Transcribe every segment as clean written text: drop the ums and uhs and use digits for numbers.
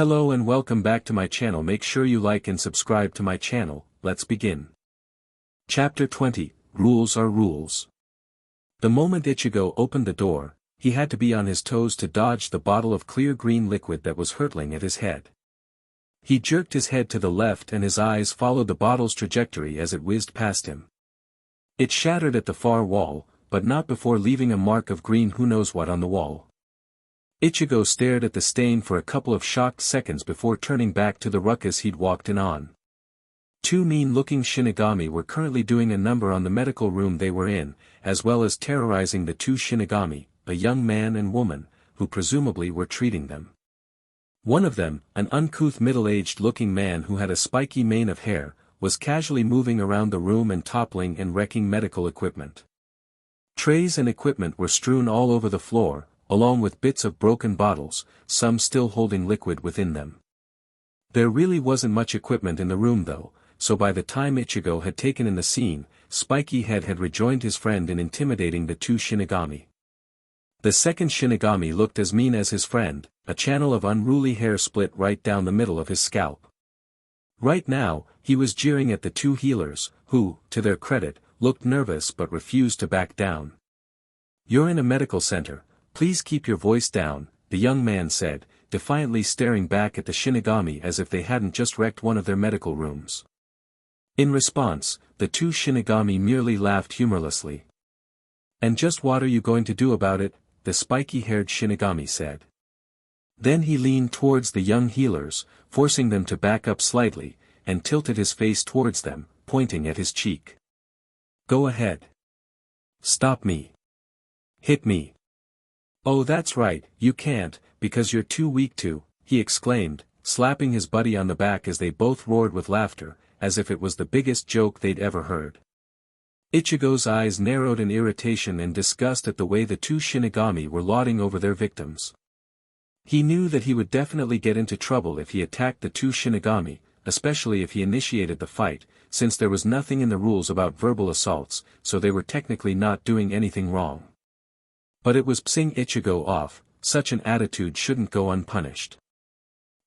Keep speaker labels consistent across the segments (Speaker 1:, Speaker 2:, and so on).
Speaker 1: Hello and welcome back to my channel. Make sure you like and subscribe to my channel. Let's begin. Chapter 20, Rules are Rules. The moment Ichigo opened the door, he had to be on his toes to dodge the bottle of clear green liquid that was hurtling at his head. He jerked his head to the left and his eyes followed the bottle's trajectory as it whizzed past him. It shattered at the far wall, but not before leaving a mark of green who knows what on the wall. Ichigo stared at the stain for a couple of shocked seconds before turning back to the ruckus he'd walked in on. Two mean-looking Shinigami were currently doing a number on the medical room they were in, as well as terrorizing the two Shinigami, a young man and woman, who presumably were treating them. One of them, an uncouth middle-aged-looking man who had a spiky mane of hair, was casually moving around the room and toppling and wrecking medical equipment. Trays and equipment were strewn all over the floor, along with bits of broken bottles, some still holding liquid within them. There really wasn't much equipment in the room though, so by the time Ichigo had taken in the scene, Spiky Head had rejoined his friend in intimidating the two Shinigami. The second Shinigami looked as mean as his friend, a channel of unruly hair split right down the middle of his scalp. Right now, he was jeering at the two healers, who, to their credit, looked nervous but refused to back down. "You're in a medical center. Please keep your voice down," the young man said, defiantly staring back at the Shinigami as if they hadn't just wrecked one of their medical rooms. In response, the two Shinigami merely laughed humorlessly. "And just what are you going to do about it?" the spiky-haired Shinigami said. Then he leaned towards the young healers, forcing them to back up slightly, and tilted his face towards them, pointing at his cheek. "Go ahead. Stop me. Hit me. Oh, that's right, you can't, because you're too weak to," he exclaimed, slapping his buddy on the back as they both roared with laughter, as if it was the biggest joke they'd ever heard. Ichigo's eyes narrowed in irritation and disgust at the way the two Shinigami were lauding over their victims. He knew that he would definitely get into trouble if he attacked the two Shinigami, especially if he initiated the fight, since there was nothing in the rules about verbal assaults, so they were technically not doing anything wrong. But it was pissing Ichigo off. Such an attitude shouldn't go unpunished.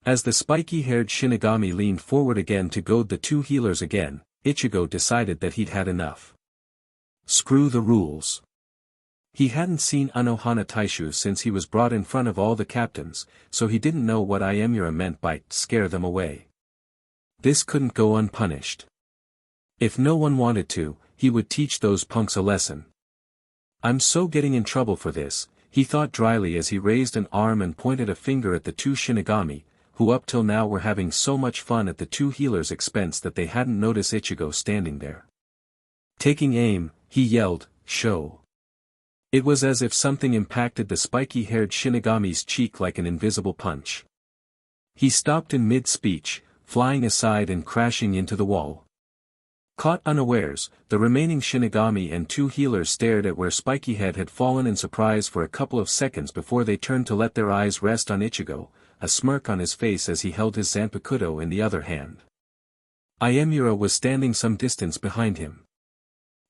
Speaker 1: As the spiky-haired Shinigami leaned forward again to goad the two healers again, Ichigo decided that he'd had enough. Screw the rules. He hadn't seen Unohana Taishu since he was brought in front of all the captains, so he didn't know what Iemura meant by "scare them away." This couldn't go unpunished. If no one wanted to, he would teach those punks a lesson. "I'm so getting in trouble for this," he thought dryly as he raised an arm and pointed a finger at the two Shinigami, who up till now were having so much fun at the two healers' expense that they hadn't noticed Ichigo standing there. Taking aim, he yelled, "Show." It was as if something impacted the spiky-haired Shinigami's cheek like an invisible punch. He stopped in mid-speech, flying aside and crashing into the wall. Caught unawares, the remaining Shinigami and two healers stared at where Spiky Head had fallen in surprise for a couple of seconds before they turned to let their eyes rest on Ichigo, a smirk on his face as he held his Zanpakuto in the other hand. Iemura was standing some distance behind him.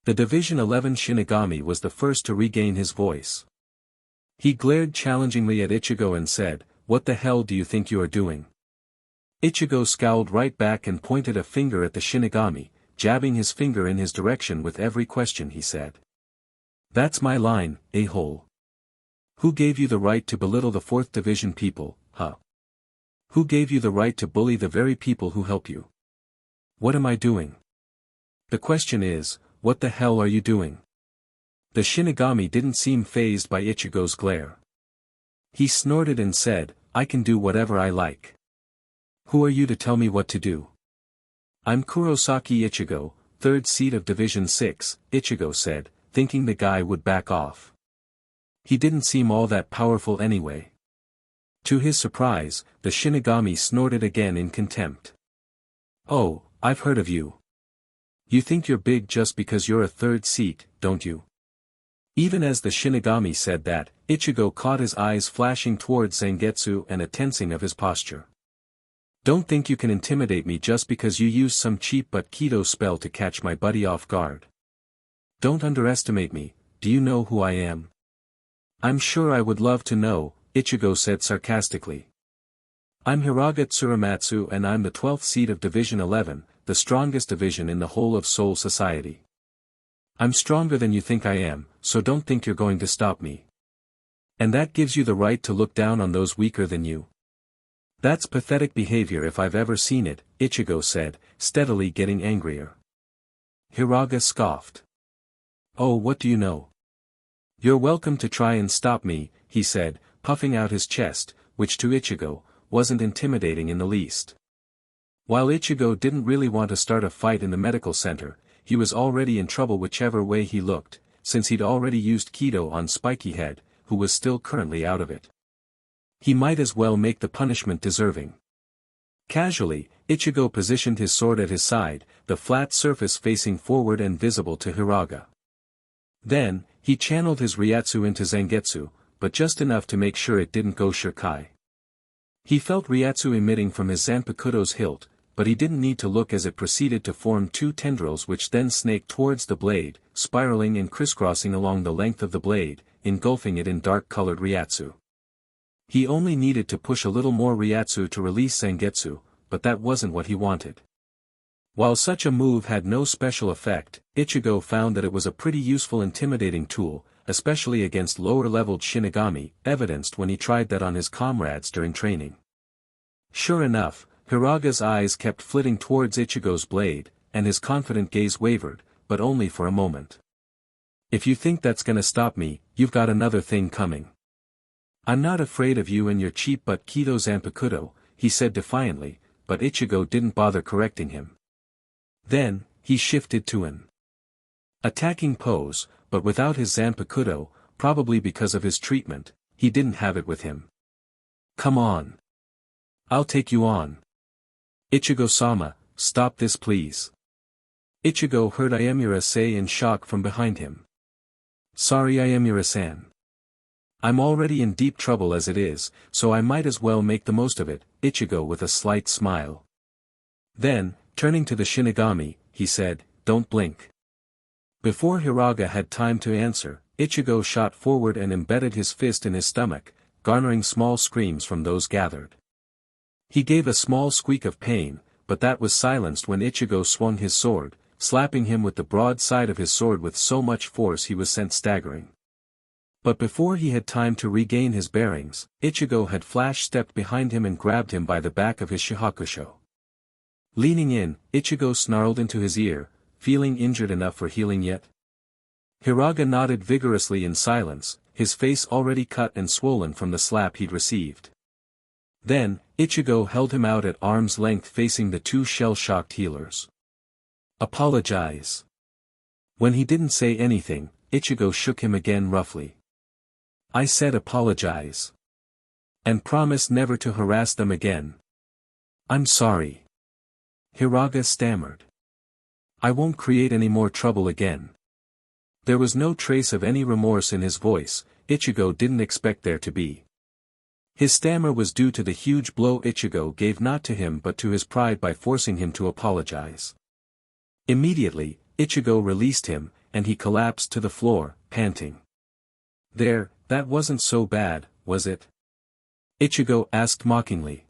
Speaker 1: The Division 11 Shinigami was the first to regain his voice. He glared challengingly at Ichigo and said, "What the hell do you think you are doing?" Ichigo scowled right back and pointed a finger at the Shinigami, jabbing his finger in his direction with every question he said. "That's my line, a-hole. Who gave you the right to belittle the 4th Division people, huh? Who gave you the right to bully the very people who help you? What am I doing? The question is, what the hell are you doing?" The Shinigami didn't seem fazed by Ichigo's glare. He snorted and said, "I can do whatever I like. Who are you to tell me what to do?" "I'm Kurosaki Ichigo, 3rd seat of Division 6, Ichigo said, thinking the guy would back off. He didn't seem all that powerful anyway. To his surprise, the Shinigami snorted again in contempt. "Oh, I've heard of you. You think you're big just because you're a 3rd seat, don't you?" Even as the Shinigami said that, Ichigo caught his eyes flashing towards Zangetsu and a tensing of his posture. "Don't think you can intimidate me just because you used some cheap but keto spell to catch my buddy off guard. Don't underestimate me. Do you know who I am?" "I'm sure I would love to know," Ichigo said sarcastically. I'm Hiraga Tsurumatsu and I'm the 12th seed of Division 11, the strongest division in the whole of Soul Society. I'm stronger than you think I am, so don't think you're going to stop me. And that gives you the right to look down on those weaker than you. That's pathetic behavior if I've ever seen it, Ichigo said, steadily getting angrier. Hiraga scoffed. Oh, what do you know? You're welcome to try and stop me, he said, puffing out his chest, which to Ichigo, wasn't intimidating in the least. While Ichigo didn't really want to start a fight in the medical center, he was already in trouble whichever way he looked, since he'd already used Kido on Spiky Head, who was still currently out of it. He might as well make the punishment deserving. Casually, Ichigo positioned his sword at his side, the flat surface facing forward and visible to Hiraga. Then, he channeled his Ryatsu into Zangetsu, but just enough to make sure it didn't go Shirkai. He felt Ryatsu emitting from his Zanpakuto's hilt, but he didn't need to look as it proceeded to form two tendrils which then snaked towards the blade, spiraling and crisscrossing along the length of the blade, engulfing it in dark-colored Ryatsu. He only needed to push a little more Ryatsu to release Zangetsu, but that wasn't what he wanted. While such a move had no special effect, Ichigo found that it was a pretty useful intimidating tool, especially against lower-leveled Shinigami, evidenced when he tried that on his comrades during training. Sure enough, Hiraga's eyes kept flitting towards Ichigo's blade, and his confident gaze wavered, but only for a moment. If you think that's gonna stop me, you've got another thing coming. I'm not afraid of you and your cheap but Kido Zanpakuto, he said defiantly, but Ichigo didn't bother correcting him. Then, he shifted to an attacking pose, but without his Zanpakuto, probably because of his treatment, he didn't have it with him. Come on. I'll take you on. Ichigo-sama, stop this please. Ichigo heard Ayamura say in shock from behind him. Sorry Ayamura-san. I'm already in deep trouble as it is, so I might as well make the most of it, Ichigo with a slight smile. Then, turning to the Shinigami, he said, don't blink. Before Hiraga had time to answer, Ichigo shot forward and embedded his fist in his stomach, garnering small screams from those gathered. He gave a small squeak of pain, but that was silenced when Ichigo swung his sword, slapping him with the broad side of his sword with so much force he was sent staggering. But before he had time to regain his bearings, Ichigo had flash-stepped behind him and grabbed him by the back of his shihakusho. Leaning in, Ichigo snarled into his ear, feeling injured enough for healing yet? Hiraga nodded vigorously in silence, his face already cut and swollen from the slap he'd received. Then, Ichigo held him out at arm's length facing the two shell-shocked healers. Apologize. When he didn't say anything, Ichigo shook him again roughly. I said apologize. And promise never to harass them again. I'm sorry. Hiraga stammered. I won't create any more trouble again. There was no trace of any remorse in his voice, Ichigo didn't expect there to be. His stammer was due to the huge blow Ichigo gave not to him but to his pride by forcing him to apologize. Immediately, Ichigo released him, and he collapsed to the floor, panting. There, that wasn't so bad, was it? Ichigo asked mockingly.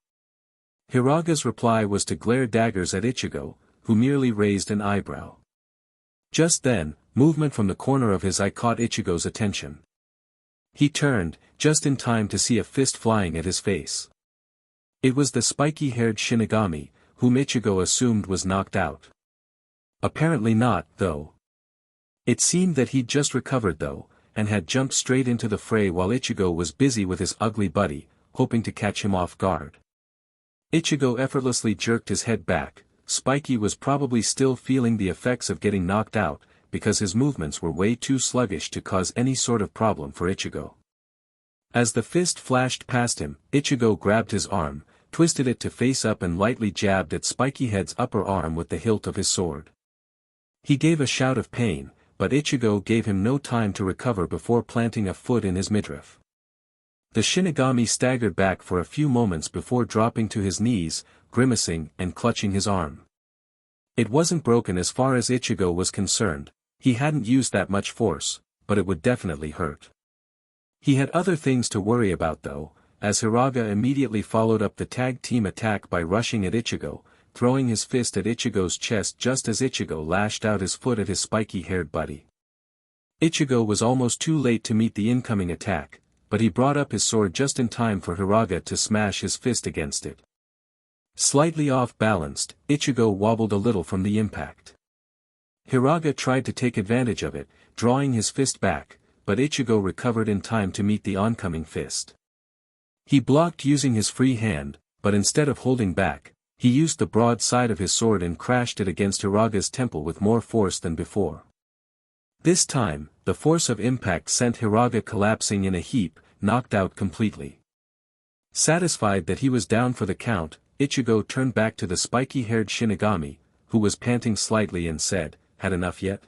Speaker 1: Hiraga's reply was to glare daggers at Ichigo, who merely raised an eyebrow. Just then, movement from the corner of his eye caught Ichigo's attention. He turned, just in time to see a fist flying at his face. It was the spiky-haired Shinigami, whom Ichigo assumed was knocked out. Apparently not, though. It seemed that he'd just recovered though, and had jumped straight into the fray while Ichigo was busy with his ugly buddy, hoping to catch him off guard. Ichigo effortlessly jerked his head back. Spiky was probably still feeling the effects of getting knocked out, because his movements were way too sluggish to cause any sort of problem for Ichigo. As the fist flashed past him, Ichigo grabbed his arm, twisted it to face up and lightly jabbed at Spiky Head's upper arm with the hilt of his sword. He gave a shout of pain, but Ichigo gave him no time to recover before planting a foot in his midriff. The Shinigami staggered back for a few moments before dropping to his knees, grimacing and clutching his arm. It wasn't broken as far as Ichigo was concerned, he hadn't used that much force, but it would definitely hurt. He had other things to worry about though, as Hiraga immediately followed up the tag team attack by rushing at Ichigo, throwing his fist at Ichigo's chest just as Ichigo lashed out his foot at his spiky-haired buddy. Ichigo was almost too late to meet the incoming attack, but he brought up his sword just in time for Hiraga to smash his fist against it. Slightly off-balanced, Ichigo wobbled a little from the impact. Hiraga tried to take advantage of it, drawing his fist back, but Ichigo recovered in time to meet the oncoming fist. He blocked using his free hand, but instead of holding back, he used the broad side of his sword and crashed it against Hiraga's temple with more force than before. This time, the force of impact sent Hiraga collapsing in a heap, knocked out completely. Satisfied that he was down for the count, Ichigo turned back to the spiky-haired Shinigami, who was panting slightly and said, "Had enough yet?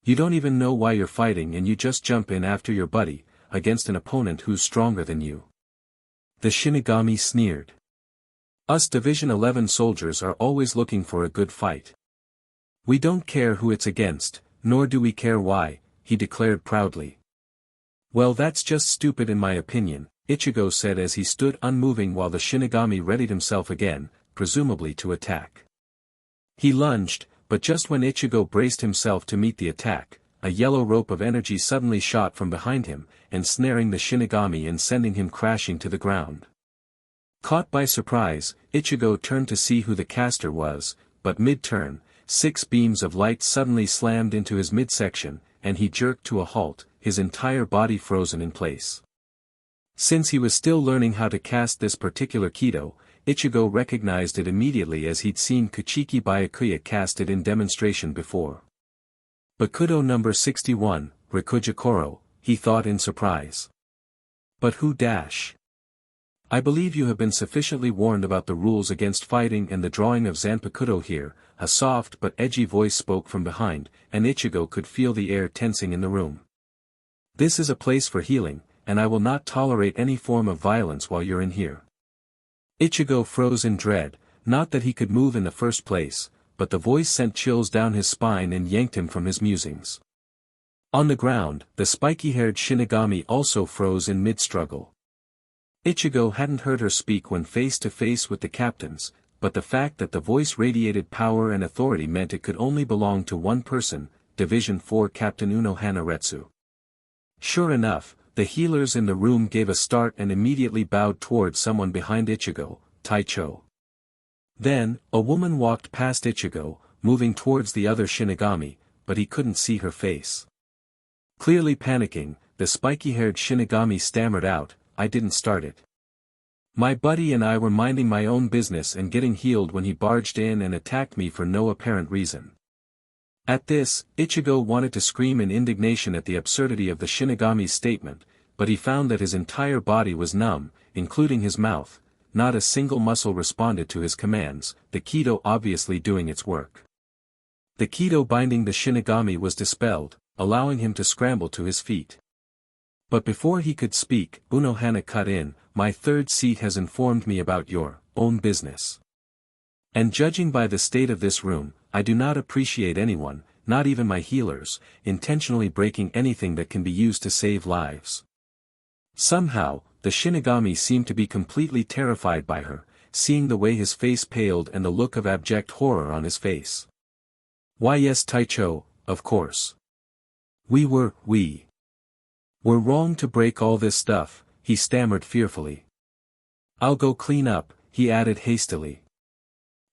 Speaker 1: You don't even know why you're fighting and you just jump in after your buddy, against an opponent who's stronger than you." The Shinigami sneered. "Us Division 11 soldiers are always looking for a good fight. We don't care who it's against, nor do we care why," he declared proudly. "Well, that's just stupid in my opinion," Ichigo said as he stood unmoving while the Shinigami readied himself again, presumably to attack. He lunged, but just when Ichigo braced himself to meet the attack, a yellow rope of energy suddenly shot from behind him, ensnaring the Shinigami and sending him crashing to the ground. Caught by surprise, Ichigo turned to see who the caster was, but mid-turn, 6 beams of light suddenly slammed into his midsection, and he jerked to a halt, his entire body frozen in place. Since he was still learning how to cast this particular Kido, Ichigo recognized it immediately as he'd seen Kuchiki Byakuya cast it in demonstration before. Bakudo number 61, Rikujikoro, he thought in surprise. But who dash? I believe you have been sufficiently warned about the rules against fighting and the drawing of Zanpakudo here, a soft but edgy voice spoke from behind, and Ichigo could feel the air tensing in the room. This is a place for healing, and I will not tolerate any form of violence while you're in here. Ichigo froze in dread, not that he could move in the first place, but the voice sent chills down his spine and yanked him from his musings. On the ground, the spiky-haired Shinigami also froze in mid-struggle. Ichigo hadn't heard her speak when face to face with the captains, but the fact that the voice radiated power and authority meant it could only belong to one person, Division 4 Captain Unohana Retsu. Sure enough, the healers in the room gave a start and immediately bowed towards someone behind Ichigo, Taicho. Then, a woman walked past Ichigo, moving towards the other Shinigami, but he couldn't see her face. Clearly panicking, the spiky-haired Shinigami stammered out, "I didn't start it. My buddy and I were minding my own business and getting healed when he barged in and attacked me for no apparent reason." At this, Ichigo wanted to scream in indignation at the absurdity of the Shinigami's statement, but he found that his entire body was numb, including his mouth. Not a single muscle responded to his commands, the Kido obviously doing its work. The Kido binding the Shinigami was dispelled, allowing him to scramble to his feet. But before he could speak, Unohana cut in, "My third seat has informed me about your own business. And judging by the state of this room, I do not appreciate anyone, not even my healers, intentionally breaking anything that can be used to save lives." Somehow, the Shinigami seemed to be completely terrified by her, seeing the way his face paled and the look of abject horror on his face. "Why yes, Taicho, of course. We were wrong to break all this stuff," he stammered fearfully. "I'll go clean up," he added hastily.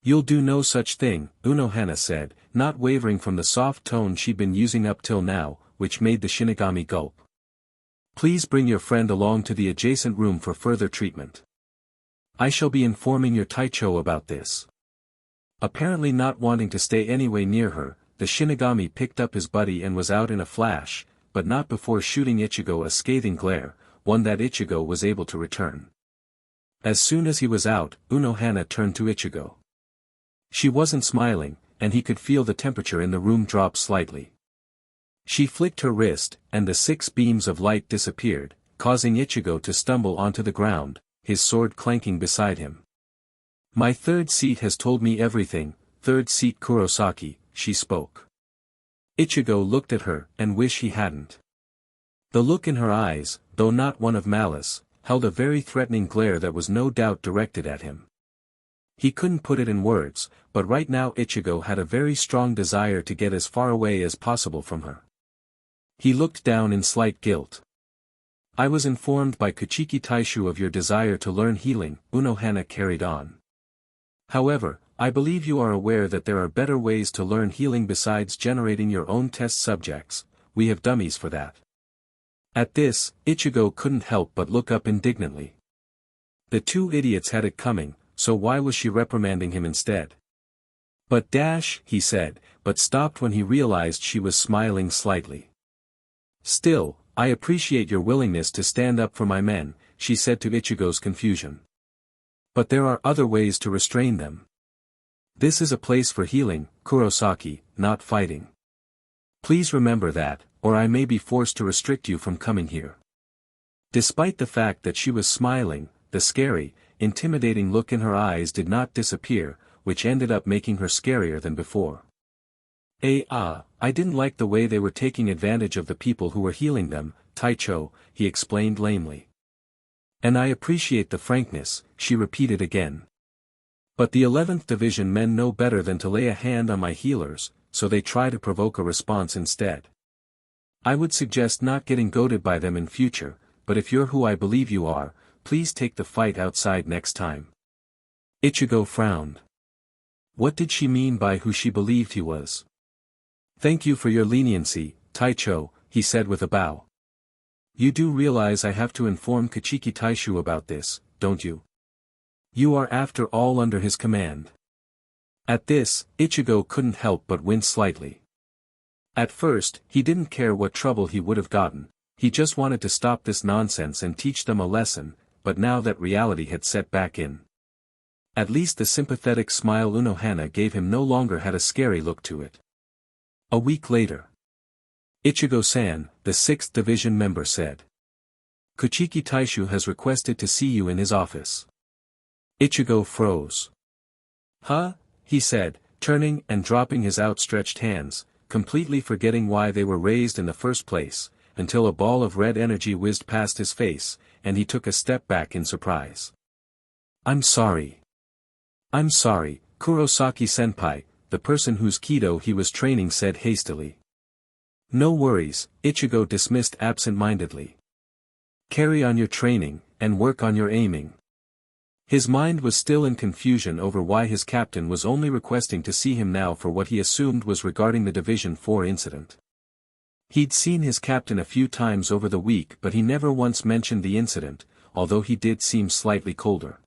Speaker 1: "You'll do no such thing," Unohana said, not wavering from the soft tone she'd been using up till now, which made the Shinigami gulp. "Please bring your friend along to the adjacent room for further treatment. I shall be informing your Taicho about this." Apparently not wanting to stay anyway near her, the Shinigami picked up his buddy and was out in a flash, but not before shooting Ichigo a scathing glare, one that Ichigo was able to return. As soon as he was out, Unohana turned to Ichigo. She wasn't smiling, and he could feel the temperature in the room drop slightly. She flicked her wrist, and the 6 beams of light disappeared, causing Ichigo to stumble onto the ground, his sword clanking beside him. "My third seat has told me everything, third seat Kurosaki," she spoke. Ichigo looked at her, and wished he hadn't. The look in her eyes, though not one of malice, held a very threatening glare that was no doubt directed at him. He couldn't put it in words, but right now Ichigo had a very strong desire to get as far away as possible from her. He looked down in slight guilt. I was informed by Kuchiki Taishu of your desire to learn healing, Unohana carried on. However, I believe you are aware that there are better ways to learn healing besides generating your own test subjects. We have dummies for that. At this, Ichigo couldn't help but look up indignantly. The two idiots had it coming, so why was she reprimanding him instead? But he said, but stopped when he realized she was smiling slightly. Still, I appreciate your willingness to stand up for my men, she said to Ichigo's confusion. But there are other ways to restrain them. This is a place for healing, Kurosaki, not fighting. Please remember that, or I may be forced to restrict you from coming here. Despite the fact that she was smiling, the scary, intimidating look in her eyes did not disappear, which ended up making her scarier than before. I didn't like the way they were taking advantage of the people who were healing them, Taicho, he explained lamely. And I appreciate the frankness, she repeated again. But the 11th Division men know better than to lay a hand on my healers, so they try to provoke a response instead. I would suggest not getting goaded by them in future, but if you're who I believe you are, please take the fight outside next time. Ichigo frowned. What did she mean by who she believed he was? Thank you for your leniency, Taicho, he said with a bow. You do realize I have to inform Kuchiki Taishu about this, don't you? You are after all under his command. At this, Ichigo couldn't help but wince slightly. At first, he didn't care what trouble he would have gotten, he just wanted to stop this nonsense and teach them a lesson, but now that reality had set back in. At least the sympathetic smile Unohana gave him no longer had a scary look to it. A week later. Ichigo-san, the 6th Division member said. Kuchiki Taishu has requested to see you in his office. Ichigo froze. Huh? He said, turning and dropping his outstretched hands, completely forgetting why they were raised in the first place, until a ball of red energy whizzed past his face, and he took a step back in surprise. I'm sorry. I'm sorry, Kurosaki-senpai, the person whose Kido he was training said hastily. No worries, Ichigo dismissed absent-mindedly. Carry on your training, and work on your aiming. His mind was still in confusion over why his captain was only requesting to see him now for what he assumed was regarding the Division 4 incident. He'd seen his captain a few times over the week but he never once mentioned the incident, although he did seem slightly colder.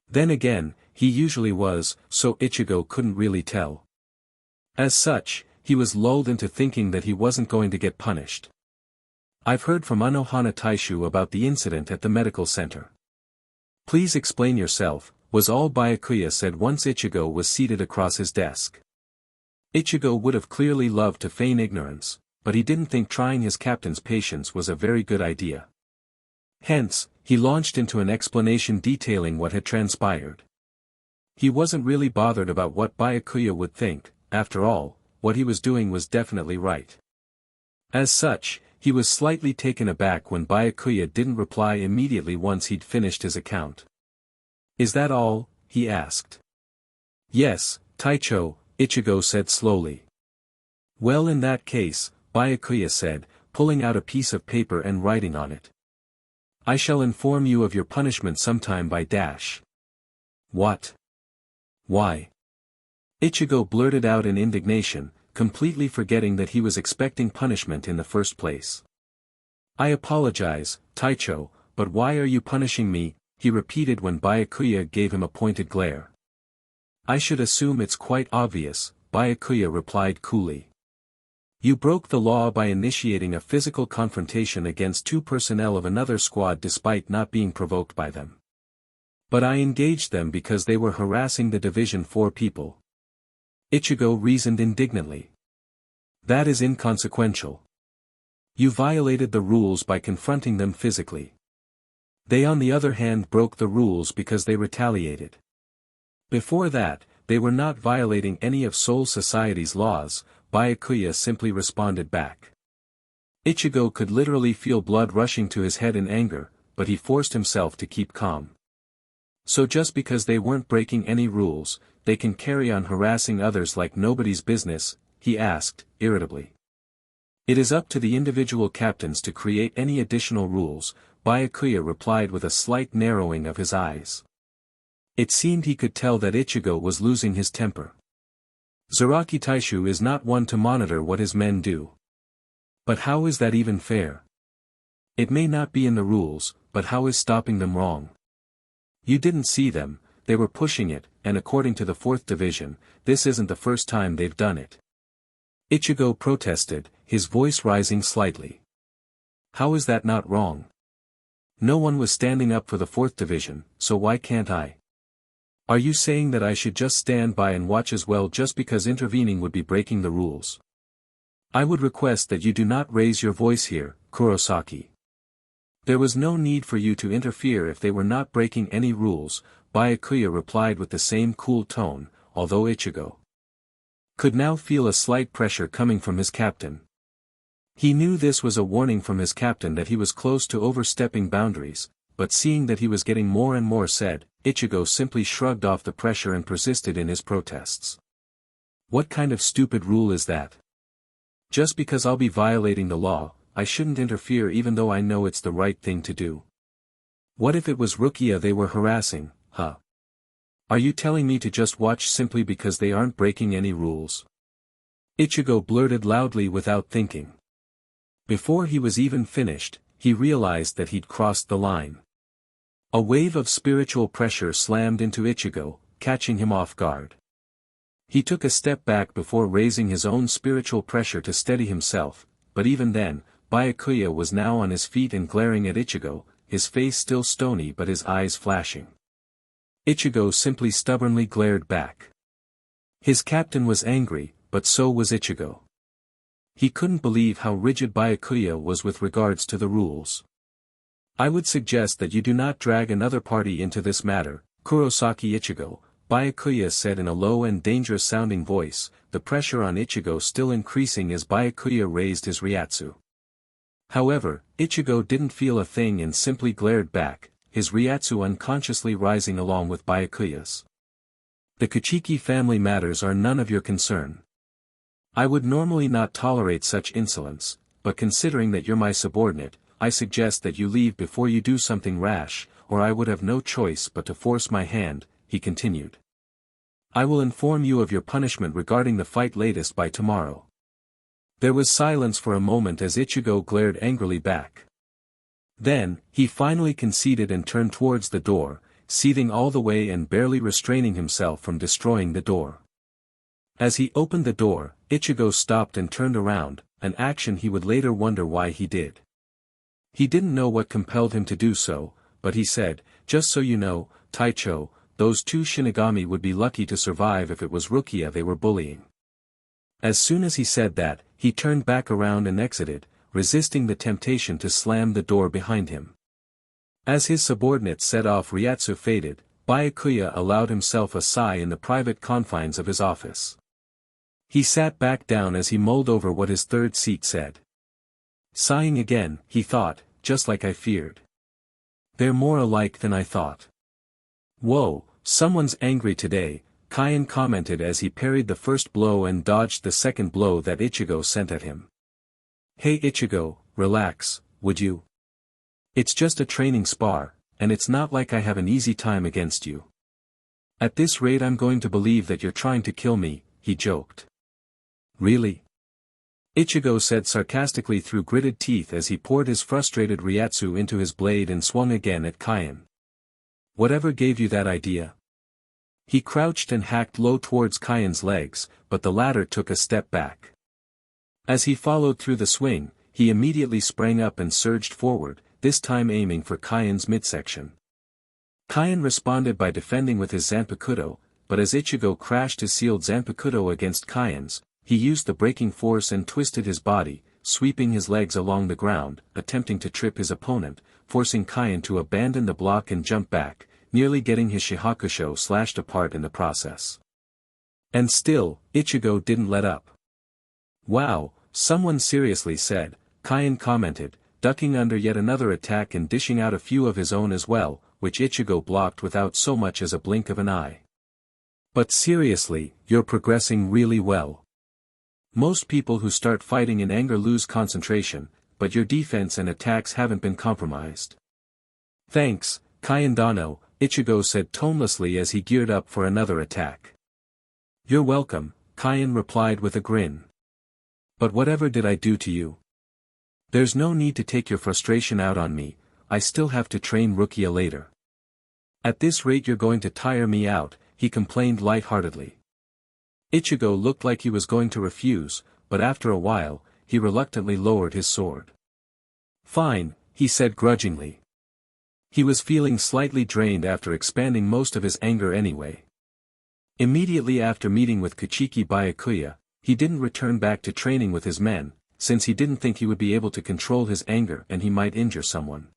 Speaker 1: Then again, he usually was, so Ichigo couldn't really tell. As such, he was lulled into thinking that he wasn't going to get punished. I've heard from Unohana Taishu about the incident at the medical center. Please explain yourself, was all Byakuya said once Ichigo was seated across his desk. Ichigo would have clearly loved to feign ignorance, but he didn't think trying his captain's patience was a very good idea. Hence, he launched into an explanation detailing what had transpired. He wasn't really bothered about what Byakuya would think, after all, what he was doing was definitely right. As such, he was slightly taken aback when Byakuya didn't reply immediately once he'd finished his account. Is that all? He asked. Yes, Taicho, Ichigo said slowly. Well, in that case, Byakuya said, pulling out a piece of paper and writing on it. I shall inform you of your punishment sometime by dash. What? Why? Ichigo blurted out in indignation, completely forgetting that he was expecting punishment in the first place. I apologize, Taicho, but why are you punishing me? He repeated when Byakuya gave him a pointed glare. I should assume it's quite obvious, Byakuya replied coolly. You broke the law by initiating a physical confrontation against two personnel of another squad despite not being provoked by them. But I engaged them because they were harassing the Division 4 people. Ichigo reasoned indignantly. That is inconsequential. You violated the rules by confronting them physically. They on the other hand broke the rules because they retaliated. Before that, they were not violating any of Soul Society's laws, Byakuya simply responded back. Ichigo could literally feel blood rushing to his head in anger, but he forced himself to keep calm. So just because they weren't breaking any rules, they can carry on harassing others like nobody's business, he asked, irritably. It is up to the individual captains to create any additional rules, Byakuya replied with a slight narrowing of his eyes. It seemed he could tell that Ichigo was losing his temper. Zaraki Taishu is not one to monitor what his men do. But how is that even fair? It may not be in the rules, but how is stopping them wrong? You didn't see them, they were pushing it, and according to the 4th Division, this isn't the first time they've done it. Ichigo protested, his voice rising slightly. How is that not wrong? No one was standing up for the 4th Division, so why can't I? Are you saying that I should just stand by and watch as well just because intervening would be breaking the rules? I would request that you do not raise your voice here, Kurosaki. There was no need for you to interfere if they were not breaking any rules, Byakuya replied with the same cool tone, although Ichigo could now feel a slight pressure coming from his captain. He knew this was a warning from his captain that he was close to overstepping boundaries, but seeing that he was getting more and more said, Ichigo simply shrugged off the pressure and persisted in his protests. What kind of stupid rule is that? Just because I'll be violating the law, I shouldn't interfere even though I know it's the right thing to do. What if it was Rukia they were harassing, huh? Are you telling me to just watch simply because they aren't breaking any rules? Ichigo blurted loudly without thinking. Before he was even finished, he realized that he'd crossed the line. A wave of spiritual pressure slammed into Ichigo, catching him off guard. He took a step back before raising his own spiritual pressure to steady himself, but even then, Byakuya was now on his feet and glaring at Ichigo, his face still stony but his eyes flashing. Ichigo simply stubbornly glared back. His captain was angry, but so was Ichigo. He couldn't believe how rigid Byakuya was with regards to the rules. I would suggest that you do not drag another party into this matter, Kurosaki Ichigo, Byakuya said in a low and dangerous-sounding voice, the pressure on Ichigo still increasing as Byakuya raised his Ryatsu. However, Ichigo didn't feel a thing and simply glared back, his Ryatsu unconsciously rising along with Byakuya's. The Kuchiki family matters are none of your concern. I would normally not tolerate such insolence, but considering that you're my subordinate, I suggest that you leave before you do something rash, or I would have no choice but to force my hand, he continued. I will inform you of your punishment regarding the fight latest by tomorrow. There was silence for a moment as Ichigo glared angrily back. Then, he finally conceded and turned towards the door, seething all the way and barely restraining himself from destroying the door. As he opened the door, Ichigo stopped and turned around, an action he would later wonder why he did. He didn't know what compelled him to do so, but he said, just so you know, Taicho, those 2 Shinigami would be lucky to survive if it was Rukia they were bullying. As soon as he said that, he turned back around and exited, resisting the temptation to slam the door behind him. As his subordinate set off Ryatsu faded, Byakuya allowed himself a sigh in the private confines of his office. He sat back down as he mulled over what his third seat said. Sighing again, he thought, just like I feared. They're more alike than I thought. Whoa, someone's angry today, Kaien commented as he parried the first blow and dodged the second blow that Ichigo sent at him. Hey Ichigo, relax, would you? It's just a training spar, and it's not like I have an easy time against you. At this rate I'm going to believe that you're trying to kill me, he joked. Really? Ichigo said sarcastically through gritted teeth as he poured his frustrated Ryatsu into his blade and swung again at Kaien. Whatever gave you that idea? He crouched and hacked low towards Kaien's legs, but the latter took a step back. As he followed through the swing, he immediately sprang up and surged forward, this time aiming for Kaien's midsection. Kaien responded by defending with his Zanpakuto, but as Ichigo crashed his sealed Zanpakuto against Kaien's, he used the braking force and twisted his body, sweeping his legs along the ground, attempting to trip his opponent, forcing Kaien to abandon the block and jump back, nearly getting his Shihakusho slashed apart in the process. And still, Ichigo didn't let up. Wow, someone seriously said, Kaien commented, ducking under yet another attack and dishing out a few of his own as well, which Ichigo blocked without so much as a blink of an eye. But seriously, you're progressing really well. Most people who start fighting in anger lose concentration, but your defense and attacks haven't been compromised. Thanks, Kaien Dano, Ichigo said tonelessly as he geared up for another attack. You're welcome, Kaien replied with a grin. But whatever did I do to you? There's no need to take your frustration out on me, I still have to train Rukia later. At this rate you're going to tire me out, he complained lightheartedly. Ichigo looked like he was going to refuse, but after a while, he reluctantly lowered his sword. Fine, he said grudgingly. He was feeling slightly drained after expanding most of his anger anyway. Immediately after meeting with Kuchiki Byakuya, he didn't return back to training with his men, since he didn't think he would be able to control his anger and he might injure someone.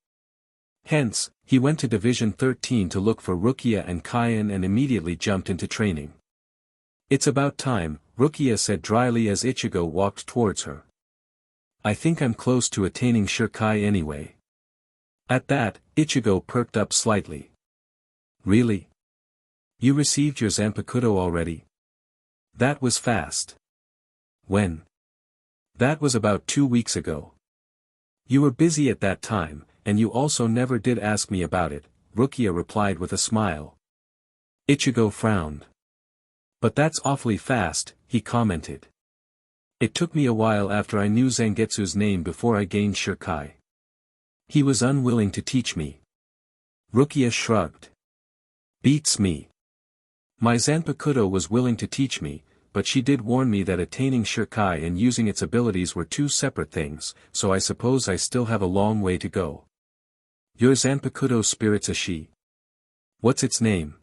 Speaker 1: Hence, he went to Division 13 to look for Rukia and Kaien and immediately jumped into training. It's about time, Rukia said dryly as Ichigo walked towards her. I think I'm close to attaining Shirkai anyway. At that, Ichigo perked up slightly. Really? You received your Zanpakuto already? That was fast. When? That was about 2 weeks ago. You were busy at that time, and you also never did ask me about it, Rukia replied with a smile. Ichigo frowned. But that's awfully fast, he commented. It took me a while after I knew Zangetsu's name before I gained Shirkai. He was unwilling to teach me. Rukia shrugged. Beats me. My Zanpakuto was willing to teach me, but she did warn me that attaining Shirkai and using its abilities were two separate things, so I suppose I still have a long way to go. Your Zanpakuto spirit's a she. What's its name?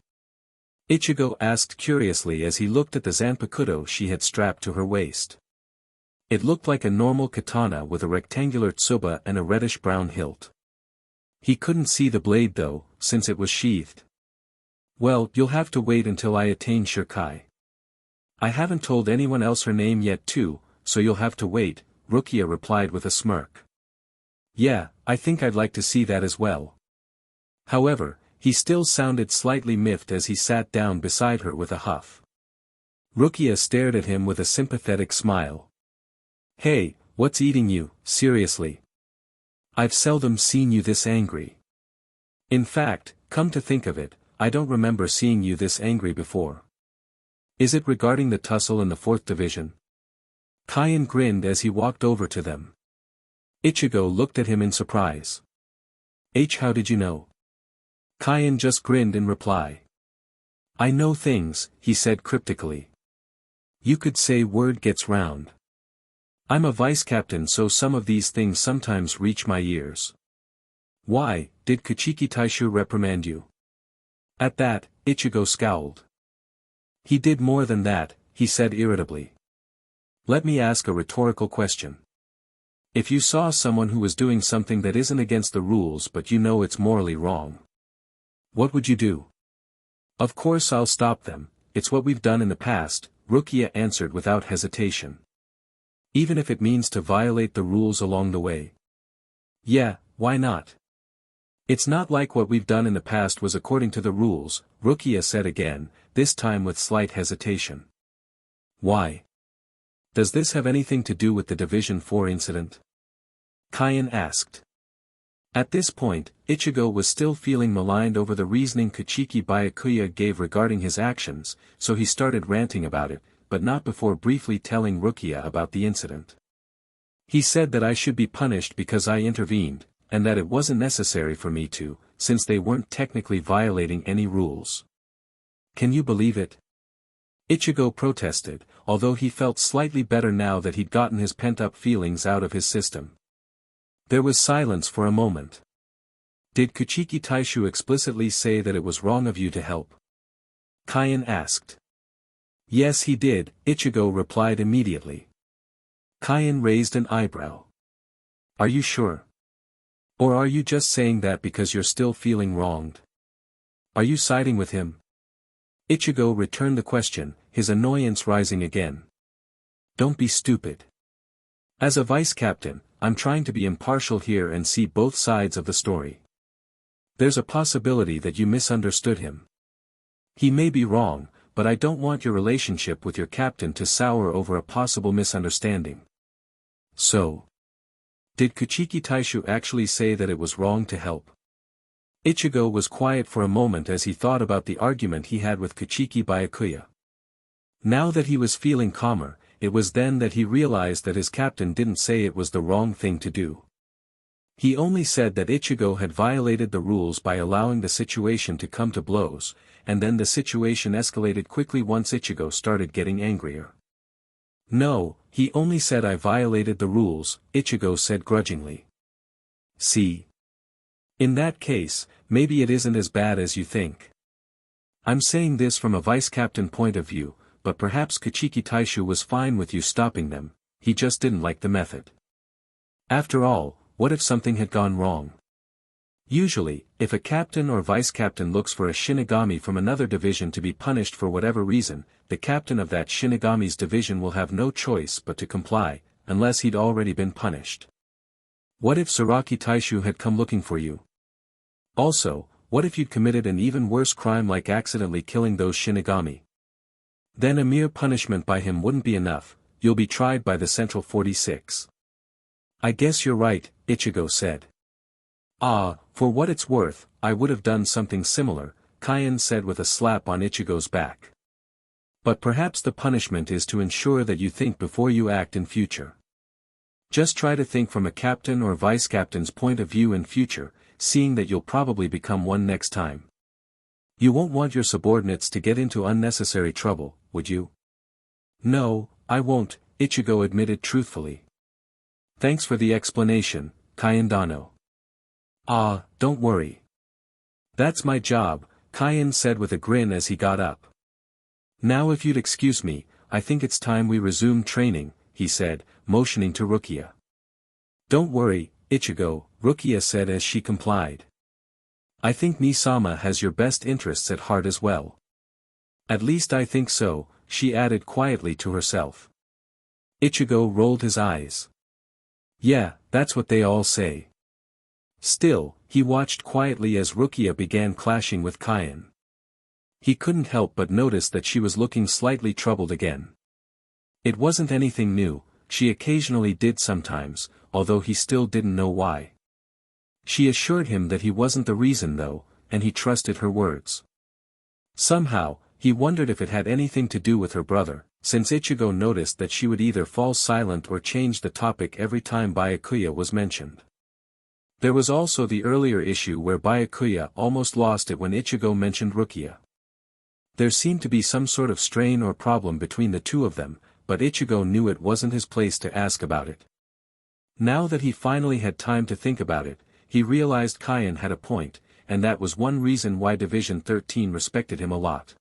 Speaker 1: Ichigo asked curiously as he looked at the Zanpakuto she had strapped to her waist. It looked like a normal katana with a rectangular tsuba and a reddish-brown hilt. He couldn't see the blade though, since it was sheathed. Well, you'll have to wait until I attain Shirkai. I haven't told anyone else her name yet too, so you'll have to wait, Rukia replied with a smirk. Yeah, I think I'd like to see that as well. However, he still sounded slightly miffed as he sat down beside her with a huff. Rukia stared at him with a sympathetic smile. Hey, what's eating you, seriously? I've seldom seen you this angry. In fact, come to think of it, I don't remember seeing you this angry before. Is it regarding the tussle in the 4th Division? Kaien grinned as he walked over to them. Ichigo looked at him in surprise. How did you know? Kaien just grinned in reply. I know things, he said cryptically. You could say word gets round. I'm a vice-captain so some of these things sometimes reach my ears. Why, did Kuchiki Taishu reprimand you? At that, Ichigo scowled. He did more than that, he said irritably. Let me ask a rhetorical question. If you saw someone who was doing something that isn't against the rules but you know it's morally wrong, what would you do? Of course I'll stop them, it's what we've done in the past, Rukia answered without hesitation. Even if it means to violate the rules along the way. Yeah, why not? It's not like what we've done in the past was according to the rules, Rukia said again, this time with slight hesitation. Why? Does this have anything to do with the Division 4 incident? Kaien asked. At this point, Ichigo was still feeling maligned over the reasoning Kuchiki Byakuya gave regarding his actions, so he started ranting about it, but not before briefly telling Rukia about the incident. He said that I should be punished because I intervened, and that it wasn't necessary for me to, since they weren't technically violating any rules. Can you believe it? Ichigo protested, although he felt slightly better now that he'd gotten his pent-up feelings out of his system. There was silence for a moment. Did Kuchiki Taishu explicitly say that it was wrong of you to help? Kaien asked. Yes he did, Ichigo replied immediately. Kaien raised an eyebrow. Are you sure? Or are you just saying that because you're still feeling wronged? Are you siding with him? Ichigo returned the question, his annoyance rising again. Don't be stupid. As a vice-captain, I'm trying to be impartial here and see both sides of the story. There's a possibility that you misunderstood him. He may be wrong, but I don't want your relationship with your captain to sour over a possible misunderstanding. So, did Kuchiki Taishu actually say that it was wrong to help? Ichigo was quiet for a moment as he thought about the argument he had with Kuchiki Byakuya. Now that he was feeling calmer, it was then that he realized that his captain didn't say it was the wrong thing to do. He only said that Ichigo had violated the rules by allowing the situation to come to blows, and then the situation escalated quickly once Ichigo started getting angrier. No, he only said I violated the rules, Ichigo said grudgingly. See? In that case, maybe it isn't as bad as you think. I'm saying this from a vice-captain point of view, but perhaps Kuchiki Taishu was fine with you stopping them, he just didn't like the method. After all, what if something had gone wrong? Usually, if a captain or vice-captain looks for a Shinigami from another division to be punished for whatever reason, the captain of that Shinigami's division will have no choice but to comply, unless he'd already been punished. What if Zaraki Taishu had come looking for you? Also, what if you'd committed an even worse crime like accidentally killing those Shinigami? Then a mere punishment by him wouldn't be enough, you'll be tried by the Central 46. I guess you're right, Ichigo said. For what it's worth, I would have done something similar, Kaien said with a slap on Ichigo's back. But perhaps the punishment is to ensure that you think before you act in future. Just try to think from a captain or vice-captain's point of view in future, seeing that you'll probably become one next time. You won't want your subordinates to get into unnecessary trouble, would you? No, I won't, Ichigo admitted truthfully. Thanks for the explanation, Kaien-dano. Don't worry. That's my job, Kaien said with a grin as he got up. Now if you'd excuse me, I think it's time we resume training, he said, motioning to Rukia. Don't worry, Ichigo, Rukia said as she complied. I think Ni-sama has your best interests at heart as well. At least I think so, she added quietly to herself. Ichigo rolled his eyes. Yeah, that's what they all say. Still, he watched quietly as Rukia began clashing with Kaien. He couldn't help but notice that she was looking slightly troubled again. It wasn't anything new, she occasionally did sometimes, although he still didn't know why. She assured him that he wasn't the reason though, and he trusted her words. Somehow, he wondered if it had anything to do with her brother, since Ichigo noticed that she would either fall silent or change the topic every time Byakuya was mentioned. There was also the earlier issue where Byakuya almost lost it when Ichigo mentioned Rukia. There seemed to be some sort of strain or problem between the two of them, but Ichigo knew it wasn't his place to ask about it. Now that he finally had time to think about it, he realized Kaien had a point, and that was one reason why Division 13 respected him a lot.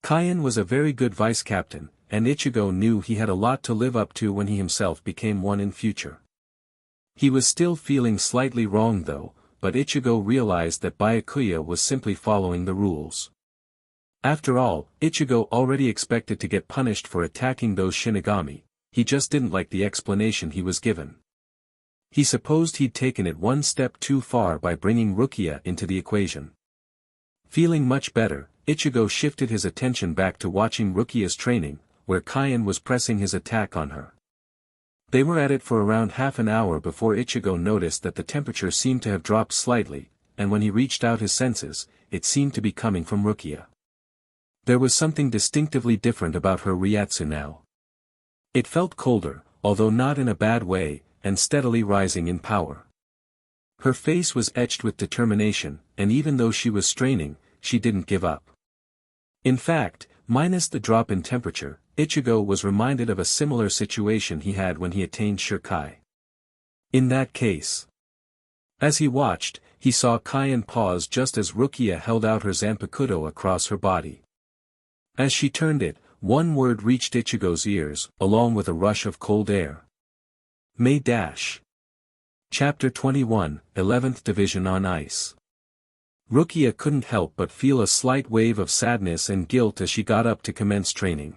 Speaker 1: Kaien was a very good vice-captain, and Ichigo knew he had a lot to live up to when he himself became one in future. He was still feeling slightly wrong though, but Ichigo realized that Byakuya was simply following the rules. After all, Ichigo already expected to get punished for attacking those Shinigami, he just didn't like the explanation he was given. He supposed he'd taken it one step too far by bringing Rukia into the equation. Feeling much better, Ichigo shifted his attention back to watching Rukia's training, where Kaien was pressing his attack on her. They were at it for around half an hour before Ichigo noticed that the temperature seemed to have dropped slightly, and when he reached out his senses, it seemed to be coming from Rukia. There was something distinctively different about her Ryatsu now. It felt colder, although not in a bad way, and steadily rising in power. Her face was etched with determination, and even though she was straining, she didn't give up. In fact, minus the drop in temperature, Ichigo was reminded of a similar situation he had when he attained Shirkai. In that case. As he watched, he saw Kaien pause just as Rukia held out her Zanpakuto across her body. As she turned it, one word reached Ichigo's ears, along with a rush of cold air. May dash. Chapter 21, 11th Division on Ice. Rukia couldn't help but feel a slight wave of sadness and guilt as she got up to commence training.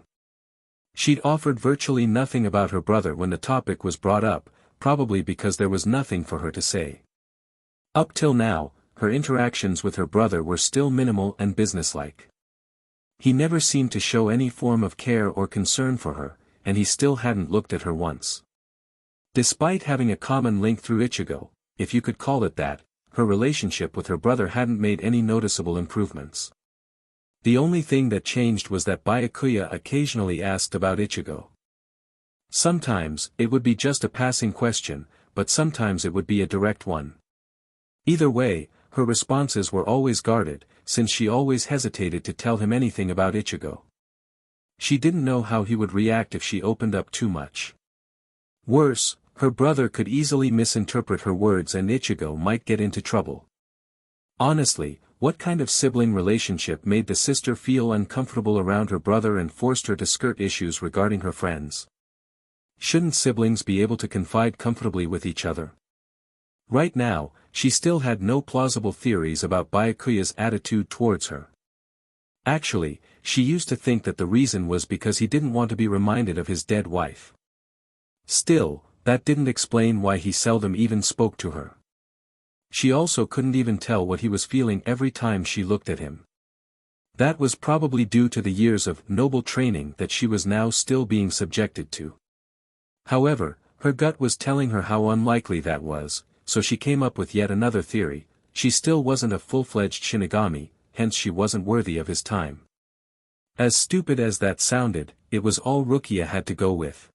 Speaker 1: She'd offered virtually nothing about her brother when the topic was brought up, probably because there was nothing for her to say. Up till now, her interactions with her brother were still minimal and businesslike. He never seemed to show any form of care or concern for her, and he still hadn't looked at her once. Despite having a common link through Ichigo, if you could call it that, her relationship with her brother hadn't made any noticeable improvements. The only thing that changed was that Byakuya occasionally asked about Ichigo. Sometimes, it would be just a passing question, but sometimes it would be a direct one. Either way, her responses were always guarded, since she always hesitated to tell him anything about Ichigo. She didn't know how he would react if she opened up too much. Worse, her brother could easily misinterpret her words and Ichigo might get into trouble. Honestly, what kind of sibling relationship made the sister feel uncomfortable around her brother and forced her to skirt issues regarding her friends? Shouldn't siblings be able to confide comfortably with each other? Right now, she still had no plausible theories about Byakuya's attitude towards her. Actually, she used to think that the reason was because he didn't want to be reminded of his dead wife. Still, that didn't explain why he seldom even spoke to her. She also couldn't even tell what he was feeling every time she looked at him. That was probably due to the years of noble training that she was now still being subjected to. However, her gut was telling her how unlikely that was, so she came up with yet another theory: she still wasn't a full-fledged Shinigami, hence she wasn't worthy of his time. As stupid as that sounded, it was all Rukia had to go with.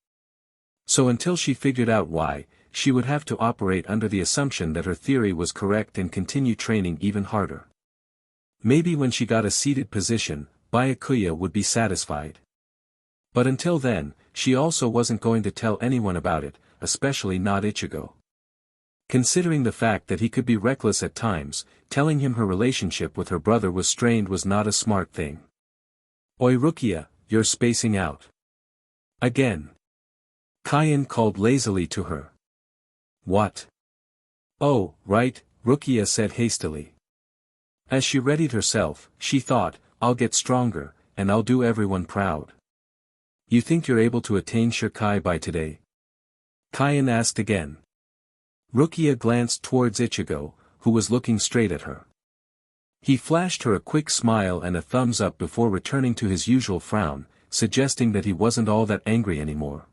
Speaker 1: So until she figured out why, she would have to operate under the assumption that her theory was correct and continue training even harder. Maybe when she got a seated position, Byakuya would be satisfied. But until then, she also wasn't going to tell anyone about it, especially not Ichigo. Considering the fact that he could be reckless at times, telling him her relationship with her brother was strained was not a smart thing. "Oi Rukia, you're spacing out." Again. Kaien called lazily to her. "What?" "Oh, right," Rukia said hastily. As she readied herself, she thought, "I'll get stronger, and I'll do everyone proud." "You think you're able to attain Shirkai by today?" Kaien asked again. Rukia glanced towards Ichigo, who was looking straight at her. He flashed her a quick smile and a thumbs up before returning to his usual frown, suggesting that he wasn't all that angry anymore.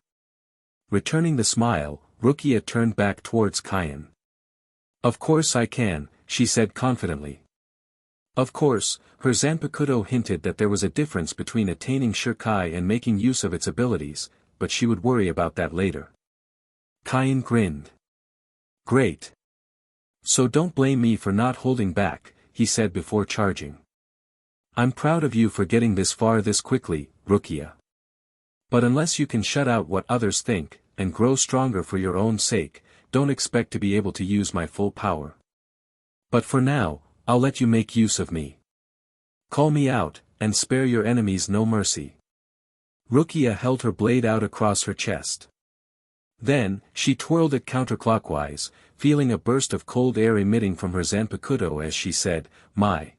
Speaker 1: Returning the smile, Rukia turned back towards Kaien. "Of course I can," she said confidently. Of course, her Zanpakuto hinted that there was a difference between attaining Shirkai and making use of its abilities, but she would worry about that later. Kaien grinned. "Great. So don't blame me for not holding back," he said before charging. "I'm proud of you for getting this far this quickly, Rukia. But unless you can shut out what others think, and grow stronger for your own sake, don't expect to be able to use my full power. But for now, I'll let you make use of me. Call me out, and spare your enemies no mercy." Rukia held her blade out across her chest. Then, she twirled it counterclockwise, feeling a burst of cold air emitting from her Zanpakuto as she said, "My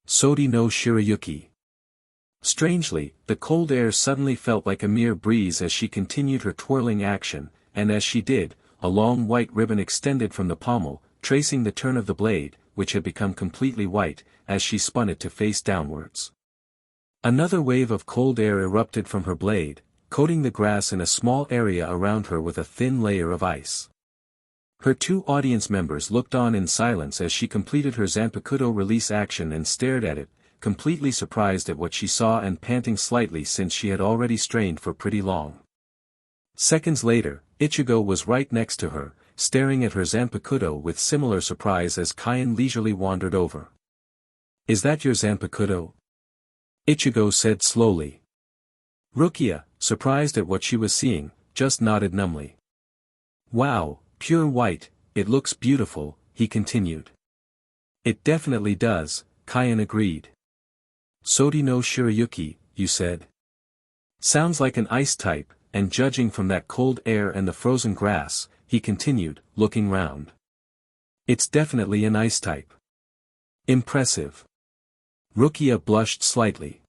Speaker 1: Sori no Shirayuki." Strangely, the cold air suddenly felt like a mere breeze as she continued her twirling action, and as she did, a long white ribbon extended from the pommel, tracing the turn of the blade, which had become completely white, as she spun it to face downwards. Another wave of cold air erupted from her blade, coating the grass in a small area around her with a thin layer of ice. Her two audience members looked on in silence as she completed her Zanpakuto release action and stared at it, completely surprised at what she saw and panting slightly since she had already strained for pretty long. Seconds later, Ichigo was right next to her, staring at her Zanpakuto with similar surprise as Kaien leisurely wandered over. "Is that your Zanpakuto?" Ichigo said slowly. Rukia, surprised at what she was seeing, just nodded numbly. "Wow, pure white, it looks beautiful," he continued. "It definitely does," Kaien agreed. "Sori no Shirayuki, you said? Sounds like an ice type, and judging from that cold air and the frozen grass," he continued, looking round. "It's definitely an ice type." "Impressive." Rukia blushed slightly.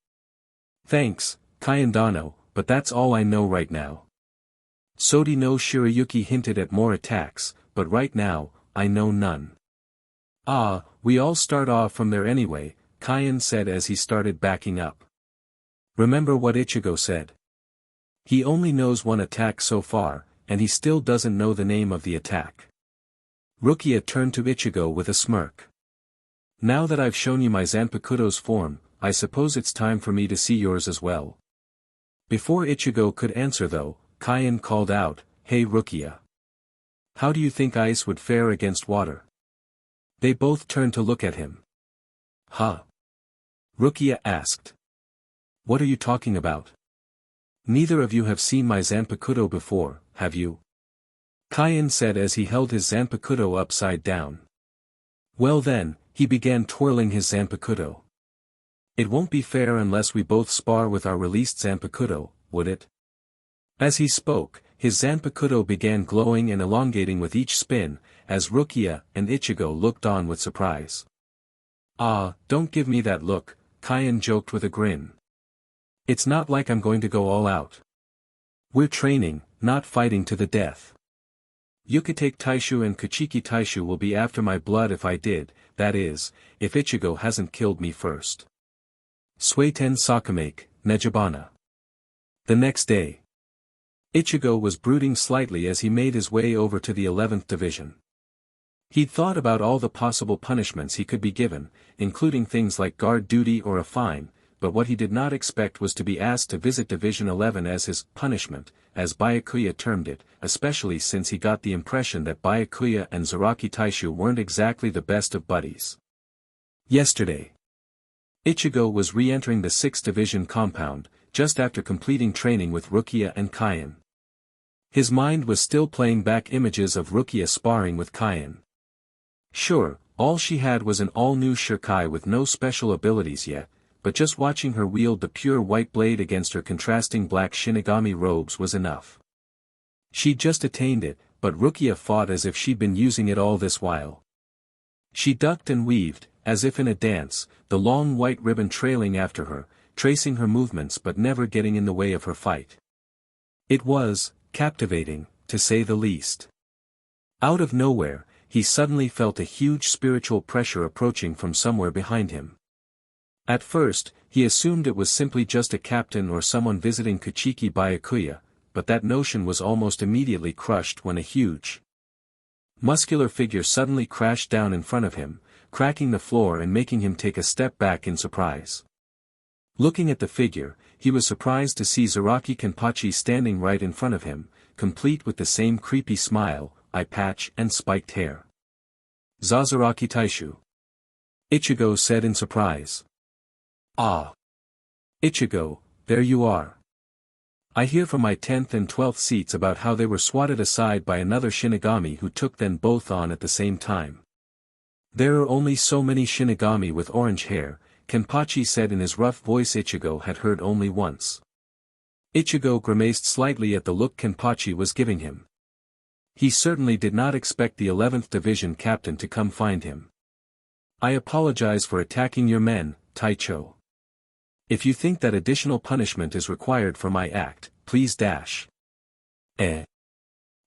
Speaker 1: "Thanks, Kaien-dano, but that's all I know right now." Sodi no Shirayuki hinted at more attacks, but right now, I know none. Ah, we all start off from there anyway, Kaien said as he started backing up. Remember what Ichigo said. He only knows one attack so far, and he still doesn't know the name of the attack. Rukia turned to Ichigo with a smirk. Now that I've shown you my Zanpakuto's form, I suppose it's time for me to see yours as well. Before Ichigo could answer though, Kaien called out, "Hey Rukia. How do you think ice would fare against water?" They both turned to look at him. Huh? Rukia asked. What are you talking about? Neither of you have seen my Zanpakuto before, have you? Kaien said as he held his Zanpakuto upside down. Well then, he began twirling his Zanpakuto. It won't be fair unless we both spar with our released Zanpakuto, would it? As he spoke, his Zanpakuto began glowing and elongating with each spin, as Rukia and Ichigo looked on with surprise. Ah, don't give me that look, Kaien joked with a grin. It's not like I'm going to go all out. We're training, not fighting to the death. Yukitake Taishu and Kuchiki Taishu will be after my blood if I did, that is, if Ichigo hasn't killed me first. Suiten Sakamake, Nejibana. The next day. Ichigo was brooding slightly as he made his way over to the 11th Division. He'd thought about all the possible punishments he could be given, including things like guard duty or a fine, but what he did not expect was to be asked to visit Division 11 as his punishment, as Byakuya termed it, especially since he got the impression that Byakuya and Zaraki Taishu weren't exactly the best of buddies. Yesterday, Ichigo was re-entering the 6th Division compound, just after completing training with Rukia and Kaien. His mind was still playing back images of Rukia sparring with Kaien. Sure, all she had was an all-new Shirkai with no special abilities yet, but just watching her wield the pure white blade against her contrasting black Shinigami robes was enough. She'd just attained it, but Rukia fought as if she'd been using it all this while. She ducked and weaved, as if in a dance, the long white ribbon trailing after her, tracing her movements but never getting in the way of her fight. It was captivating, to say the least. Out of nowhere, he suddenly felt a huge spiritual pressure approaching from somewhere behind him. At first, he assumed it was simply just a captain or someone visiting Kuchiki Byakuya, but that notion was almost immediately crushed when a huge, muscular figure suddenly crashed down in front of him, cracking the floor and making him take a step back in surprise. Looking at the figure, he was surprised to see Zaraki Kenpachi standing right in front of him, complete with the same creepy smile, eye patch and spiked hair. Zaraki Taishu. Ichigo said in surprise. Ah. Ichigo, there you are. I hear from my 10th and 12th seats about how they were swatted aside by another Shinigami who took them both on at the same time. There are only so many Shinigami with orange hair, Kenpachi said in his rough voice Ichigo had heard only once. Ichigo grimaced slightly at the look Kenpachi was giving him. He certainly did not expect the 11th Division captain to come find him. I apologize for attacking your men, Taicho. If you think that additional punishment is required for my act, please dash.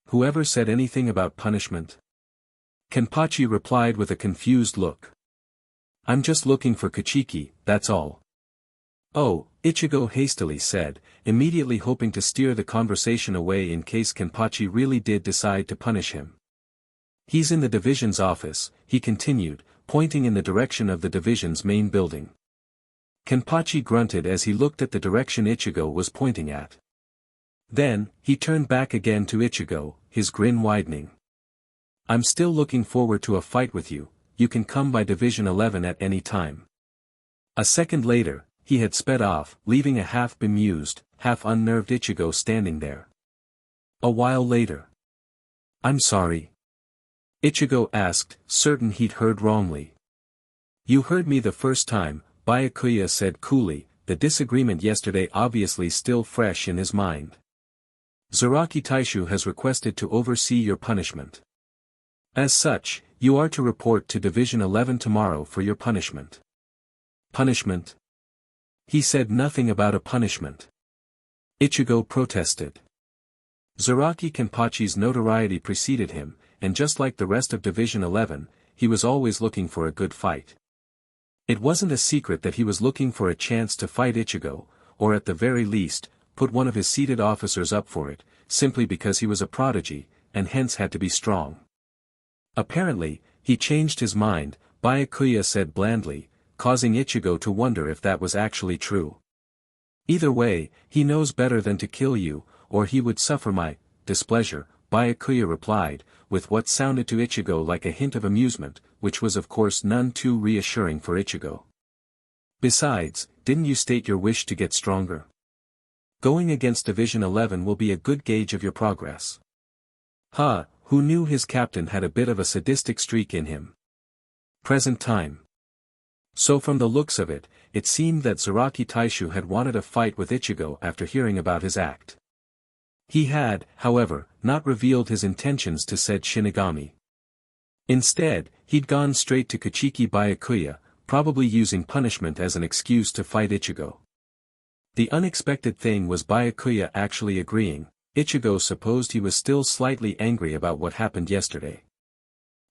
Speaker 1: Whoever said anything about punishment? Kenpachi replied with a confused look. I'm just looking for Kuchiki, that's all. Oh, Ichigo hastily said, immediately hoping to steer the conversation away in case Kenpachi really did decide to punish him. He's in the division's office, he continued, pointing in the direction of the division's main building. Kenpachi grunted as he looked at the direction Ichigo was pointing at. Then, he turned back again to Ichigo, his grin widening. I'm still looking forward to a fight with you, you can come by Division 11 at any time. A second later, he had sped off, leaving a half-bemused, half-unnerved Ichigo standing there. A while later. I'm sorry. Ichigo asked, certain he'd heard wrongly. You heard me the first time, Byakuya said coolly, the disagreement yesterday obviously still fresh in his mind. Zaraki Taishu has requested to oversee your punishment. As such, you are to report to Division 11 tomorrow for your punishment. Punishment? He said nothing about a punishment. Ichigo protested. Zaraki Kenpachi's notoriety preceded him, and just like the rest of Division 11, he was always looking for a good fight. It wasn't a secret that he was looking for a chance to fight Ichigo, or at the very least, put one of his seated officers up for it, simply because he was a prodigy, and hence had to be strong. Apparently, he changed his mind, Byakuya said blandly, causing Ichigo to wonder if that was actually true. Either way, he knows better than to kill you, or he would suffer my displeasure, Byakuya replied, with what sounded to Ichigo like a hint of amusement, which was of course none too reassuring for Ichigo. Besides, didn't you state your wish to get stronger? Going against Division 11 will be a good gauge of your progress. Who knew his captain had a bit of a sadistic streak in him? Present time. So from the looks of it, it seemed that Zaraki Taishu had wanted a fight with Ichigo after hearing about his act. He had, however, not revealed his intentions to said Shinigami. Instead, he'd gone straight to Kuchiki Byakuya, probably using punishment as an excuse to fight Ichigo. The unexpected thing was Byakuya actually agreeing. Ichigo supposed he was still slightly angry about what happened yesterday.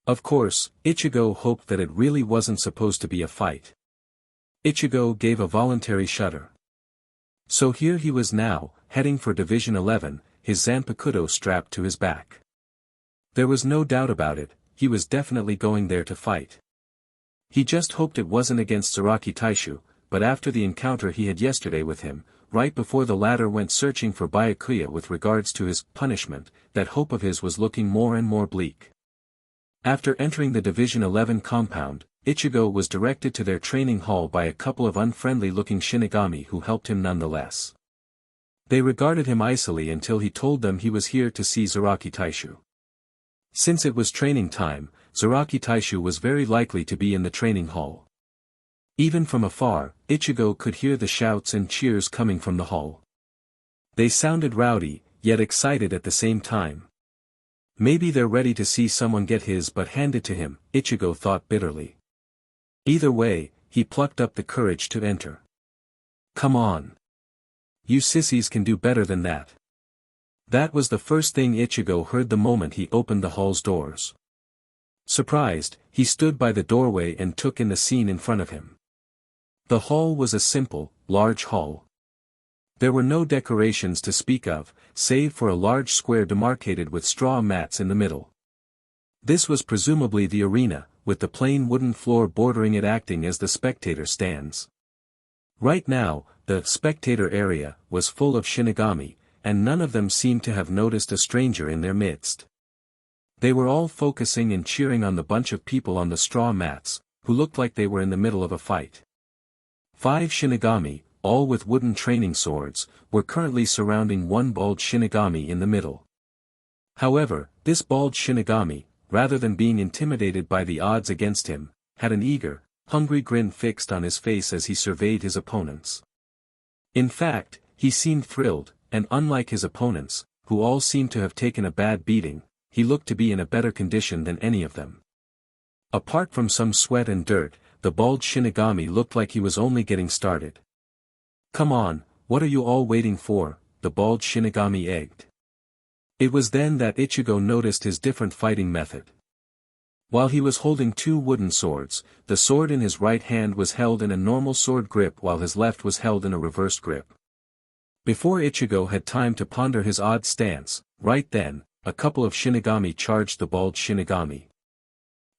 Speaker 1: Of course, Ichigo hoped that it really wasn't supposed to be a fight. Ichigo gave a voluntary shudder. So here he was now, heading for Division 11, his Zanpakuto strapped to his back. There was no doubt about it, he was definitely going there to fight. He just hoped it wasn't against Zaraki Taishu, but after the encounter he had yesterday with him, right before the latter went searching for Byakuya with regards to his punishment, that hope of his was looking more and more bleak. After entering the Division 11 compound, Ichigo was directed to their training hall by a couple of unfriendly-looking Shinigami who helped him nonetheless. They regarded him icily until he told them he was here to see Zaraki Taishu. Since it was training time, Zaraki Taishu was very likely to be in the training hall. Even from afar, Ichigo could hear the shouts and cheers coming from the hall. They sounded rowdy, yet excited at the same time. Maybe they're ready to see someone get his butt handed to him, Ichigo thought bitterly. Either way, he plucked up the courage to enter. Come on. You sissies can do better than that. That was the first thing Ichigo heard the moment he opened the hall's doors. Surprised, he stood by the doorway and took in the scene in front of him. The hall was a simple, large hall. There were no decorations to speak of, save for a large square demarcated with straw mats in the middle. This was presumably the arena, with the plain wooden floor bordering it acting as the spectator stands. Right now, the spectator area was full of Shinigami, and none of them seemed to have noticed a stranger in their midst. They were all focusing and cheering on the bunch of people on the straw mats, who looked like they were in the middle of a fight. 5 Shinigami, all with wooden training swords, were currently surrounding one bald Shinigami in the middle. However, this bald Shinigami, rather than being intimidated by the odds against him, had an eager, hungry grin fixed on his face as he surveyed his opponents. In fact, he seemed thrilled, and unlike his opponents, who all seemed to have taken a bad beating, he looked to be in a better condition than any of them. Apart from some sweat and dirt, the bald Shinigami looked like he was only getting started. Come on, what are you all waiting for? The bald Shinigami egged. It was then that Ichigo noticed his different fighting method. While he was holding 2 wooden swords, the sword in his right hand was held in a normal sword grip while his left was held in a reversed grip. Before Ichigo had time to ponder his odd stance, right then, a couple of Shinigami charged the bald Shinigami.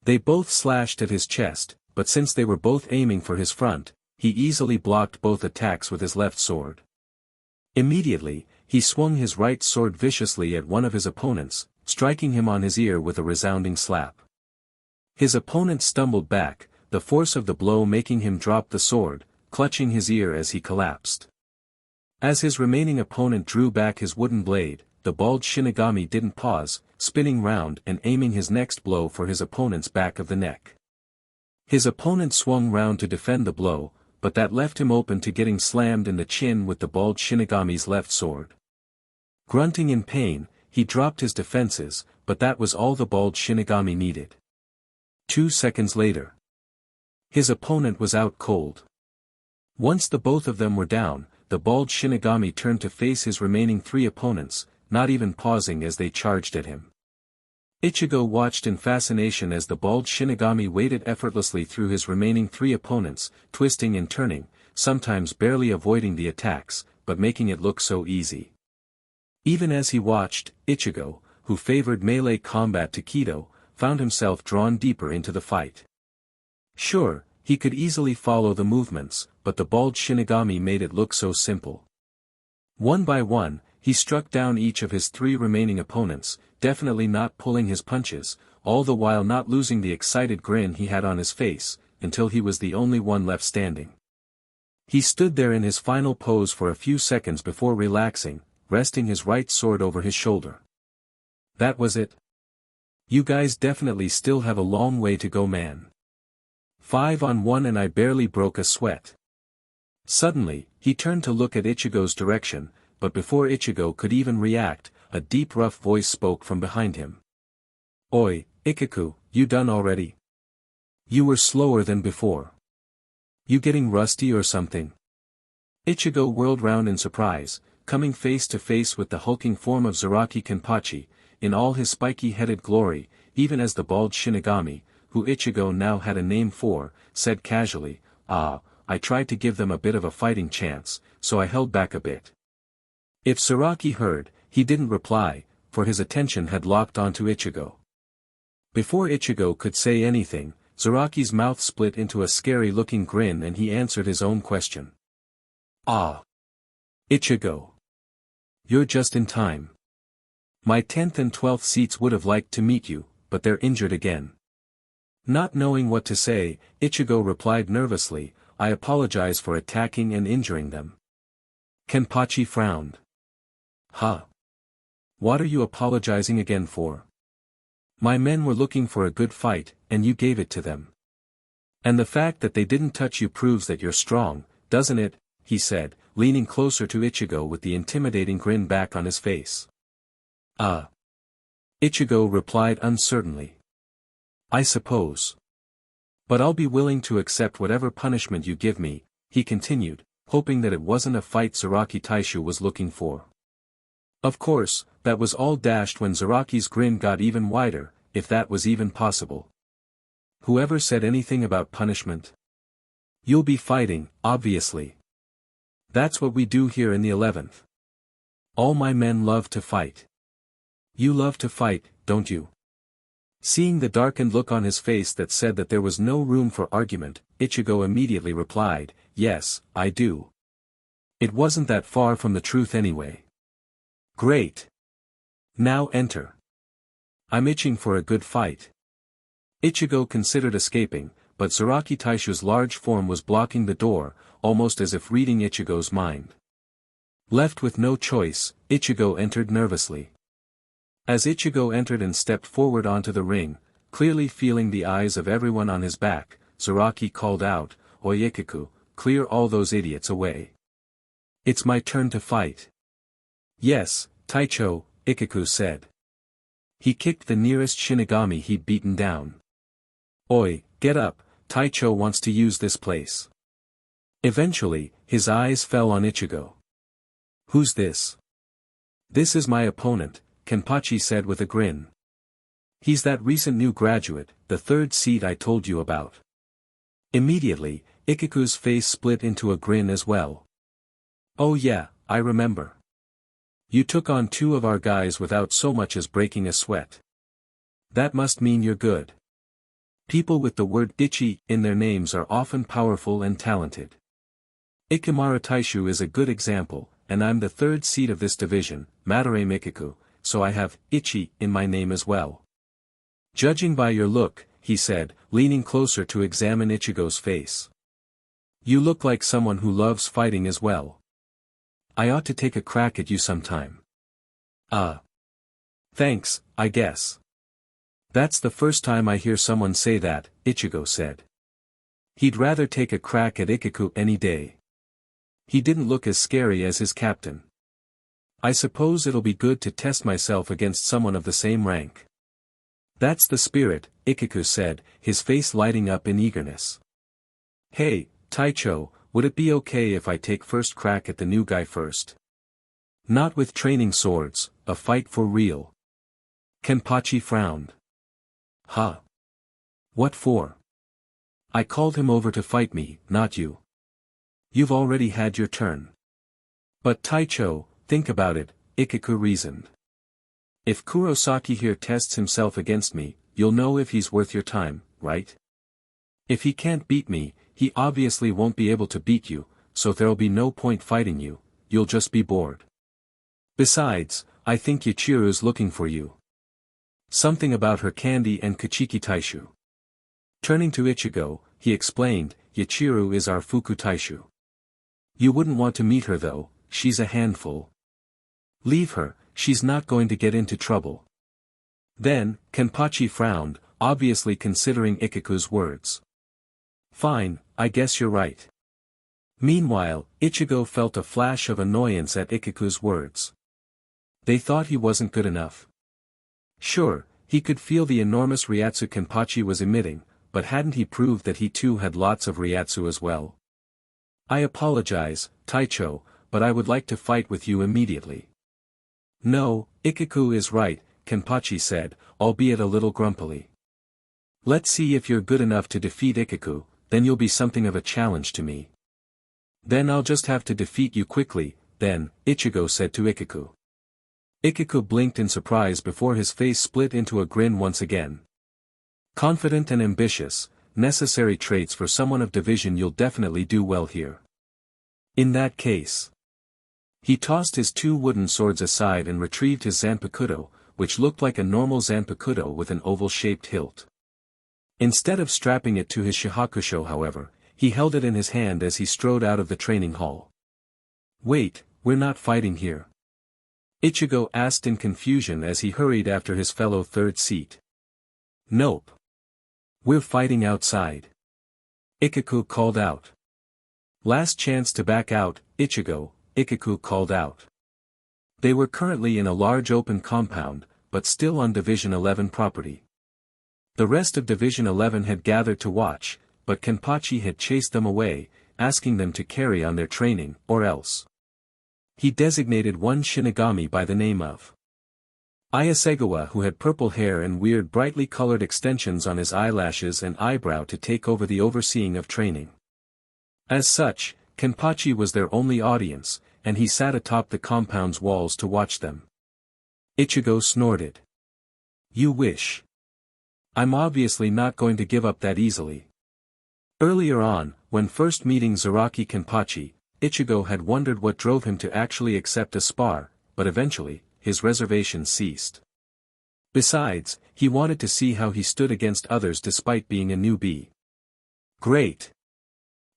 Speaker 1: They both slashed at his chest, but since they were both aiming for his front, he easily blocked both attacks with his left sword. Immediately, he swung his right sword viciously at one of his opponents, striking him on his ear with a resounding slap. His opponent stumbled back, the force of the blow making him drop the sword, clutching his ear as he collapsed. As his remaining opponent drew back his wooden blade, the bald Shinigami didn't pause, spinning round and aiming his next blow for his opponent's back of the neck. His opponent swung round to defend the blow, but that left him open to getting slammed in the chin with the bald Shinigami's left sword. Grunting in pain, he dropped his defenses, but that was all the bald Shinigami needed. 2 seconds later, his opponent was out cold. Once the both of them were down, the bald Shinigami turned to face his remaining 3 opponents, not even pausing as they charged at him. Ichigo watched in fascination as the bald Shinigami waded effortlessly through his remaining 3 opponents, twisting and turning, sometimes barely avoiding the attacks, but making it look so easy. Even as he watched, Ichigo, who favored melee combat to Kido, found himself drawn deeper into the fight. Sure, he could easily follow the movements, but the bald Shinigami made it look so simple. One by one, he struck down each of his 3 remaining opponents, definitely not pulling his punches, all the while not losing the excited grin he had on his face, until he was the only one left standing. He stood there in his final pose for a few seconds before relaxing, resting his right sword over his shoulder. That was it. You guys definitely still have a long way to go, man. 5-on-1 and I barely broke a sweat. Suddenly, he turned to look at Ichigo's direction, but before Ichigo could even react, a deep rough voice spoke from behind him. Oi, Ichigo, you done already? You were slower than before. You getting rusty or something? Ichigo whirled round in surprise, coming face to face with the hulking form of Zaraki Kenpachi, in all his spiky-headed glory, even as the bald Shinigami, who Ichigo now had a name for, said casually, I tried to give them a bit of a fighting chance, so I held back a bit. If Zaraki heard, he didn't reply, for his attention had locked onto Ichigo. Before Ichigo could say anything, Zaraki's mouth split into a scary-looking grin and he answered his own question. Ah! Ichigo. You're just in time. My 10th and 12th seats would have liked to meet you, but they're injured again. Not knowing what to say, Ichigo replied nervously, I apologize for attacking and injuring them. Kenpachi frowned. Huh? What are you apologizing again for? My men were looking for a good fight, and you gave it to them. And the fact that they didn't touch you proves that you're strong, doesn't it? He said, leaning closer to Ichigo with the intimidating grin back on his face. Ichigo replied uncertainly. I suppose. But I'll be willing to accept whatever punishment you give me, he continued, hoping that it wasn't a fight Zaraki Taishu was looking for. Of course, that was all dashed when Zaraki's grin got even wider, if that was even possible. Whoever said anything about punishment? You'll be fighting, obviously. That's what we do here in the 11th. All my men love to fight. You love to fight, don't you? Seeing the darkened look on his face that said that there was no room for argument, Ichigo immediately replied, yes, I do. It wasn't that far from the truth anyway. Great. Now enter. I'm itching for a good fight. Ichigo considered escaping, but Zaraki Taishu's large form was blocking the door, almost as if reading Ichigo's mind. Left with no choice, Ichigo entered nervously. As Ichigo entered and stepped forward onto the ring, clearly feeling the eyes of everyone on his back, Zaraki called out, Oi Ichigo, clear all those idiots away. It's my turn to fight. Yes, Taicho, Ichigo said. He kicked the nearest Shinigami he'd beaten down. Oi, get up, Taicho wants to use this place. Eventually, his eyes fell on Ichigo. Who's this? This is my opponent, Kenpachi said with a grin. He's that recent new graduate, the 3rd seat I told you about. Immediately, Ichigo's face split into a grin as well. Oh yeah, I remember. You took on 2 of our guys without so much as breaking a sweat. That must mean you're good. People with the word Ichi in their names are often powerful and talented. Ikimara Taishu is a good example, and I'm the 3rd seed of this division, Madare Mikiku, so I have Ichi in my name as well. Judging by your look, he said, leaning closer to examine Ichigo's face. You look like someone who loves fighting as well. I ought to take a crack at you sometime. Thanks, I guess. That's the first time I hear someone say that, Ichigo said. He'd rather take a crack at Ichigo any day. He didn't look as scary as his captain. I suppose it'll be good to test myself against someone of the same rank. That's the spirit, Ichigo said, his face lighting up in eagerness. Hey, Taicho, would it be okay if I take first crack at the new guy first? Not with training swords, a fight for real. Kenpachi frowned. Huh? What for? I called him over to fight me, not you. You've already had your turn. But Taicho, think about it, Ichigo reasoned. If Kurosaki here tests himself against me, you'll know if he's worth your time, right? If he can't beat me, he obviously won't be able to beat you, so there'll be no point fighting you, you'll just be bored. Besides, I think Yachiru's looking for you. Something about her candy and Kuchiki Taishu. Turning to Ichigo, he explained, Yachiru is our Fuku Taishu. You wouldn't want to meet her though, she's a handful. Leave her, she's not going to get into trouble. Then, Kenpachi frowned, obviously considering Ichigo's words. Fine, I guess you're right. Meanwhile, Ichigo felt a flash of annoyance at Ichigo's words. They thought he wasn't good enough. Sure, he could feel the enormous Ryatsu Kenpachi was emitting, but hadn't he proved that he too had lots of Ryatsu as well? I apologize, Taicho, but I would like to fight with you immediately. No, Ichigo is right, Kenpachi said, albeit a little grumpily. Let's see if you're good enough to defeat Ichigo, then you'll be something of a challenge to me. Then I'll just have to defeat you quickly, then, Ichigo said to Ichigo. Ichigo blinked in surprise before his face split into a grin once again. Confident and ambitious, necessary traits for someone of division. You'll definitely do well here. In that case. He tossed his two wooden swords aside and retrieved his Zanpakuto, which looked like a normal Zanpakuto with an oval-shaped hilt. Instead of strapping it to his Shihakusho however, he held it in his hand as he strode out of the training hall. Wait, we're not fighting here? Ichigo asked in confusion as he hurried after his fellow third seat. Nope. We're fighting outside. Ichigo called out. Last chance to back out, Ichigo, Ichigo called out. They were currently in a large open compound, but still on Division 11 property. The rest of Division 11 had gathered to watch, but Kenpachi had chased them away, asking them to carry on their training, or else. He designated one Shinigami by the name of Ayasegawa, who had purple hair and weird brightly colored extensions on his eyelashes and eyebrow, to take over the overseeing of training. As such, Kenpachi was their only audience, and he sat atop the compound's walls to watch them. Ichigo snorted. You wish. I'm obviously not going to give up that easily. Earlier on, when first meeting Zaraki Kenpachi, Ichigo had wondered what drove him to actually accept a spar, but eventually, his reservations ceased. Besides, he wanted to see how he stood against others despite being a newbie. Great.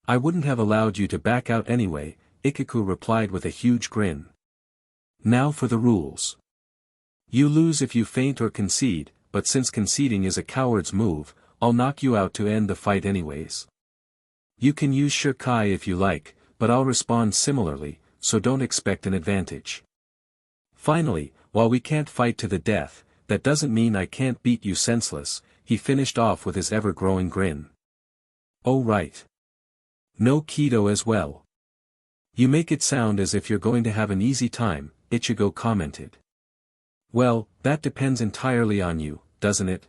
Speaker 1: I wouldn't have allowed you to back out anyway, Ichigo replied with a huge grin. Now for the rules. You lose if you faint or concede, but since conceding is a coward's move, I'll knock you out to end the fight anyways. You can use Shirkai if you like, but I'll respond similarly, so don't expect an advantage. Finally, while we can't fight to the death, that doesn't mean I can't beat you senseless, he finished off with his ever-growing grin. Oh right. No Kido as well. You make it sound as if you're going to have an easy time, Ichigo commented. Well, that depends entirely on you, doesn't it?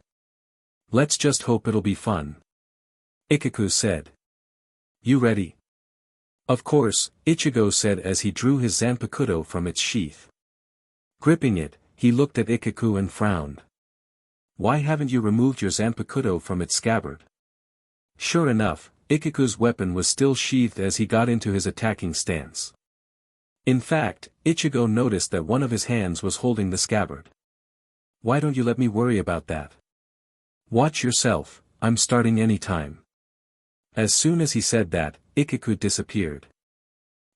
Speaker 1: Let's just hope it'll be fun. Ichigo said. You ready? Of course, Ichigo said as he drew his Zanpakuto from its sheath. Gripping it, he looked at Ichigo and frowned. Why haven't you removed your Zanpakuto from its scabbard? Sure enough, Ichigo's weapon was still sheathed as he got into his attacking stance. In fact, Ichigo noticed that one of his hands was holding the scabbard. Why don't you let me worry about that? Watch yourself, I'm starting anytime. As soon as he said that, Ichigo disappeared.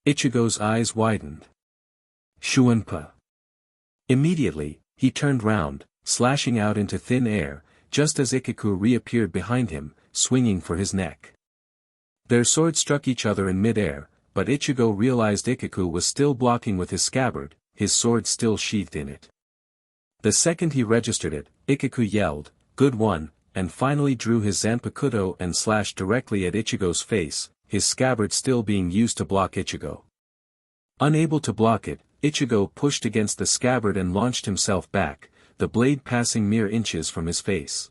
Speaker 1: Ichigo's eyes widened. Shuunpa. Immediately, he turned round, slashing out into thin air, just as Ichigo reappeared behind him, swinging for his neck. Their swords struck each other in mid-air, but Ichigo realized Ichigo was still blocking with his scabbard, his sword still sheathed in it. The second he registered it, Ichigo yelled, "Good one," and finally drew his Zanpakuto and slashed directly at Ichigo's face, his scabbard still being used to block Ichigo. Unable to block it, Ichigo pushed against the scabbard and launched himself back, the blade passing mere inches from his face.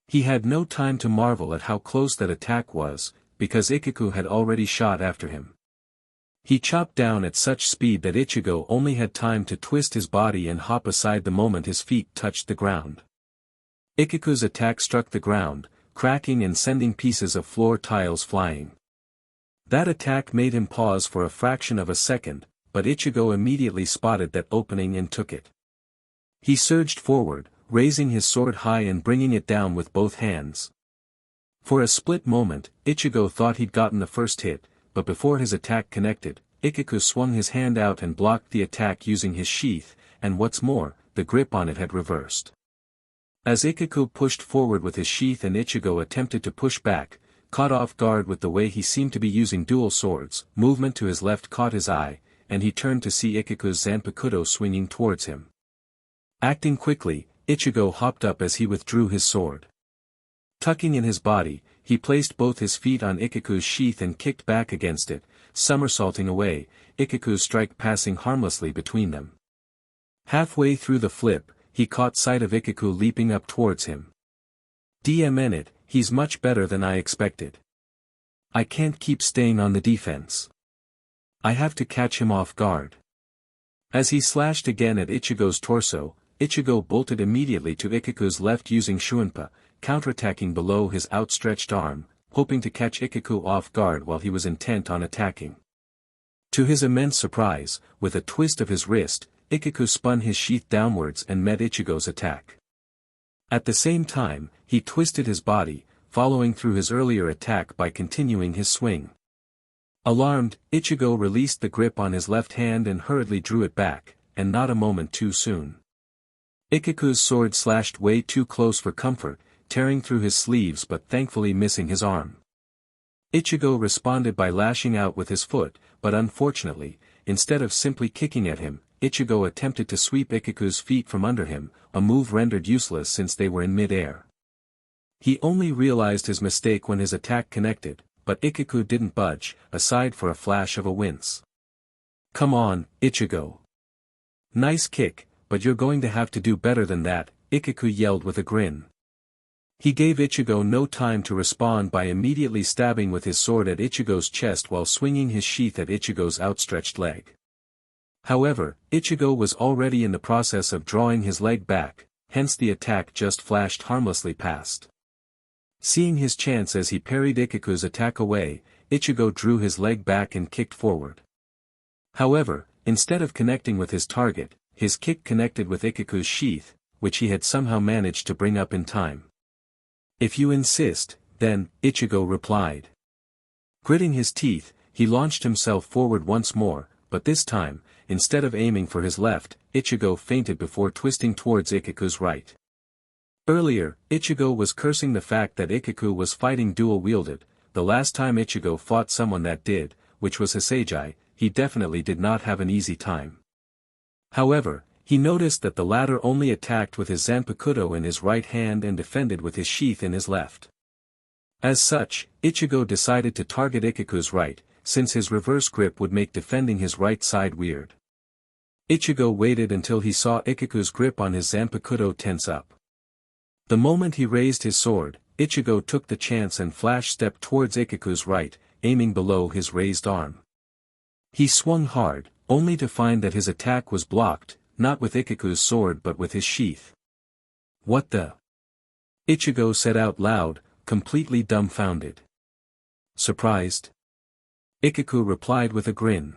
Speaker 1: He had no time to marvel at how close that attack was, because Ichigo had already shot after him. He chopped down at such speed that Ichigo only had time to twist his body and hop aside the moment his feet touched the ground. Ichigo's attack struck the ground, cracking and sending pieces of floor tiles flying. That attack made him pause for a fraction of a second, but Ichigo immediately spotted that opening and took it. He surged forward, raising his sword high and bringing it down with both hands. For a split moment, Ichigo thought he'd gotten the first hit, but before his attack connected, Ichigo swung his hand out and blocked the attack using his sheath, and what's more, the grip on it had reversed. As Ichigo pushed forward with his sheath and Ichigo attempted to push back, caught off guard with the way he seemed to be using dual swords, movement to his left caught his eye, and he turned to see Ichigo's Zanpakuto swinging towards him. Acting quickly, Ichigo hopped up as he withdrew his sword. Tucking in his body, he placed both his feet on Ichigo's sheath and kicked back against it, somersaulting away, Ichigo's strike passing harmlessly between them. Halfway through the flip, he caught sight of Ichigo leaping up towards him. "Damn it, he's much better than I expected. I can't keep staying on the defense. I have to catch him off guard." As he slashed again at Ichigo's torso, Ichigo bolted immediately to Ichigo's left using Shunpa, counterattacking below his outstretched arm, hoping to catch Ichigo off guard while he was intent on attacking. To his immense surprise, with a twist of his wrist, Ichigo spun his sheath downwards and met Ichigo's attack. At the same time, he twisted his body, following through his earlier attack by continuing his swing. Alarmed, Ichigo released the grip on his left hand and hurriedly drew it back, and not a moment too soon. Ichigo's sword slashed way too close for comfort, tearing through his sleeves but thankfully missing his arm. Ichigo responded by lashing out with his foot, but unfortunately, instead of simply kicking at him, Ichigo attempted to sweep Ichigo's feet from under him, a move rendered useless since they were in mid-air. He only realized his mistake when his attack connected, but Ichigo didn't budge, aside for a flash of a wince. "Come on, Ichigo. Nice kick, but you're going to have to do better than that," Ichigo yelled with a grin. He gave Ichigo no time to respond by immediately stabbing with his sword at Ichigo's chest while swinging his sheath at Ichigo's outstretched leg. However, Ichigo was already in the process of drawing his leg back, hence the attack just flashed harmlessly past. Seeing his chance as he parried Ichigo's attack away, Ichigo drew his leg back and kicked forward. However, instead of connecting with his target, his kick connected with Ichigo's sheath, which he had somehow managed to bring up in time. "If you insist, then," Ichigo replied. Gritting his teeth, he launched himself forward once more, but this time, instead of aiming for his left, Ichigo feinted before twisting towards Ichigo's right. Earlier, Ichigo was cursing the fact that Ichigo was fighting dual-wielded. The last time Ichigo fought someone that did, which was Hisagi, he definitely did not have an easy time. However, he noticed that the latter only attacked with his Zanpakuto in his right hand and defended with his sheath in his left. As such, Ichigo decided to target Ichigo's right, since his reverse grip would make defending his right side weird. Ichigo waited until he saw Ichigo's grip on his Zanpakuto tense up. The moment he raised his sword, Ichigo took the chance and flash-stepped towards Ichigo's right, aiming below his raised arm. He swung hard, only to find that his attack was blocked, not with Ichigo's sword but with his sheath. "What the?" Ichigo said out loud, completely dumbfounded. "Surprised?" Ichigo replied with a grin.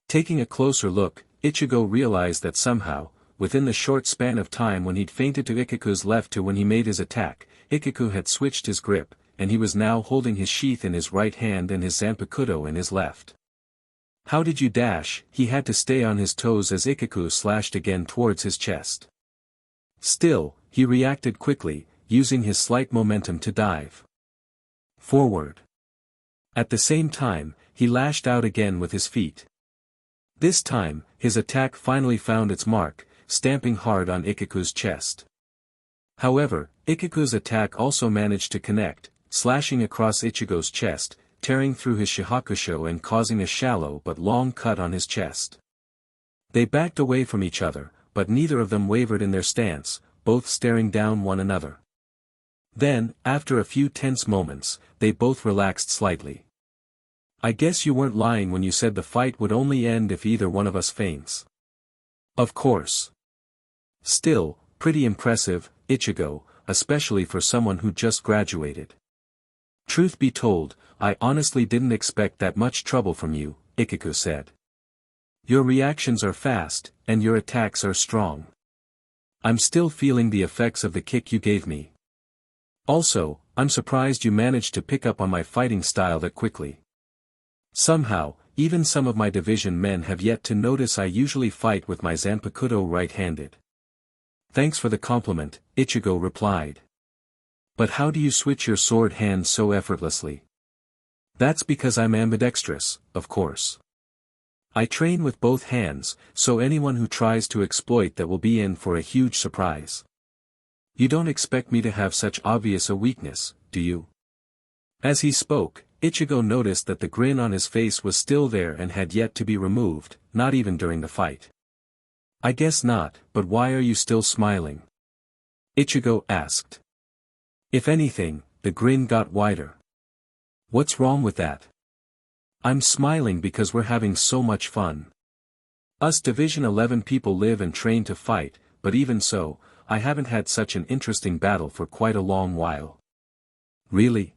Speaker 1: Taking a closer look, Ichigo realized that somehow, within the short span of time when he'd feinted to Ichigo's left to when he made his attack, Ichigo had switched his grip, and he was now holding his sheath in his right hand and his Zanpakuto in his left. "How did you dash?" He had to stay on his toes as Ichigo slashed again towards his chest. Still, he reacted quickly, using his slight momentum to dive forward. At the same time, he lashed out again with his feet. This time, his attack finally found its mark, stamping hard on Ichigo's chest. However, Ichigo's attack also managed to connect, slashing across Ichigo's chest, tearing through his shihakusho and causing a shallow but long cut on his chest. They backed away from each other, but neither of them wavered in their stance, both staring down one another. Then, after a few tense moments, they both relaxed slightly. I guess you weren't lying when you said the fight would only end if either one of us faints. Of course. Still, pretty impressive, Ichigo, especially for someone who just graduated. Truth be told, I honestly didn't expect that much trouble from you, Ichigo said. Your reactions are fast, and your attacks are strong. I'm still feeling the effects of the kick you gave me. Also, I'm surprised you managed to pick up on my fighting style that quickly. Somehow, even some of my division men have yet to notice I usually fight with my Zanpakuto right-handed. Thanks for the compliment, Ichigo replied. But how do you switch your sword hand so effortlessly? That's because I'm ambidextrous, of course. I train with both hands, so anyone who tries to exploit that will be in for a huge surprise. You don't expect me to have such obvious a weakness, do you? As he spoke, Ichigo noticed that the grin on his face was still there and had yet to be removed, not even during the fight. I guess not, but why are you still smiling? Ichigo asked. If anything, the grin got wider. What's wrong with that? I'm smiling because we're having so much fun. Us Division 11 people live and train to fight, but even so, I haven't had such an interesting battle for quite a long while. Really?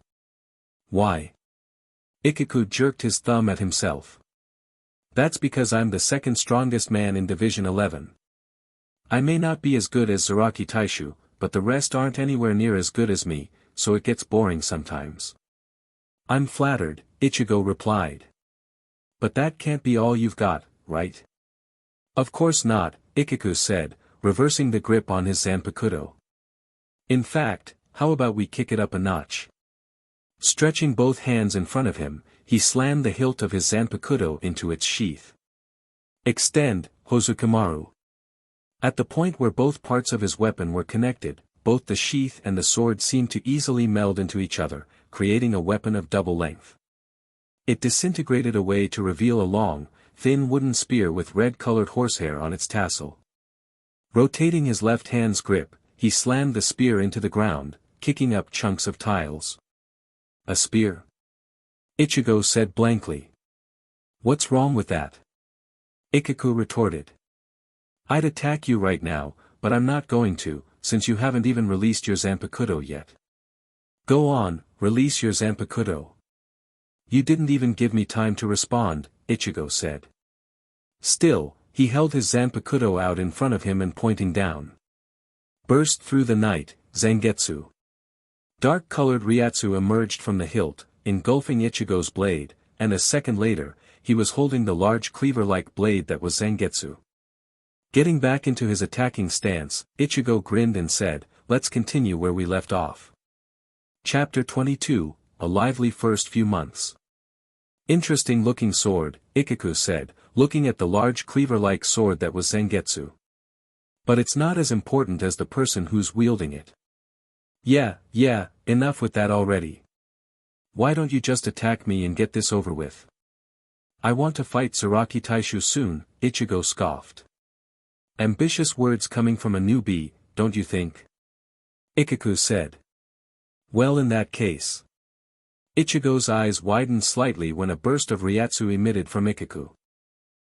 Speaker 1: Why? Ichigo jerked his thumb at himself. That's because I'm the second strongest man in Division 11. I may not be as good as Zaraki Taishu, but the rest aren't anywhere near as good as me, so it gets boring sometimes. I'm flattered, Ichigo replied. But that can't be all you've got, right? Of course not, Ichigo said, reversing the grip on his Zanpakuto. In fact, how about we kick it up a notch? Stretching both hands in front of him, he slammed the hilt of his Zanpakuto into its sheath. Extend, Hozukimaru. At the point where both parts of his weapon were connected, both the sheath and the sword seemed to easily meld into each other, creating a weapon of double length. It disintegrated away to reveal a long, thin wooden spear with red-colored horsehair on its tassel. Rotating his left hand's grip, he slammed the spear into the ground, kicking up chunks of tiles. A spear? Ichigo said blankly. What's wrong with that? Ichigo retorted. I'd attack you right now, but I'm not going to, since you haven't even released your Zanpakuto yet. Go on, release your Zanpakuto. You didn't even give me time to respond, Ichigo said. Still, he held his Zanpakuto out in front of him and pointing down. Burst through the night, Zangetsu. Dark-colored Ryatsu emerged from the hilt, engulfing Ichigo's blade, and a second later, he was holding the large cleaver-like blade that was Zangetsu. Getting back into his attacking stance, Ichigo grinned and said, let's continue where we left off. Chapter 22, A Lively First Few Months. Interesting-looking sword, Ichigo said, looking at the large cleaver-like sword that was Zangetsu. But it's not as important as the person who's wielding it. Yeah, enough with that already. Why don't you just attack me and get this over with? I want to fight Zaraki Taishu soon, Ichigo scoffed. Ambitious words coming from a newbie, don't you think? Ichigo said. Well, in that case. Ichigo's eyes widened slightly when a burst of Ryatsu emitted from Ichigo.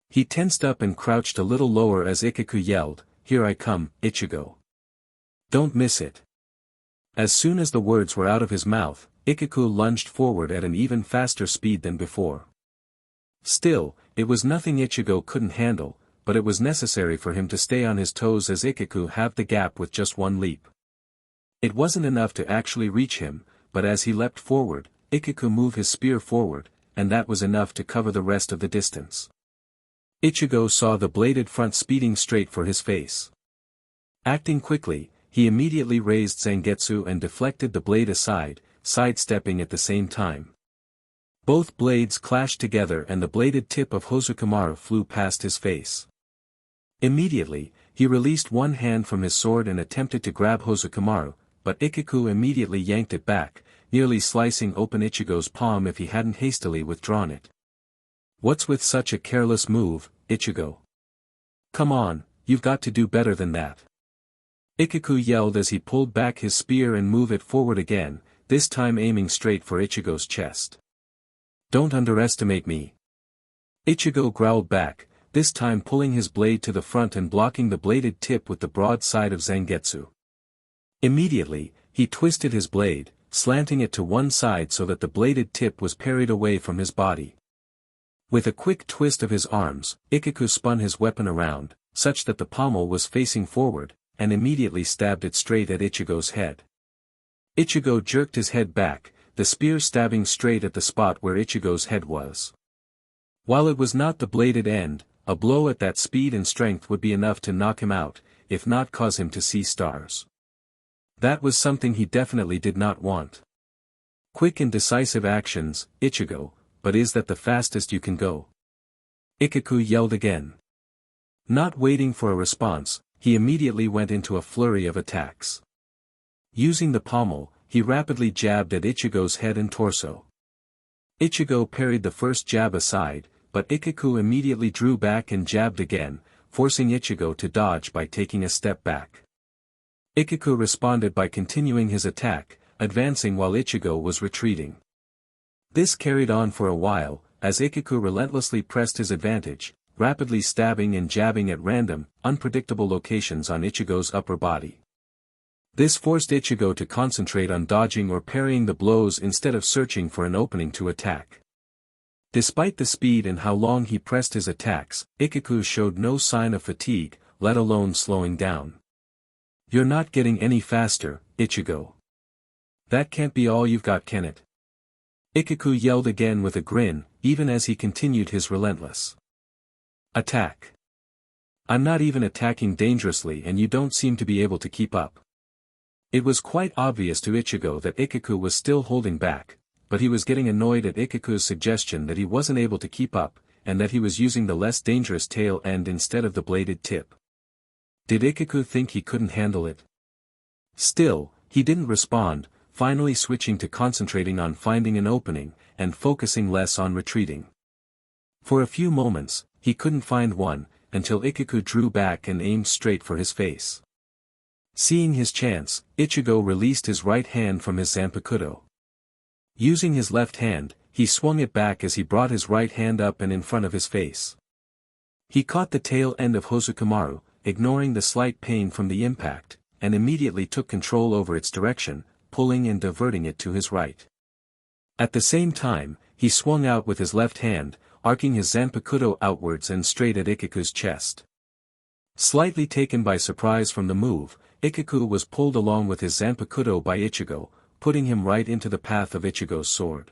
Speaker 1: He tensed up and crouched a little lower as Ichigo yelled, Here I come, Ichigo. Don't miss it. As soon as the words were out of his mouth, Ichigo lunged forward at an even faster speed than before. Still, it was nothing Ichigo couldn't handle, but it was necessary for him to stay on his toes as Ichigo halved the gap with just one leap. It wasn't enough to actually reach him, but as he leapt forward, Ichigo moved his spear forward, and that was enough to cover the rest of the distance. Ichigo saw the bladed front speeding straight for his face. Acting quickly, he immediately raised Zangetsu and deflected the blade aside, sidestepping at the same time. Both blades clashed together and the bladed tip of Hozukimaru flew past his face. Immediately, he released one hand from his sword and attempted to grab Hozukimaru, but Ichigo immediately yanked it back, nearly slicing open Ichigo's palm if he hadn't hastily withdrawn it. What's with such a careless move, Ichigo? Come on, you've got to do better than that. Ichigo yelled as he pulled back his spear and moved it forward again, this time aiming straight for Ichigo's chest. Don't underestimate me. Ichigo growled back, this time pulling his blade to the front and blocking the bladed tip with the broad side of Zangetsu. Immediately, he twisted his blade, slanting it to one side so that the bladed tip was parried away from his body. With a quick twist of his arms, Ichigo spun his weapon around, such that the pommel was facing forward, and immediately stabbed it straight at Ichigo's head. Ichigo jerked his head back, the spear stabbing straight at the spot where Ichigo's head was. While it was not the bladed end, a blow at that speed and strength would be enough to knock him out, if not cause him to see stars. That was something he definitely did not want. Quick and decisive actions, Ichigo, but is that the fastest you can go? Ichigo yelled again. Not waiting for a response, he immediately went into a flurry of attacks. Using the pommel, he rapidly jabbed at Ichigo's head and torso. Ichigo parried the first jab aside, but Ichigo immediately drew back and jabbed again, forcing Ichigo to dodge by taking a step back. Ichigo responded by continuing his attack, advancing while Ichigo was retreating. This carried on for a while, as Ichigo relentlessly pressed his advantage, rapidly stabbing and jabbing at random, unpredictable locations on Ichigo's upper body. This forced Ichigo to concentrate on dodging or parrying the blows instead of searching for an opening to attack. Despite the speed and how long he pressed his attacks, Ichigo showed no sign of fatigue, let alone slowing down. You're not getting any faster, Ichigo. That can't be all you've got, can it? Ichigo yelled again with a grin, even as he continued his relentless attack. I'm not even attacking dangerously and you don't seem to be able to keep up. It was quite obvious to Ichigo that Ichigo was still holding back, but he was getting annoyed at Ichigo's suggestion that he wasn't able to keep up, and that he was using the less dangerous tail end instead of the bladed tip. Did Ichigo think he couldn't handle it? Still, he didn't respond, finally switching to concentrating on finding an opening, and focusing less on retreating. For a few moments, he couldn't find one, until Ichigo drew back and aimed straight for his face. Seeing his chance, Ichigo released his right hand from his Zanpakuto. Using his left hand, he swung it back as he brought his right hand up and in front of his face. He caught the tail end of Hosokumaru, ignoring the slight pain from the impact, and immediately took control over its direction, pulling and diverting it to his right. At the same time, he swung out with his left hand, arcing his Zanpakuto outwards and straight at Ichigo's chest. Slightly taken by surprise from the move, Ichigo was pulled along with his Zanpakuto by Ichigo, putting him right into the path of Ichigo's sword.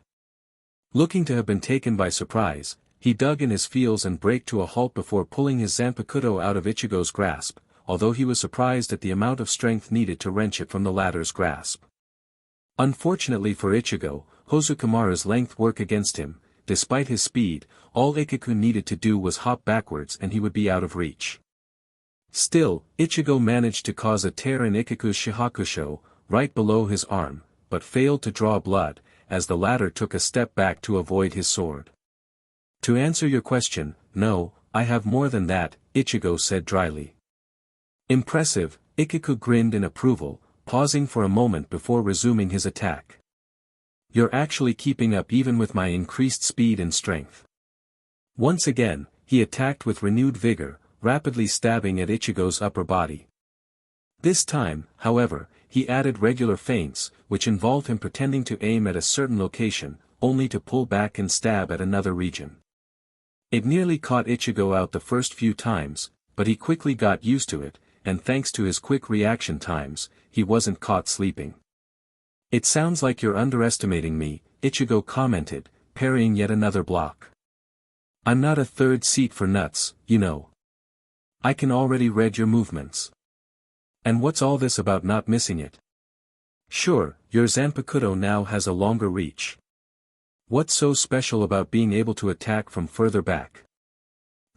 Speaker 1: Looking to have been taken by surprise, he dug in his heels and braked to a halt before pulling his Zanpakuto out of Ichigo's grasp, although he was surprised at the amount of strength needed to wrench it from the latter's grasp. Unfortunately for Ichigo, Hosokumaru's length worked against him. Despite his speed, all Ichigo needed to do was hop backwards and he would be out of reach. Still, Ichigo managed to cause a tear in Ichigo's shihakusho, right below his arm, but failed to draw blood, as the latter took a step back to avoid his sword. To answer your question, no, I have more than that, Ichigo said dryly. Impressive, Ichigo grinned in approval, pausing for a moment before resuming his attack. You're actually keeping up even with my increased speed and strength. Once again, he attacked with renewed vigor, rapidly stabbing at Ichigo's upper body. This time, however, he added regular feints, which involved him pretending to aim at a certain location, only to pull back and stab at another region. It nearly caught Ichigo out the first few times, but he quickly got used to it, and thanks to his quick reaction times, he wasn't caught sleeping. It sounds like you're underestimating me, Ichigo commented, parrying yet another block. I'm not a third seat for nuts, you know. I can already read your movements. And what's all this about not missing it? Sure, your Zanpakuto now has a longer reach. What's so special about being able to attack from further back?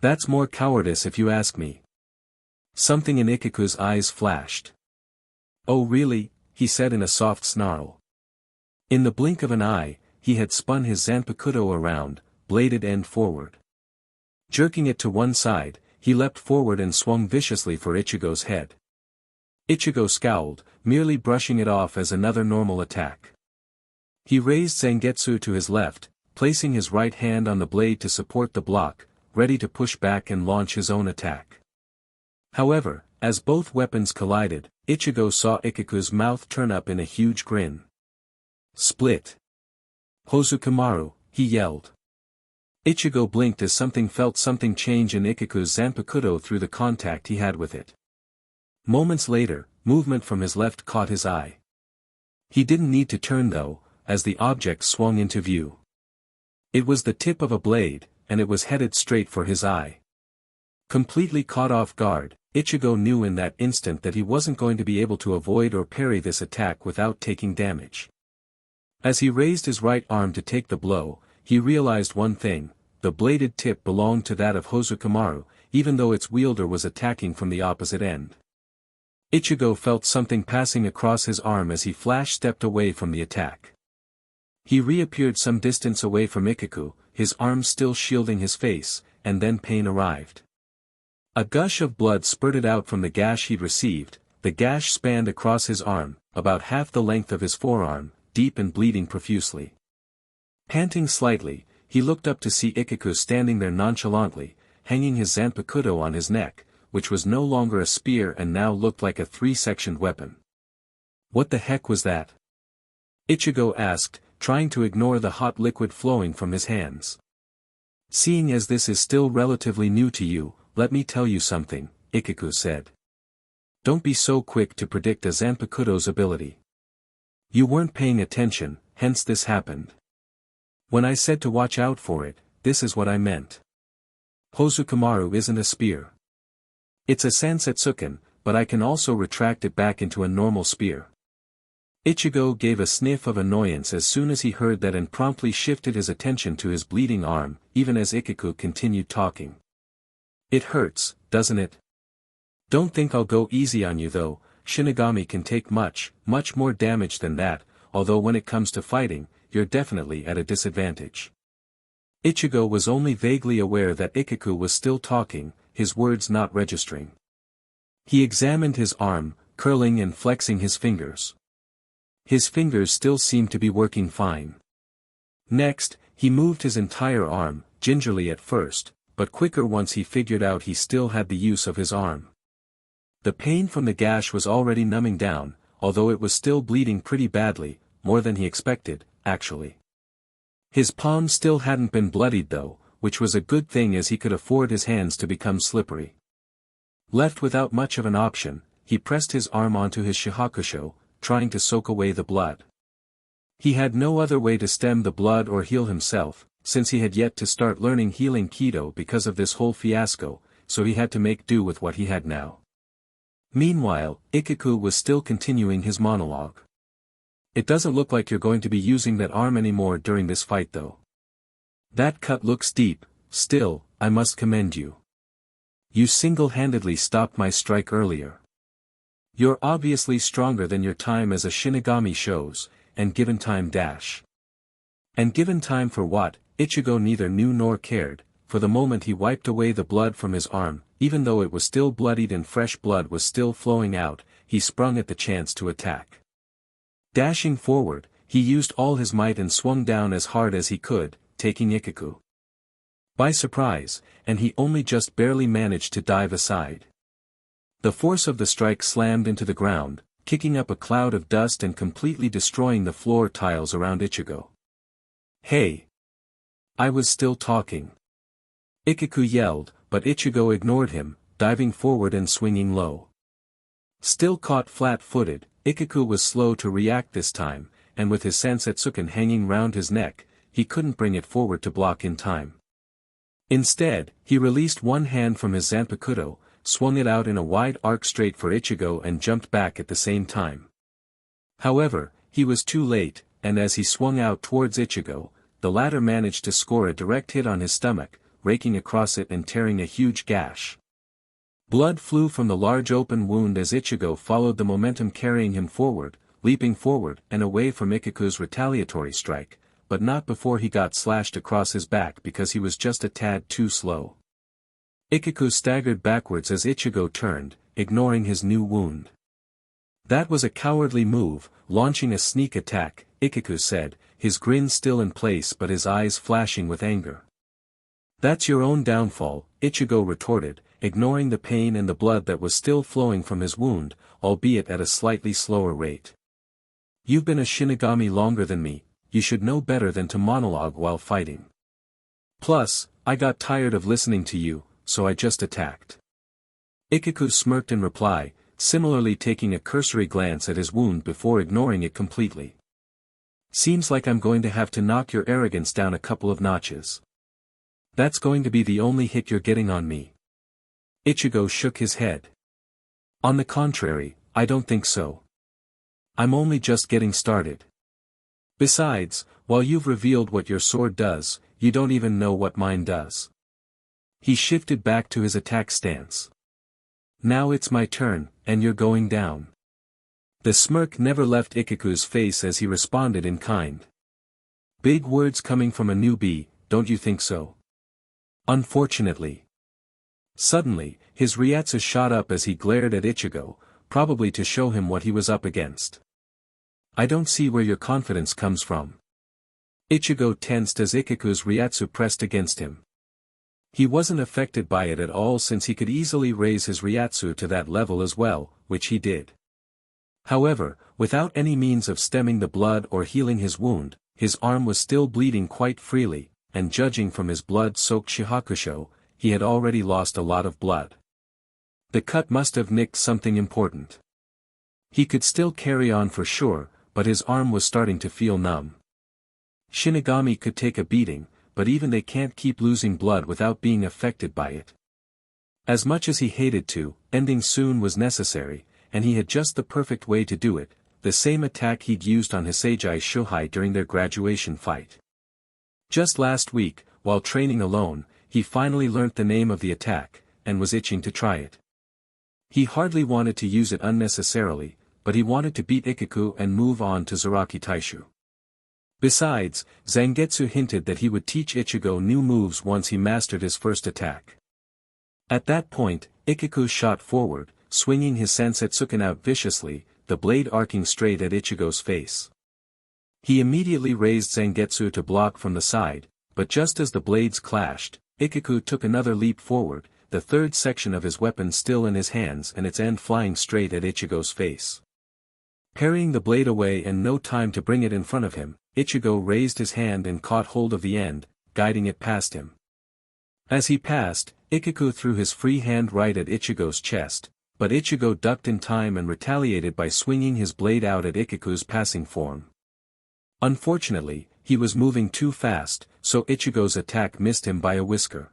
Speaker 1: That's more cowardice if you ask me. Something in Ichigo's eyes flashed. Oh really? He said in a soft snarl. In the blink of an eye, he had spun his Zanpakuto around, bladed end forward. Jerking it to one side, he leapt forward and swung viciously for Ichigo's head. Ichigo scowled, merely brushing it off as another normal attack. He raised Zangetsu to his left, placing his right hand on the blade to support the block, ready to push back and launch his own attack. However, as both weapons collided, Ichigo saw Ikiku's mouth turn up in a huge grin. Split. Hozukimaru, he yelled. Ichigo blinked as something felt something change in Ikiku's Zanpakuto through the contact he had with it. Moments later, movement from his left caught his eye. He didn't need to turn though, as the object swung into view. It was the tip of a blade, and it was headed straight for his eye. Completely caught off guard, Ichigo knew in that instant that he wasn't going to be able to avoid or parry this attack without taking damage. As he raised his right arm to take the blow, he realized one thing: the bladed tip belonged to that of Hozukimaru, even though its wielder was attacking from the opposite end. Ichigo felt something passing across his arm as he flash-stepped away from the attack. He reappeared some distance away from Ikiku, his arm still shielding his face, and then pain arrived. A gush of blood spurted out from the gash he'd received. The gash spanned across his arm, about half the length of his forearm, deep and bleeding profusely. Panting slightly, he looked up to see Ikiku standing there nonchalantly, hanging his Zanpakuto on his neck, which was no longer a spear and now looked like a three-sectioned weapon. What the heck was that? Ichigo asked, trying to ignore the hot liquid flowing from his hands. Seeing as this is still relatively new to you, let me tell you something, Ikiku said. Don't be so quick to predict a Zanpakuto's ability. You weren't paying attention, hence this happened. When I said to watch out for it, this is what I meant. Hozukimaru isn't a spear. It's a Sansetsuken, but I can also retract it back into a normal spear. Ichigo gave a sniff of annoyance as soon as he heard that and promptly shifted his attention to his bleeding arm, even as Ikiku continued talking. It hurts, doesn't it? Don't think I'll go easy on you though. Shinigami can take much more damage than that, although when it comes to fighting, you're definitely at a disadvantage. Ichigo was only vaguely aware that Ikiku was still talking, his words not registering. He examined his arm, curling and flexing his fingers. His fingers still seemed to be working fine. Next, he moved his entire arm, gingerly at first, but quicker once he figured out he still had the use of his arm. The pain from the gash was already numbing down, although it was still bleeding pretty badly, more than he expected, actually. His palm still hadn't been bloodied though, which was a good thing as he could afford his hands to become slippery. Left without much of an option, he pressed his arm onto his shihakusho, trying to soak away the blood. He had no other way to stem the blood or heal himself, since he had yet to start learning healing Kido because of this whole fiasco, so he had to make do with what he had now. Meanwhile, Ikiku was still continuing his monologue. It doesn't look like you're going to be using that arm anymore during this fight though. That cut looks deep. Still, I must commend you. You single-handedly stopped my strike earlier. You're obviously stronger than your time as a Shinigami shows, and given time dash. And given time for what? Ichigo neither knew nor cared. For the moment he wiped away the blood from his arm, even though it was still bloodied and fresh blood was still flowing out, he sprung at the chance to attack. Dashing forward, he used all his might and swung down as hard as he could, taking Ikiku by surprise, and he only just barely managed to dive aside. The force of the strike slammed into the ground, kicking up a cloud of dust and completely destroying the floor tiles around Ichigo. Hey! I was still talking. Ikiku yelled, but Ichigo ignored him, diving forward and swinging low. Still caught flat-footed, Ikiku was slow to react this time, and with his Sansetsuken hanging round his neck, he couldn't bring it forward to block in time. Instead, he released one hand from his Zanpakuto, swung it out in a wide arc straight for Ichigo and jumped back at the same time. However, he was too late, and as he swung out towards Ichigo, the latter managed to score a direct hit on his stomach, raking across it and tearing a huge gash. Blood flew from the large open wound as Ichigo followed the momentum carrying him forward, leaping forward and away from Ikiku's retaliatory strike, but not before he got slashed across his back because he was just a tad too slow. Ichigo staggered backwards as Ichigo turned, ignoring his new wound. That was a cowardly move, launching a sneak attack, Ichigo said, his grin still in place but his eyes flashing with anger. That's your own downfall, Ichigo retorted, ignoring the pain and the blood that was still flowing from his wound, albeit at a slightly slower rate. You've been a Shinigami longer than me, you should know better than to monologue while fighting. Plus, I got tired of listening to you, so I just attacked. Ichigo smirked in reply, similarly taking a cursory glance at his wound before ignoring it completely. Seems like I'm going to have to knock your arrogance down a couple of notches. That's going to be the only hit you're getting on me. Ichigo shook his head. On the contrary, I don't think so. I'm only just getting started. Besides, while you've revealed what your sword does, you don't even know what mine does. He shifted back to his attack stance. Now it's my turn, and you're going down. The smirk never left Ichigo's face as he responded in kind. Big words coming from a newbie, don't you think so? Unfortunately. Suddenly, his Ryatsu shot up as he glared at Ichigo, probably to show him what he was up against. I don't see where your confidence comes from. Ichigo tensed as Ichigo's Ryatsu pressed against him. He wasn't affected by it at all since he could easily raise his Ryatsu to that level as well, which he did. However, without any means of stemming the blood or healing his wound, his arm was still bleeding quite freely, and judging from his blood-soaked shihakusho, he had already lost a lot of blood. The cut must have nicked something important. He could still carry on for sure, but his arm was starting to feel numb. Shinigami could take a beating, but even they can't keep losing blood without being affected by it. As much as he hated to, ending soon was necessary, and he had just the perfect way to do it, the same attack he'd used on Hisagi Shohei during their graduation fight. Just last week, while training alone, he finally learnt the name of the attack, and was itching to try it. He hardly wanted to use it unnecessarily, but he wanted to beat Ichigo and move on to Zaraki Taishu. Besides, Zangetsu hinted that he would teach Ichigo new moves once he mastered his first attack. At that point, Ichigo shot forward, swinging his Sansetsuken out viciously, the blade arcing straight at Ichigo's face. He immediately raised Zangetsu to block from the side, but just as the blades clashed, Ichigo took another leap forward, the third section of his weapon still in his hands and its end flying straight at Ichigo's face. Parrying the blade away and no time to bring it in front of him, Ichigo raised his hand and caught hold of the end, guiding it past him. As he passed, Ichigo threw his free hand right at Ichigo's chest, but Ichigo ducked in time and retaliated by swinging his blade out at Ichigo's passing form. Unfortunately, he was moving too fast, so Ichigo's attack missed him by a whisker.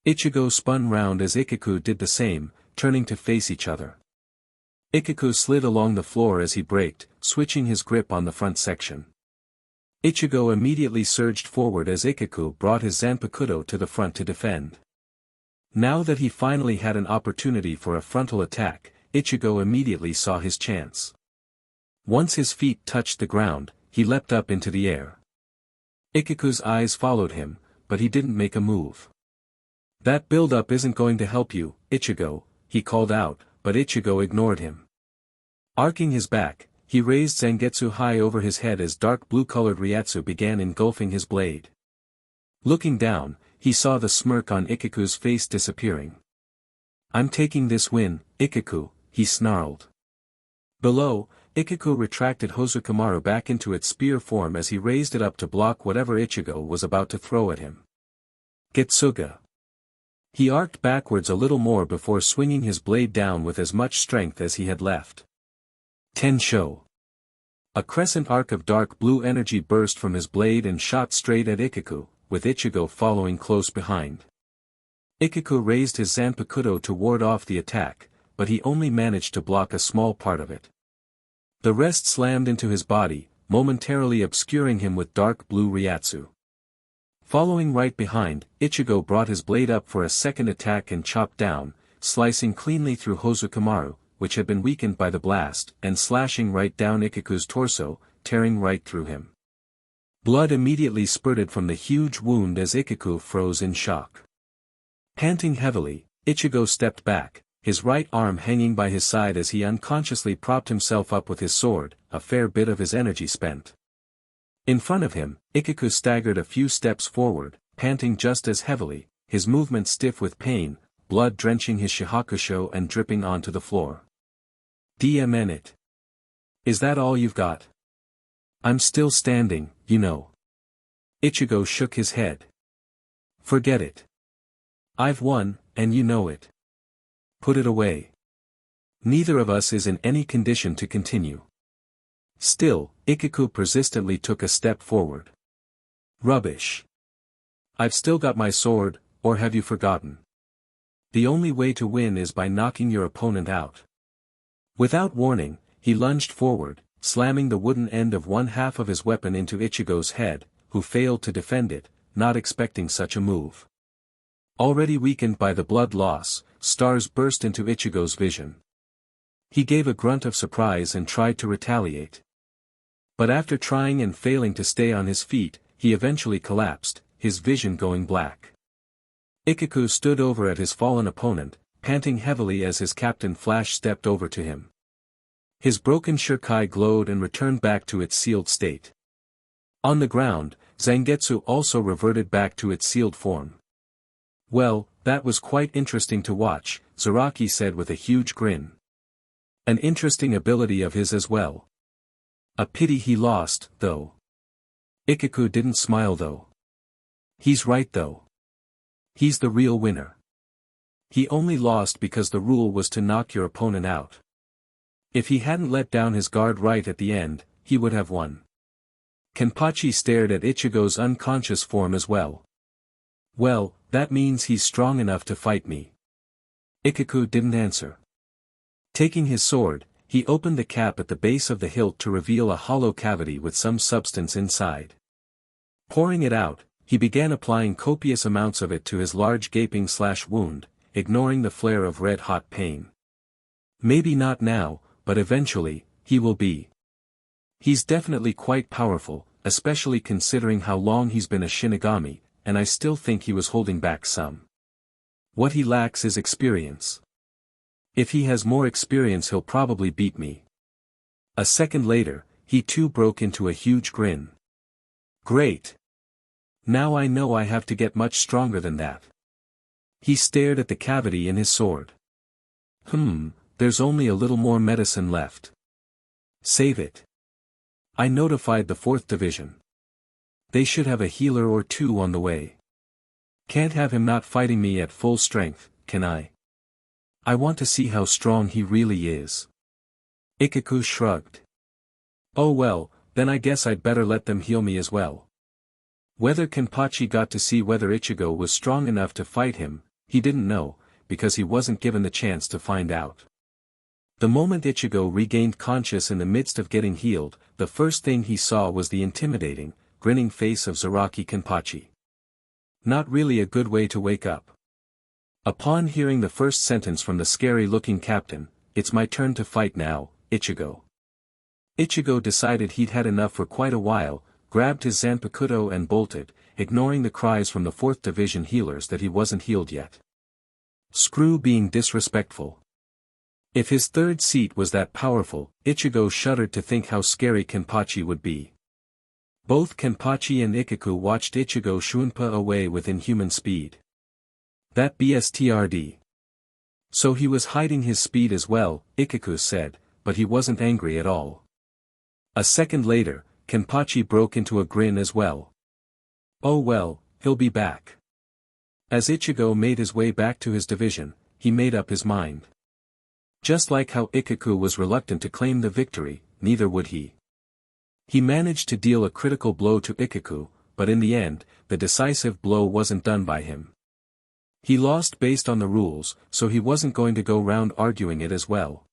Speaker 1: Ichigo spun round as Ichigo did the same, turning to face each other. Ichigo slid along the floor as he braked, switching his grip on the front section. Ichigo immediately surged forward as Ichigo brought his Zanpakuto to the front to defend. Now that he finally had an opportunity for a frontal attack, Ichigo immediately saw his chance. Once his feet touched the ground, he leapt up into the air. Ichigo's eyes followed him, but he didn't make a move. That build-up isn't going to help you, Ichigo, he called out, but Ichigo ignored him. Arcing his back, he raised Zangetsu high over his head as dark blue-colored Ryatsu began engulfing his blade. Looking down, he saw the smirk on Ichigo's face disappearing. I'm taking this win, Ichigo, he snarled. Below, Ichigo retracted Hosokumaru back into its spear form as he raised it up to block whatever Ichigo was about to throw at him. Getsuga. He arced backwards a little more before swinging his blade down with as much strength as he had left. Tensho. A crescent arc of dark blue energy burst from his blade and shot straight at Ichigo, with Ichigo following close behind. Ichigo raised his Zanpakuto to ward off the attack, but he only managed to block a small part of it. The rest slammed into his body, momentarily obscuring him with dark blue Ryatsu. Following right behind, Ichigo brought his blade up for a second attack and chopped down, slicing cleanly through Hosokumaru, which had been weakened by the blast, and slashing right down Ichigo's torso, tearing right through him. Blood immediately spurted from the huge wound as Ichigo froze in shock. Panting heavily, Ichigo stepped back, his right arm hanging by his side as he unconsciously propped himself up with his sword, a fair bit of his energy spent. In front of him, Ichigo staggered a few steps forward, panting just as heavily, his movement stiff with pain, blood drenching his shihakusho and dripping onto the floor. "DMN it. Is that all you've got?" "I'm still standing, you know." Ichigo shook his head. "Forget it. I've won, and you know it. Put it away. Neither of us is in any condition to continue." Still, Ichigo persistently took a step forward. "Rubbish. I've still got my sword, or have you forgotten? The only way to win is by knocking your opponent out." Without warning, he lunged forward, slamming the wooden end of one half of his weapon into Ichigo's head, who failed to defend it, not expecting such a move. Already weakened by the blood loss, stars burst into Ichigo's vision. He gave a grunt of surprise and tried to retaliate. But after trying and failing to stay on his feet, he eventually collapsed, his vision going black. Ichigo stood over at his fallen opponent, panting heavily as his captain Flash stepped over to him. His broken shuriken glowed and returned back to its sealed state. On the ground, Zangetsu also reverted back to its sealed form. "Well, that was quite interesting to watch," Zaraki said with a huge grin. "An interesting ability of his as well. A pity he lost, though." Ichigo didn't smile though. "He's right though. He's the real winner. He only lost because the rule was to knock your opponent out. If he hadn't let down his guard right at the end, he would have won." Kenpachi stared at Ichigo's unconscious form as well. "Well, that means he's strong enough to fight me." Ichigo didn't answer. Taking his sword, he opened the cap at the base of the hilt to reveal a hollow cavity with some substance inside. Pouring it out, he began applying copious amounts of it to his large gaping wound, ignoring the flare of red-hot pain. "Maybe not now, but eventually, he will be. He's definitely quite powerful, especially considering how long he's been a Shinigami, and I still think he was holding back some. What he lacks is experience. If he has more experience he'll probably beat me." A second later, he too broke into a huge grin. "Great. Now I know I have to get much stronger than that." He stared at the cavity in his sword. There's only a little more medicine left. Save it. I notified the 4th Division. They should have a healer or two on the way. Can't have him not fighting me at full strength, can I? I want to see how strong he really is." Ichigo shrugged. "Oh well, then I guess I'd better let them heal me as well." Whether Kenpachi got to see whether Ichigo was strong enough to fight him, he didn't know, because he wasn't given the chance to find out. The moment Ichigo regained conscious in the midst of getting healed, the first thing he saw was the intimidating, grinning face of Zaraki Kenpachi. Not really a good way to wake up. Upon hearing the first sentence from the scary-looking captain, "It's my turn to fight now, Ichigo." Ichigo decided he'd had enough for quite a while, grabbed his Zanpakuto and bolted, ignoring the cries from the 4th Division healers that he wasn't healed yet. Screw being disrespectful. If his third seat was that powerful, Ichigo shuddered to think how scary Kenpachi would be. Both Kenpachi and Ichigo watched Ichigo shunpa away with inhuman speed. That BSTRD. So he was hiding his speed as well, Ichigo said, but he wasn't angry at all. A second later, Kenpachi broke into a grin as well. "Oh well, he'll be back." As Ichigo made his way back to his division, he made up his mind. Just like how Ichigo was reluctant to claim the victory, neither would he. He managed to deal a critical blow to Ichigo, but in the end, the decisive blow wasn't done by him. He lost based on the rules, so he wasn't going to go round arguing it as well.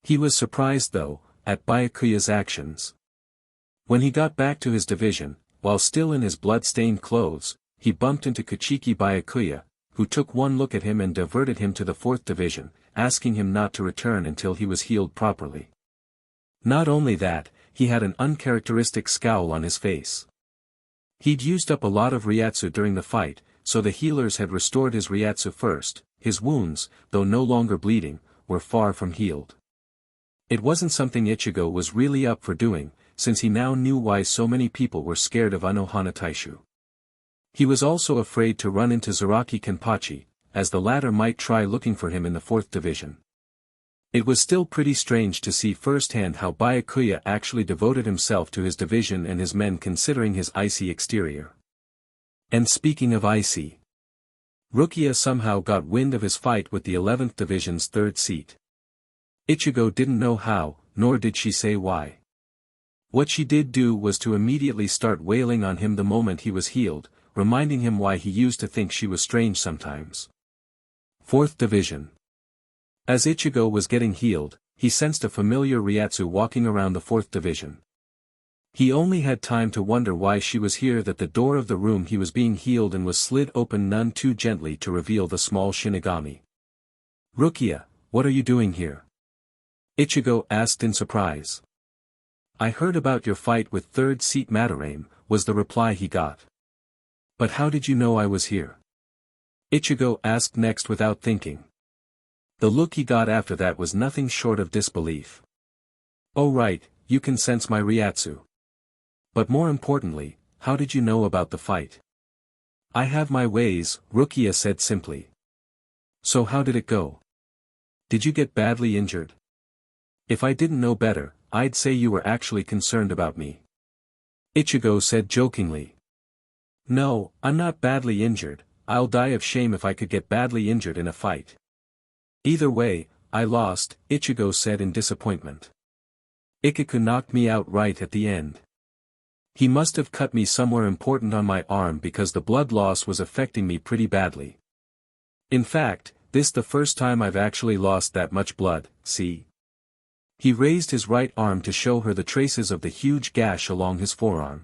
Speaker 1: He was surprised though, at Byakuya's actions. When he got back to his division, while still in his blood-stained clothes, he bumped into Kuchiki Byakuya, who took one look at him and diverted him to the 4th Division, asking him not to return until he was healed properly. Not only that, he had an uncharacteristic scowl on his face. He'd used up a lot of Ryatsu during the fight, so the healers had restored his Ryatsu first. His wounds, though no longer bleeding, were far from healed. It wasn't something Ichigo was really up for doing, since he now knew why so many people were scared of Unohana Taishu. He was also afraid to run into Zaraki Kenpachi, as the latter might try looking for him in the 4th division. It was still pretty strange to see firsthand how Byakuya actually devoted himself to his division and his men considering his icy exterior. And speaking of icy, Rukia somehow got wind of his fight with the 11th Division's 3rd seat. Ichigo didn't know how, nor did she say why. What she did do was to immediately start wailing on him the moment he was healed, reminding him why he used to think she was strange sometimes. 4th Division. As Ichigo was getting healed, he sensed a familiar Ryatsu walking around the 4th Division. He only had time to wonder why she was here that the door of the room he was being healed in was slid open none too gently to reveal the small Shinigami. "Rukia, what are you doing here?" Ichigo asked in surprise. "I heard about your fight with 3rd seat Madarame," was the reply he got. "But how did you know I was here?" Ichigo asked next without thinking. The look he got after that was nothing short of disbelief. "Oh right, you can sense my Ryatsu. But more importantly, how did you know about the fight?" "I have my ways," Rukia said simply. "So how did it go? Did you get badly injured?" "If I didn't know better, I'd say you were actually concerned about me," Ichigo said jokingly. "No, I'm not badly injured. I'll die of shame if I could get badly injured in a fight." "Either way, I lost," Ichigo said in disappointment. "Ichigo knocked me out right at the end. He must have cut me somewhere important on my arm because the blood loss was affecting me pretty badly. In fact, this the first time I've actually lost that much blood, see?" He raised his right arm to show her the traces of the huge gash along his forearm.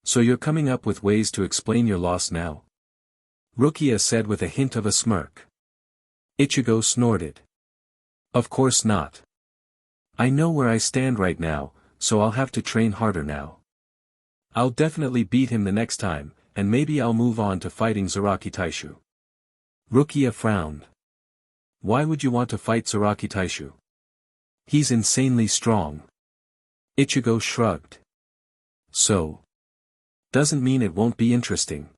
Speaker 1: "So you're coming up with ways to explain your loss now?" Rukia said with a hint of a smirk. Ichigo snorted. "Of course not. I know where I stand right now, so I'll have to train harder now. I'll definitely beat him the next time, and maybe I'll move on to fighting Zaraki Taishu." Rukia frowned. "Why would you want to fight Zaraki Taishu? He's insanely strong." Ichigo shrugged. "So? Doesn't mean it won't be interesting."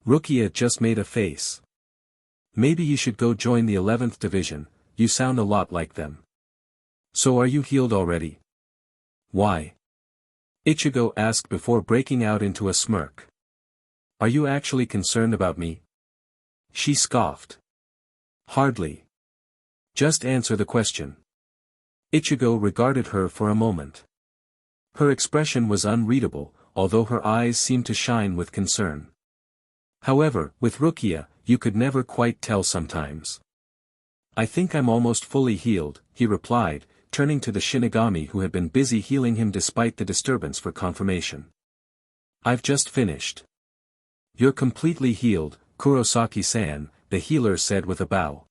Speaker 1: Rukia just made a face. "Maybe you should go join the 11th Division, you sound a lot like them." "So are you healed already?" "Why?" Ichigo asked before breaking out into a smirk. "Are you actually concerned about me?" She scoffed. "Hardly. Just answer the question." Ichigo regarded her for a moment. Her expression was unreadable, although her eyes seemed to shine with concern. However, with Rukia, you could never quite tell sometimes. "I think I'm almost fully healed," he replied, turning to the Shinigami who had been busy healing him despite the disturbance for confirmation. "I've just finished." "You're completely healed, Kurosaki-san," the healer said with a bow.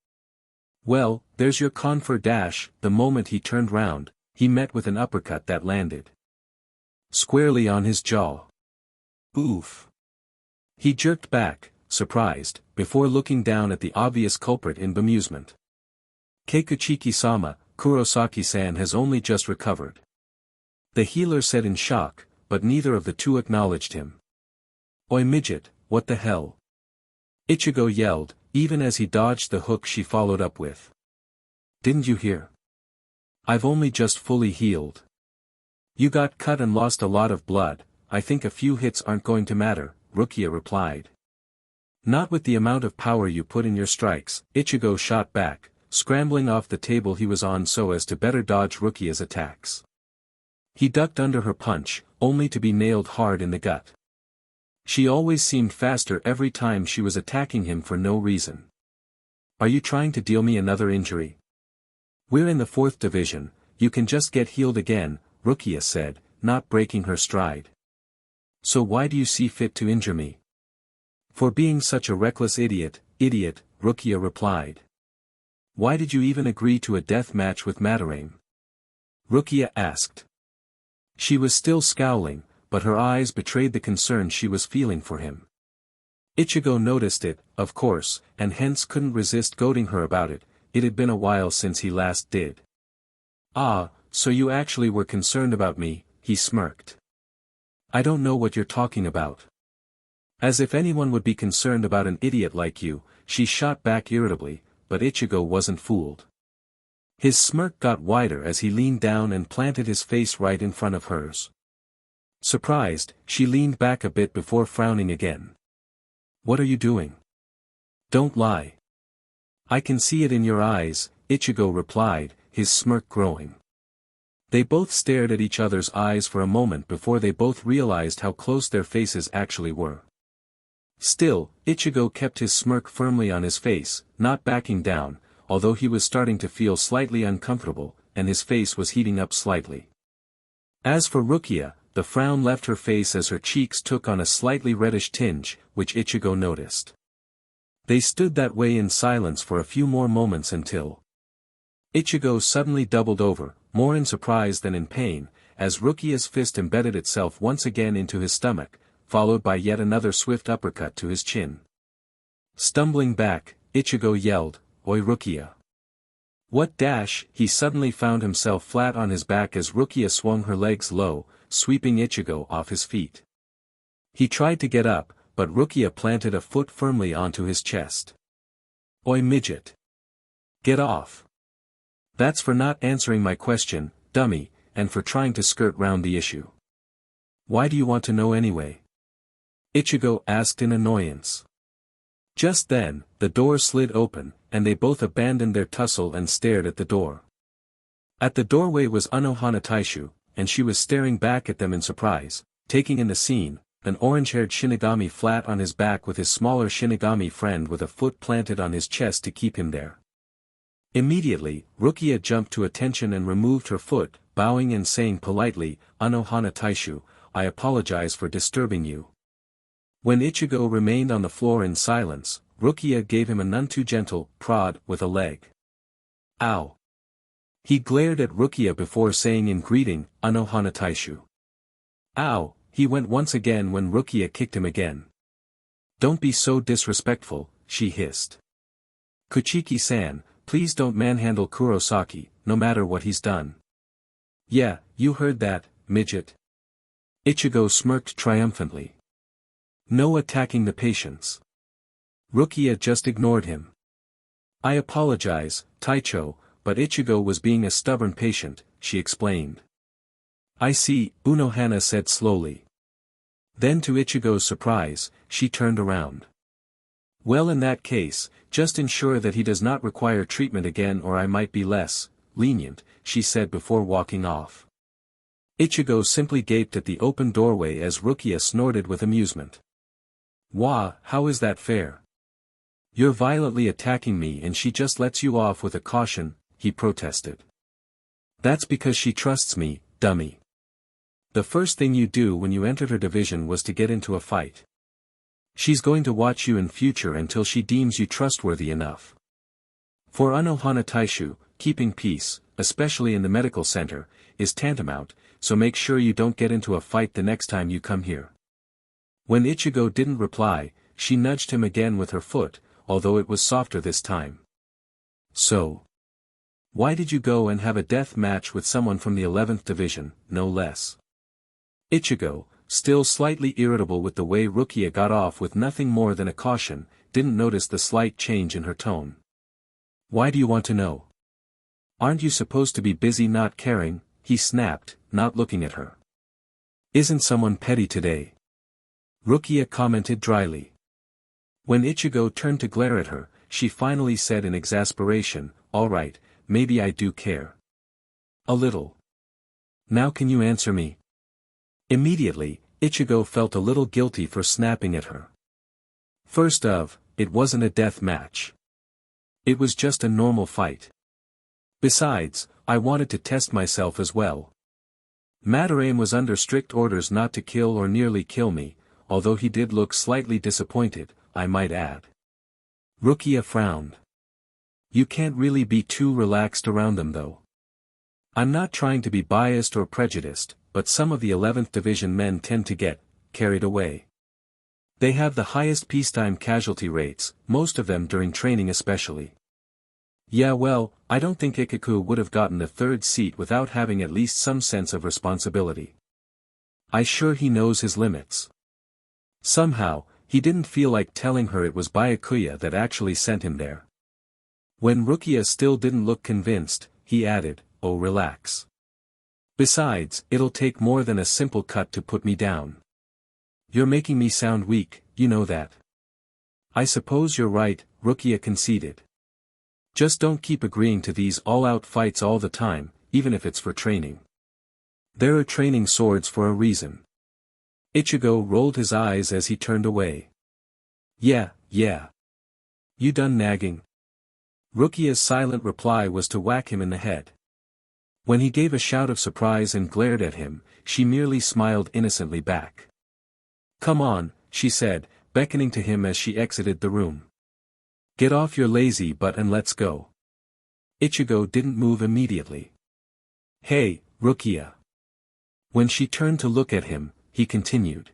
Speaker 1: "Well, there's your confer dash." The moment he turned round, he met with an uppercut that landed squarely on his jaw. Oof. He jerked back, surprised, before looking down at the obvious culprit in bemusement. "Keikuchiki-sama, Kurosaki-san has only just recovered," the healer said in shock, but neither of the two acknowledged him. "Oi midget, what the hell?" Ichigo yelled, even as he dodged the hook she followed up with. "Didn't you hear? I've only just fully healed." "You got cut and lost a lot of blood, I think a few hits aren't going to matter," Rukia replied. "Not with the amount of power you put in your strikes," Ichigo shot back, scrambling off the table he was on so as to better dodge Rukia's attacks. He ducked under her punch, only to be nailed hard in the gut. She always seemed faster every time she was attacking him for no reason. "Are you trying to deal me another injury?" "We're in the 4th Division, you can just get healed again," Rukia said, not breaking her stride. "So why do you see fit to injure me?" "For being such a reckless idiot," Rukia replied. "Why did you even agree to a death match with Madarame?" Rukia asked. She was still scowling, but her eyes betrayed the concern she was feeling for him. Ichigo noticed it, of course, and hence couldn't resist goading her about it. It had been a while since he last did. "Ah, so you actually were concerned about me," he smirked. "I don't know what you're talking about." "As if anyone would be concerned about an idiot like you," she shot back irritably, but Ichigo wasn't fooled. His smirk got wider as he leaned down and planted his face right in front of hers. Surprised, she leaned back a bit before frowning again. "What are you doing? Don't lie." "I can see it in your eyes," Ichigo replied, his smirk growing. They both stared at each other's eyes for a moment before they both realized how close their faces actually were. Still, Ichigo kept his smirk firmly on his face, not backing down, although he was starting to feel slightly uncomfortable, and his face was heating up slightly. As for Rukia, the frown left her face as her cheeks took on a slightly reddish tinge, which Ichigo noticed. They stood that way in silence for a few more moments until Ichigo suddenly doubled over, more in surprise than in pain, as Rukia's fist embedded itself once again into his stomach, followed by yet another swift uppercut to his chin. Stumbling back, Ichigo yelled, "Oi Rukia!" What dash? He suddenly found himself flat on his back as Rukia swung her legs low, sweeping Ichigo off his feet. He tried to get up, but Rukia planted a foot firmly onto his chest. "Oi midget! Get off! That's for not answering my question, dummy, and for trying to skirt round the issue." "Why do you want to know anyway?" Ichigo asked in annoyance. Just then, the door slid open, and they both abandoned their tussle and stared at the door. At the doorway was Unohana Taishu, and she was staring back at them in surprise, taking in the scene, an orange-haired Shinigami flat on his back with his smaller Shinigami friend with a foot planted on his chest to keep him there. Immediately, Rukia jumped to attention and removed her foot, bowing and saying politely, "Unohana Taishu, I apologize for disturbing you." When Ichigo remained on the floor in silence, Rukia gave him a none too gentle prod with a leg. "Ow!" He glared at Rukia before saying in greeting, "Unohana Taishu." "Ow!" He went once again when Rukia kicked him again. "Don't be so disrespectful," she hissed. "Kuchiki-san, please don't manhandle Kurosaki, no matter what he's done." "Yeah, you heard that, midget." Ichigo smirked triumphantly. "No attacking the patients." Rukia just ignored him. "I apologize, Taicho, but Ichigo was being a stubborn patient," she explained. "I see," Unohana said slowly. Then to Ichigo's surprise, she turned around. "Well, in that case, just ensure that he does not require treatment again or I might be less lenient," she said before walking off. Ichigo simply gaped at the open doorway as Rukia snorted with amusement. "Wah, how is that fair? You're violently attacking me and she just lets you off with a caution," he protested. "That's because she trusts me, dummy. The first thing you do when you entered her division was to get into a fight. She's going to watch you in future until she deems you trustworthy enough. For Unohana Taishu, keeping peace, especially in the medical center, is tantamount, so make sure you don't get into a fight the next time you come here." When Ichigo didn't reply, she nudged him again with her foot, although it was softer this time. "So, why did you go and have a death match with someone from the 11th Division, no less?" Ichigo, still slightly irritable with the way Rukia got off with nothing more than a caution, didn't notice the slight change in her tone. "Why do you want to know? Aren't you supposed to be busy not caring?" he snapped, not looking at her. "Isn't someone petty today?" Rukia commented dryly. When Ichigo turned to glare at her, she finally said in exasperation, "All right, maybe I do care. A little. Now can you answer me?" Immediately, Ichigo felt a little guilty for snapping at her. First of, it wasn't a death match. It was just a normal fight. Besides, I wanted to test myself as well. Madarame was under strict orders not to kill or nearly kill me, although he did look slightly disappointed, I might add. Rukia frowned. "You can't really be too relaxed around them though. I'm not trying to be biased or prejudiced, but some of the 11th Division men tend to get carried away." They have the highest peacetime casualty rates, most of them during training especially. Yeah, well, I don't think Ichigo would have gotten the third seat without having at least some sense of responsibility. I sure he knows his limits. Somehow, he didn't feel like telling her it was Byakuya that actually sent him there. When Rukia still didn't look convinced, he added, "Oh, relax. Besides, it'll take more than a simple cut to put me down. You're making me sound weak, you know that." "I suppose you're right," Rukia conceded. "Just don't keep agreeing to these all-out fights all the time, even if it's for training. There are training swords for a reason." Ichigo rolled his eyes as he turned away. Yeah. You done nagging?" Rukia's silent reply was to whack him in the head. When he gave a shout of surprise and glared at him, she merely smiled innocently back. "Come on," she said, beckoning to him as she exited the room. "Get off your lazy butt and let's go." Ichigo didn't move immediately. "Hey, Rukia." When she turned to look at him, he continued.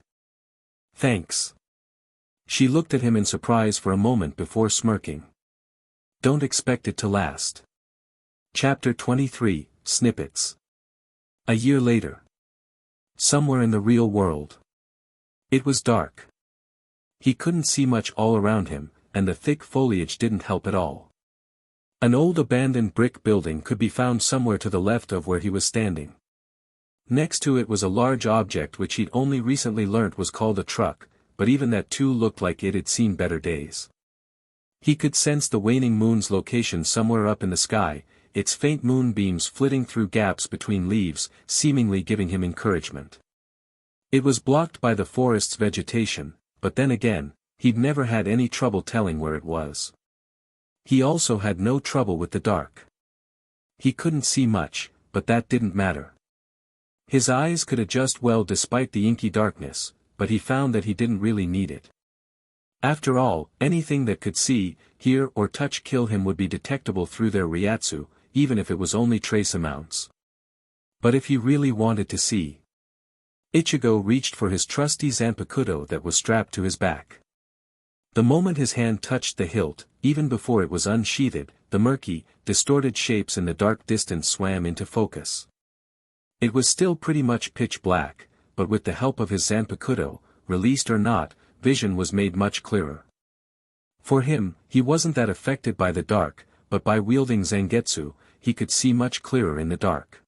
Speaker 1: "Thanks." She looked at him in surprise for a moment before smirking. "Don't expect it to last." Chapter 23, Snippets. A year later. Somewhere in the real world. It was dark. He couldn't see much all around him, and the thick foliage didn't help at all. An old abandoned brick building could be found somewhere to the left of where he was standing. Next to it was a large object which he'd only recently learnt was called a truck, but even that too looked like it had seen better days. He could sense the waning moon's location somewhere up in the sky, its faint moonbeams flitting through gaps between leaves, seemingly giving him encouragement. It was blocked by the forest's vegetation, but then again, he'd never had any trouble telling where it was. He also had no trouble with the dark. He couldn't see much, but that didn't matter. His eyes could adjust well despite the inky darkness, but he found that he didn't really need it. After all, anything that could see, hear or touch kill him would be detectable through their Ryatsu, even if it was only trace amounts. But if he really wanted to see... Ichigo reached for his trusty Zanpakuto that was strapped to his back. The moment his hand touched the hilt, even before it was unsheathed, the murky, distorted shapes in the dark distance swam into focus. It was still pretty much pitch black, but with the help of his Zanpakuto, released or not, vision was made much clearer. For him, he wasn't that affected by the dark, but by wielding Zangetsu, he could see much clearer in the dark.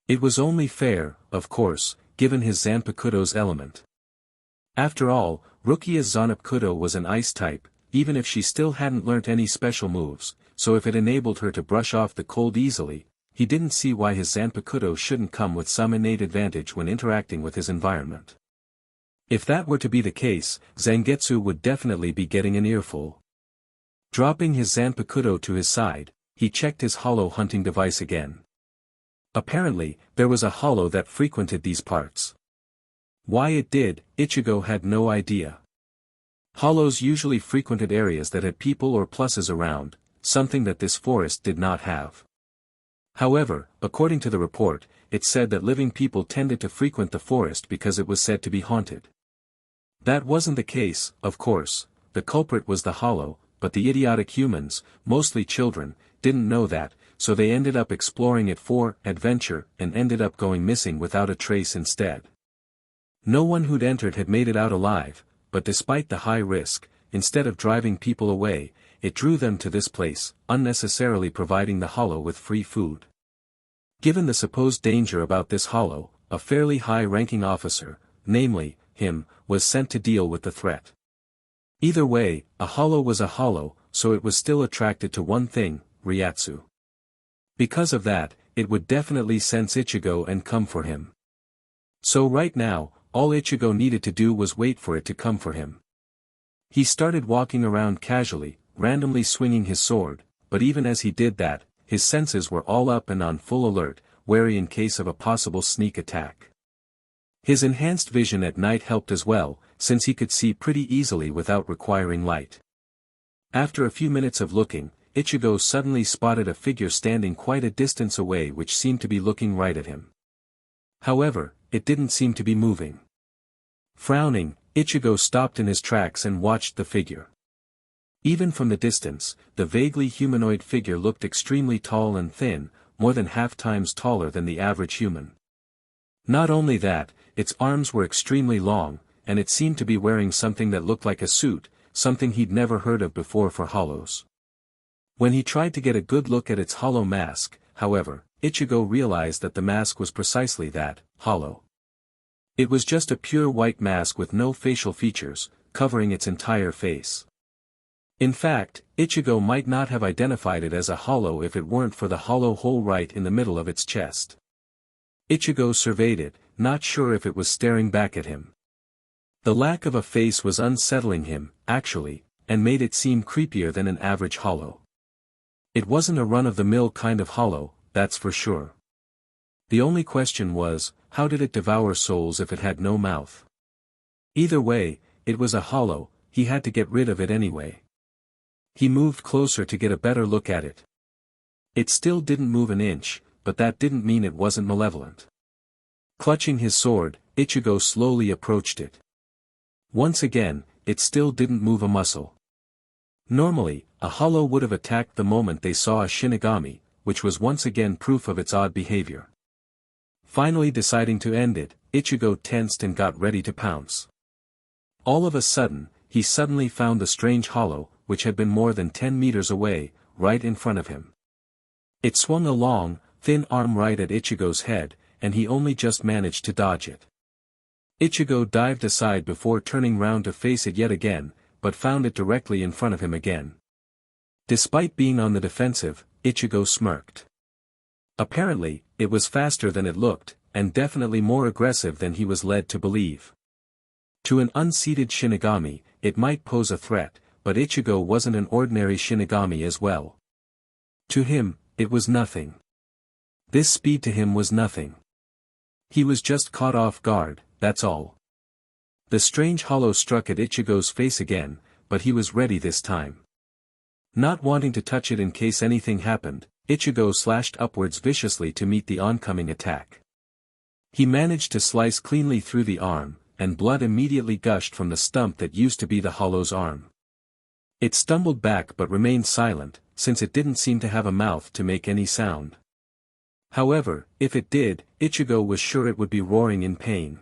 Speaker 1: It was only fair, of course, given his Zanpakuto's element. After all, Rukia's Zanpakuto was an ice type, even if she still hadn't learnt any special moves, so if it enabled her to brush off the cold easily, he didn't see why his Zanpakuto shouldn't come with some innate advantage when interacting with his environment. If that were to be the case, Zangetsu would definitely be getting an earful. Dropping his Zanpakuto to his side, he checked his hollow hunting device again. Apparently, there was a hollow that frequented these parts. Why it did, Ichigo had no idea. Hollows usually frequented areas that had people or pluses around, something that this forest did not have. However, according to the report, it said that living people tended to frequent the forest because it was said to be haunted. That wasn't the case, of course. The culprit was the hollow, but the idiotic humans, mostly children, didn't know that, so they ended up exploring it for adventure and ended up going missing without a trace instead. No one who'd entered had made it out alive, but despite the high risk, instead of driving people away, it drew them to this place, unnecessarily providing the hollow with free food. Given the supposed danger about this hollow, a fairly high-ranking officer, namely, him, was sent to deal with the threat. Either way, a hollow was a hollow, so it was still attracted to one thing, Ryatsu. Because of that, it would definitely sense Ichigo and come for him. So right now, all Ichigo needed to do was wait for it to come for him. He started walking around casually, randomly swinging his sword, but even as he did that, his senses were all up and on full alert, wary in case of a possible sneak attack. His enhanced vision at night helped as well, since he could see pretty easily without requiring light. After a few minutes of looking, Ichigo suddenly spotted a figure standing quite a distance away which seemed to be looking right at him. However, it didn't seem to be moving. Frowning, Ichigo stopped in his tracks and watched the figure. Even from the distance, the vaguely humanoid figure looked extremely tall and thin, more than half times taller than the average human. Not only that, its arms were extremely long, and it seemed to be wearing something that looked like a suit, something he'd never heard of before for hollows. When he tried to get a good look at its hollow mask, however, Ichigo realized that the mask was precisely that, hollow. It was just a pure white mask with no facial features, covering its entire face. In fact, Ichigo might not have identified it as a hollow if it weren't for the hollow hole right in the middle of its chest. Ichigo surveyed it, not sure if it was staring back at him. The lack of a face was unsettling him, actually, and made it seem creepier than an average hollow. It wasn't a run-of-the-mill kind of hollow, that's for sure. The only question was, how did it devour souls if it had no mouth? Either way, it was a hollow, he had to get rid of it anyway. He moved closer to get a better look at it. It still didn't move an inch, but that didn't mean it wasn't malevolent. Clutching his sword, Ichigo slowly approached it. Once again, it still didn't move a muscle. Normally, a hollow would have attacked the moment they saw a Shinigami, which was once again proof of its odd behavior. Finally deciding to end it, Ichigo tensed and got ready to pounce. All of a sudden, he suddenly found the strange hollow, which had been more than 10 meters away, right in front of him. It swung a long, thin arm right at Ichigo's head, and he only just managed to dodge it. Ichigo dived aside before turning round to face it yet again, but found it directly in front of him again. Despite being on the defensive, Ichigo smirked. Apparently, it was faster than it looked, and definitely more aggressive than he was led to believe. To an unseated Shinigami, it might pose a threat, but Ichigo wasn't an ordinary Shinigami as well. To him, it was nothing. This speed to him was nothing. He was just caught off guard, that's all. The strange hollow struck at Ichigo's face again, but he was ready this time. Not wanting to touch it in case anything happened, Ichigo slashed upwards viciously to meet the oncoming attack. He managed to slice cleanly through the arm, and blood immediately gushed from the stump that used to be the hollow's arm. It stumbled back but remained silent, since it didn't seem to have a mouth to make any sound. However, if it did, Ichigo was sure it would be roaring in pain.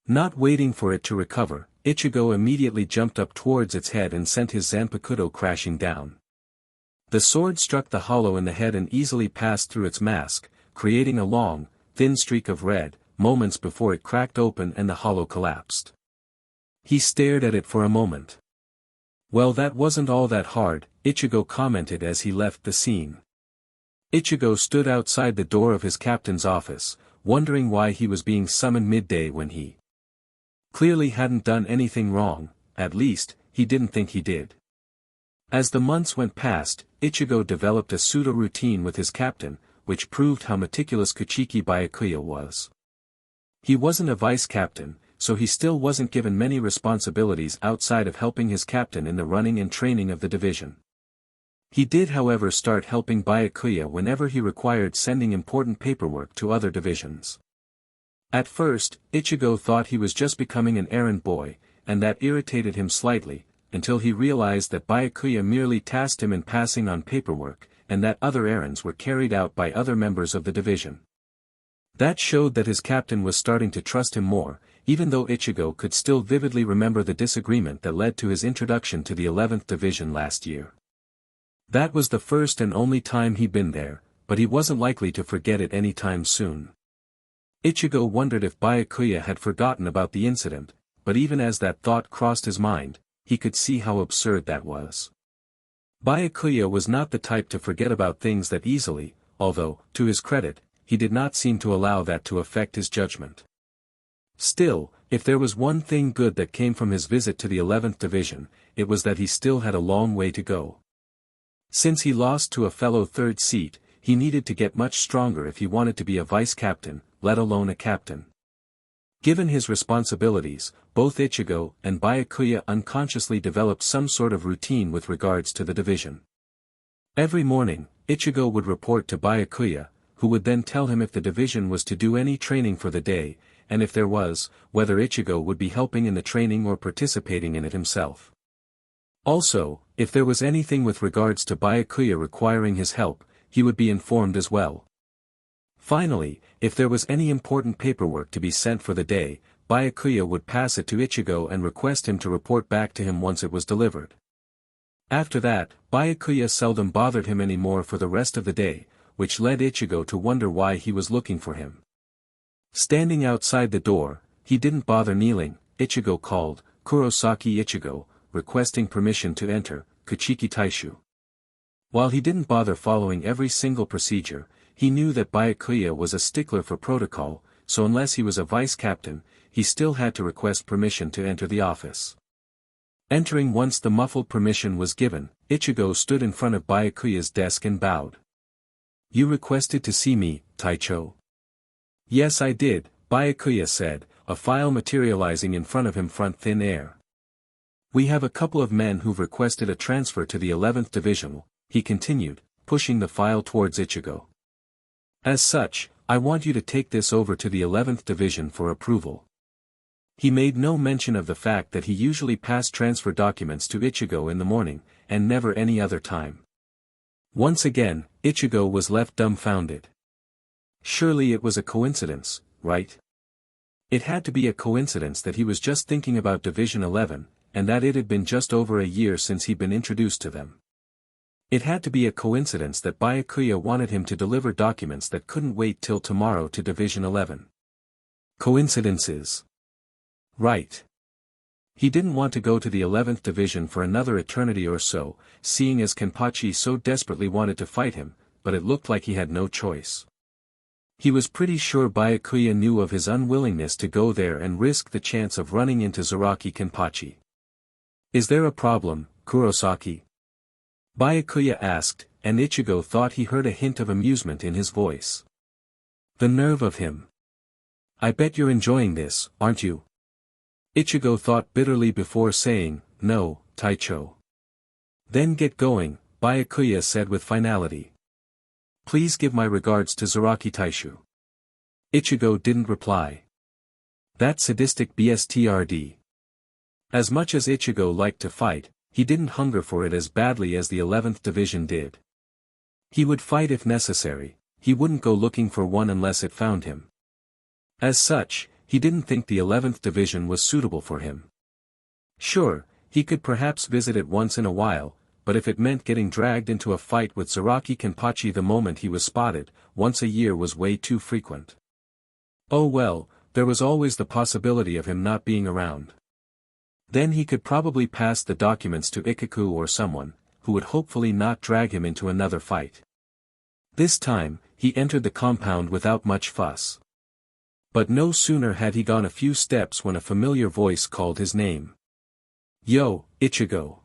Speaker 1: Not waiting for it to recover, Ichigo immediately jumped up towards its head and sent his Zanpakuto crashing down. The sword struck the hollow in the head and easily passed through its mask, creating a long, thin streak of red, moments before it cracked open and the hollow collapsed. He stared at it for a moment. Well, that wasn't all that hard, Ichigo commented as he left the scene. Ichigo stood outside the door of his captain's office, wondering why he was being summoned midday when he clearly hadn't done anything wrong, at least, he didn't think he did. As the months went past, Ichigo developed a pseudo-routine with his captain, which proved how meticulous Kuchiki Byakuya was. He wasn't a vice-captain, so he still wasn't given many responsibilities outside of helping his captain in the running and training of the division. He did however start helping Byakuya whenever he required sending important paperwork to other divisions. At first, Ichigo thought he was just becoming an errand boy, and that irritated him slightly, until he realized that Byakuya merely tasked him in passing on paperwork, and that other errands were carried out by other members of the division. That showed that his captain was starting to trust him more, even though Ichigo could still vividly remember the disagreement that led to his introduction to the 11th Division last year. That was the first and only time he'd been there, but he wasn't likely to forget it anytime soon. Ichigo wondered if Byakuya had forgotten about the incident, but even as that thought crossed his mind, he could see how absurd that was. Byakuya was not the type to forget about things that easily, although, to his credit, he did not seem to allow that to affect his judgment. Still, if there was one thing good that came from his visit to the 11th Division, it was that he still had a long way to go. Since he lost to a fellow third seat, he needed to get much stronger if he wanted to be a vice-captain, let alone a captain. Given his responsibilities, both Ichigo and Byakuya unconsciously developed some sort of routine with regards to the division. Every morning, Ichigo would report to Byakuya, who would then tell him if the division was to do any training for the day, and if there was, whether Ichigo would be helping in the training or participating in it himself. Also, if there was anything with regards to Byakuya requiring his help, he would be informed as well. Finally, if there was any important paperwork to be sent for the day, Byakuya would pass it to Ichigo and request him to report back to him once it was delivered. After that, Byakuya seldom bothered him anymore for the rest of the day, which led Ichigo to wonder why he was looking for him. Standing outside the door, he didn't bother kneeling. Ichigo called, "Kurosaki Ichigo," requesting permission to enter, Kuchiki Taishu. While he didn't bother following every single procedure, he knew that Byakuya was a stickler for protocol, so unless he was a vice-captain, he still had to request permission to enter the office. Entering once the muffled permission was given, Ichigo stood in front of Byakuya's desk and bowed. "You requested to see me, Taicho?" "Yes, I did," Byakuya said, a file materializing in front of him from thin air. "We have a couple of men who've requested a transfer to the 11th Division," he continued, pushing the file towards Ichigo. "As such, I want you to take this over to the 11th Division for approval." He made no mention of the fact that he usually passed transfer documents to Ichigo in the morning, and never any other time. Once again, Ichigo was left dumbfounded. Surely it was a coincidence, right? It had to be a coincidence that he was just thinking about Division 11, and that it had been just over a year since he'd been introduced to them. It had to be a coincidence that Byakuya wanted him to deliver documents that couldn't wait till tomorrow to Division 11. Coincidences. Right. He didn't want to go to the 11th Division for another eternity or so, seeing as Kenpachi so desperately wanted to fight him, but it looked like he had no choice. He was pretty sure Byakuya knew of his unwillingness to go there and risk the chance of running into Zaraki Kenpachi. "Is there a problem, Kurosaki?" Byakuya asked, and Ichigo thought he heard a hint of amusement in his voice. The nerve of him. "I bet you're enjoying this, aren't you?" Ichigo thought bitterly before saying, "No, Taicho." "Then get going," Byakuya said with finality. "Please give my regards to Zaraki Taishu." Ichigo didn't reply. That sadistic BSTRD. As much as Ichigo liked to fight, he didn't hunger for it as badly as the 11th Division did. He would fight if necessary, he wouldn't go looking for one unless it found him. As such, he didn't think the 11th Division was suitable for him. Sure, he could perhaps visit it once in a while, but if it meant getting dragged into a fight with Zaraki Kenpachi the moment he was spotted, once a year was way too frequent. Oh well, there was always the possibility of him not being around. Then he could probably pass the documents to Ichigo or someone, who would hopefully not drag him into another fight. This time, he entered the compound without much fuss. But no sooner had he gone a few steps when a familiar voice called his name. "Yo, Ichigo."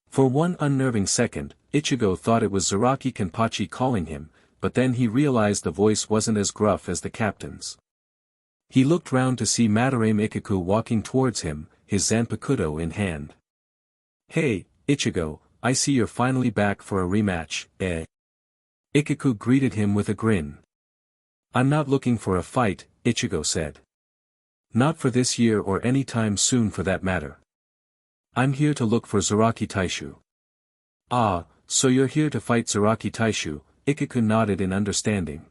Speaker 1: For one unnerving second, Ichigo thought it was Zaraki Kenpachi calling him, but then he realized the voice wasn't as gruff as the captain's. He looked round to see Madarame Ichigo walking towards him, his Zanpakuto in hand. "Hey, Ichigo, I see you're finally back for a rematch, eh?" Ichigo greeted him with a grin. "I'm not looking for a fight," Ichigo said. "Not for this year or any time soon for that matter. I'm here to look for Zaraki Taishu." "Ah, so you're here to fight Zaraki Taishu," Ichigo nodded in understanding.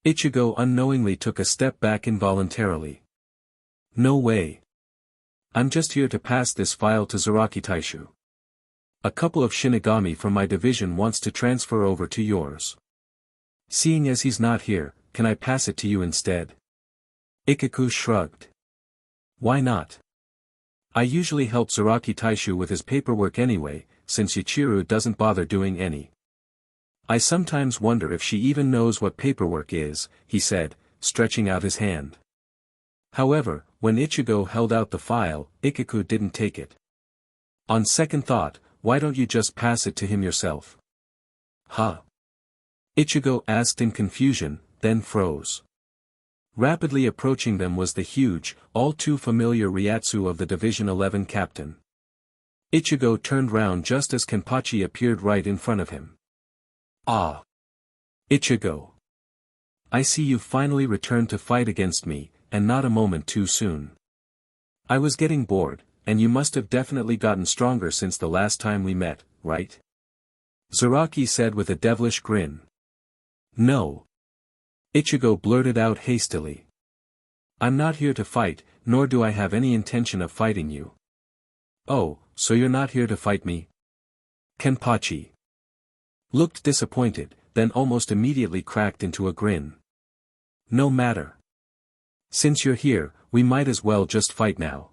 Speaker 1: Ichigo unknowingly took a step back involuntarily. "No way. I'm just here to pass this file to Zaraki Taishu. A couple of Shinigami from my division wants to transfer over to yours. Seeing as he's not here, can I pass it to you instead?" Ichigo shrugged. "Why not? I usually help Zaraki Taishu with his paperwork anyway, since Yachiru doesn't bother doing any. I sometimes wonder if she even knows what paperwork is," he said, stretching out his hand. However, when Ichigo held out the file, Ichigo didn't take it. "On second thought, why don't you just pass it to him yourself?" "Huh?" Ichigo asked in confusion, then froze. Rapidly approaching them was the huge, all too familiar Ryatsu of the Division 11 captain. Ichigo turned round just as Kenpachi appeared right in front of him. "Ah! Ichigo! I see you finally returned to fight against me, and not a moment too soon. I was getting bored, and you must have definitely gotten stronger since the last time we met, right? Zaraki said with a devilish grin. No. Ichigo blurted out hastily. I'm not here to fight, nor do I have any intention of fighting you. Oh, so you're not here to fight me? Kenpachi looked disappointed, then almost immediately cracked into a grin. No matter. Since you're here, we might as well just fight now.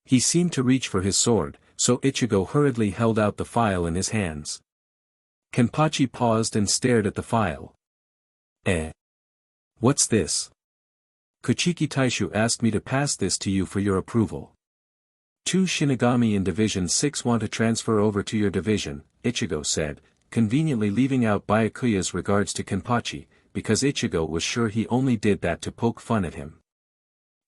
Speaker 1: He seemed to reach for his sword, so Ichigo hurriedly held out the file in his hands. Kenpachi paused and stared at the file. What's this? Kuchiki Taishu asked me to pass this to you for your approval. 2 Shinigami in Division 6 want to transfer over to your division, Ichigo said, conveniently leaving out Byakuya's regards to Kenpachi, because Ichigo was sure he only did that to poke fun at him.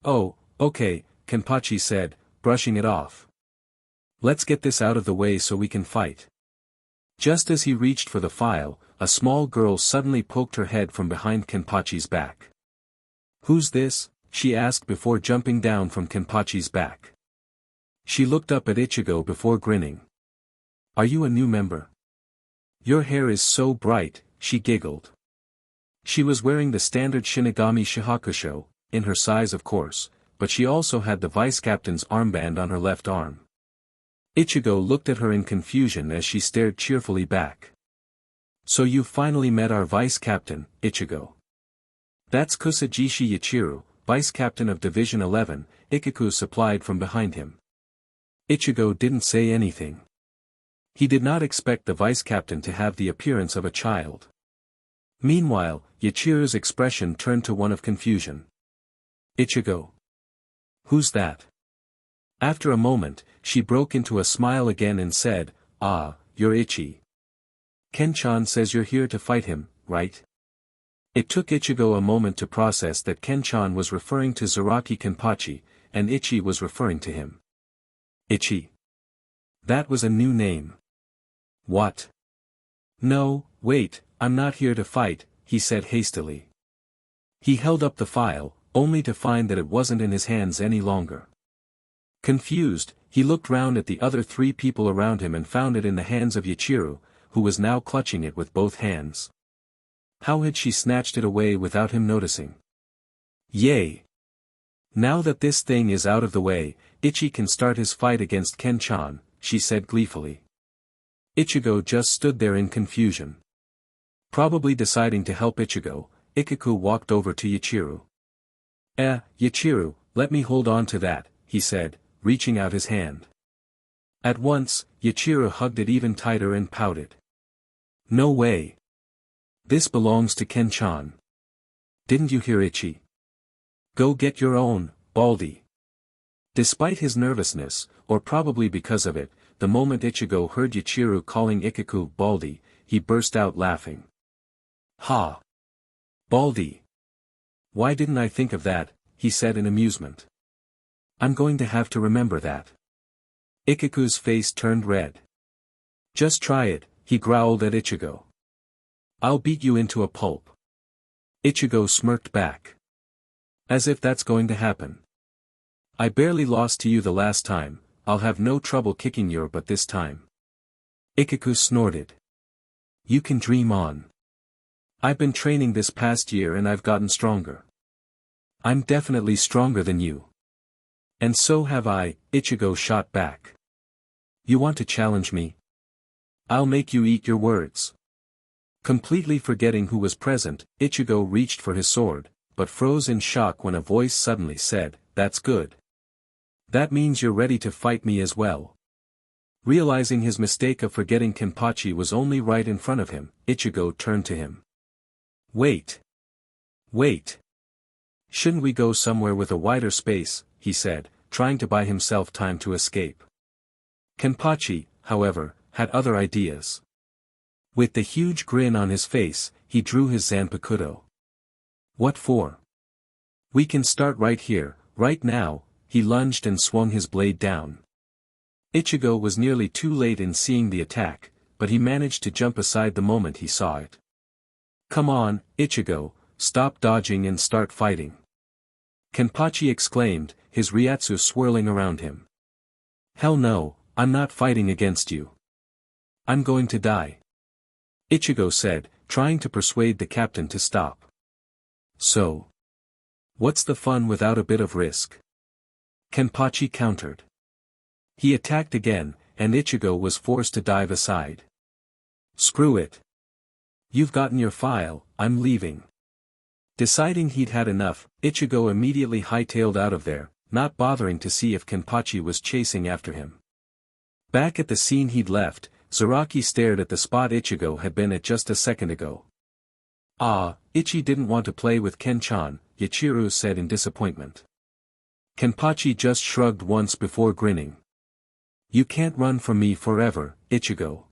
Speaker 1: Oh, okay, Kenpachi said, brushing it off. Let's get this out of the way so we can fight. Just as he reached for the file, a small girl suddenly poked her head from behind Kenpachi's back. Who's this? She asked before jumping down from Kenpachi's back. She looked up at Ichigo before grinning. Are you a new member? Your hair is so bright, she giggled. She was wearing the standard Shinigami Shihakusho, in her size of course, but she also had the vice-captain's armband on her left arm. Ichigo looked at her in confusion as she stared cheerfully back. So you finally met our vice-captain, Ichigo. That's Kusajishi Yachiru, vice-captain of Division 11, Ikaku supplied from behind him. Ichigo didn't say anything. He did not expect the vice-captain to have the appearance of a child. Meanwhile, Yachiru's expression turned to one of confusion. Ichigo. Who's that? After a moment, she broke into a smile again and said, Ah, you're Ichi. Ken-chan says you're here to fight him, right? It took Ichigo a moment to process that Ken-chan was referring to Zaraki Kenpachi, and Ichi was referring to him. Ichi. That was a new name. What? No, wait, I'm not here to fight, he said hastily. He held up the file, only to find that it wasn't in his hands any longer. Confused, he looked round at the other 3 people around him and found it in the hands of Yachiru, who was now clutching it with both hands. How had she snatched it away without him noticing? Yay! Now that this thing is out of the way, Ichi can start his fight against Ken-chan, she said gleefully. Ichigo just stood there in confusion. Probably deciding to help Ichigo, Ikaku walked over to Yachiru. Yachiru, let me hold on to that, he said, reaching out his hand. At once, Yachiru hugged it even tighter and pouted. No way. This belongs to Ken-chan. Didn't you hear Ichi? Go get your own, Baldy. Despite his nervousness, or probably because of it, the moment Ichigo heard Yachiru calling Ikaku Baldy, he burst out laughing. Ha! Baldy! Why didn't I think of that, he said in amusement. I'm going to have to remember that. Ikaku's face turned red. Just try it, he growled at Ichigo. I'll beat you into a pulp. Ichigo smirked back. As if that's going to happen. I barely lost to you the last time, I'll have no trouble kicking your butt this time. Ikaku snorted. You can dream on. I've been training this past year and I've gotten stronger. I'm definitely stronger than you. And so have I, Ichigo shot back. You want to challenge me? I'll make you eat your words. Completely forgetting who was present, Ichigo reached for his sword, but froze in shock when a voice suddenly said, That's good. That means you're ready to fight me as well. Realizing his mistake of forgetting Kenpachi was only right in front of him, Ichigo turned to him. Wait. Wait. Shouldn't we go somewhere with a wider space, he said, trying to buy himself time to escape. Kenpachi, however, had other ideas. With the huge grin on his face, he drew his Zanpakuto. What for? We can start right here, right now, he lunged and swung his blade down. Ichigo was nearly too late in seeing the attack, but he managed to jump aside the moment he saw it. Come on, Ichigo, stop dodging and start fighting. Kenpachi exclaimed, his ryatsu swirling around him. Hell no, I'm not fighting against you. I'm going to die. Ichigo said, trying to persuade the captain to stop. So? What's the fun without a bit of risk? Kenpachi countered. He attacked again, and Ichigo was forced to dive aside. Screw it. You've gotten your file, I'm leaving. Deciding he'd had enough, Ichigo immediately hightailed out of there, not bothering to see if Kenpachi was chasing after him. Back at the scene he'd left, Zaraki stared at the spot Ichigo had been at just a second ago. Ah, Ichi didn't want to play with Ken-chan, Yachiru said in disappointment. Kenpachi just shrugged once before grinning. You can't run from me forever, Ichigo.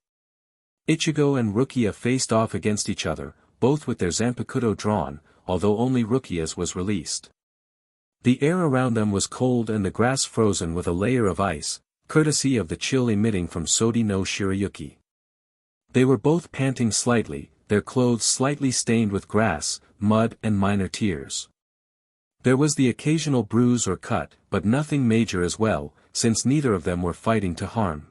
Speaker 1: Ichigo and Rukia faced off against each other, both with their Zanpakuto drawn, although only Rukia's was released. The air around them was cold and the grass frozen with a layer of ice, courtesy of the chill emitting from Sodi no Shirayuki. They were both panting slightly, their clothes slightly stained with grass, mud and minor tears. There was the occasional bruise or cut, but nothing major as well, since neither of them were fighting to harm.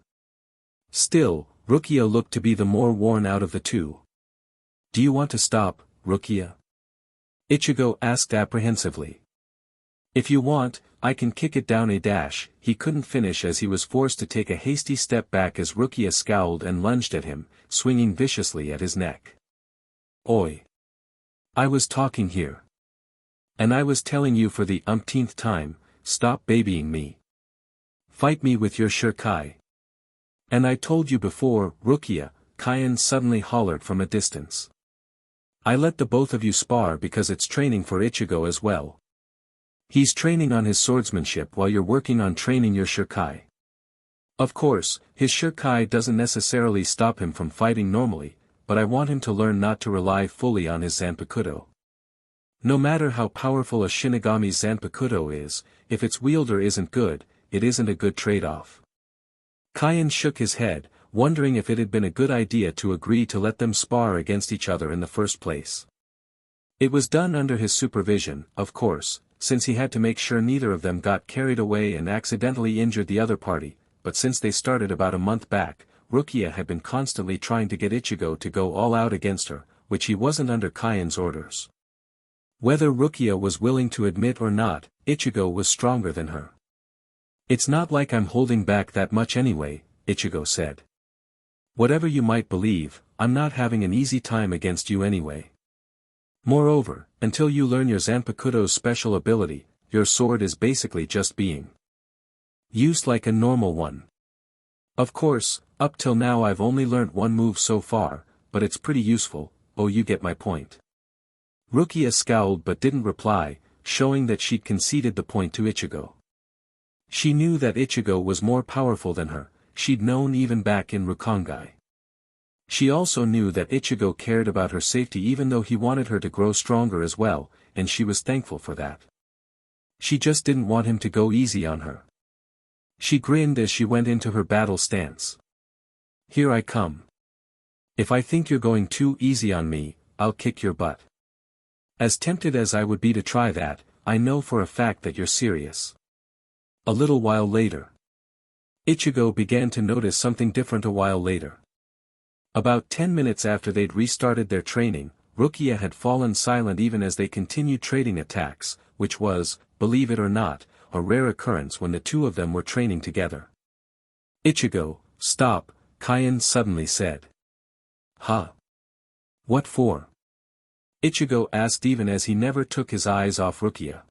Speaker 1: Still, Rukia looked to be the more worn out of the two. Do you want to stop, Rukia? Ichigo asked apprehensively. If you want, I can kick it down a dash. He couldn't finish as he was forced to take a hasty step back as Rukia scowled and lunged at him, swinging viciously at his neck. Oi! I was talking here. And I was telling you for the umpteenth time, stop babying me. Fight me with your shurikai. And I told you before, Rukia, Kaien suddenly hollered from a distance. I let the both of you spar because it's training for Ichigo as well. He's training on his swordsmanship while you're working on training your shurikai. Of course, his shurikai doesn't necessarily stop him from fighting normally, but I want him to learn not to rely fully on his Zanpakuto. No matter how powerful a Shinigami's Zanpakuto is, if its wielder isn't good, it isn't a good trade-off. Kaien shook his head, wondering if it had been a good idea to agree to let them spar against each other in the first place. It was done under his supervision, of course, since he had to make sure neither of them got carried away and accidentally injured the other party, but since they started about a month back, Rukia had been constantly trying to get Ichigo to go all out against her, which he wasn't under Kaien's orders. Whether Rukia was willing to admit or not, Ichigo was stronger than her. It's not like I'm holding back that much anyway, Ichigo said. Whatever you might believe, I'm not having an easy time against you anyway. Moreover, until you learn your Zanpakuto's special ability, your sword is basically just being used like a normal one. Of course, up till now I've only learnt one move so far, but it's pretty useful. Oh, you get my point. Rukia scowled but didn't reply, showing that she'd conceded the point to Ichigo. She knew that Ichigo was more powerful than her, she'd known even back in Rukongai. She also knew that Ichigo cared about her safety even though he wanted her to grow stronger as well, and she was thankful for that. She just didn't want him to go easy on her. She grinned as she went into her battle stance. Here I come. If I think you're going too easy on me, I'll kick your butt. As tempted as I would be to try that, I know for a fact that you're serious. A little while later. Ichigo began to notice something different a while later. About 10 minutes after they'd restarted their training, Rukia had fallen silent even as they continued trading attacks, which was, believe it or not, a rare occurrence when the two of them were training together. Ichigo, stop, Kaien suddenly said. Huh? What for? Ichigo asked even as he never took his eyes off Rukia.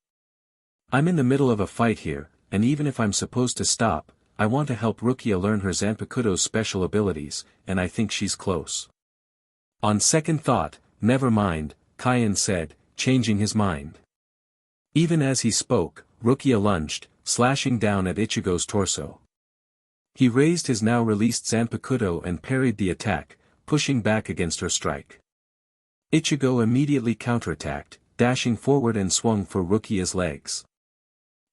Speaker 1: I'm in the middle of a fight here, and even if I'm supposed to stop, I want to help Rukia learn her Zanpakuto's special abilities, and I think she's close. On second thought, never mind, Kaien said, changing his mind. Even as he spoke, Rukia lunged, slashing down at Ichigo's torso. He raised his now released Zanpakuto and parried the attack, pushing back against her strike. Ichigo immediately counterattacked, dashing forward and swung for Rukia's legs.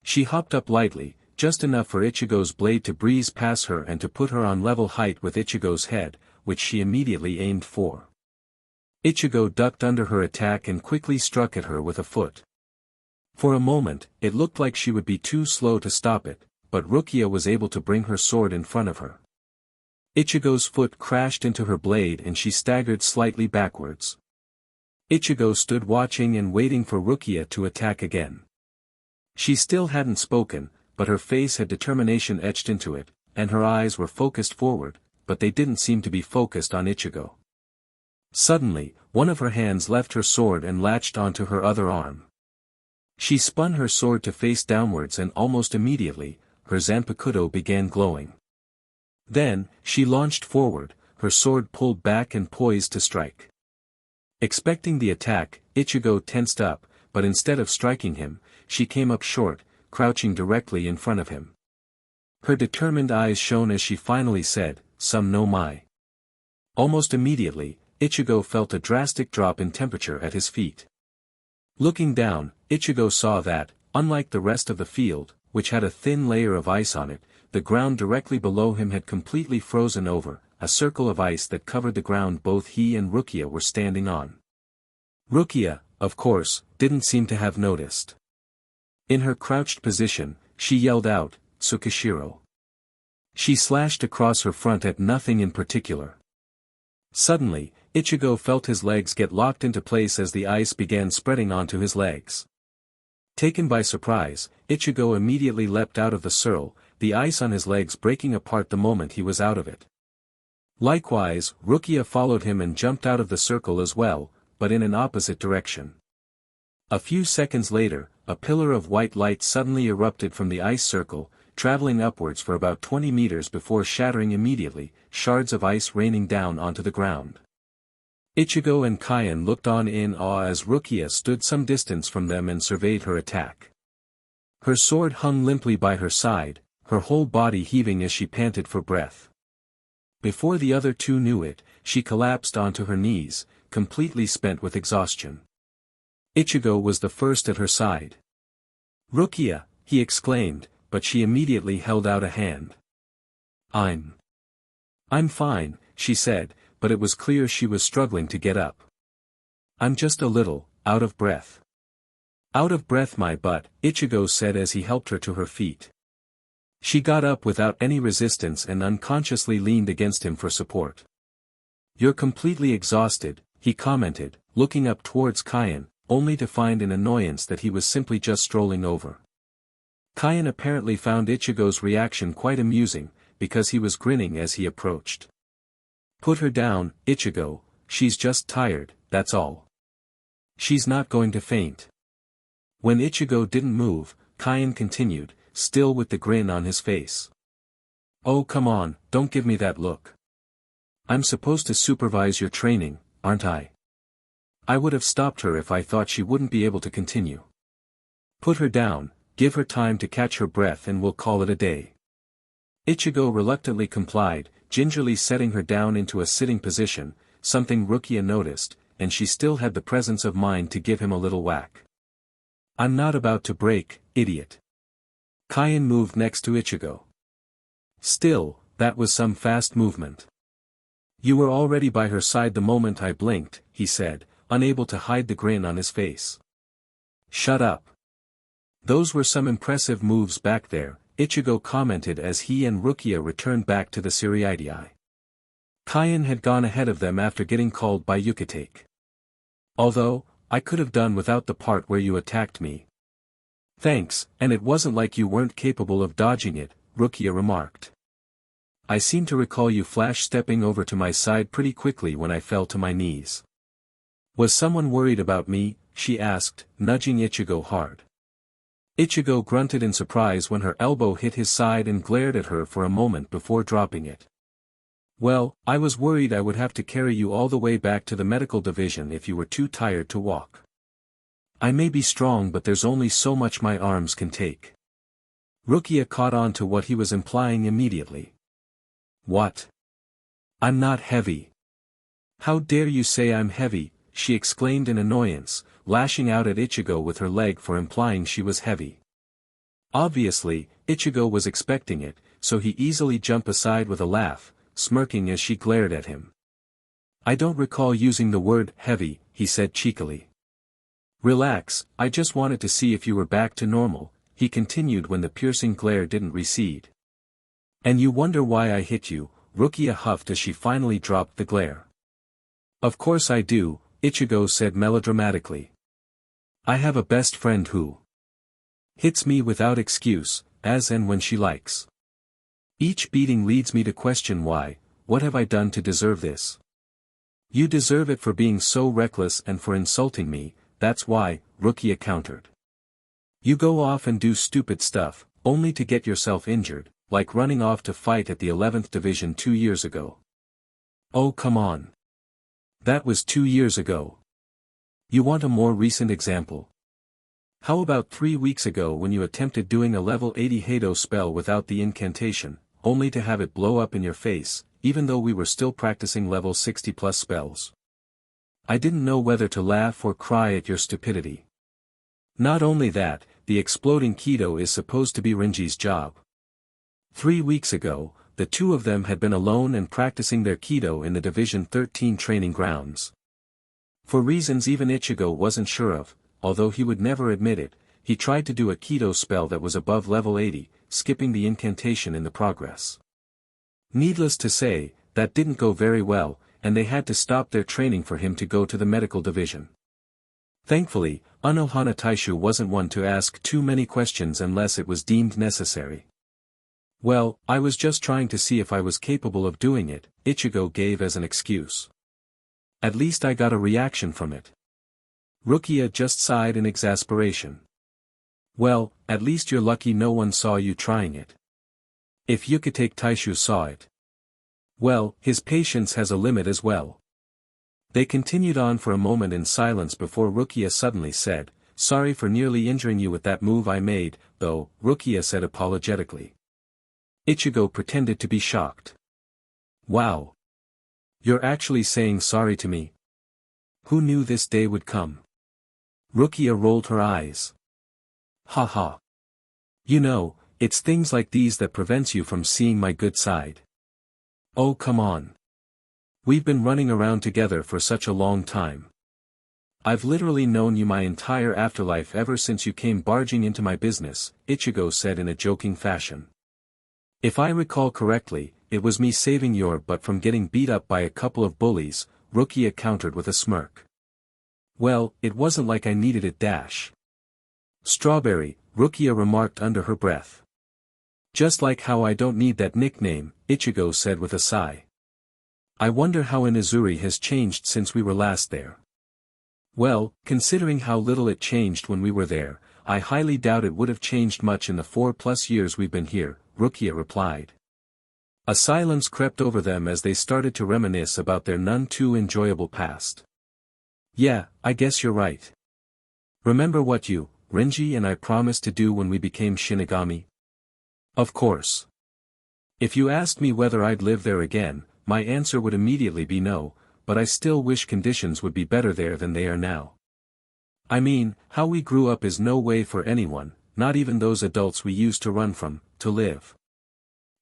Speaker 1: She hopped up lightly, just enough for Ichigo's blade to breeze past her and to put her on level height with Ichigo's head, which she immediately aimed for. Ichigo ducked under her attack and quickly struck at her with a foot. For a moment, it looked like she would be too slow to stop it, but Rukia was able to bring her sword in front of her. Ichigo's foot crashed into her blade and she staggered slightly backwards. Ichigo stood watching and waiting for Rukia to attack again. She still hadn't spoken, but her face had determination etched into it, and her eyes were focused forward, but they didn't seem to be focused on Ichigo. Suddenly, one of her hands left her sword and latched onto her other arm. She spun her sword to face downwards and almost immediately, her Zanpakuto began glowing. Then, she launched forward, her sword pulled back and poised to strike. Expecting the attack, Ichigo tensed up, but instead of striking him, she came up short, crouching directly in front of him. Her determined eyes shone as she finally said, "Some no mai." Almost immediately, Ichigo felt a drastic drop in temperature at his feet. Looking down, Ichigo saw that, unlike the rest of the field, which had a thin layer of ice on it, the ground directly below him had completely frozen over, a circle of ice that covered the ground both he and Rukia were standing on. Rukia, of course, didn't seem to have noticed. In her crouched position, she yelled out, "Tsukishiro." She slashed across her front at nothing in particular. Suddenly, Ichigo felt his legs get locked into place as the ice began spreading onto his legs. Taken by surprise, Ichigo immediately leapt out of the circle, the ice on his legs breaking apart the moment he was out of it. Likewise, Rukia followed him and jumped out of the circle as well, but in an opposite direction. A few seconds later, a pillar of white light suddenly erupted from the ice circle, traveling upwards for about 20 meters before shattering immediately, shards of ice raining down onto the ground. Ichigo and Kaien looked on in awe as Rukia stood some distance from them and surveyed her attack. Her sword hung limply by her side, her whole body heaving as she panted for breath. Before the other two knew it, she collapsed onto her knees, completely spent with exhaustion. Ichigo was the first at her side. "Rukia," he exclaimed, but she immediately held out a hand. I'm fine," she said, but it was clear she was struggling to get up. "I'm just a little, out of breath." "Out of breath my butt," Ichigo said as he helped her to her feet. She got up without any resistance and unconsciously leaned against him for support. "You're completely exhausted," he commented, looking up towards Kaien, only to find in annoyance that he was simply just strolling over. Kaien apparently found Ichigo's reaction quite amusing, because he was grinning as he approached. "Put her down, Ichigo, she's just tired, that's all. She's not going to faint." When Ichigo didn't move, Kaien continued, still with the grin on his face. "Oh come on, don't give me that look. I'm supposed to supervise your training, aren't I? I would have stopped her if I thought she wouldn't be able to continue. Put her down, give her time to catch her breath and we'll call it a day." Ichigo reluctantly complied, gingerly setting her down into a sitting position, something Rukia noticed, and she still had the presence of mind to give him a little whack. "I'm not about to break, idiot." Kaien moved next to Ichigo. Still, that was some fast movement. "You were already by her side the moment I blinked," he said, unable to hide the grin on his face. "Shut up. Those were some impressive moves back there," Ichigo commented as he and Rukia returned back to the Siriidii. Kaien had gone ahead of them after getting called by Yukitake. "Although, I could have done without the part where you attacked me." "Thanks, and it wasn't like you weren't capable of dodging it," Rukia remarked. "I seem to recall you flash-stepping over to my side pretty quickly when I fell to my knees." "Was someone worried about me?" she asked, nudging Ichigo hard. Ichigo grunted in surprise when her elbow hit his side and glared at her for a moment before dropping it. "Well, I was worried I would have to carry you all the way back to the medical division if you were too tired to walk. I may be strong but there's only so much my arms can take." Rukia caught on to what he was implying immediately. "What? I'm not heavy." "How dare you say I'm heavy?" she exclaimed in annoyance, lashing out at Ichigo with her leg for implying she was heavy. Obviously, Ichigo was expecting it, so he easily jumped aside with a laugh, smirking as she glared at him. "I don't recall using the word heavy," he said cheekily. Relax, I just wanted to see if you were back to normal, he continued when the piercing glare didn't recede. And you wonder why I hit you, Rukia huffed as she finally dropped the glare. Of course I do, Ichigo said melodramatically. I have a best friend who hits me without excuse, as and when she likes. Each beating leads me to question why, what have I done to deserve this? You deserve it for being so reckless and for insulting me, that's why, Rukia countered. You go off and do stupid stuff, only to get yourself injured, like running off to fight at the 11th Division 2 years ago. Oh come on. That was 2 years ago. You want a more recent example? How about 3 weeks ago when you attempted doing a level 80 Hado spell without the incantation, only to have it blow up in your face, even though we were still practicing level 60 plus spells? I didn't know whether to laugh or cry at your stupidity. Not only that, the exploding Kido is supposed to be Renji's job. 3 weeks ago, the two of them had been alone and practicing their Kido in the Division 13 training grounds. For reasons even Ichigo wasn't sure of, although he would never admit it, he tried to do a Kido spell that was above level 80, skipping the incantation in the progress. Needless to say, that didn't go very well, and they had to stop their training for him to go to the medical division. Thankfully, Unohana Taishu wasn't one to ask too many questions unless it was deemed necessary. Well, I was just trying to see if I was capable of doing it, Ichigo gave as an excuse. At least I got a reaction from it. Rukia just sighed in exasperation. Well, at least you're lucky no one saw you trying it. If Yukitake Taishu saw it. Well, his patience has a limit as well. They continued on for a moment in silence before Rukia suddenly said, Sorry for nearly injuring you with that move I made, though, Rukia said apologetically. Ichigo pretended to be shocked. Wow. You're actually saying sorry to me? Who knew this day would come? Rukia rolled her eyes. Ha ha. You know, it's things like these that prevents you from seeing my good side. Oh come on. We've been running around together for such a long time. I've literally known you my entire afterlife ever since you came barging into my business, Ichigo said in a joking fashion. If I recall correctly, it was me saving your butt from getting beat up by a couple of bullies, Rukia countered with a smirk. Well, it wasn't like I needed it dash. Strawberry, Rukia remarked under her breath. Just like how I don't need that nickname, Ichigo said with a sigh. I wonder how Inuzuri has changed since we were last there. Well, considering how little it changed when we were there, I highly doubt it would have changed much in the 4+ years we've been here, Rukia replied. A silence crept over them as they started to reminisce about their none too enjoyable past. Yeah, I guess you're right. Remember what you, Renji and I promised to do when we became Shinigami? Of course. If you asked me whether I'd live there again, my answer would immediately be no, but I still wish conditions would be better there than they are now. I mean, how we grew up is no way for anyone, not even those adults we used to run from, to live.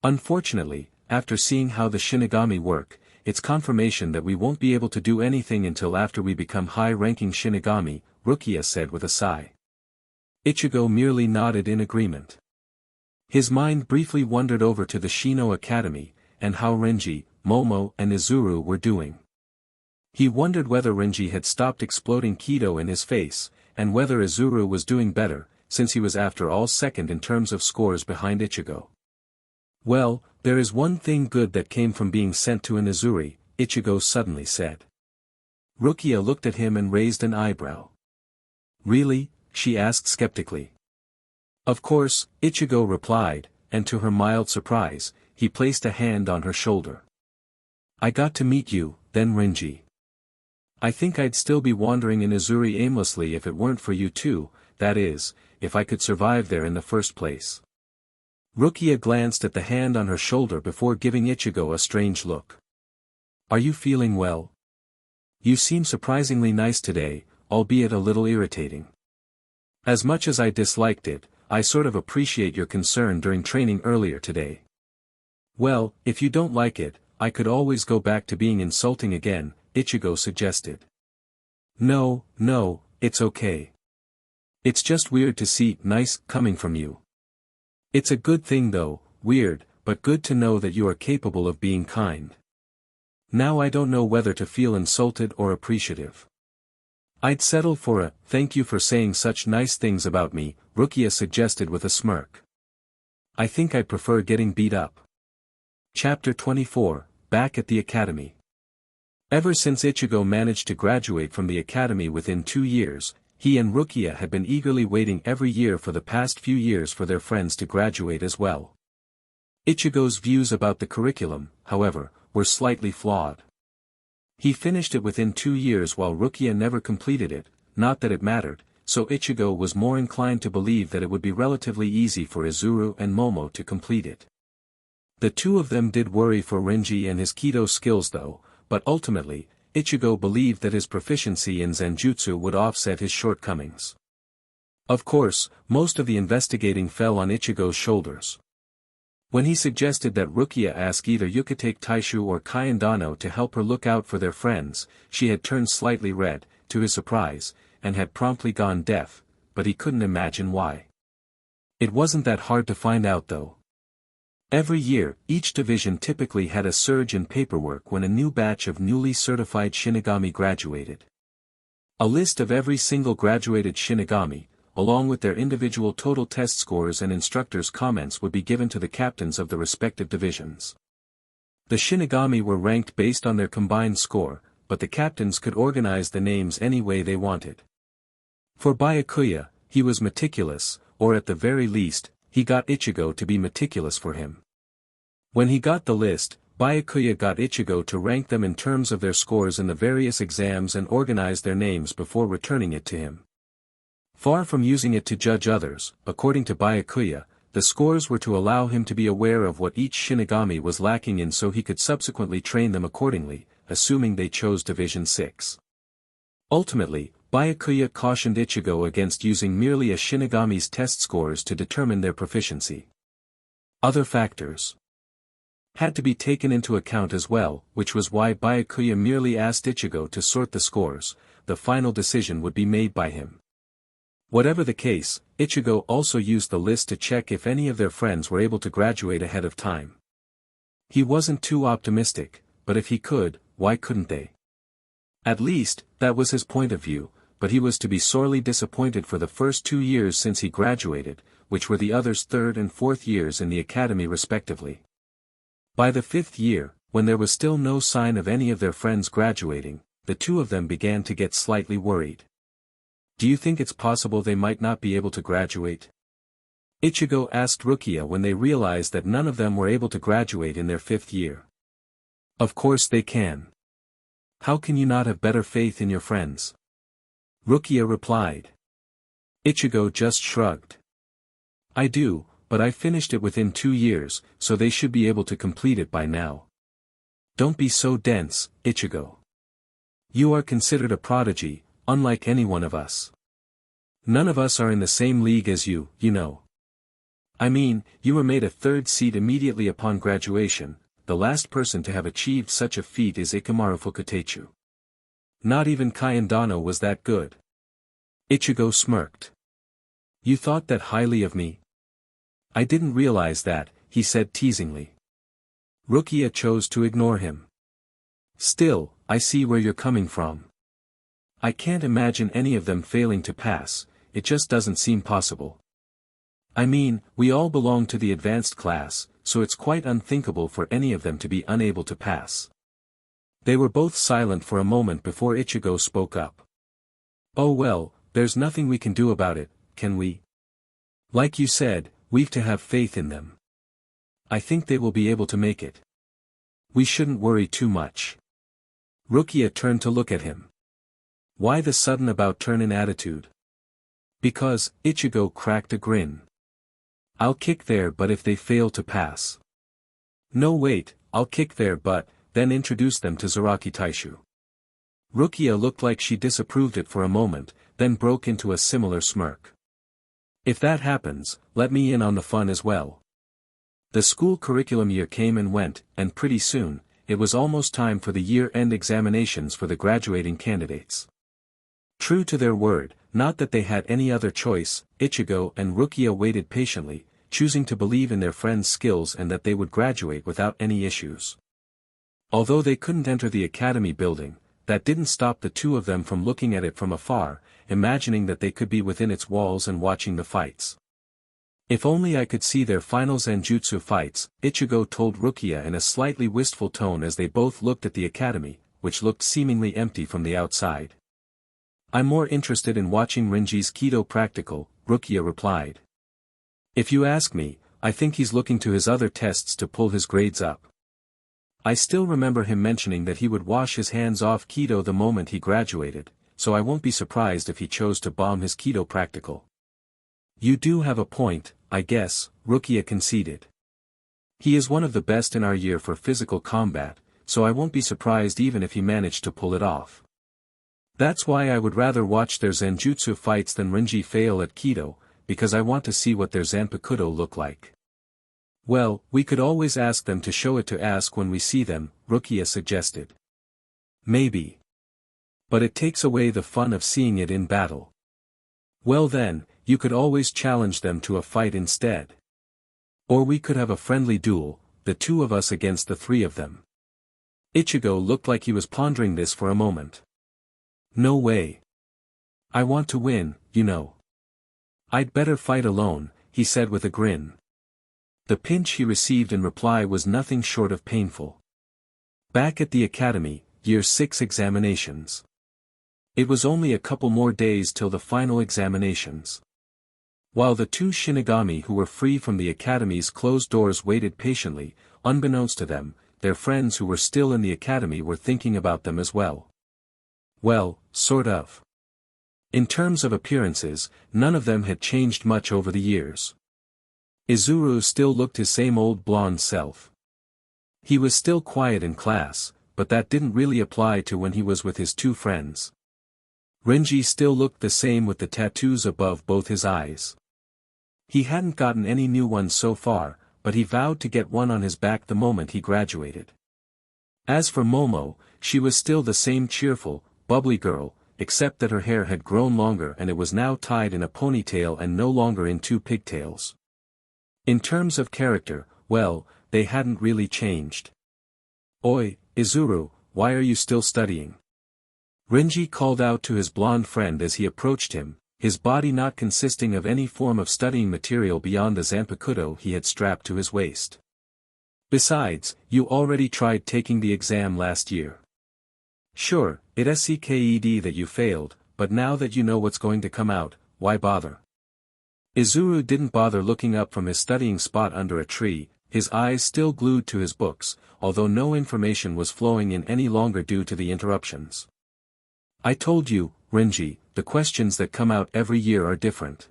Speaker 1: Unfortunately, after seeing how the Shinigami work, it's confirmation that we won't be able to do anything until after we become high-ranking Shinigami, Rukia said with a sigh. Ichigo merely nodded in agreement. His mind briefly wandered over to the Shino Academy, and how Renji, Momo and Izuru were doing. He wondered whether Renji had stopped exploding Kido in his face, and whether Izuru was doing better, since he was after all second in terms of scores behind Ichigo. Well, there is one thing good that came from being sent to Inuzuri, Ichigo suddenly said. Rukia looked at him and raised an eyebrow. Really? She asked skeptically. Of course, Ichigo replied, and to her mild surprise, he placed a hand on her shoulder. I got to meet you, then Renji. I think I'd still be wandering in Inuzuri aimlessly if it weren't for you too, that is, if I could survive there in the first place. Rukia glanced at the hand on her shoulder before giving Ichigo a strange look. Are you feeling well? You seem surprisingly nice today, albeit a little irritating. As much as I disliked it, I sort of appreciate your concern during training earlier today. Well, if you don't like it, I could always go back to being insulting again, Ichigo suggested. No, it's okay. It's just weird to see nice coming from you. It's a good thing though, weird, but good to know that you are capable of being kind. Now I don't know whether to feel insulted or appreciative. I'd settle for a, thank you for saying such nice things about me, Rukia suggested with a smirk. I think I'd prefer getting beat up. Chapter 24, Back at the Academy. Ever since Ichigo managed to graduate from the academy within 2 years, he and Rukia had been eagerly waiting every year for the past few years for their friends to graduate as well. Ichigo's views about the curriculum, however, were slightly flawed. He finished it within 2 years while Rukia never completed it, not that it mattered, so Ichigo was more inclined to believe that it would be relatively easy for Izuru and Momo to complete it. The two of them did worry for Renji and his Kido skills though, but ultimately, Ichigo believed that his proficiency in Zanjutsu would offset his shortcomings. Of course, most of the investigating fell on Ichigo's shoulders. When he suggested that Rukia ask either Yukitake Taishu or Kaien Dano to help her look out for their friends, she had turned slightly red, to his surprise, and had promptly gone deaf, but he couldn't imagine why. It wasn't that hard to find out though. Every year, each division typically had a surge in paperwork when a new batch of newly certified Shinigami graduated. A list of every single graduated Shinigami, along with their individual total test scores and instructors' comments would be given to the captains of the respective divisions. The Shinigami were ranked based on their combined score, but the captains could organize the names any way they wanted. For Byakuya, he was meticulous, or at the very least, he got Ichigo to be meticulous for him. When he got the list, Byakuya got Ichigo to rank them in terms of their scores in the various exams and organize their names before returning it to him. Far from using it to judge others, according to Byakuya, the scores were to allow him to be aware of what each Shinigami was lacking in so he could subsequently train them accordingly, assuming they chose Division 6. Ultimately, Byakuya cautioned Ichigo against using merely a Shinigami's test scores to determine their proficiency. Other factors had to be taken into account as well, which was why Byakuya merely asked Ichigo to sort the scores. The final decision would be made by him. Whatever the case, Ichigo also used the list to check if any of their friends were able to graduate ahead of time. He wasn't too optimistic, but if he could, why couldn't they? At least, that was his point of view, but he was to be sorely disappointed for the first 2 years since he graduated, which were the others' 3rd and 4th years in the academy respectively. By the 5th year, when there was still no sign of any of their friends graduating, the two of them began to get slightly worried. Do you think it's possible they might not be able to graduate? Ichigo asked Rukia when they realized that none of them were able to graduate in their 5th year. Of course they can. How can you not have better faith in your friends? Rukia replied. Ichigo just shrugged. I do, but I finished it within 2 years, so they should be able to complete it by now. Don't be so dense, Ichigo. You are considered a prodigy, unlike any one of us. None of us are in the same league as you, you know. I mean, you were made a 3rd seed immediately upon graduation. The last person to have achieved such a feat is Ikamaru Fukutechu. Not even Kaien Dano was that good. Ichigo smirked. You thought that highly of me? I didn't realize that, he said teasingly. Rukia chose to ignore him. Still, I see where you're coming from. I can't imagine any of them failing to pass, it just doesn't seem possible. I mean, we all belong to the advanced class, so it's quite unthinkable for any of them to be unable to pass. They were both silent for a moment before Ichigo spoke up. Oh well, there's nothing we can do about it, can we? Like you said, we've to have faith in them. I think they will be able to make it. We shouldn't worry too much. Rukia turned to look at him. Why the sudden about turn in attitude? Because, Ichigo cracked a grin. I'll kick their butt if they fail to pass. No wait, I'll kick their butt, then introduce them to Zaraki Taishu. Rukia looked like she disapproved it for a moment, then broke into a similar smirk. If that happens, let me in on the fun as well. The school curriculum year came and went, and pretty soon, it was almost time for the year-end examinations for the graduating candidates. True to their word, not that they had any other choice, Ichigo and Rukia waited patiently, choosing to believe in their friend's skills and that they would graduate without any issues. Although they couldn't enter the academy building, that didn't stop the two of them from looking at it from afar, imagining that they could be within its walls and watching the fights. If only I could see their final Zanjutsu fights, Ichigo told Rukia in a slightly wistful tone as they both looked at the academy, which looked seemingly empty from the outside. I'm more interested in watching Renji's Kido practical, Rukia replied. If you ask me, I think he's looking to his other tests to pull his grades up. I still remember him mentioning that he would wash his hands off Kido the moment he graduated, so I won't be surprised if he chose to bomb his Kido practical. You do have a point, I guess, Rukia conceded. He is one of the best in our year for physical combat, so I won't be surprised even if he managed to pull it off. That's why I would rather watch their Zanjutsu fights than Renji fail at Kido, because I want to see what their Zanpakuto look like. Well, we could always ask them to show it to ask when we see them, Rukia suggested. Maybe. But it takes away the fun of seeing it in battle. Well then, you could always challenge them to a fight instead. Or we could have a friendly duel, the two of us against the three of them. Ichigo looked like he was pondering this for a moment. No way. I want to win, you know. I'd better fight alone, he said with a grin. The pinch he received in reply was nothing short of painful. Back at the academy, Year 6 examinations. It was only a couple more days till the final examinations. While the two Shinigami who were free from the academy's closed doors waited patiently, unbeknownst to them, their friends who were still in the academy were thinking about them as well. Well, sort of. In terms of appearances, none of them had changed much over the years. Izuru still looked his same old blonde self. He was still quiet in class, but that didn't really apply to when he was with his two friends. Renji still looked the same with the tattoos above both his eyes. He hadn't gotten any new ones so far, but he vowed to get one on his back the moment he graduated. As for Momo, she was still the same cheerful, bubbly girl, except that her hair had grown longer and it was now tied in a ponytail and no longer in two pigtails. In terms of character, well, they hadn't really changed. Oi, Izuru, why are you still studying? Renji called out to his blonde friend as he approached him, his body not consisting of any form of studying material beyond the Zanpakuto he had strapped to his waist. Besides, you already tried taking the exam last year. Sure, it's SCKED that you failed, but now that you know what's going to come out, why bother? Izuru didn't bother looking up from his studying spot under a tree, his eyes still glued to his books, although no information was flowing in any longer due to the interruptions. I told you, Renji, the questions that come out every year are different.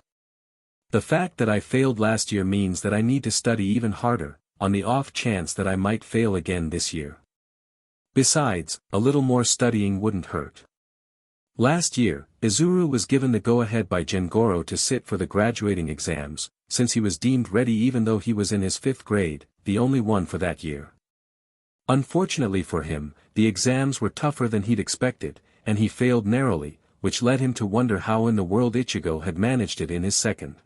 Speaker 1: The fact that I failed last year means that I need to study even harder, on the off chance that I might fail again this year. Besides, a little more studying wouldn't hurt. Last year, Izuru was given the go-ahead by Jengoro to sit for the graduating exams, since he was deemed ready even though he was in his 5th grade, the only one for that year. Unfortunately for him, the exams were tougher than he'd expected, and he failed narrowly, which led him to wonder how in the world Ichigo had managed it in his 2nd.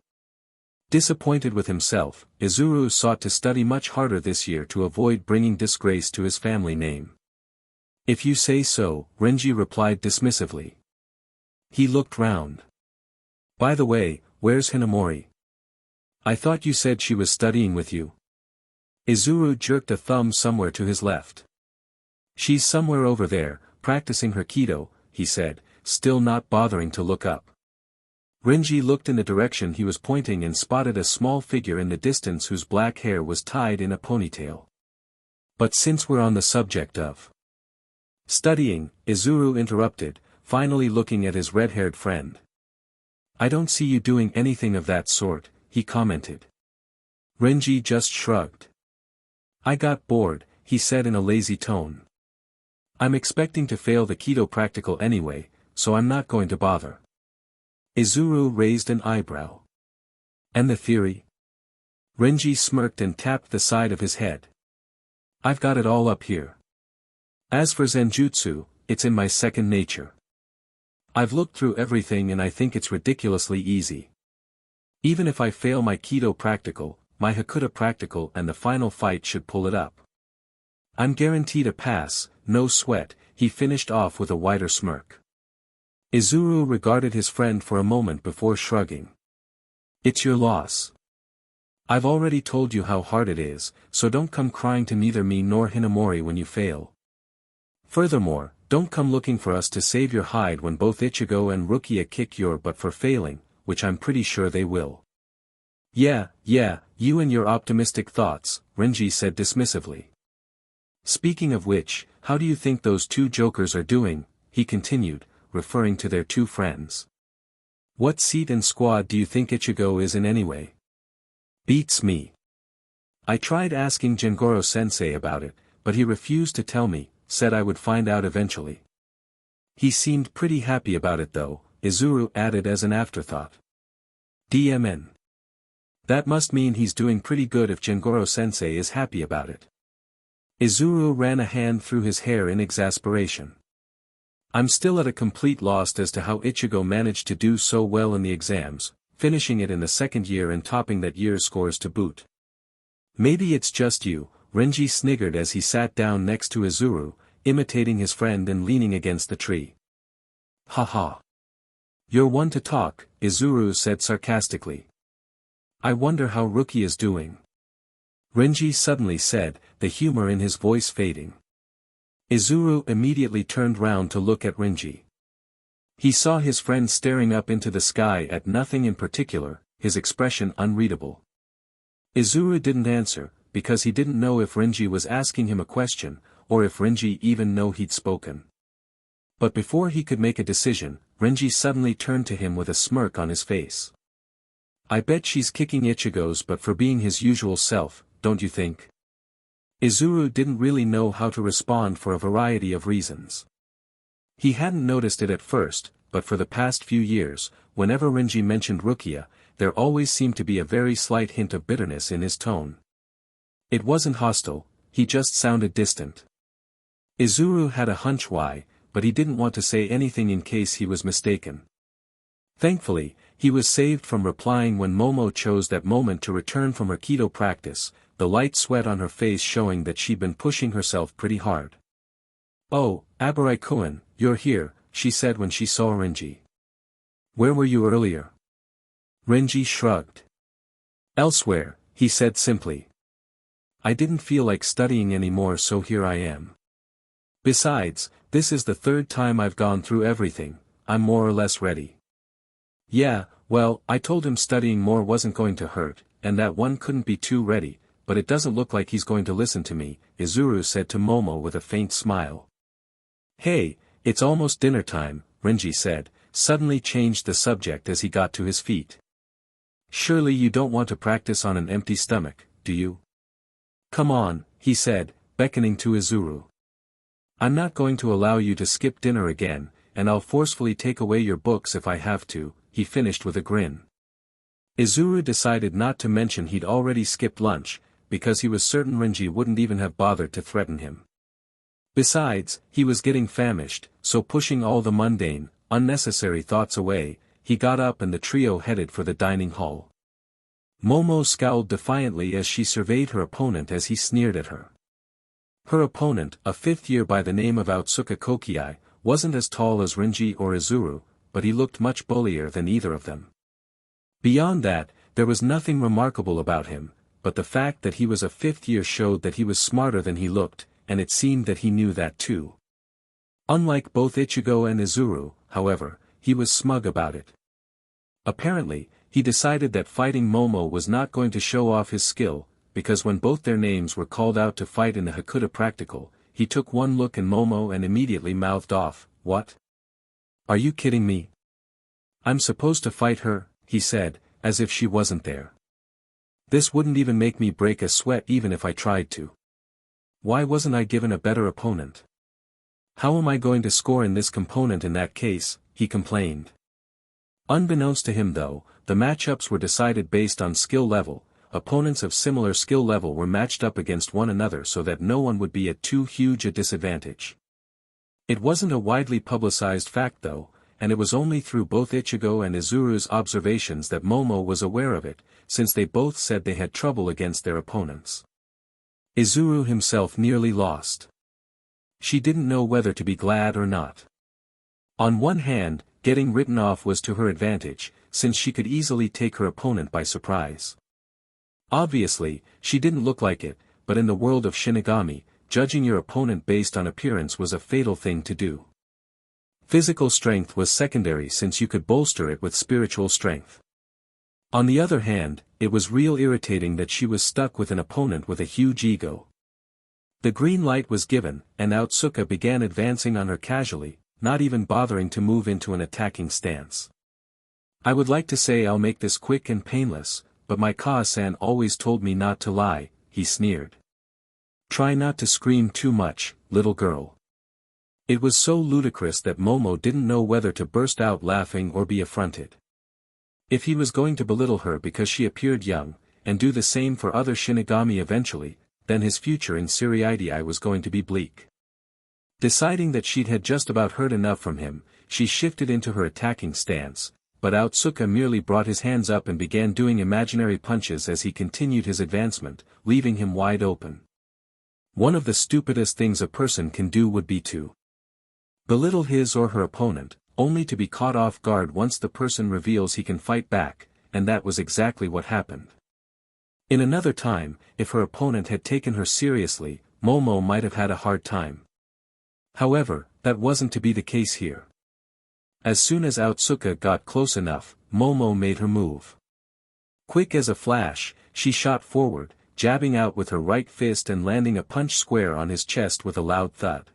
Speaker 1: Disappointed with himself, Izuru sought to study much harder this year to avoid bringing disgrace to his family name. If you say so, Renji replied dismissively. He looked round. By the way, where's Hinamori? I thought you said she was studying with you. Izuru jerked a thumb somewhere to his left. She's somewhere over there, practicing her Kido, he said, still not bothering to look up. Renji looked in the direction he was pointing and spotted a small figure in the distance whose black hair was tied in a ponytail. But since we're on the subject of studying, Izuru interrupted, finally looking at his red-haired friend. I don't see you doing anything of that sort, he commented. Renji just shrugged. I got bored, he said in a lazy tone. I'm expecting to fail the Kido practical anyway, so I'm not going to bother. Izuru raised an eyebrow. And the theory? Renji smirked and tapped the side of his head. I've got it all up here. As for Zenjutsu, it's in my second nature. I've looked through everything and I think it's ridiculously easy. Even if I fail my Kido practical, my Hakuda practical and the final fight should pull it up. I'm guaranteed a pass, no sweat, he finished off with a wider smirk. Izuru regarded his friend for a moment before shrugging. It's your loss. I've already told you how hard it is, so don't come crying to neither me nor Hinamori when you fail. Furthermore, don't come looking for us to save your hide when both Ichigo and Rukia kick your butt for failing, which I'm pretty sure they will. Yeah, you and your optimistic thoughts, Renji said dismissively. Speaking of which, how do you think those two jokers are doing, he continued, referring to their two friends. What seat and squad do you think Ichigo is in anyway? Beats me. I tried asking Jingoro-sensei about it, but he refused to tell me, said I would find out eventually. He seemed pretty happy about it though, Izuru added as an afterthought. DMN. That must mean he's doing pretty good if Jingoro-sensei is happy about it. Izuru ran a hand through his hair in exasperation. I'm still at a complete loss as to how Ichigo managed to do so well in the exams, finishing it in the second year and topping that year's scores to boot. Maybe it's just you, Renji sniggered as he sat down next to Izuru, imitating his friend and leaning against the tree. Haha. You're one to talk, Izuru said sarcastically. I wonder how Rukia's doing. Renji suddenly said, the humor in his voice fading. Izuru immediately turned round to look at Renji. He saw his friend staring up into the sky at nothing in particular, his expression unreadable. Izuru didn't answer, because he didn't know if Renji was asking him a question, or if Renji even knew he'd spoken. But before he could make a decision, Renji suddenly turned to him with a smirk on his face. I bet she's kicking Ichigo's butt for being his usual self, don't you think? Izuru didn't really know how to respond for a variety of reasons. He hadn't noticed it at first, but for the past few years, whenever Renji mentioned Rukia, there always seemed to be a very slight hint of bitterness in his tone. It wasn't hostile, he just sounded distant. Izuru had a hunch why, but he didn't want to say anything in case he was mistaken. Thankfully, he was saved from replying when Momo chose that moment to return from her Kido practice, the light sweat on her face showing that she'd been pushing herself pretty hard. Oh, Abarai-kun, you're here, she said when she saw Renji. Where were you earlier? Renji shrugged. Elsewhere, he said simply. I didn't feel like studying anymore, so here I am. Besides, this is the third time I've gone through everything, I'm more or less ready. Yeah, well, I told him studying more wasn't going to hurt, and that one couldn't be too ready, but it doesn't look like he's going to listen to me, Izuru said to Momo with a faint smile. Hey, it's almost dinner time, Renji said, suddenly changed the subject as he got to his feet. Surely you don't want to practice on an empty stomach, do you? Come on, he said, beckoning to Izuru. I'm not going to allow you to skip dinner again, and I'll forcefully take away your books if I have to, he finished with a grin. Izuru decided not to mention he'd already skipped lunch, because he was certain Renji wouldn't even have bothered to threaten him. Besides, he was getting famished, so pushing all the mundane, unnecessary thoughts away, he got up and the trio headed for the dining hall. Momo scowled defiantly as she surveyed her opponent as he sneered at her. Her opponent, a fifth year by the name of Otsuka Kokiai, wasn't as tall as Renji or Izuru, but he looked much bullier than either of them. Beyond that, there was nothing remarkable about him, but the fact that he was a fifth year showed that he was smarter than he looked, and it seemed that he knew that too. Unlike both Ichigo and Izuru, however, he was smug about it. Apparently, he decided that fighting Momo was not going to show off his skill, because when both their names were called out to fight in the Hakuda practical, he took one look at Momo and immediately mouthed off, "What? Are you kidding me? I'm supposed to fight her," he said, as if she wasn't there. This wouldn't even make me break a sweat even if I tried to. Why wasn't I given a better opponent? How am I going to score in this component in that case, he complained. Unbeknownst to him though, the matchups were decided based on skill level, opponents of similar skill level were matched up against one another so that no one would be at too huge a disadvantage. It wasn't a widely publicized fact though, and it was only through both Ichigo and Izuru's observations that Momo was aware of it, since they both said they had trouble against their opponents. Izuru himself nearly lost. She didn't know whether to be glad or not. On one hand, getting written off was to her advantage, since she could easily take her opponent by surprise. Obviously, she didn't look like it, but in the world of Shinigami, judging your opponent based on appearance was a fatal thing to do. Physical strength was secondary since you could bolster it with spiritual strength. On the other hand, it was real irritating that she was stuck with an opponent with a huge ego. The green light was given, and Otsuka began advancing on her casually, not even bothering to move into an attacking stance. I would like to say I'll make this quick and painless, but my Kaa-san always told me not to lie, he sneered. Try not to scream too much, little girl. It was so ludicrous that Momo didn't know whether to burst out laughing or be affronted. If he was going to belittle her because she appeared young, and do the same for other Shinigami eventually, then his future in Seriidii was going to be bleak. Deciding that she'd had just about heard enough from him, she shifted into her attacking stance, but Otsuka merely brought his hands up and began doing imaginary punches as he continued his advancement, leaving him wide open. One of the stupidest things a person can do would be to belittle his or her opponent, only to be caught off guard once the person reveals he can fight back, and that was exactly what happened. In another time, if her opponent had taken her seriously, Momo might have had a hard time. However, that wasn't to be the case here. As soon as Otsuka got close enough, Momo made her move. Quick as a flash, she shot forward, jabbing out with her right fist and landing a punch square on his chest with a loud thud.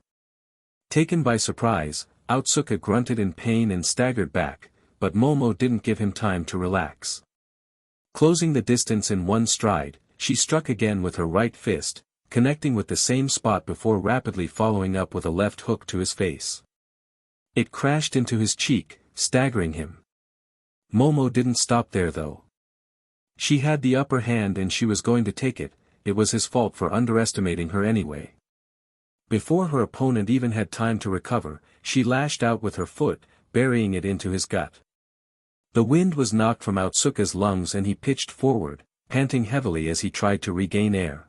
Speaker 1: Taken by surprise, Otsuka grunted in pain and staggered back, but Momo didn't give him time to relax. Closing the distance in one stride, she struck again with her right fist, connecting with the same spot before rapidly following up with a left hook to his face. It crashed into his cheek, staggering him. Momo didn't stop there though. She had the upper hand and she was going to take it, it was his fault for underestimating her anyway. Before her opponent even had time to recover, she lashed out with her foot, burying it into his gut. The wind was knocked from Otsuka's lungs and he pitched forward, panting heavily as he tried to regain air.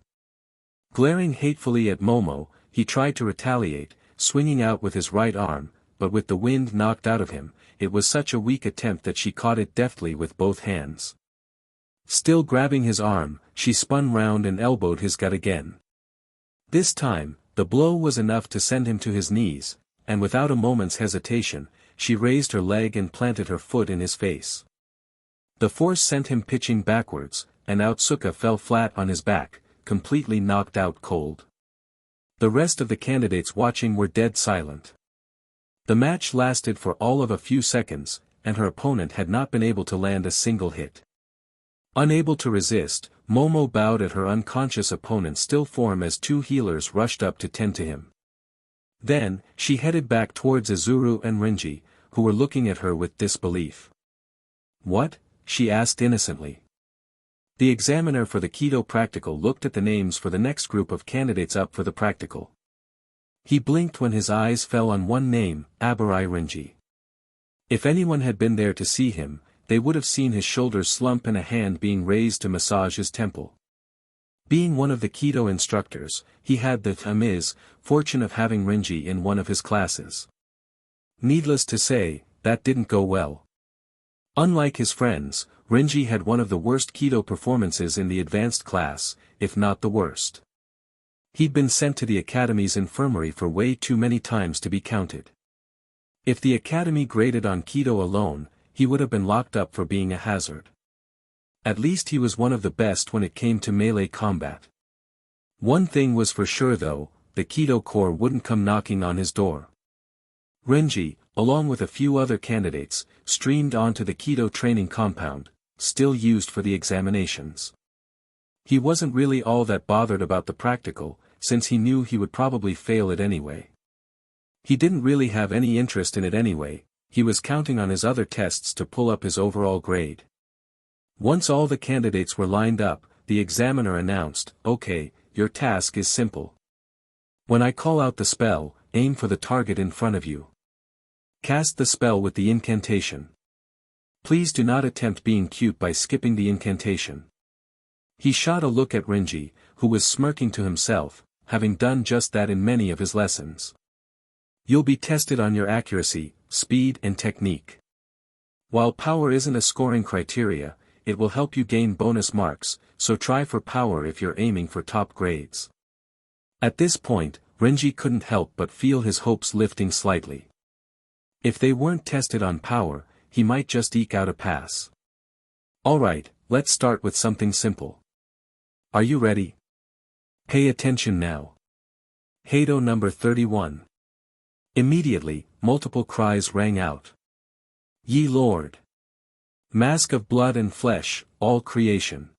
Speaker 1: Glaring hatefully at Momo, he tried to retaliate, swinging out with his right arm, but with the wind knocked out of him, it was such a weak attempt that she caught it deftly with both hands. Still grabbing his arm, she spun round and elbowed his gut again. This time, the blow was enough to send him to his knees, and without a moment's hesitation, she raised her leg and planted her foot in his face. The force sent him pitching backwards, and Otsuka fell flat on his back, completely knocked out cold. The rest of the candidates watching were dead silent. The match lasted for all of a few seconds, and her opponent had not been able to land a single hit. Unable to resist, Momo bowed at her unconscious opponent's still form as two healers rushed up to tend to him. Then, she headed back towards Izuru and Renji, who were looking at her with disbelief. "What?" she asked innocently. The examiner for the Kido practical looked at the names for the next group of candidates up for the practical. He blinked when his eyes fell on one name, Abarai Renji. If anyone had been there to see him, they would have seen his shoulders slump and a hand being raised to massage his temple. Being one of the Kido instructors, he had the fortune of having Renji in one of his classes. Needless to say, that didn't go well. Unlike his friends, Renji had one of the worst Kido performances in the advanced class, if not the worst. He'd been sent to the academy's infirmary for way too many times to be counted. If the academy graded on Kido alone, he would have been locked up for being a hazard. At least he was one of the best when it came to melee combat. One thing was for sure though, the Kido Corps wouldn't come knocking on his door. Renji, along with a few other candidates, streamed onto the Kido training compound, still used for the examinations. He wasn't really all that bothered about the practical, since he knew he would probably fail it anyway. He didn't really have any interest in it anyway, he was counting on his other tests to pull up his overall grade. Once all the candidates were lined up, the examiner announced, "Okay, your task is simple. When I call out the spell, aim for the target in front of you." Cast the spell with the incantation. Please do not attempt being cute by skipping the incantation. He shot a look at Renji, who was smirking to himself, having done just that in many of his lessons. You'll be tested on your accuracy, speed and technique. While power isn't a scoring criteria, it will help you gain bonus marks, so try for power if you're aiming for top grades. At this point, Renji couldn't help but feel his hopes lifting slightly. If they weren't tested on power, he might just eke out a pass. Alright, let's start with something simple. Are you ready? Pay attention now. Heido number 31. Immediately, multiple cries rang out. Ye Lord! Mask of blood and flesh, all creation.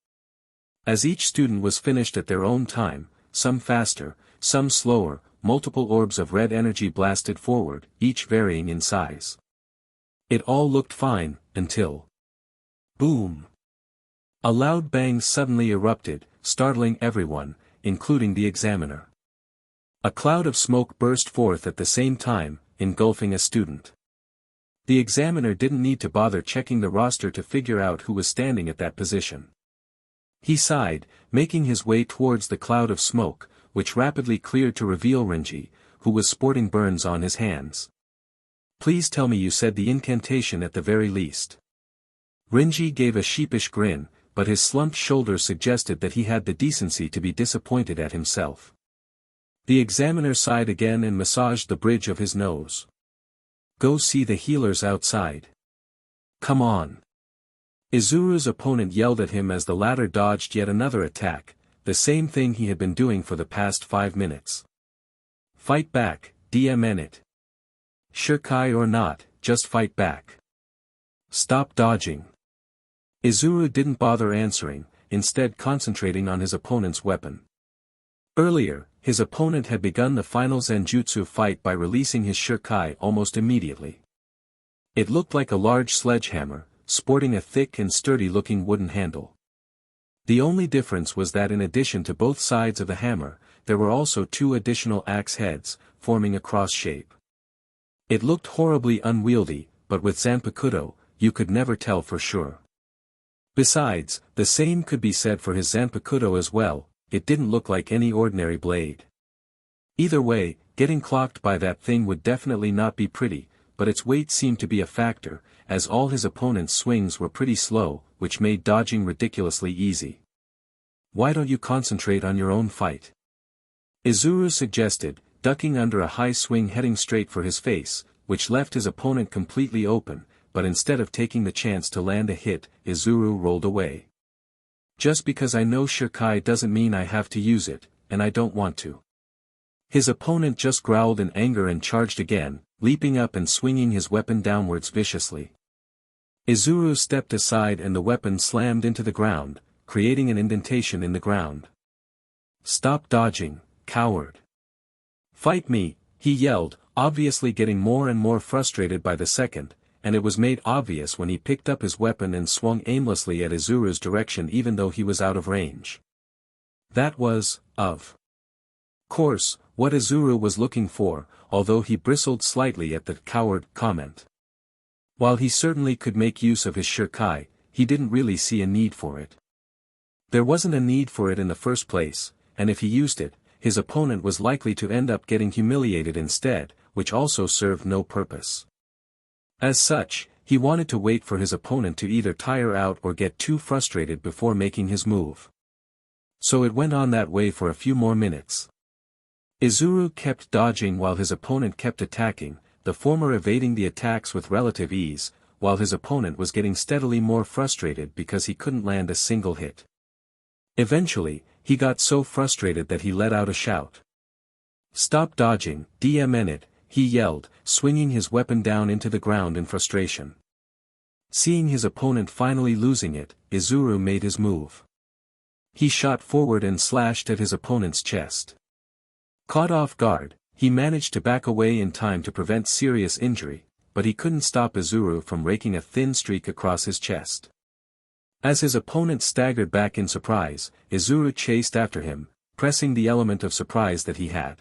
Speaker 1: As each student was finished at their own time, some faster, some slower, multiple orbs of red energy blasted forward, each varying in size. It all looked fine, until... boom! A loud bang suddenly erupted, startling everyone, including the examiner. A cloud of smoke burst forth at the same time, engulfing a student. The examiner didn't need to bother checking the roster to figure out who was standing at that position. He sighed, making his way towards the cloud of smoke, which rapidly cleared to reveal Renji, who was sporting burns on his hands. Please tell me you said the incantation at the very least. Renji gave a sheepish grin, but his slumped shoulders suggested that he had the decency to be disappointed at himself. The examiner sighed again and massaged the bridge of his nose. Go see the healers outside. Come on. Izuru's opponent yelled at him as the latter dodged yet another attack, the same thing he had been doing for the past 5 minutes. Fight back, DMN it. Shirkai or not, just fight back. Stop dodging. Izuru didn't bother answering, instead concentrating on his opponent's weapon. Earlier, his opponent had begun the final Zenjutsu fight by releasing his Shirkai almost immediately. It looked like a large sledgehammer, sporting a thick and sturdy-looking wooden handle. The only difference was that in addition to both sides of the hammer, there were also 2 additional axe heads, forming a cross shape. It looked horribly unwieldy, but with Zanpakuto, you could never tell for sure. Besides, the same could be said for his Zanpakuto as well, it didn't look like any ordinary blade. Either way, getting clocked by that thing would definitely not be pretty, but its weight seemed to be a factor, as all his opponent's swings were pretty slow, which made dodging ridiculously easy. Why don't you concentrate on your own fight? Izuru suggested, ducking under a high swing heading straight for his face, which left his opponent completely open, but instead of taking the chance to land a hit, Izuru rolled away. Just because I know Shirkai doesn't mean I have to use it, and I don't want to. His opponent just growled in anger and charged again, leaping up and swinging his weapon downwards viciously. Izuru stepped aside and the weapon slammed into the ground, creating an indentation in the ground. Stop dodging, coward. Fight me, he yelled, obviously getting more and more frustrated by the second, and it was made obvious when he picked up his weapon and swung aimlessly at Izuru's direction even though he was out of range. That was, of course, what Izuru was looking for, although he bristled slightly at the coward comment. While he certainly could make use of his Shirkai, he didn't really see a need for it. There wasn't a need for it in the first place, and if he used it, his opponent was likely to end up getting humiliated instead, which also served no purpose. As such, he wanted to wait for his opponent to either tire out or get too frustrated before making his move. So it went on that way for a few more minutes. Izuru kept dodging while his opponent kept attacking, the former evading the attacks with relative ease, while his opponent was getting steadily more frustrated because he couldn't land a single hit. Eventually, he got so frustrated that he let out a shout. Stop dodging, DMN it, he yelled, swinging his weapon down into the ground in frustration. Seeing his opponent finally losing it, Izuru made his move. He shot forward and slashed at his opponent's chest. Caught off guard, he managed to back away in time to prevent serious injury, but he couldn't stop Izuru from raking a thin streak across his chest. As his opponent staggered back in surprise, Izuru chased after him, pressing the element of surprise that he had.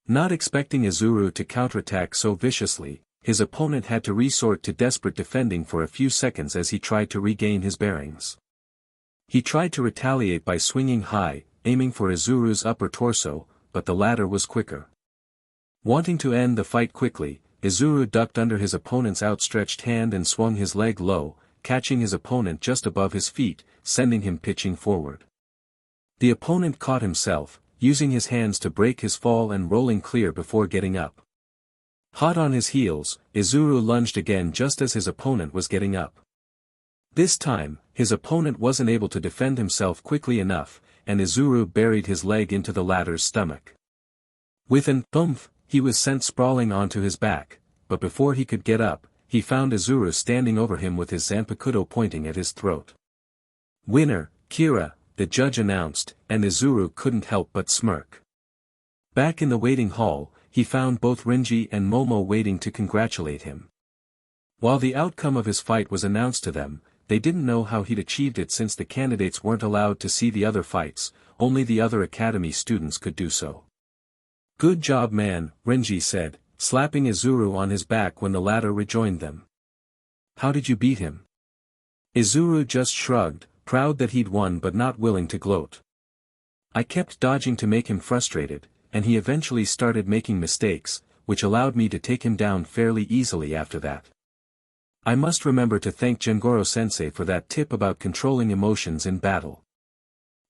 Speaker 1: Not expecting Izuru to counterattack so viciously, his opponent had to resort to desperate defending for a few seconds as he tried to regain his bearings. He tried to retaliate by swinging high, aiming for Izuru's upper torso, but the latter was quicker. Wanting to end the fight quickly, Izuru ducked under his opponent's outstretched hand and swung his leg low, catching his opponent just above his feet, sending him pitching forward. The opponent caught himself, using his hands to break his fall and rolling clear before getting up. Hot on his heels, Izuru lunged again just as his opponent was getting up. This time, his opponent wasn't able to defend himself quickly enough, and Izuru buried his leg into the latter's stomach. With an "thumph," he was sent sprawling onto his back, but before he could get up, he found Izuru standing over him with his zanpakuto pointing at his throat. "Winner, Kira," the judge announced, and Izuru couldn't help but smirk. Back in the waiting hall, he found both Renji and Momo waiting to congratulate him. While the outcome of his fight was announced to them, they didn't know how he'd achieved it since the candidates weren't allowed to see the other fights, only the other academy students could do so. "Good job, man," Renji said, slapping Izuru on his back when the latter rejoined them. "How did you beat him?" Izuru just shrugged, proud that he'd won but not willing to gloat. "I kept dodging to make him frustrated, and he eventually started making mistakes, which allowed me to take him down fairly easily after that. I must remember to thank Jengoro-sensei for that tip about controlling emotions in battle."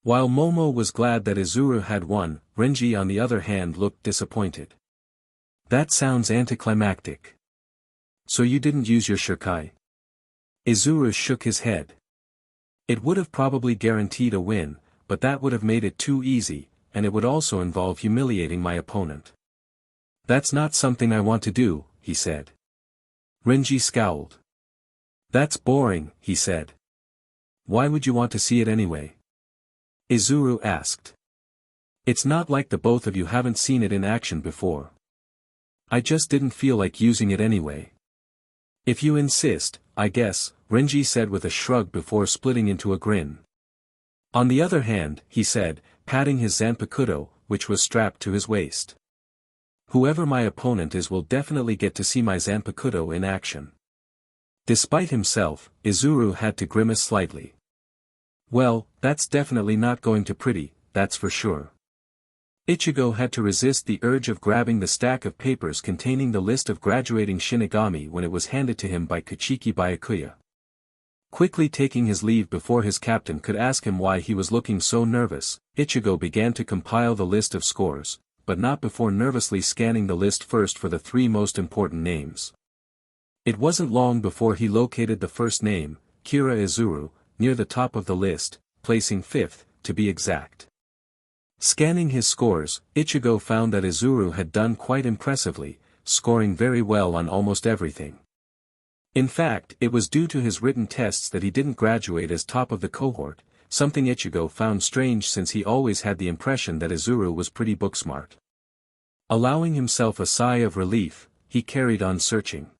Speaker 1: While Momo was glad that Izuru had won, Renji on the other hand looked disappointed. "That sounds anticlimactic. So you didn't use your shurikai?" Izuru shook his head. "It would have probably guaranteed a win, but that would have made it too easy, and it would also involve humiliating my opponent. That's not something I want to do," he said. Renji scowled. "That's boring," he said. "Why would you want to see it anyway?" Izuru asked. "It's not like the both of you haven't seen it in action before. I just didn't feel like using it anyway." "If you insist, I guess," Renji said with a shrug before splitting into a grin. "On the other hand," he said, patting his zanpakuto, which was strapped to his waist. "Whoever my opponent is will definitely get to see my zanpakuto in action." Despite himself, Izuru had to grimace slightly. "Well, that's definitely not going to pretty, that's for sure." Ichigo had to resist the urge of grabbing the stack of papers containing the list of graduating Shinigami when it was handed to him by Kuchiki Byakuya. Quickly taking his leave before his captain could ask him why he was looking so nervous, Ichigo began to compile the list of scores, but not before nervously scanning the list first for the three most important names. It wasn't long before he located the first name, Kira Izuru, near the top of the list, placing fifth, to be exact. Scanning his scores, Ichigo found that Izuru had done quite impressively, scoring very well on almost everything. In fact, it was due to his written tests that he didn't graduate as top of the cohort, something Ichigo found strange since he always had the impression that Izuru was pretty book-smart. Allowing himself a sigh of relief, he carried on searching.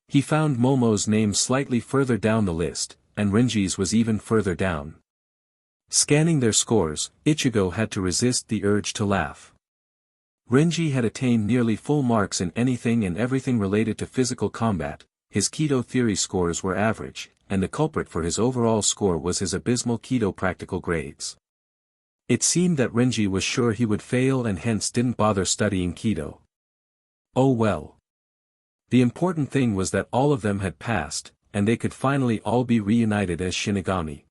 Speaker 1: He found Momo's name slightly further down the list, and Renji's was even further down. Scanning their scores, Ichigo had to resist the urge to laugh. Renji had attained nearly full marks in anything and everything related to physical combat, his Kido theory scores were average, and the culprit for his overall score was his abysmal Kido practical grades. It seemed that Renji was sure he would fail and hence didn't bother studying Kido. Oh well. The important thing was that all of them had passed, and they could finally all be reunited as Shinigami.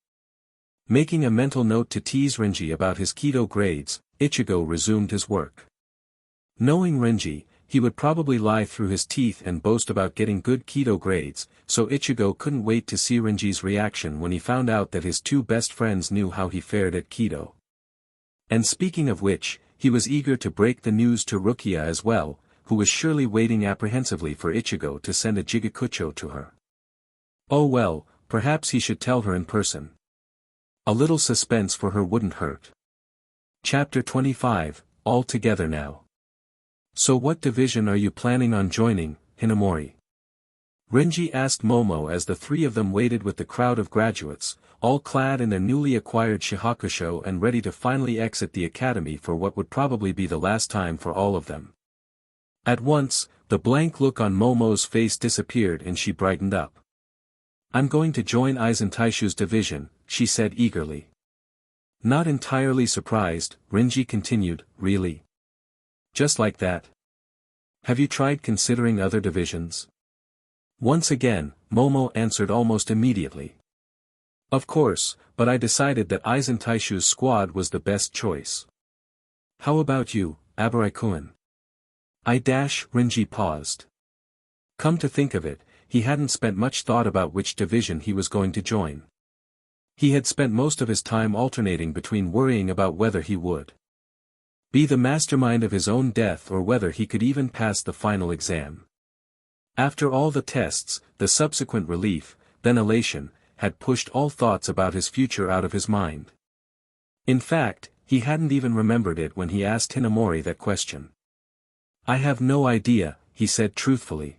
Speaker 1: Making a mental note to tease Renji about his Kido grades, Ichigo resumed his work. Knowing Renji, he would probably lie through his teeth and boast about getting good Kido grades, so Ichigo couldn't wait to see Renji's reaction when he found out that his two best friends knew how he fared at Kido. And speaking of which, he was eager to break the news to Rukia as well, who was surely waiting apprehensively for Ichigo to send a Jigakucho to her. Oh well, perhaps he should tell her in person. A little suspense for her wouldn't hurt. Chapter 25, All Together Now. So what division are you planning on joining, Hinamori? Renji asked Momo as the three of them waited with the crowd of graduates, all clad in their newly acquired shihakusho and ready to finally exit the academy for what would probably be the last time for all of them. At once, The blank look on Momo's face disappeared and she brightened up. I'm going to join Aizen Taishu's division, she said eagerly. Not entirely surprised, Renji continued, really? Just like that? Have you tried considering other divisions? Once again, Momo answered almost immediately. Of course, but I decided that Aizen Taishu's squad was the best choice. How about you, Abarai-kun? Renji paused. Come to think of it, he hadn't spent much thought about which division he was going to join. He had spent most of his time alternating between worrying about whether he would be the mastermind of his own death or whether he could even pass the final exam. After all the tests, the subsequent relief, then elation, had pushed all thoughts about his future out of his mind. In fact, he hadn't even remembered it when he asked Hinamori that question. I have no idea, he said truthfully.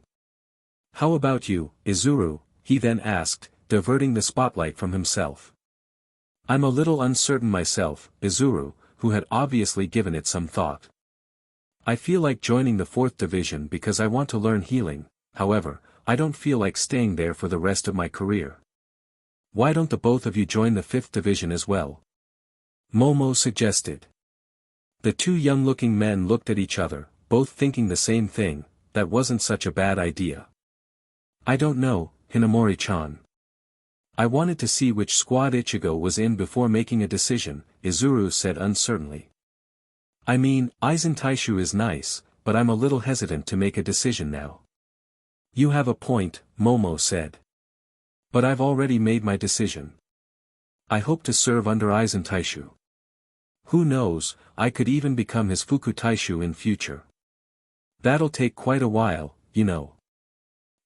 Speaker 1: How about you, Izuru? He then asked, diverting the spotlight from himself. I'm a little uncertain myself, Izuru, who had obviously given it some thought. I feel like joining the 4th division because I want to learn healing, however, I don't feel like staying there for the rest of my career. Why don't the both of you join the 5th division as well? Momo suggested. The two young-looking men looked at each other, both thinking the same thing, that wasn't such a bad idea. I don't know, Hinamori-chan. I wanted to see which squad Ichigo was in before making a decision, Izuru said uncertainly. I mean, Aizen Taishu is nice, but I'm a little hesitant to make a decision now. You have a point, Momo said. But I've already made my decision. I hope to serve under Aizen Taishu. Who knows, I could even become his Fuku Taishu in future. That'll take quite a while, you know.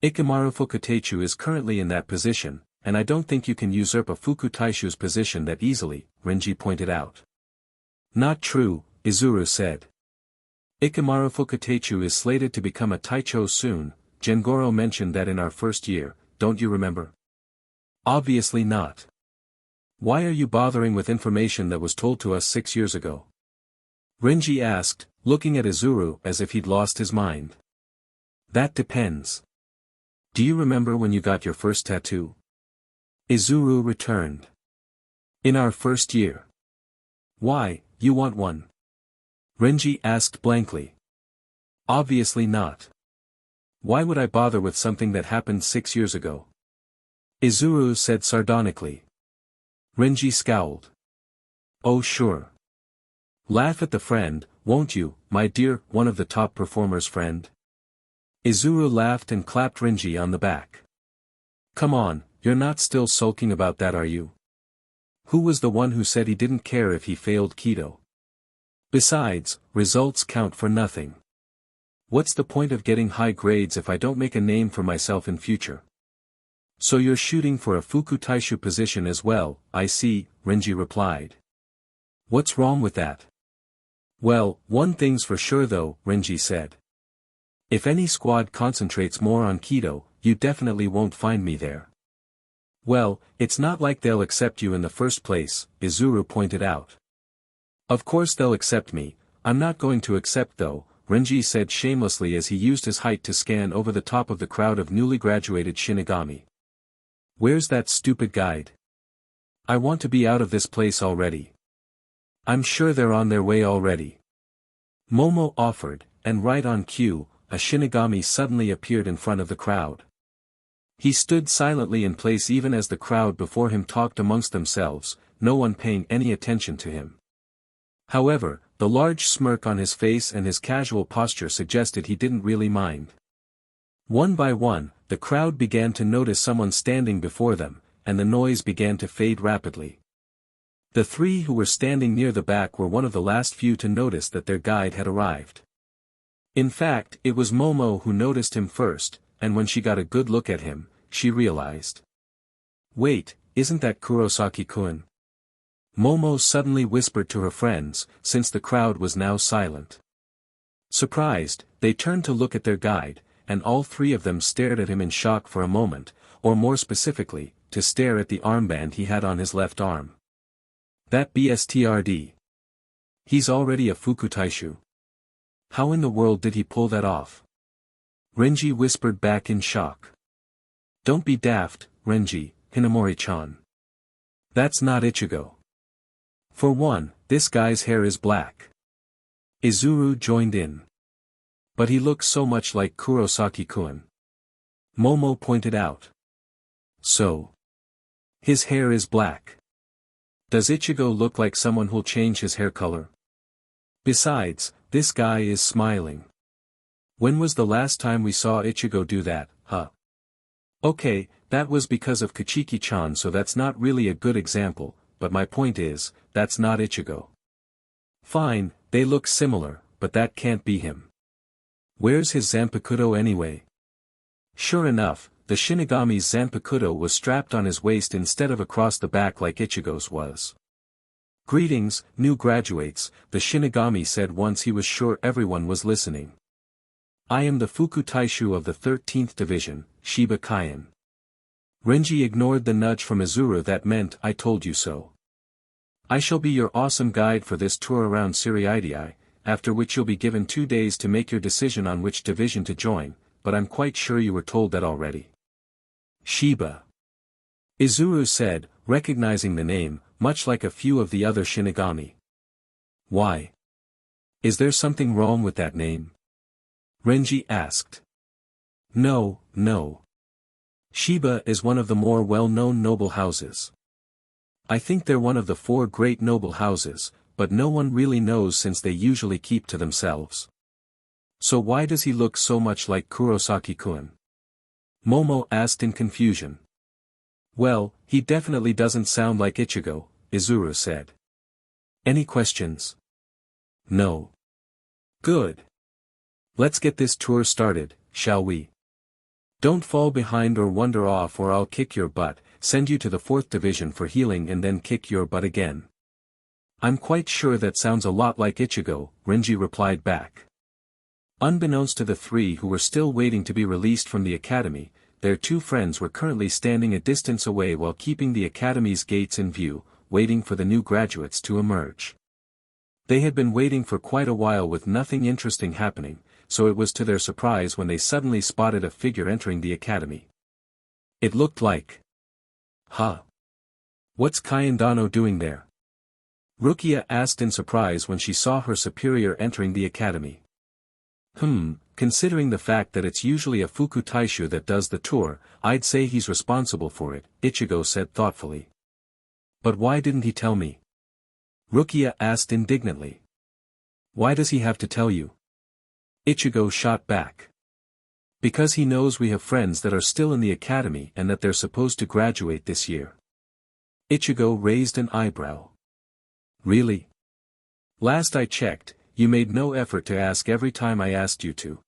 Speaker 1: Ikamaru Fukutechu is currently in that position, and I don't think you can usurp a Fuku Taishu's position that easily, Renji pointed out. Not true, Izuru said. Ikamaru Fukutechu is slated to become a Taicho soon, Gengoro mentioned that in our first year, don't you remember? Obviously not. Why are you bothering with information that was told to us 6 years ago? Renji asked, looking at Izuru as if he'd lost his mind. That depends. Do you remember when you got your first tattoo? Izuru returned. In our first year. Why, you want one? Renji asked blankly. Obviously not. Why would I bother with something that happened 6 years ago? Izuru said sardonically. Renji scowled. Oh sure. Laugh at the friend, won't you, my dear, one of the top performers' friend? Izuru laughed and clapped Renji on the back. Come on, you're not still sulking about that, are you? Who was the one who said he didn't care if he failed Kido? Besides, results count for nothing. What's the point of getting high grades if I don't make a name for myself in future? So you're shooting for a Fuku Taishu position as well, I see, Renji replied. What's wrong with that? Well, one thing's for sure though, Renji said. If any squad concentrates more on Kido, you definitely won't find me there. Well, it's not like they'll accept you in the first place, Izuru pointed out. Of course they'll accept me, I'm not going to accept though, Renji said shamelessly as he used his height to scan over the top of the crowd of newly graduated Shinigami. Where's that stupid guide? I want to be out of this place already. I'm sure they're on their way already. Momo offered, and right on cue, a Shinigami suddenly appeared in front of the crowd. He stood silently in place even as the crowd before him talked amongst themselves, no one paying any attention to him. However, the large smirk on his face and his casual posture suggested he didn't really mind. One by one, the crowd began to notice someone standing before them, and the noise began to fade rapidly. The three who were standing near the back were one of the last few to notice that their guide had arrived. In fact, it was Momo who noticed him first, and when she got a good look at him, she realized. Wait, isn't that Kurosaki-kun? Momo suddenly whispered to her friends, since the crowd was now silent. Surprised, they turned to look at their guide, and all three of them stared at him in shock for a moment, or more specifically, to stare at the armband he had on his left arm. That BSTRD. He's already a Fuku Taishu. How in the world did he pull that off? Renji whispered back in shock. Don't be daft, Renji, Hinamori-chan. That's not Ichigo. For one, this guy's hair is black. Izuru joined in. But he looks so much like Kurosaki-kun. Momo pointed out. So. His hair is black. Does Ichigo look like someone who'll change his hair color? Besides, this guy is smiling. When was the last time we saw Ichigo do that, huh? Okay, that was because of Kachiki-chan, so that's not really a good example, but my point is, that's not Ichigo. Fine, they look similar, but that can't be him. Where's his Zanpakuto anyway? Sure enough, the Shinigami's Zanpakuto was strapped on his waist instead of across the back like Ichigo's was. Greetings, new graduates, the Shinigami said once he was sure everyone was listening. I am the Fuku Taishu of the 13th Division, Shiba Kaien. Renji ignored the nudge from Izuru that meant I told you so. I shall be your awesome guide for this tour around Siriidii, after which you'll be given 2 days to make your decision on which division to join, but I'm quite sure you were told that already. Shiba. Izuru said, recognizing the name, much like a few of the other Shinigami. Why? Is there something wrong with that name? Renji asked. No, no. Shiba is one of the more well-known noble houses. I think they're one of the 4 great noble houses, but no one really knows since they usually keep to themselves. So why does he look so much like Kurosaki-kun? Momo asked in confusion. Well, he definitely doesn't sound like Ichigo, Izuru said. Any questions? No. Good. Let's get this tour started, shall we? Don't fall behind or wander off or I'll kick your butt, send you to the 4th division for healing and then kick your butt again. I'm quite sure that sounds a lot like Ichigo, Renji replied back. Unbeknownst to the 3 who were still waiting to be released from the academy, their 2 friends were currently standing a distance away while keeping the academy's gates in view, waiting for the new graduates to emerge. They had been waiting for quite a while with nothing interesting happening, so it was to their surprise when they suddenly spotted a figure entering the academy. It looked like... Huh? What's Kaien Dano doing there? Rukia asked in surprise when she saw her superior entering the academy. Considering the fact that it's usually a Fuku Taishu that does the tour, I'd say he's responsible for it, Ichigo said thoughtfully. But why didn't he tell me? Rukia asked indignantly. Why does he have to tell you? Ichigo shot back. Because he knows we have friends that are still in the academy and that they're supposed to graduate this year. Ichigo raised an eyebrow. Really? Last I checked, you made no effort to ask every time I asked you to.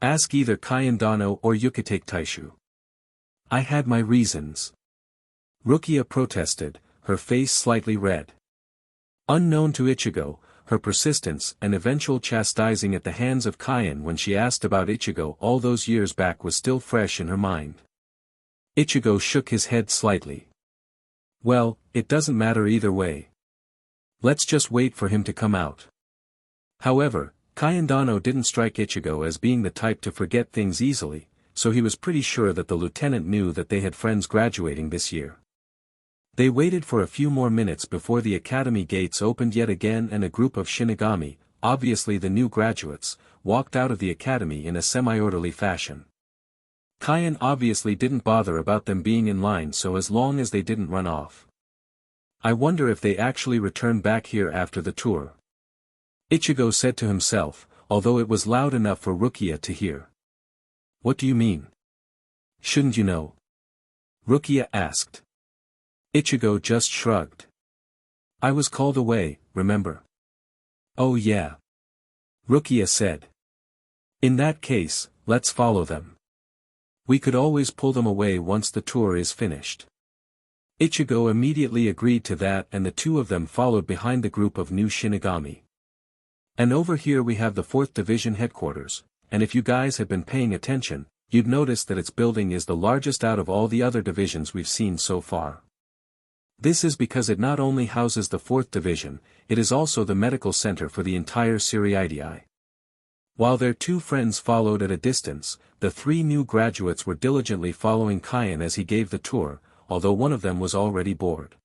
Speaker 1: Ask either Kaien Dano or Yukitake Taishu. I had my reasons. Rukia protested, her face slightly red. Unknown to Ichigo, her persistence and eventual chastising at the hands of Kaien when she asked about Ichigo all those years back was still fresh in her mind. Ichigo shook his head slightly. Well, it doesn't matter either way. Let's just wait for him to come out. However, Kaien Dano didn't strike Ichigo as being the type to forget things easily, so he was pretty sure that the lieutenant knew that they had friends graduating this year. They waited for a few more minutes before the academy gates opened yet again and a group of Shinigami, obviously the new graduates, walked out of the academy in a semi-orderly fashion. Kaien obviously didn't bother about them being in line so as long as they didn't run off. I wonder if they actually return back here after the tour. Ichigo said to himself, although it was loud enough for Rukia to hear. What do you mean? Shouldn't you know? Rukia asked. Ichigo just shrugged. I was called away, remember? Oh yeah. Rukia said. In that case, let's follow them. We could always pull them away once the tour is finished. Ichigo immediately agreed to that and the 2 of them followed behind the group of new Shinigami. And over here we have the 4th Division headquarters, and if you guys have been paying attention, you'd notice that its building is the largest out of all the other divisions we've seen so far. This is because it not only houses the 4th Division, it is also the medical center for the entire Siriidii. While their two friends followed at a distance, the three new graduates were diligently following Kaien as he gave the tour, although one of them was already bored.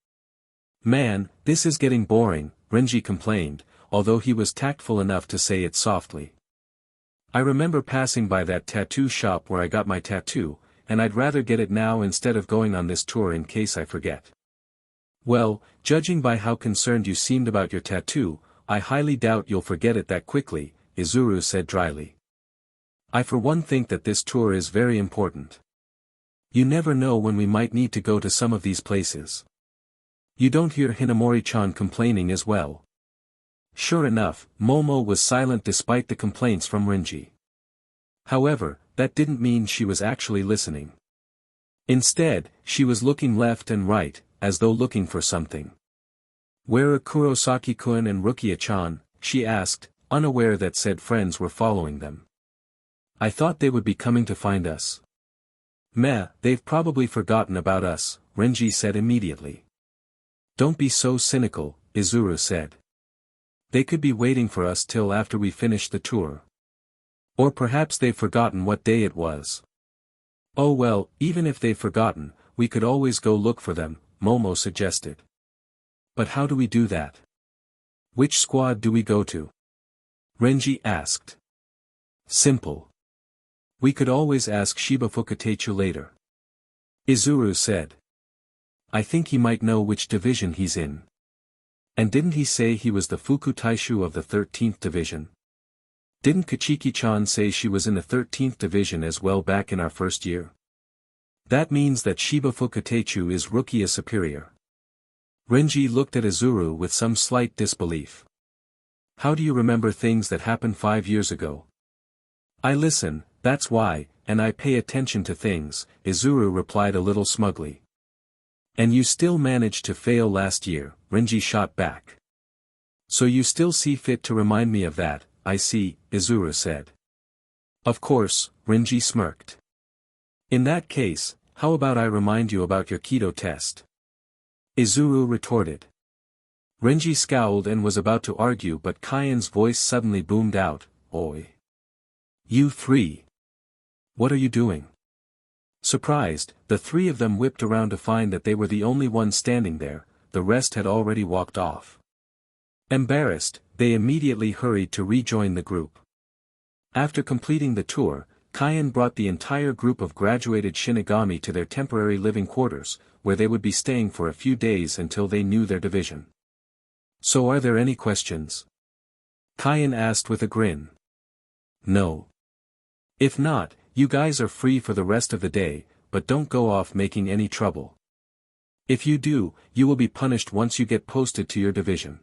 Speaker 1: "Man, this is getting boring," Renji complained, although he was tactful enough to say it softly. "I remember passing by that tattoo shop where I got my tattoo, and I'd rather get it now instead of going on this tour in case I forget." "Well, judging by how concerned you seemed about your tattoo, I highly doubt you'll forget it that quickly," Izuru said dryly. "I for one think that this tour is very important. You never know when we might need to go to some of these places. You don't hear Hinamori-chan complaining as well." Sure enough, Momo was silent despite the complaints from Renji. However, that didn't mean she was actually listening. Instead, she was looking left and right, as though looking for something. "Where are Kurosaki-kun and Rukia-chan?" she asked, unaware that said friends were following them. "I thought they would be coming to find us." "Meh, they've probably forgotten about us," Renji said immediately. "Don't be so cynical," Izuru said. "They could be waiting for us till after we finish the tour. Or perhaps they've forgotten what day it was." "Oh well, even if they've forgotten, we could always go look for them," Momo suggested. "But how do we do that? Which squad do we go to?" Renji asked. "Simple. We could always ask Shiba Fukatechu later," Izuru said. "I think he might know which division he's in. And didn't he say he was the Fuku Taishu of the 13th division? Didn't Kachiki-chan say she was in the 13th division as well back in our first year? That means that Shiba Fukatechu is Rukia superior." Renji looked at Izuru with some slight disbelief. "How do you remember things that happened 5 years ago?" "I listen, that's why, and I pay attention to things," Izuru replied a little smugly. "And you still managed to fail last year," Renji shot back. "So you still see fit to remind me of that, I see," Izuru said. "Of course," Renji smirked. "In that case, how about I remind you about your Kido test?" Izuru retorted. Renji scowled and was about to argue, but Kaien's voice suddenly boomed out, "Oi! You three! What are you doing?" Surprised, the three of them whipped around to find that they were the only ones standing there, the rest had already walked off. Embarrassed, they immediately hurried to rejoin the group. After completing the tour, Kaien brought the entire group of graduated Shinigami to their temporary living quarters, where they would be staying for a few days until they knew their division. "So are there any questions?" Kaien asked with a grin. "No. If not, you guys are free for the rest of the day, but don't go off making any trouble. If you do, you will be punished once you get posted to your division.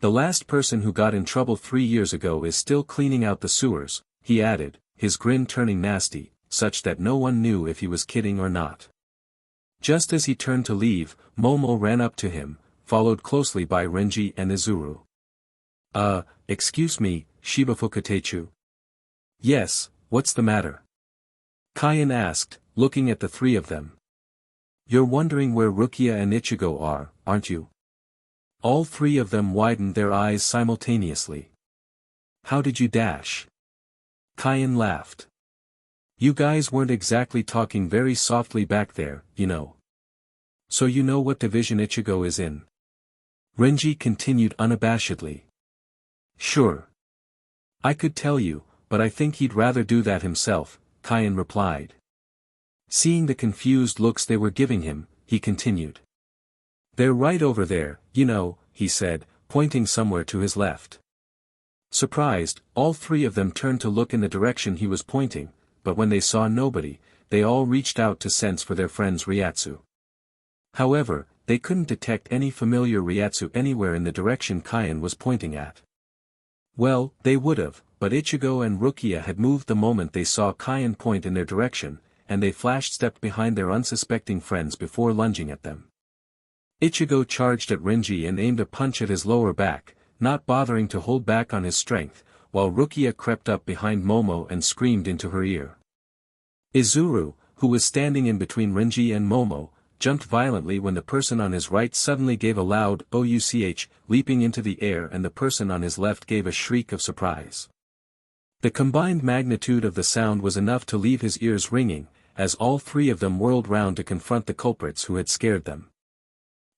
Speaker 1: The last person who got in trouble 3 years ago is still cleaning out the sewers," he added, his grin turning nasty, such that no one knew if he was kidding or not. Just as he turned to leave, Momo ran up to him, followed closely by Renji and Izuru. Excuse me, Shiba Fukatechu?" "Yes, what's the matter?" Kaien asked, looking at the three of them. "You're wondering where Rukia and Ichigo are, aren't you?" All three of them widened their eyes simultaneously. "How did you dash?" Kaien laughed. "You guys weren't exactly talking very softly back there, you know. So you know what division Ichigo is in?" Renji continued unabashedly. "Sure. I could tell you, but I think he'd rather do that himself," Kaien replied. Seeing the confused looks they were giving him, he continued. "They're right over there, you know," he said, pointing somewhere to his left. Surprised, all three of them turned to look in the direction he was pointing, but when they saw nobody, they all reached out to sense for their friend's Ryatsu. However, they couldn't detect any familiar Ryatsu anywhere in the direction Kaien was pointing at. Well, they would've, but Ichigo and Rukia had moved the moment they saw Kaien point in their direction, and they flash-stepped behind their unsuspecting friends before lunging at them. Ichigo charged at Renji and aimed a punch at his lower back, not bothering to hold back on his strength, while Rukia crept up behind Momo and screamed into her ear. Izuru, who was standing in between Renji and Momo, jumped violently when the person on his right suddenly gave a loud "ouch," leaping into the air, and the person on his left gave a shriek of surprise. The combined magnitude of the sound was enough to leave his ears ringing, as all three of them whirled round to confront the culprits who had scared them.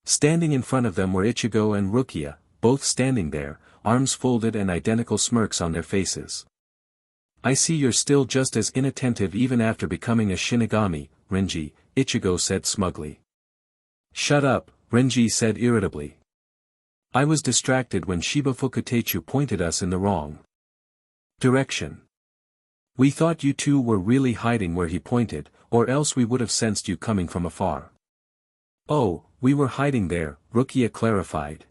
Speaker 1: Standing in front of them were Ichigo and Rukia, both standing there, arms folded and identical smirks on their faces. "I see you're still just as inattentive even after becoming a Shinigami, Renji," Ichigo said smugly. "Shut up," Renji said irritably. "I was distracted when Shiba Fukutechu pointed us in the wrong direction. We thought you two were really hiding where he pointed, or else we would have sensed you coming from afar." "Oh, we were hiding there," Rukia clarified.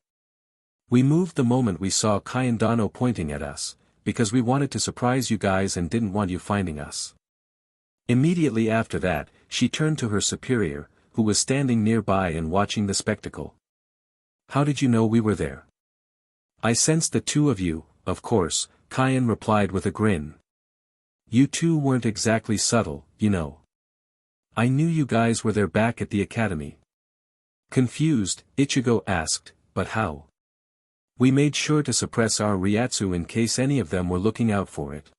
Speaker 1: "We moved the moment we saw Kaien Dano pointing at us, because we wanted to surprise you guys and didn't want you finding us." Immediately after that, she turned to her superior, who was standing nearby and watching the spectacle. "How did you know we were there?" "I sensed the two of you, of course," Kaien replied with a grin. "You two weren't exactly subtle, you know. I knew you guys were there back at the academy." Confused, Ichigo asked, "But how?" "We made sure to suppress our Ryatsu in case any of them were looking out for it."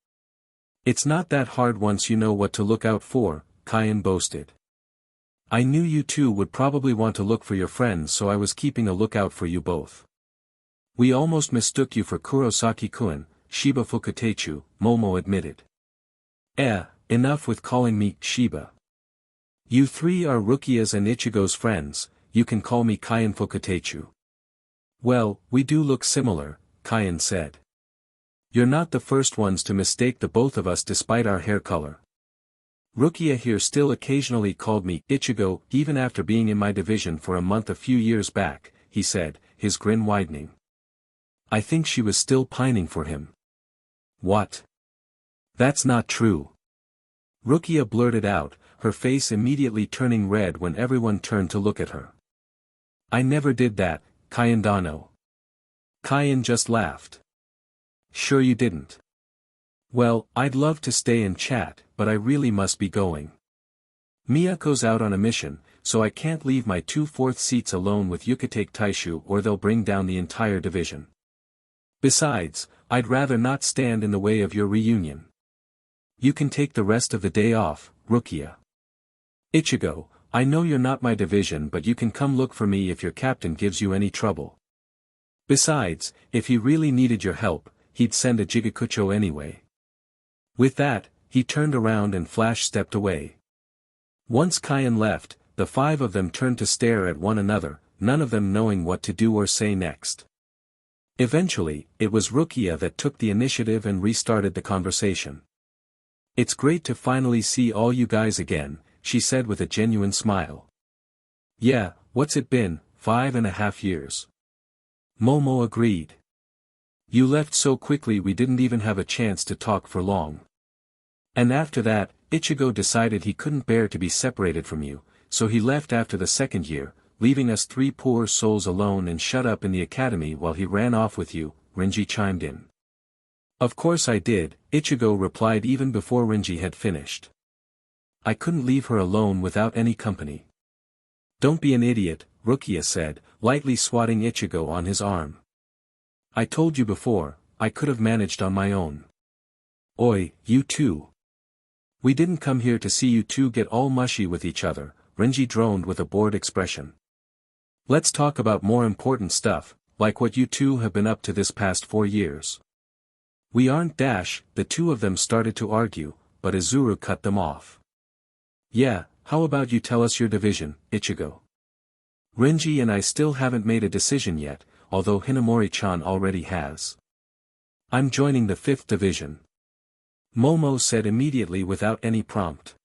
Speaker 1: "It's not that hard once you know what to look out for," Kaien boasted. "I knew you two would probably want to look for your friends, so I was keeping a lookout for you both. We almost mistook you for Kurosaki-kun, Shiba Fukutechu," Momo admitted. Enough with calling me Shiba. You three are Rukia's and Ichigo's friends, you can call me Kaien Fukutechu." "Well, we do look similar," Kaien said. "You're not the first ones to mistake the both of us despite our hair color. Rukia here still occasionally called me Ichigo even after being in my division for a month a few years back," he said, his grin widening. "I think she was still pining for him." "What? That's not true." Rukia blurted out, her face immediately turning red when everyone turned to look at her. "I never did that, Kaien Dano." Kaien just laughed. "Sure you didn't. Well, I'd love to stay and chat, but I really must be going. Miyako's out on a mission, so I can't leave my 2/4 seats alone with Yukitake Taishu or they'll bring down the entire division. Besides, I'd rather not stand in the way of your reunion. You can take the rest of the day off, Rukia. Ichigo, I know you're not my division but you can come look for me if your captain gives you any trouble. Besides, if he really needed your help, he'd send a Jigakucho anyway." With that, he turned around and Flash stepped away. Once Kaien left, the five of them turned to stare at one another, none of them knowing what to do or say next. Eventually, it was Rukia that took the initiative and restarted the conversation. "It's great to finally see all you guys again," she said with a genuine smile. "Yeah, what's it been, 5.5 years?" Momo agreed. "You left so quickly we didn't even have a chance to talk for long. And after that, Ichigo decided he couldn't bear to be separated from you, so he left after the second year, leaving us three poor souls alone and shut up in the academy while he ran off with you," Renji chimed in. "Of course I did," Ichigo replied even before Renji had finished. "I couldn't leave her alone without any company." "Don't be an idiot," Rukia said, lightly swatting Ichigo on his arm. "I told you before, I could have managed on my own." "Oi, you two. We didn't come here to see you two get all mushy with each other," Renji droned with a bored expression. "Let's talk about more important stuff, like what you two have been up to this past 4 years. "We aren't dash," the two of them started to argue, but Izuru cut them off. "Yeah, how about you tell us your division, Ichigo? Renji and I still haven't made a decision yet, although Hinamori-chan already has." "I'm joining the 5th division," Momo said immediately without any prompt.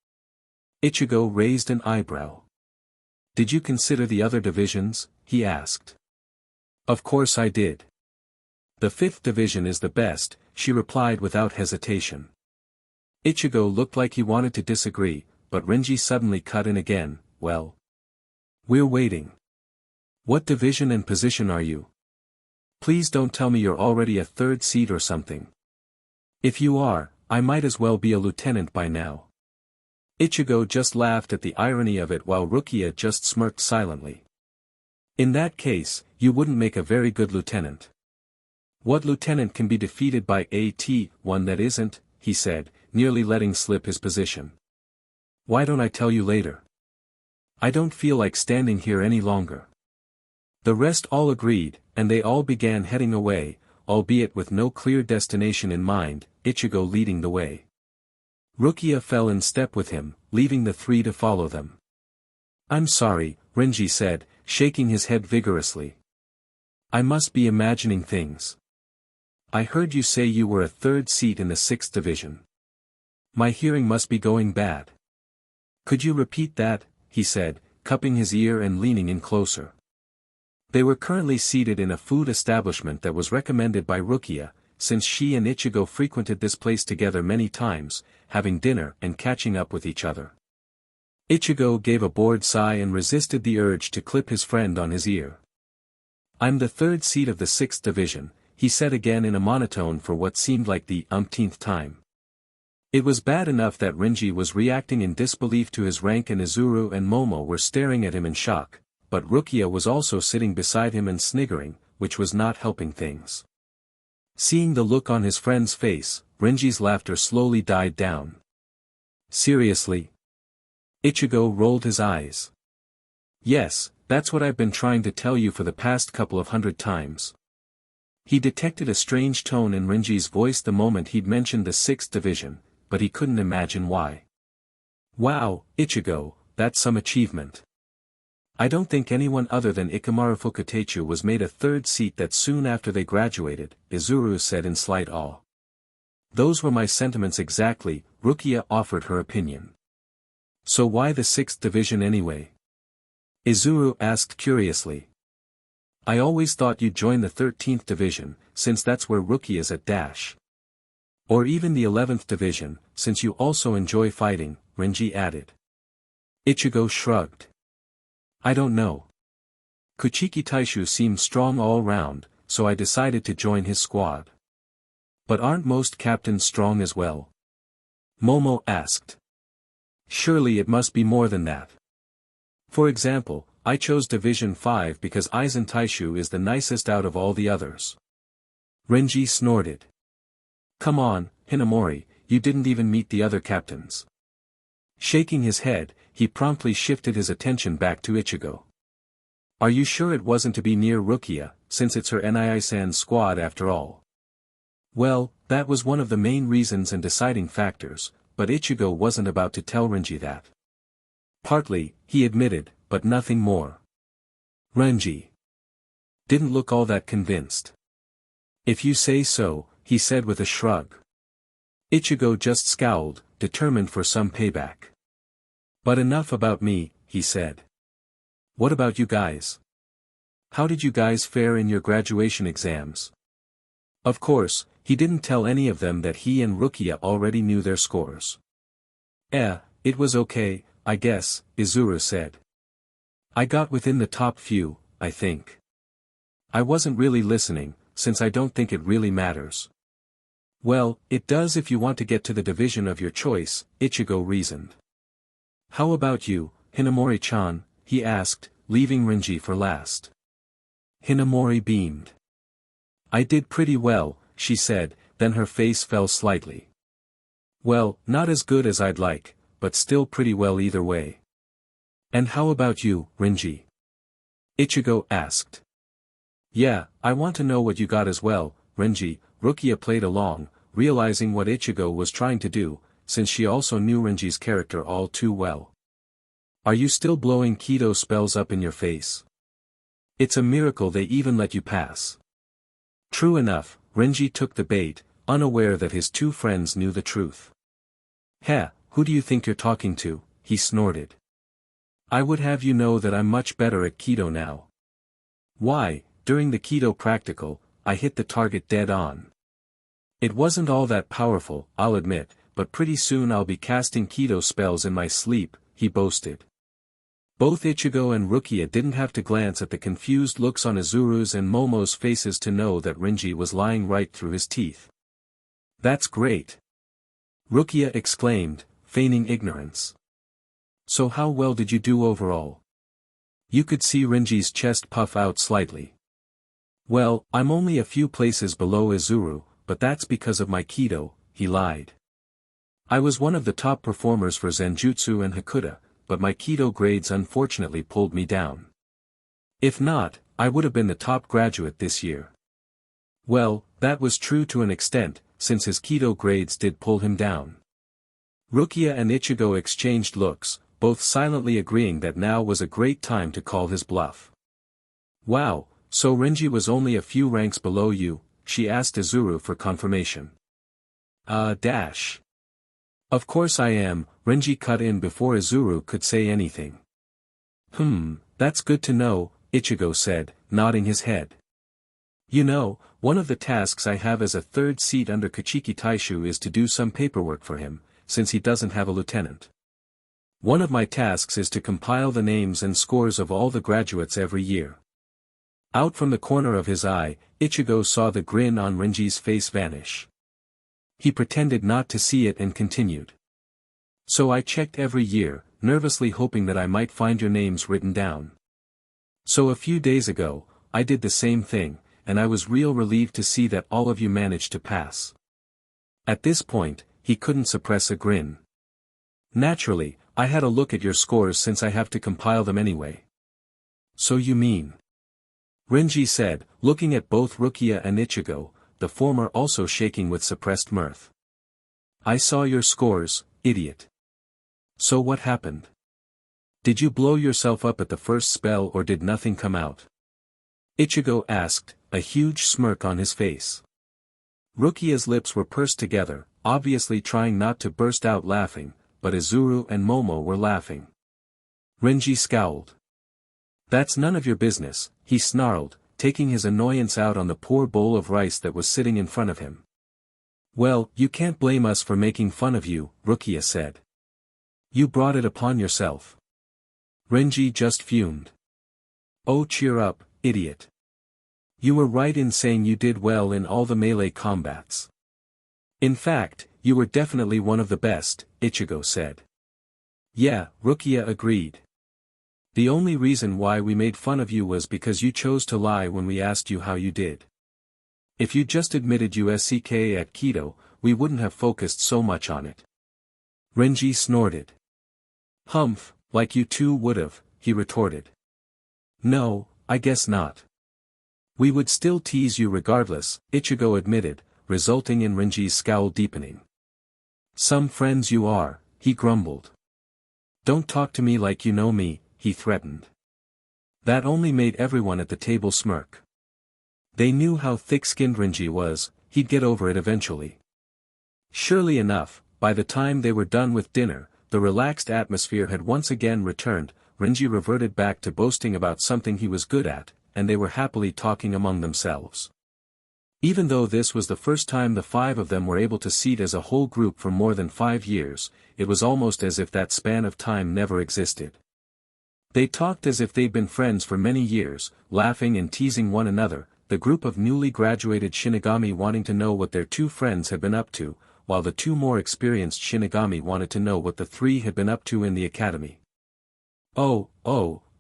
Speaker 1: Ichigo raised an eyebrow. "Did you consider the other divisions?" he asked. "Of course I did. The 5th division is the best," she replied without hesitation. Ichigo looked like he wanted to disagree, but Renji suddenly cut in again. "Well, we're waiting. What division and position are you? Please don't tell me you're already a 3rd seat or something. If you are, I might as well be a lieutenant by now." Ichigo just laughed at the irony of it while Rukia just smirked silently. "In that case, you wouldn't make a very good lieutenant." What lieutenant can be defeated by one that isn't, he said, nearly letting slip his position. Why don't I tell you later? I don't feel like standing here any longer. The rest all agreed, and they all began heading away, albeit with no clear destination in mind, Ichigo leading the way. Rukia fell in step with him, leaving the three to follow them. I'm sorry, Renji said, shaking his head vigorously. I must be imagining things. I heard you say you were a third seat in the 6th division. My hearing must be going bad. Could you repeat that? He said, cupping his ear and leaning in closer. They were currently seated in a food establishment that was recommended by Rukia, since she and Ichigo frequented this place together many times, having dinner and catching up with each other. Ichigo gave a bored sigh and resisted the urge to clip his friend on his ear. I'm the third seat of the 6th division, he said again in a monotone for what seemed like the umpteenth time. It was bad enough that Renji was reacting in disbelief to his rank and Izuru and Momo were staring at him in shock, but Rukia was also sitting beside him and sniggering, which was not helping things. Seeing the look on his friend's face, Renji's laughter slowly died down. Seriously? Ichigo rolled his eyes. Yes, that's what I've been trying to tell you for the past couple of 100 times. He detected a strange tone in Renji's voice the moment he'd mentioned the 6th division, but he couldn't imagine why. Wow, Ichigo, that's some achievement. I don't think anyone other than Ikamaru Fukatechu was made a third seat that soon after they graduated, Izuru said in slight awe. Those were my sentiments exactly, Rukia offered her opinion. So why the 6th division anyway? Izuru asked curiously. I always thought you'd join the 13th division, since that's where Rukia's at dash. Or even the 11th division, since you also enjoy fighting, Renji added. Ichigo shrugged. I don't know. Kuchiki Taishu seemed strong all round, so I decided to join his squad. But aren't most captains strong as well? Momo asked. Surely it must be more than that. For example, I chose Division 5 because Aizen Taishu is the nicest out of all the others. Renji snorted. Come on, Hinamori, you didn't even meet the other captains. Shaking his head, he promptly shifted his attention back to Ichigo. Are you sure it wasn't to be near Rukia, since it's her Nii-san's squad after all? Well, that was one of the main reasons and deciding factors, but Ichigo wasn't about to tell Renji that. Partly, he admitted, but nothing more. Renji didn't look all that convinced. If you say so, he said with a shrug. Ichigo just scowled, determined for some payback. But enough about me, he said. What about you guys? How did you guys fare in your graduation exams? Of course, he didn't tell any of them that he and Rukia already knew their scores. It was okay, I guess, Izuru said. I got within the top few, I think. I wasn't really listening, since I don't think it really matters. Well, it does if you want to get to the division of your choice, Ichigo reasoned. How about you, Hinamori-chan, he asked, leaving Renji for last. Hinamori beamed. I did pretty well, she said, then her face fell slightly. Well, not as good as I'd like, but still pretty well either way. And how about you, Renji? Ichigo asked. Yeah, I want to know what you got as well, Renji. Rukia played along, realizing what Ichigo was trying to do, since she also knew Renji's character all too well. Are you still blowing Kido spells up in your face? It's a miracle they even let you pass. True enough, Renji took the bait, unaware that his two friends knew the truth. Who do you think you're talking to? He snorted. I would have you know that I'm much better at Kido now. Why, during the Kido practical, I hit the target dead on. It wasn't all that powerful, I'll admit, but pretty soon I'll be casting Kido spells in my sleep, he boasted. Both Ichigo and Rukia didn't have to glance at the confused looks on Izuru's and Momo's faces to know that Renji was lying right through his teeth. That's great! Rukia exclaimed, feigning ignorance. So how well did you do overall? You could see Renji's chest puff out slightly. Well, I'm only a few places below Izuru, but that's because of my Kido, he lied. I was one of the top performers for Zanjutsu and Hakuda, but my Kido grades unfortunately pulled me down. If not, I would have been the top graduate this year. Well, that was true to an extent, since his Kido grades did pull him down. Rukia and Ichigo exchanged looks, both silently agreeing that now was a great time to call his bluff. Wow, so Renji was only a few ranks below you, she asked Izuru for confirmation. Dash. Of course I am, Renji cut in before Izuru could say anything. That's good to know, Ichigo said, nodding his head. You know, one of the tasks I have as a third seat under Kachiki Taishu is to do some paperwork for him, since he doesn't have a lieutenant. One of my tasks is to compile the names and scores of all the graduates every year. Out from the corner of his eye, Ichigo saw the grin on Renji's face vanish. He pretended not to see it and continued. So I checked every year, nervously hoping that I might find your names written down. So a few days ago, I did the same thing, and I was real relieved to see that all of you managed to pass. At this point, he couldn't suppress a grin. Naturally, I had a look at your scores since I have to compile them anyway. So you mean? Renji said, looking at both Rukia and Ichigo, the former also shaking with suppressed mirth. I saw your scores, idiot. So what happened? Did you blow yourself up at the first spell or did nothing come out? Ichigo asked, a huge smirk on his face. Rukia's lips were pursed together, obviously trying not to burst out laughing, but Izuru and Momo were laughing. Renji scowled. That's none of your business, he snarled, taking his annoyance out on the poor bowl of rice that was sitting in front of him. Well, you can't blame us for making fun of you, Rukia said. You brought it upon yourself. Renji just fumed. Oh, cheer up, idiot. You were right in saying you did well in all the melee combats. In fact, you were definitely one of the best, Ichigo said. Yeah, Rukia agreed. The only reason why we made fun of you was because you chose to lie when we asked you how you did. If you just admitted you SCK at Kido, we wouldn't have focused so much on it. Renji snorted. Humph, like you two would've, he retorted. No, I guess not. We would still tease you regardless, Ichigo admitted, resulting in Renji's scowl deepening. Some friends you are, he grumbled. Don't talk to me like you know me, he threatened. That only made everyone at the table smirk. They knew how thick-skinned Renji was, he'd get over it eventually. Surely enough, by the time they were done with dinner, the relaxed atmosphere had once again returned, Renji reverted back to boasting about something he was good at, and they were happily talking among themselves. Even though this was the first time the five of them were able to seat as a whole group for more than 5 years, it was almost as if that span of time never existed. They talked as if they'd been friends for many years, laughing and teasing one another, the group of newly graduated Shinigami wanting to know what their two friends had been up to, while the two more experienced Shinigami wanted to know what the three had been up to in the academy. Oh,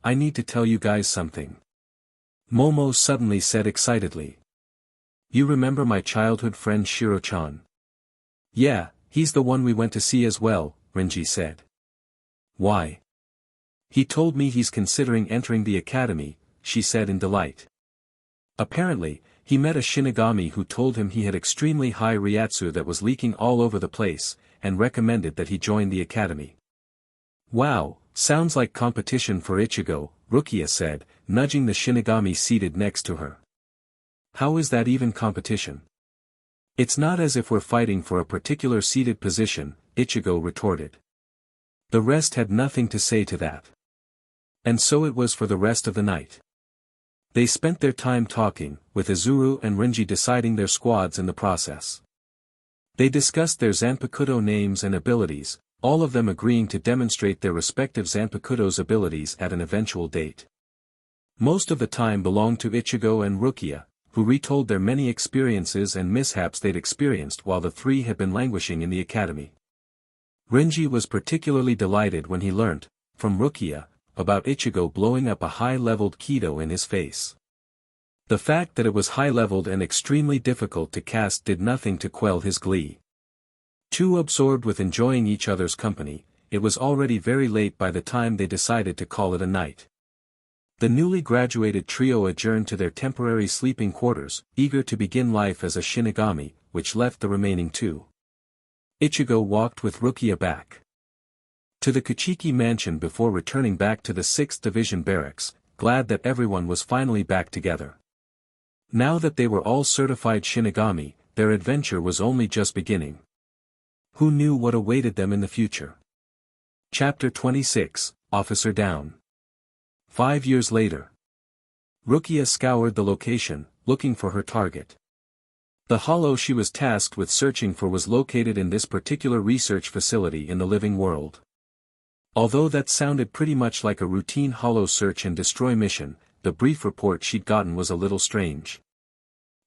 Speaker 1: I need to tell you guys something. Momo suddenly said excitedly. You remember my childhood friend Shiro-chan? Yeah, he's the one we went to see as well, Renji said. Why? He told me he's considering entering the academy, she said in delight. Apparently, he met a Shinigami who told him he had extremely high Ryatsu that was leaking all over the place, and recommended that he join the academy. Wow, sounds like competition for Ichigo, Rukia said, nudging the Shinigami seated next to her. How is that even competition? It's not as if we're fighting for a particular seated position, Ichigo retorted. The rest had nothing to say to that. And so it was for the rest of the night. They spent their time talking, with Izuru and Renji deciding their squads in the process. They discussed their Zanpakuto names and abilities, all of them agreeing to demonstrate their respective Zanpakuto's abilities at an eventual date. Most of the time belonged to Ichigo and Rukia, who retold their many experiences and mishaps they'd experienced while the three had been languishing in the academy. Renji was particularly delighted when he learnt, from Rukia, about Ichigo blowing up a high-leveled Kido in his face. The fact that it was high-leveled and extremely difficult to cast did nothing to quell his glee. Too absorbed with enjoying each other's company, it was already very late by the time they decided to call it a night. The newly graduated trio adjourned to their temporary sleeping quarters, eager to begin life as a Shinigami, which left the remaining two. Ichigo walked with Rukia back to the Kuchiki mansion before returning back to the 6th Division barracks, glad that everyone was finally back together. Now that they were all certified Shinigami, their adventure was only just beginning. Who knew what awaited them in the future? Chapter 26, Officer Down. 5 years later. Rukia scoured the location, looking for her target. The hollow she was tasked with searching for was located in this particular research facility in the living world. Although that sounded pretty much like a routine hollow search and destroy mission, the brief report she'd gotten was a little strange.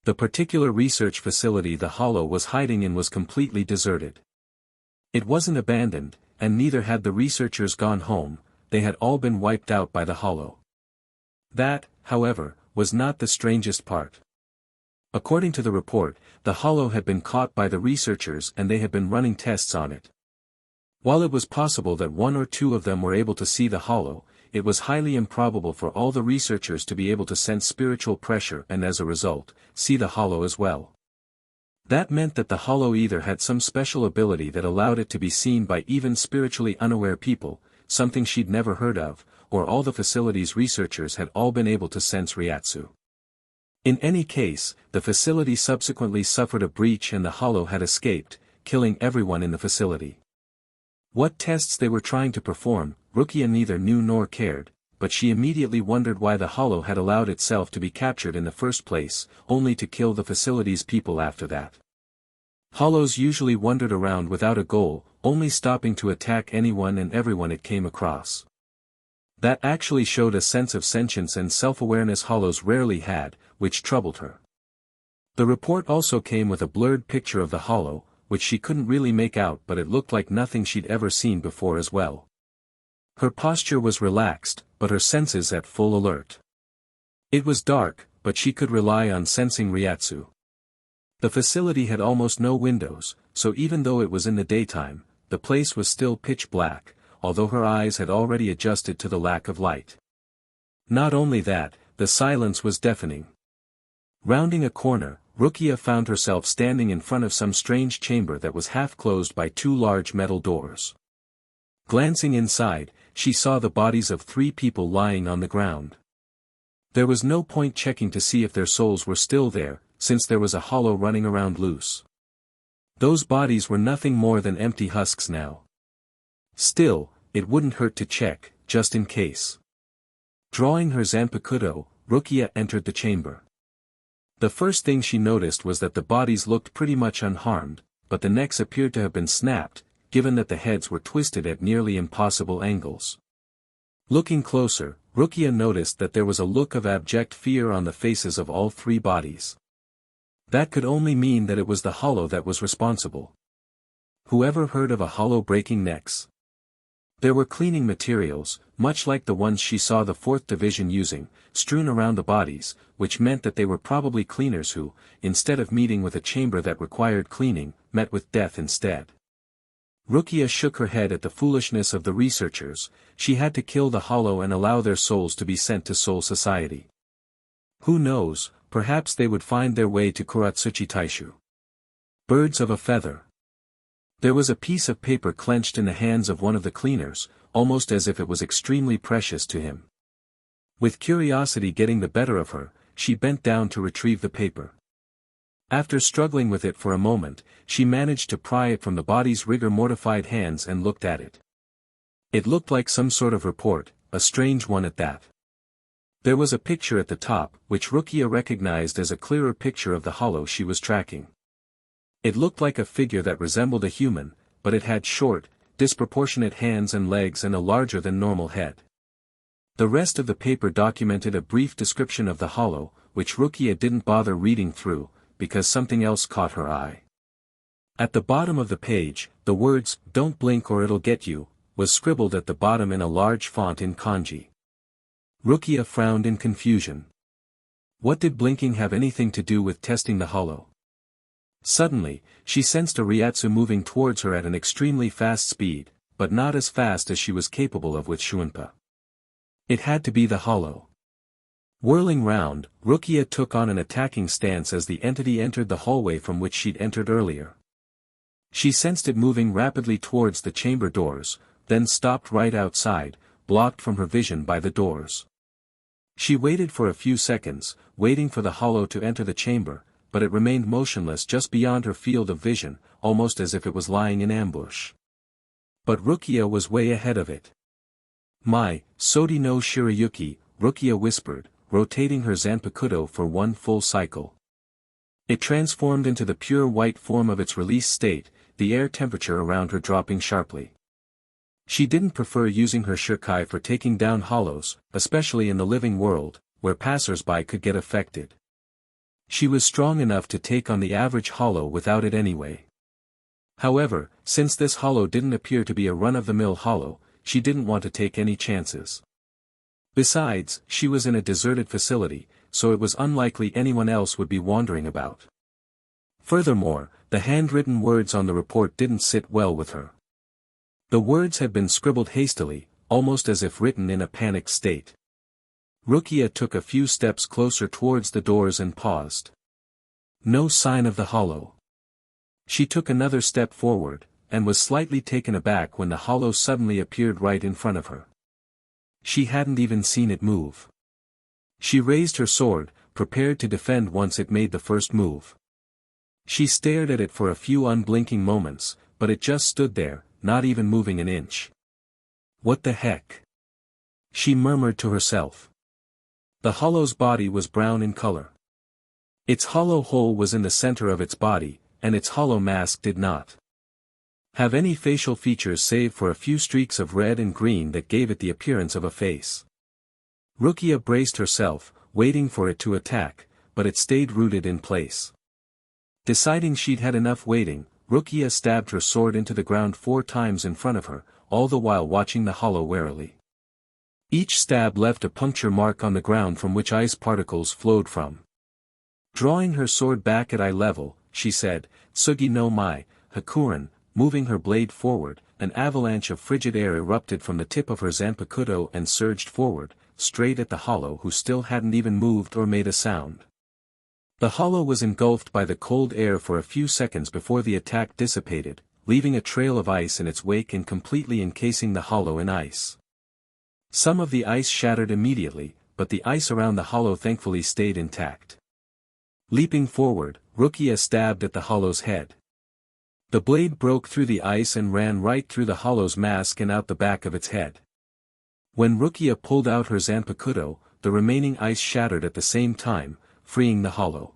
Speaker 1: The particular research facility the hollow was hiding in was completely deserted. It wasn't abandoned, and neither had the researchers gone home, they had all been wiped out by the hollow. That, however, was not the strangest part. According to the report, the hollow had been caught by the researchers and they had been running tests on it. While it was possible that one or two of them were able to see the hollow, it was highly improbable for all the researchers to be able to sense spiritual pressure and as a result, see the hollow as well. That meant that the hollow either had some special ability that allowed it to be seen by even spiritually unaware people, something she'd never heard of, or all the facility's researchers had all been able to sense Ryatsu. In any case, the facility subsequently suffered a breach and the hollow had escaped, killing everyone in the facility. What tests they were trying to perform, Rukia neither knew nor cared, but she immediately wondered why the hollow had allowed itself to be captured in the first place, only to kill the facility's people after that. Hollows usually wandered around without a goal, only stopping to attack anyone and everyone it came across. That actually showed a sense of sentience and self-awareness hollows rarely had, which troubled her. The report also came with a blurred picture of the hollow, which she couldn't really make out but it looked like nothing she'd ever seen before as well. Her posture was relaxed, but her senses at full alert. It was dark, but she could rely on sensing Ryatsu. The facility had almost no windows, so even though it was in the daytime, the place was still pitch black, although her eyes had already adjusted to the lack of light. Not only that, the silence was deafening. Rounding a corner, Rukia found herself standing in front of some strange chamber that was half closed by two large metal doors. Glancing inside, she saw the bodies of 3 people lying on the ground. There was no point checking to see if their souls were still there, since there was a hollow running around loose. Those bodies were nothing more than empty husks now. Still, it wouldn't hurt to check, just in case. Drawing her Zanpakuto, Rukia entered the chamber. The first thing she noticed was that the bodies looked pretty much unharmed, but the necks appeared to have been snapped, given that the heads were twisted at nearly impossible angles. Looking closer, Rukia noticed that there was a look of abject fear on the faces of all 3 bodies. That could only mean that it was the hollow that was responsible. Whoever heard of a hollow breaking necks? There were cleaning materials, much like the ones she saw the 4th Division using, strewn around the bodies, which meant that they were probably cleaners who, instead of meeting with a chamber that required cleaning, met with death instead. Rukia shook her head at the foolishness of the researchers. She had to kill the hollow and allow their souls to be sent to Soul Society. Who knows, perhaps they would find their way to Kuratsuchi Taishu. Birds of a feather. There was a piece of paper clenched in the hands of one of the cleaners, almost as if it was extremely precious to him. With curiosity getting the better of her, she bent down to retrieve the paper. After struggling with it for a moment, she managed to pry it from the body's rigor-mortified hands and looked at it. It looked like some sort of report, a strange one at that. There was a picture at the top, which Rukia recognized as a clearer picture of the hollow she was tracking. It looked like a figure that resembled a human, but it had short, disproportionate hands and legs and a larger than normal head. The rest of the paper documented a brief description of the hollow, which Rukia didn't bother reading through, because something else caught her eye. At the bottom of the page, the words, "Don't blink or it'll get you," was scribbled at the bottom in a large font in kanji. Rukia frowned in confusion. What did blinking have anything to do with testing the hollow? Suddenly, she sensed a Ryatsu moving towards her at an extremely fast speed, but not as fast as she was capable of with Shunpa. It had to be the hollow. Whirling round, Rukia took on an attacking stance as the entity entered the hallway from which she'd entered earlier. She sensed it moving rapidly towards the chamber doors, then stopped right outside, blocked from her vision by the doors. She waited for a few seconds, waiting for the hollow to enter the chamber, but it remained motionless just beyond her field of vision, almost as if it was lying in ambush. But Rukia was way ahead of it. "My, Sodi no Shirayuki," Rukia whispered, rotating her Zanpakuto for one full cycle. It transformed into the pure white form of its release state, the air temperature around her dropping sharply. She didn't prefer using her Shirkai for taking down hollows, especially in the living world, where passers-by could get affected. She was strong enough to take on the average hollow without it anyway. However, since this hollow didn't appear to be a run-of-the-mill hollow, she didn't want to take any chances. Besides, she was in a deserted facility, so it was unlikely anyone else would be wandering about. Furthermore, the handwritten words on the report didn't sit well with her. The words had been scribbled hastily, almost as if written in a panicked state. Rukia took a few steps closer towards the doors and paused. No sign of the hollow. She took another step forward, and was slightly taken aback when the hollow suddenly appeared right in front of her. She hadn't even seen it move. She raised her sword, prepared to defend once it made the first move. She stared at it for a few unblinking moments, but it just stood there, not even moving an inch. "What the heck?" she murmured to herself. The hollow's body was brown in color. Its hollow hole was in the center of its body, and its hollow mask did not have any facial features save for a few streaks of red and green that gave it the appearance of a face. Rukia braced herself, waiting for it to attack, but it stayed rooted in place. Deciding she'd had enough waiting, Rukia stabbed her sword into the ground 4 times in front of her, all the while watching the hollow warily. Each stab left a puncture mark on the ground from which ice particles flowed from. Drawing her sword back at eye level, she said, "Tsugi no mai, Hakuren," moving her blade forward. An avalanche of frigid air erupted from the tip of her Zanpakuto and surged forward, straight at the hollow who still hadn't even moved or made a sound. The hollow was engulfed by the cold air for a few seconds before the attack dissipated, leaving a trail of ice in its wake and completely encasing the hollow in ice. Some of the ice shattered immediately, but the ice around the hollow thankfully stayed intact. Leaping forward, Rukia stabbed at the hollow's head. The blade broke through the ice and ran right through the hollow's mask and out the back of its head. When Rukia pulled out her Zanpakuto, the remaining ice shattered at the same time, freeing the hollow.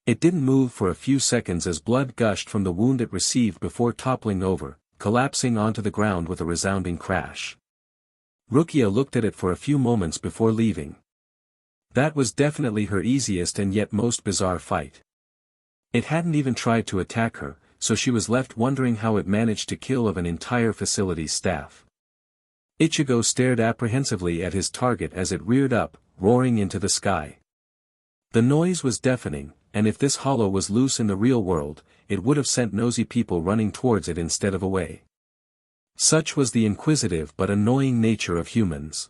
Speaker 1: It didn't move for a few seconds as blood gushed from the wound it received before toppling over, collapsing onto the ground with a resounding crash. Rukia looked at it for a few moments before leaving. That was definitely her easiest and yet most bizarre fight. It hadn't even tried to attack her, so she was left wondering how it managed to kill of an entire facility's staff. Ichigo stared apprehensively at his target as it reared up, roaring into the sky. The noise was deafening, and if this hollow was loose in the real world, it would have sent nosy people running towards it instead of away. Such was the inquisitive but annoying nature of humans.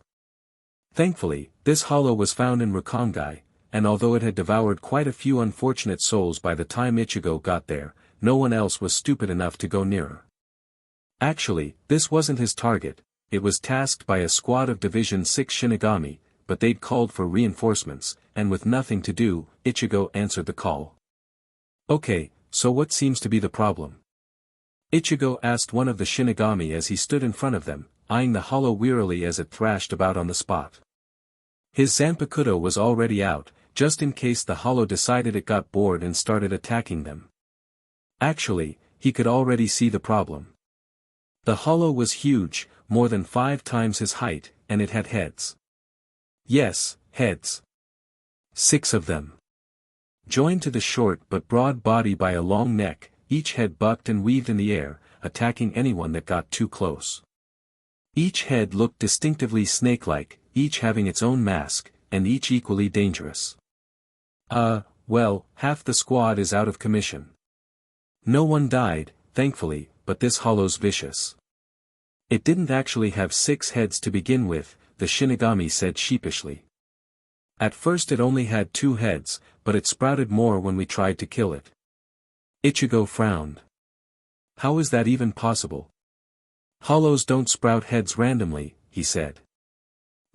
Speaker 1: Thankfully, this hollow was found in Rukongai, and although it had devoured quite a few unfortunate souls by the time Ichigo got there, no one else was stupid enough to go nearer. Actually, this wasn't his target. It was tasked by a squad of Division 6 Shinigami, but they'd called for reinforcements, and with nothing to do, Ichigo answered the call. "Okay, so what seems to be the problem?" Ichigo asked one of the Shinigami as he stood in front of them, eyeing the hollow wearily as it thrashed about on the spot. His Zanpakuto was already out, just in case the hollow decided it got bored and started attacking them. Actually, he could already see the problem. The hollow was huge, more than 5 times his height, and it had heads. Yes, heads. 6 of them. Joined to the short but broad body by a long neck, each head bucked and weaved in the air, attacking anyone that got too close. Each head looked distinctively snake-like, each having its own mask, and each equally dangerous. Well, half the squad is out of commission. No one died, thankfully, but this hollow's vicious. It didn't actually have 6 heads to begin with, the Shinigami said sheepishly. At first it only had 2 heads, but it sprouted more when we tried to kill it. Ichigo frowned. How is that even possible? Hollows don't sprout heads randomly, he said.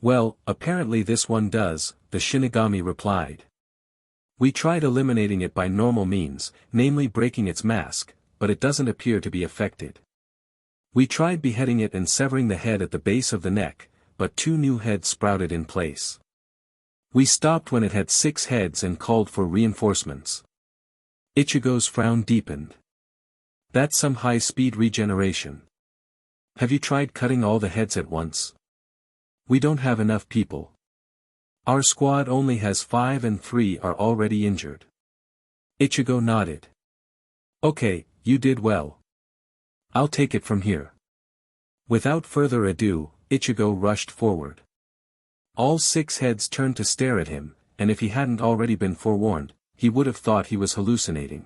Speaker 1: Well, apparently this one does, the Shinigami replied. We tried eliminating it by normal means, namely breaking its mask, but it doesn't appear to be affected. We tried beheading it and severing the head at the base of the neck, but 2 new heads sprouted in place. We stopped when it had 6 heads and called for reinforcements. Ichigo's frown deepened. That's some high-speed regeneration. Have you tried cutting all the heads at once? We don't have enough people. Our squad only has 5 and 3 are already injured. Ichigo nodded. Okay, you did well. I'll take it from here. Without further ado, Ichigo rushed forward. All 6 heads turned to stare at him, and if he hadn't already been forewarned, he would have thought he was hallucinating.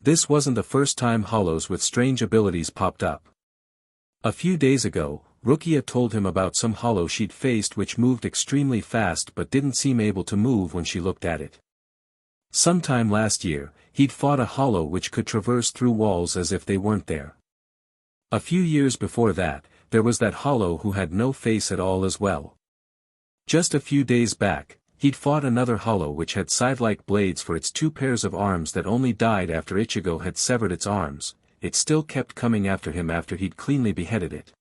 Speaker 1: This wasn't the first time hollows with strange abilities popped up. A few days ago, Rukia told him about some hollow she'd faced which moved extremely fast but didn't seem able to move when she looked at it. Sometime last year, he'd fought a hollow which could traverse through walls as if they weren't there. A few years before that, there was that hollow who had no face at all as well. Just a few days back, he'd fought another hollow which had scythe-like blades for its 2 pairs of arms that only died after Ichigo had severed its arms. It still kept coming after him after he'd cleanly beheaded it.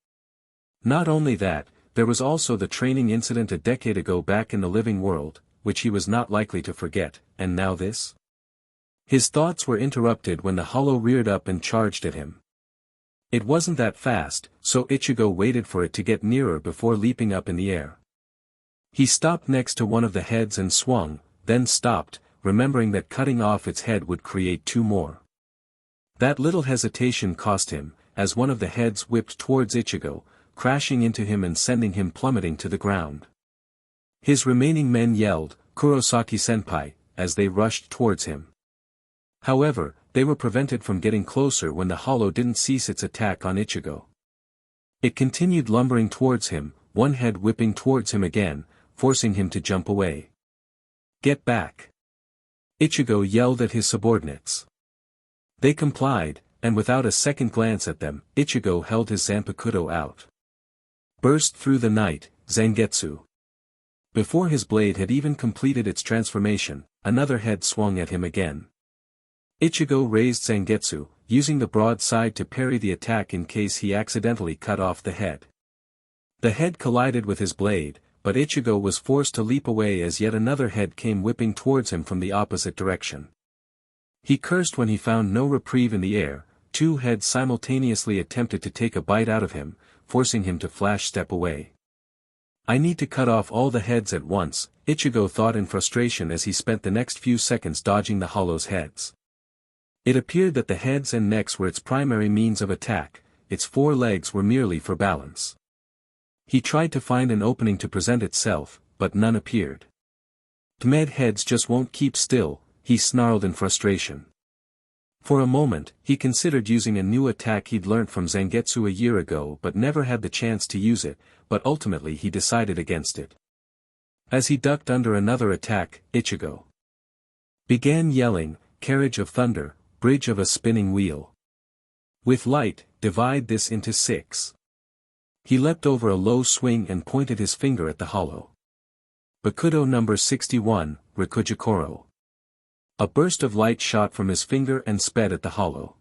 Speaker 1: Not only that, there was also the training incident a decade ago back in the living world, which he was not likely to forget, and now this? His thoughts were interrupted when the hollow reared up and charged at him. It wasn't that fast, so Ichigo waited for it to get nearer before leaping up in the air. He stopped next to one of the heads and swung, then stopped, remembering that cutting off its head would create 2 more. That little hesitation cost him, as one of the heads whipped towards Ichigo, crashing into him and sending him plummeting to the ground. His remaining men yelled, "Kurosaki-senpai," as they rushed towards him. However, they were prevented from getting closer when the hollow didn't cease its attack on Ichigo. It continued lumbering towards him, one head whipping towards him again, forcing him to jump away. "Get back!" Ichigo yelled at his subordinates. They complied, and without a second glance at them, Ichigo held his Zanpakuto out. Burst through the night, Zangetsu. Before his blade had even completed its transformation, another head swung at him again. Ichigo raised Zangetsu, using the broadside to parry the attack in case he accidentally cut off the head. The head collided with his blade, but Ichigo was forced to leap away as yet another head came whipping towards him from the opposite direction. He cursed when he found no reprieve in the air. 2 heads simultaneously attempted to take a bite out of him, forcing him to flash step away. I need to cut off all the heads at once, Ichigo thought in frustration as he spent the next few seconds dodging the hollow's heads. It appeared that the heads and necks were its primary means of attack, its 4 legs were merely for balance. He tried to find an opening to present itself, but none appeared. "Tmed heads just won't keep still," he snarled in frustration. For a moment, he considered using a new attack he'd learnt from Zangetsu a year ago but never had the chance to use it, but ultimately he decided against it. As he ducked under another attack, Ichigo began yelling, "Carriage of thunder, bridge of a spinning wheel. With light, divide this into 6. He leapt over a low swing and pointed his finger at the hollow. Bakudo number 61, Rikujikoro. A burst of light shot from his finger and sped at the hollow.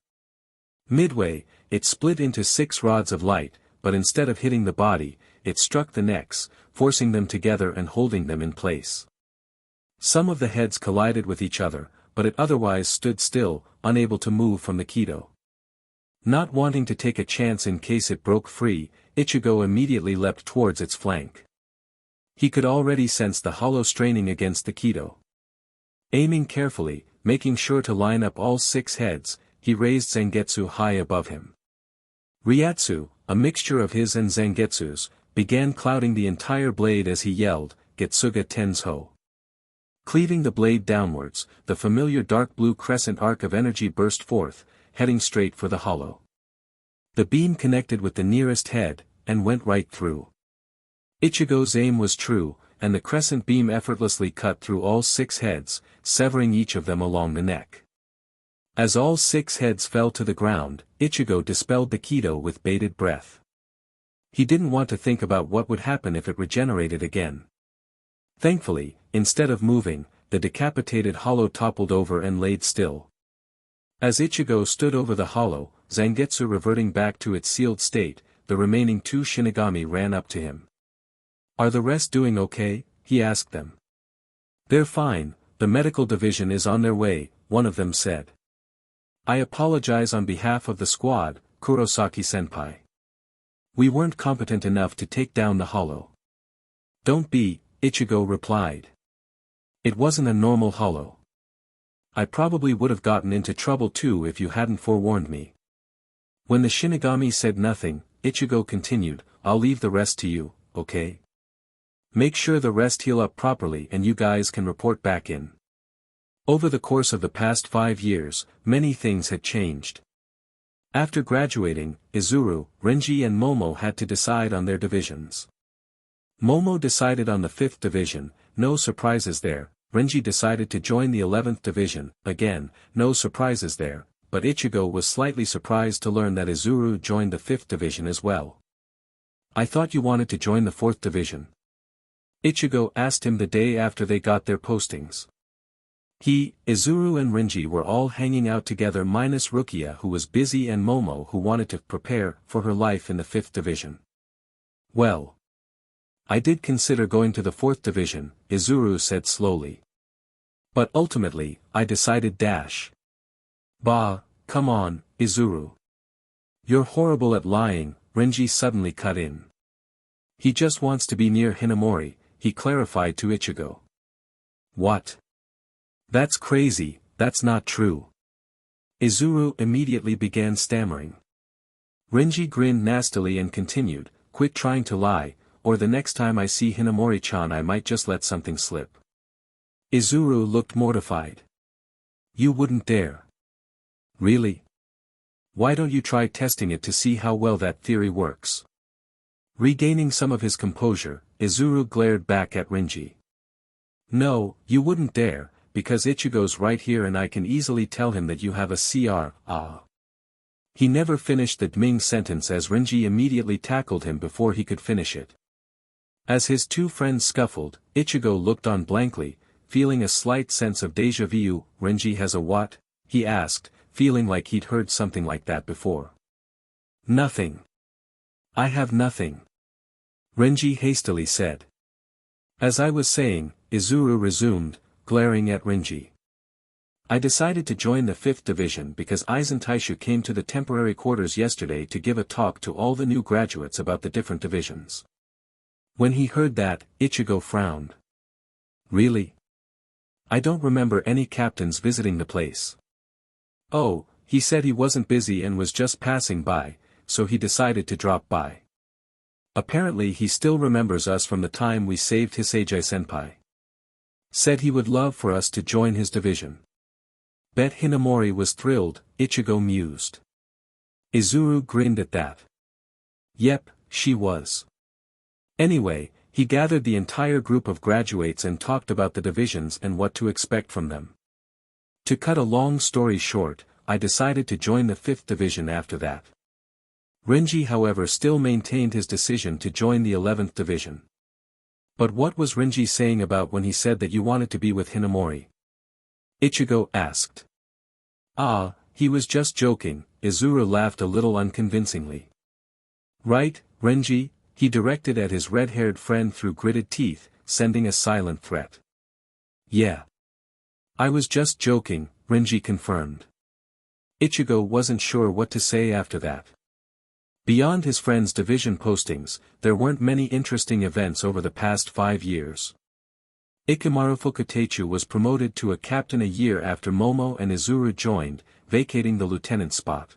Speaker 1: Midway, it split into 6 rods of light, but instead of hitting the body, it struck the necks, forcing them together and holding them in place. Some of the heads collided with each other, but it otherwise stood still, unable to move from the Kido. Not wanting to take a chance in case it broke free, Ichigo immediately leapt towards its flank. He could already sense the hollow straining against the Kido. Aiming carefully, making sure to line up all 6 heads, he raised Zangetsu high above him. Ryatsu, a mixture of his and Zangetsu's, began clouding the entire blade as he yelled, "Getsuga Tensho." Cleaving the blade downwards, the familiar dark blue crescent arc of energy burst forth, heading straight for the hollow. The beam connected with the nearest head, and went right through. Ichigo's aim was true, and the crescent beam effortlessly cut through all 6 heads, severing each of them along the neck. As all 6 heads fell to the ground, Ichigo dispelled the Kido with bated breath. He didn't want to think about what would happen if it regenerated again. Thankfully, instead of moving, the decapitated hollow toppled over and laid still. As Ichigo stood over the hollow, Zangetsu reverting back to its sealed state, the remaining 2 Shinigami ran up to him. "Are the rest doing okay?" he asked them. "They're fine, the medical division is on their way," one of them said. "I apologize on behalf of the squad, Kurosaki-senpai. We weren't competent enough to take down the hollow." "Don't be," Ichigo replied. "It wasn't a normal hollow. I probably would have gotten into trouble too if you hadn't forewarned me." When the Shinigami said nothing, Ichigo continued, "I'll leave the rest to you, okay? Make sure the rest heal up properly and you guys can report back in." Over the course of the past 5 years, many things had changed. After graduating, Izuru, Renji and Momo had to decide on their divisions. Momo decided on the 5th division, no surprises there. Renji decided to join the 11th division, again, no surprises there, but Ichigo was slightly surprised to learn that Izuru joined the 5th division as well. "I thought you wanted to join the 4th division?" Ichigo asked him the day after they got their postings. He, Izuru and Renji were all hanging out together minus Rukia who was busy and Momo who wanted to prepare for her life in the 5th division. "Well, I did consider going to the 4th division," Izuru said slowly. "But ultimately, I decided dash." "Bah, come on, Izuru. You're horrible at lying," Renji suddenly cut in. "He just wants to be near Hinamori," he clarified to Ichigo. "What? That's crazy, that's not true." Izuru immediately began stammering. Renji grinned nastily and continued, "Quit trying to lie, or the next time I see Hinamori-chan I might just let something slip." Izuru looked mortified. "You wouldn't dare." "Really? Why don't you try testing it to see how well that theory works?" Regaining some of his composure, Izuru glared back at Renji. "No, you wouldn't dare, because Ichigo's right here and I can easily tell him that you have a CR, ah." He never finished the Dming sentence as Renji immediately tackled him before he could finish it. As his 2 friends scuffled, Ichigo looked on blankly, feeling a slight sense of déjà vu. "Renji has a what?" he asked, feeling like he'd heard something like that before. "Nothing. I have nothing," Renji hastily said. "As I was saying," Izuru resumed, glaring at Renji. "I decided to join the 5th division because Aizen Taishu came to the temporary quarters yesterday to give a talk to all the new graduates about the different divisions." When he heard that, Ichigo frowned. "Really? I don't remember any captains visiting the place." "Oh, he said he wasn't busy and was just passing by, so he decided to drop by. Apparently he still remembers us from the time we saved Hisage-senpai. Said he would love for us to join his division." Bet Hinamori was thrilled, Ichigo mused. Izuru grinned at that. Yep, she was. Anyway, he gathered the entire group of graduates and talked about the divisions and what to expect from them. To cut a long story short, I decided to join the 5th division after that. Renji however still maintained his decision to join the 11th division. "But what was Renji saying about when he said that you wanted to be with Hinamori?" Ichigo asked. "Ah, he was just joking," Izuru laughed a little unconvincingly. "Right, Renji?" he directed at his red-haired friend through gritted teeth, sending a silent threat. "Yeah. I was just joking," Renji confirmed. Ichigo wasn't sure what to say after that. Beyond his friend's division postings, there weren't many interesting events over the past 5 years. Ikemaru Fukutechu was promoted to a captain a year after Momo and Izuru joined, vacating the lieutenant spot.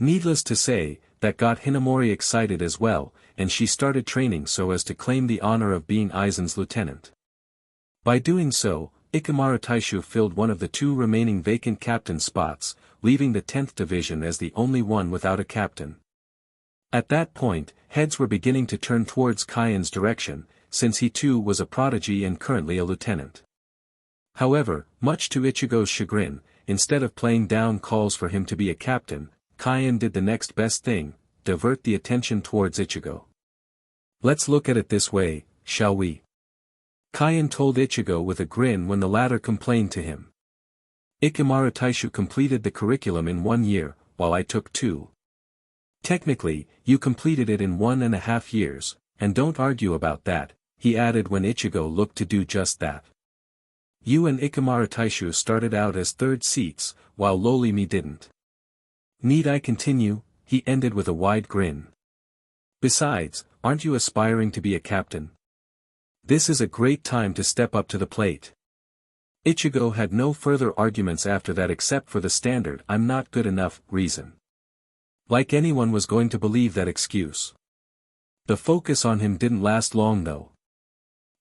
Speaker 1: Needless to say, that got Hinamori excited as well, and she started training so as to claim the honor of being Aizen's lieutenant. By doing so, Ikamaru Taishu filled one of the two remaining vacant captain spots, leaving the 10th division as the only one without a captain. At that point, heads were beginning to turn towards Kaien's direction, since he too was a prodigy and currently a lieutenant. However, much to Ichigo's chagrin, instead of playing down calls for him to be a captain, Kaien did the next best thing, divert the attention towards Ichigo. Let's look at it this way, shall we? Kaien told Ichigo with a grin when the latter complained to him. Ikamaru Taishu completed the curriculum in 1 year, while I took 2. Technically, you completed it in 1.5 years, and don't argue about that, he added when Ichigo looked to do just that. You and Ikamaru Taishu started out as third seats, while lowly me didn't. Need I continue? He ended with a wide grin. Besides, aren't you aspiring to be a captain? This is a great time to step up to the plate. Ichigo had no further arguments after that except for the standard "I'm not good enough" reason. Like anyone was going to believe that excuse. The focus on him didn't last long though.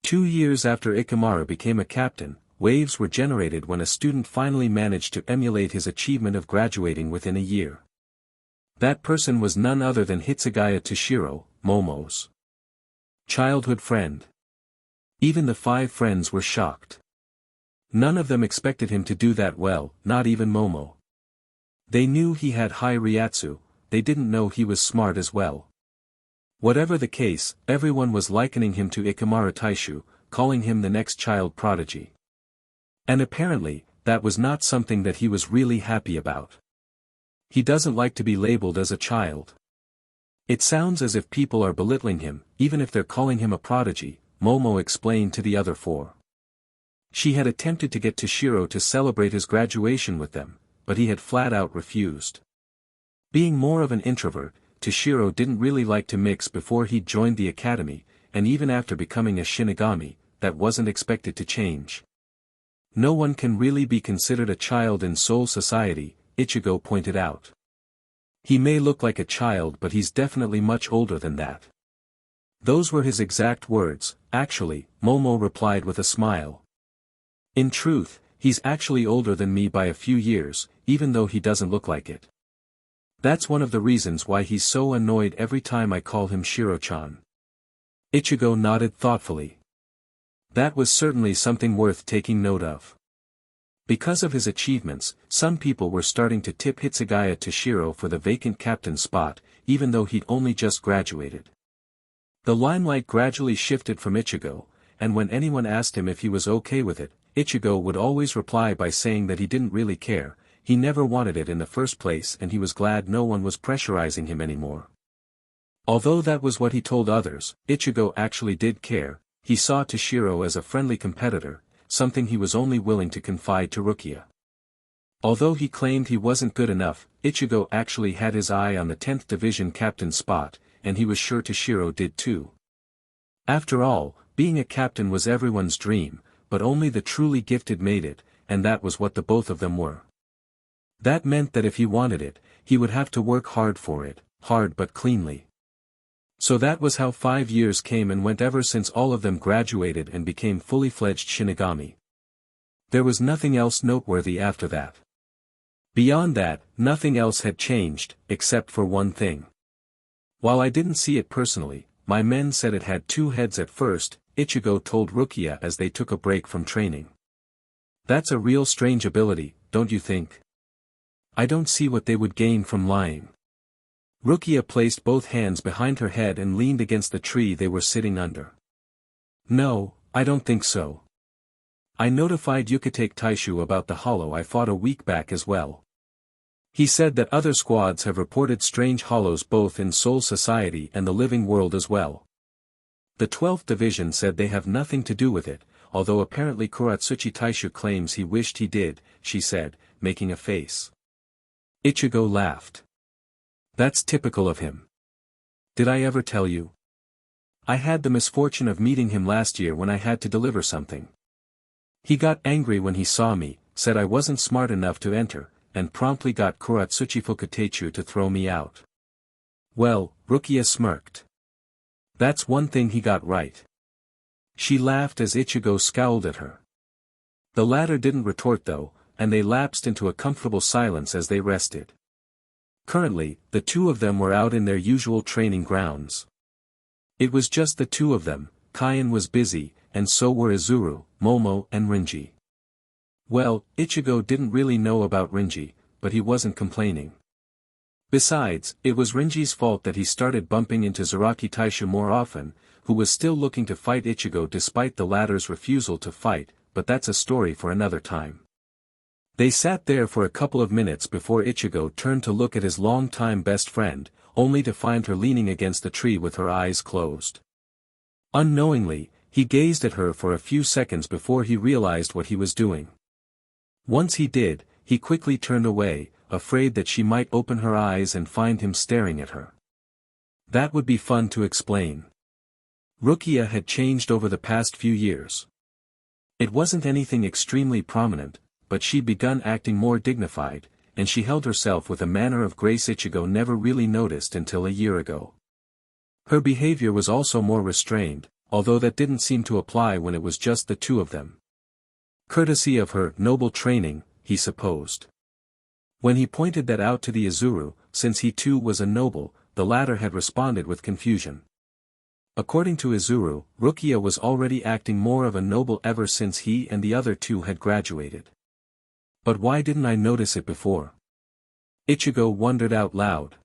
Speaker 1: 2 years after Ikamaru became a captain, waves were generated when a student finally managed to emulate his achievement of graduating within a year. That person was none other than Hitsugaya Toshiro, Momo's childhood friend. Even the 5 friends were shocked. None of them expected him to do that well, not even Momo. They knew he had high Ryatsu, they didn't know he was smart as well. Whatever the case, everyone was likening him to Ikamaru Taishu, calling him the next child prodigy. And apparently, that was not something that he was really happy about. He doesn't like to be labeled as a child. It sounds as if people are belittling him, even if they're calling him a prodigy, Momo explained to the other 4. She had attempted to get Toshiro to celebrate his graduation with them, but he had flat out refused. Being more of an introvert, Toshiro didn't really like to mix before he joined the academy, and even after becoming a Shinigami, that wasn't expected to change. No one can really be considered a child in Soul Society, Ichigo pointed out. He may look like a child but he's definitely much older than that. Those were his exact words, actually, Momo replied with a smile. In truth, he's actually older than me by a few years, even though he doesn't look like it. That's one of the reasons why he's so annoyed every time I call him Shiro-chan. Ichigo nodded thoughtfully. That was certainly something worth taking note of. Because of his achievements, some people were starting to tip Hitsugaya Toshiro for the vacant captain spot, even though he'd only just graduated. The limelight gradually shifted from Ichigo, and when anyone asked him if he was okay with it, Ichigo would always reply by saying that he didn't really care, he never wanted it in the first place and he was glad no one was pressurizing him anymore. Although that was what he told others, Ichigo actually did care, he saw Toshiro as a friendly competitor, something he was only willing to confide to Rukia. Although he claimed he wasn't good enough, Ichigo actually had his eye on the 10th division captain spot, and he was sure Toshiro did too. After all, being a captain was everyone's dream, but only the truly gifted made it, and that was what the both of them were. That meant that if he wanted it, he would have to work hard for it, hard but cleanly. So that was how 5 years came and went ever since all of them graduated and became fully fledged Shinigami. There was nothing else noteworthy after that. Beyond that, nothing else had changed, except for one thing. While I didn't see it personally, my men said it had 2 heads at first, Ichigo told Rukia as they took a break from training. That's a real strange ability, don't you think? I don't see what they would gain from lying. Rukia placed both hands behind her head and leaned against the tree they were sitting under. No, I don't think so. I notified Yukitake Taishu about the hollow I fought a week back as well. He said that other squads have reported strange hollows both in Soul Society and the living world as well. The 12th Division said they have nothing to do with it, although apparently Kuratsuchi Taishu claims he wished he did, she said, making a face. Ichigo laughed. That's typical of him. Did I ever tell you? I had the misfortune of meeting him last year when I had to deliver something. He got angry when he saw me, said I wasn't smart enough to enter, and promptly got Kuratsuchi Fukatechu to throw me out. Well, Rukia smirked. That's one thing he got right. She laughed as Ichigo scowled at her. The latter didn't retort though, and they lapsed into a comfortable silence as they rested. Currently, the two of them were out in their usual training grounds. It was just the two of them. Kaien was busy, and so were Izuru, Momo and Rinji. Well, Ichigo didn't really know about Rinji, but he wasn't complaining. Besides, it was Rinji's fault that he started bumping into Zaraki Taisha more often, who was still looking to fight Ichigo despite the latter's refusal to fight, but that's a story for another time. They sat there for a couple of minutes before Ichigo turned to look at his long-time best friend, only to find her leaning against the tree with her eyes closed. Unknowingly, he gazed at her for a few seconds before he realized what he was doing. Once he did, he quickly turned away, afraid that she might open her eyes and find him staring at her. That would be fun to explain. Rukia had changed over the past few years. It wasn't anything extremely prominent, but she'd begun acting more dignified, and she held herself with a manner of grace Ichigo never really noticed until a year ago. Her behavior was also more restrained, although that didn't seem to apply when it was just the two of them. Courtesy of her noble training, he supposed. When he pointed that out to the Izuru, since he too was a noble, the latter had responded with confusion. According to Izuru, Rukia was already acting more of a noble ever since he and the other two had graduated. But why didn't I notice it before? Ichigo wondered out loud.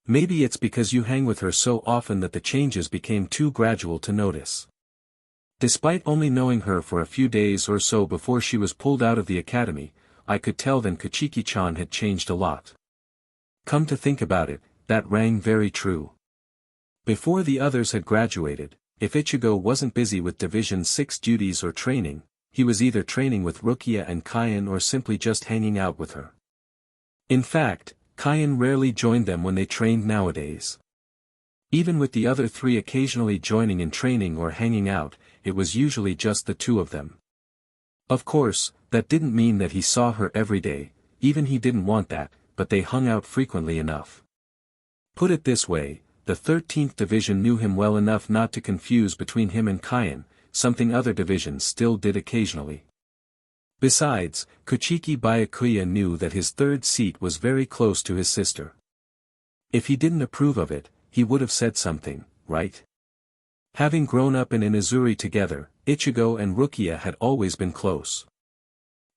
Speaker 1: Maybe it's because you hang with her so often that the changes became too gradual to notice. Despite only knowing her for a few days or so before she was pulled out of the academy, I could tell then Kachiki-chan had changed a lot. Come to think about it, that rang very true. Before the others had graduated, if Ichigo wasn't busy with Division 6 duties or training, he was either training with Rukia and Kaien or simply just hanging out with her. In fact, Kaien rarely joined them when they trained nowadays. Even with the other three occasionally joining in training or hanging out, it was usually just the two of them. Of course, that didn't mean that he saw her every day, even he didn't want that, but they hung out frequently enough. Put it this way, the 13th Division knew him well enough not to confuse between him and Kaien, something other divisions still did occasionally. Besides, Kuchiki Byakuya knew that his third seat was very close to his sister. If he didn't approve of it, he would have said something, right? Having grown up in Inuzuri together, Ichigo and Rukia had always been close.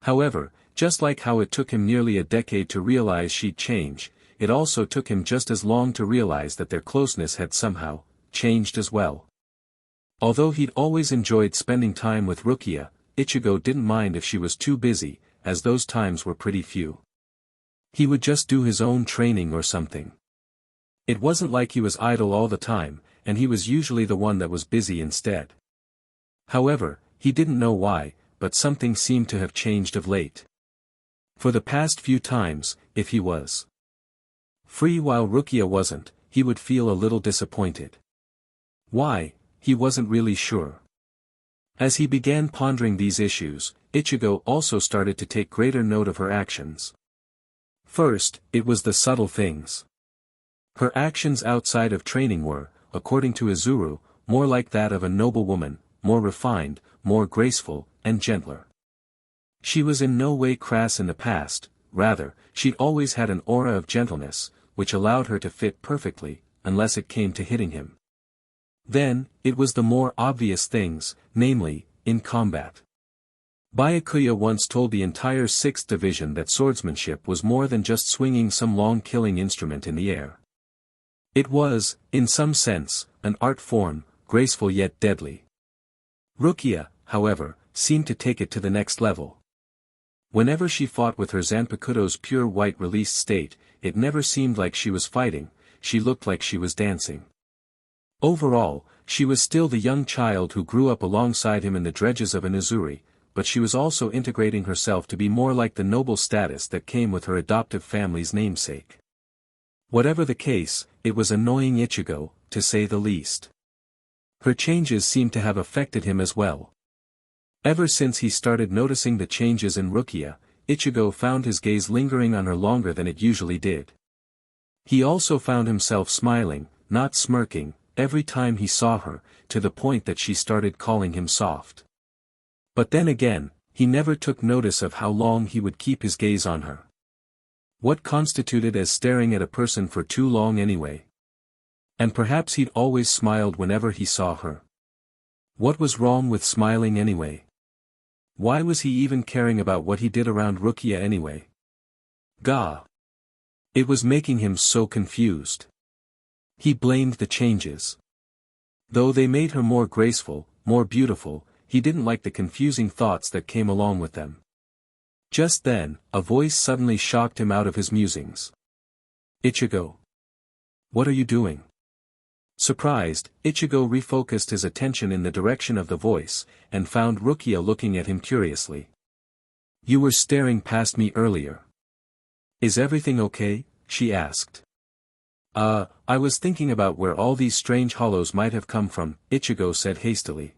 Speaker 1: However, just like how it took him nearly a decade to realize she'd change, it also took him just as long to realize that their closeness had somehow changed as well. Although he'd always enjoyed spending time with Rukia, Ichigo didn't mind if she was too busy, as those times were pretty few. He would just do his own training or something. It wasn't like he was idle all the time, and he was usually the one that was busy instead. However, he didn't know why, but something seemed to have changed of late. For the past few times, if he was free while Rukia wasn't, he would feel a little disappointed. Why? He wasn't really sure. As he began pondering these issues, Ichigo also started to take greater note of her actions. First, it was the subtle things. Her actions outside of training were, according to Izuru, more like that of a noble woman, more refined, more graceful, and gentler. She was in no way crass in the past, rather, she'd always had an aura of gentleness, which allowed her to fit perfectly, unless it came to hitting him. Then, it was the more obvious things, namely, in combat. Byakuya once told the entire 6th Division that swordsmanship was more than just swinging some long killing instrument in the air. It was, in some sense, an art form, graceful yet deadly. Rukia, however, seemed to take it to the next level. Whenever she fought with her Zanpakuto's pure white released state, it never seemed like she was fighting, she looked like she was dancing. Overall, she was still the young child who grew up alongside him in the dredges of Inuzuri, but she was also integrating herself to be more like the noble status that came with her adoptive family's namesake. Whatever the case, it was annoying Ichigo, to say the least. Her changes seemed to have affected him as well. Ever since he started noticing the changes in Rukia, Ichigo found his gaze lingering on her longer than it usually did. He also found himself smiling, not smirking, every time he saw her, to the point that she started calling him soft. But then again, he never took notice of how long he would keep his gaze on her. What constituted as staring at a person for too long anyway? And perhaps he'd always smiled whenever he saw her. What was wrong with smiling anyway? Why was he even caring about what he did around Rukia anyway? Gah! It was making him so confused. He blamed the changes. Though they made her more graceful, more beautiful, he didn't like the confusing thoughts that came along with them. Just then, a voice suddenly shocked him out of his musings. Ichigo. What are you doing? Surprised, Ichigo refocused his attention in the direction of the voice, and found Rukia looking at him curiously. You were staring past me earlier. Is everything okay? She asked. I was thinking about where all these strange hollows might have come from, Ichigo said hastily.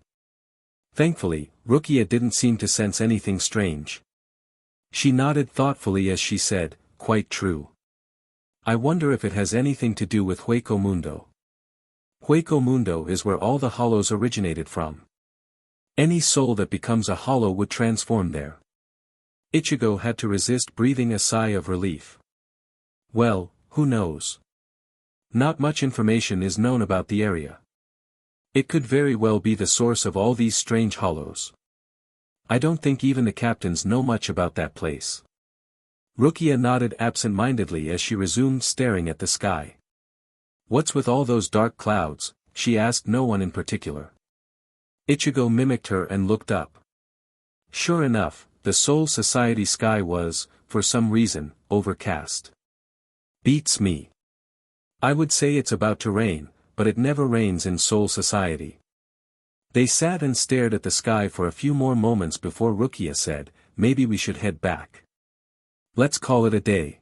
Speaker 1: Thankfully, Rukia didn't seem to sense anything strange. She nodded thoughtfully as she said, quite true. I wonder if it has anything to do with Hueco Mundo. Hueco Mundo is where all the hollows originated from. Any soul that becomes a hollow would transform there. Ichigo had to resist breathing a sigh of relief. Well, who knows? Not much information is known about the area. It could very well be the source of all these strange hollows. I don't think even the captains know much about that place. Rukia nodded absent-mindedly as she resumed staring at the sky. What's with all those dark clouds? She asked no one in particular. Ichigo mimicked her and looked up. Sure enough, the Soul Society sky was, for some reason, overcast. Beats me. I would say it's about to rain, but it never rains in Soul Society. They sat and stared at the sky for a few more moments before Rukia said, maybe we should head back. Let's call it a day.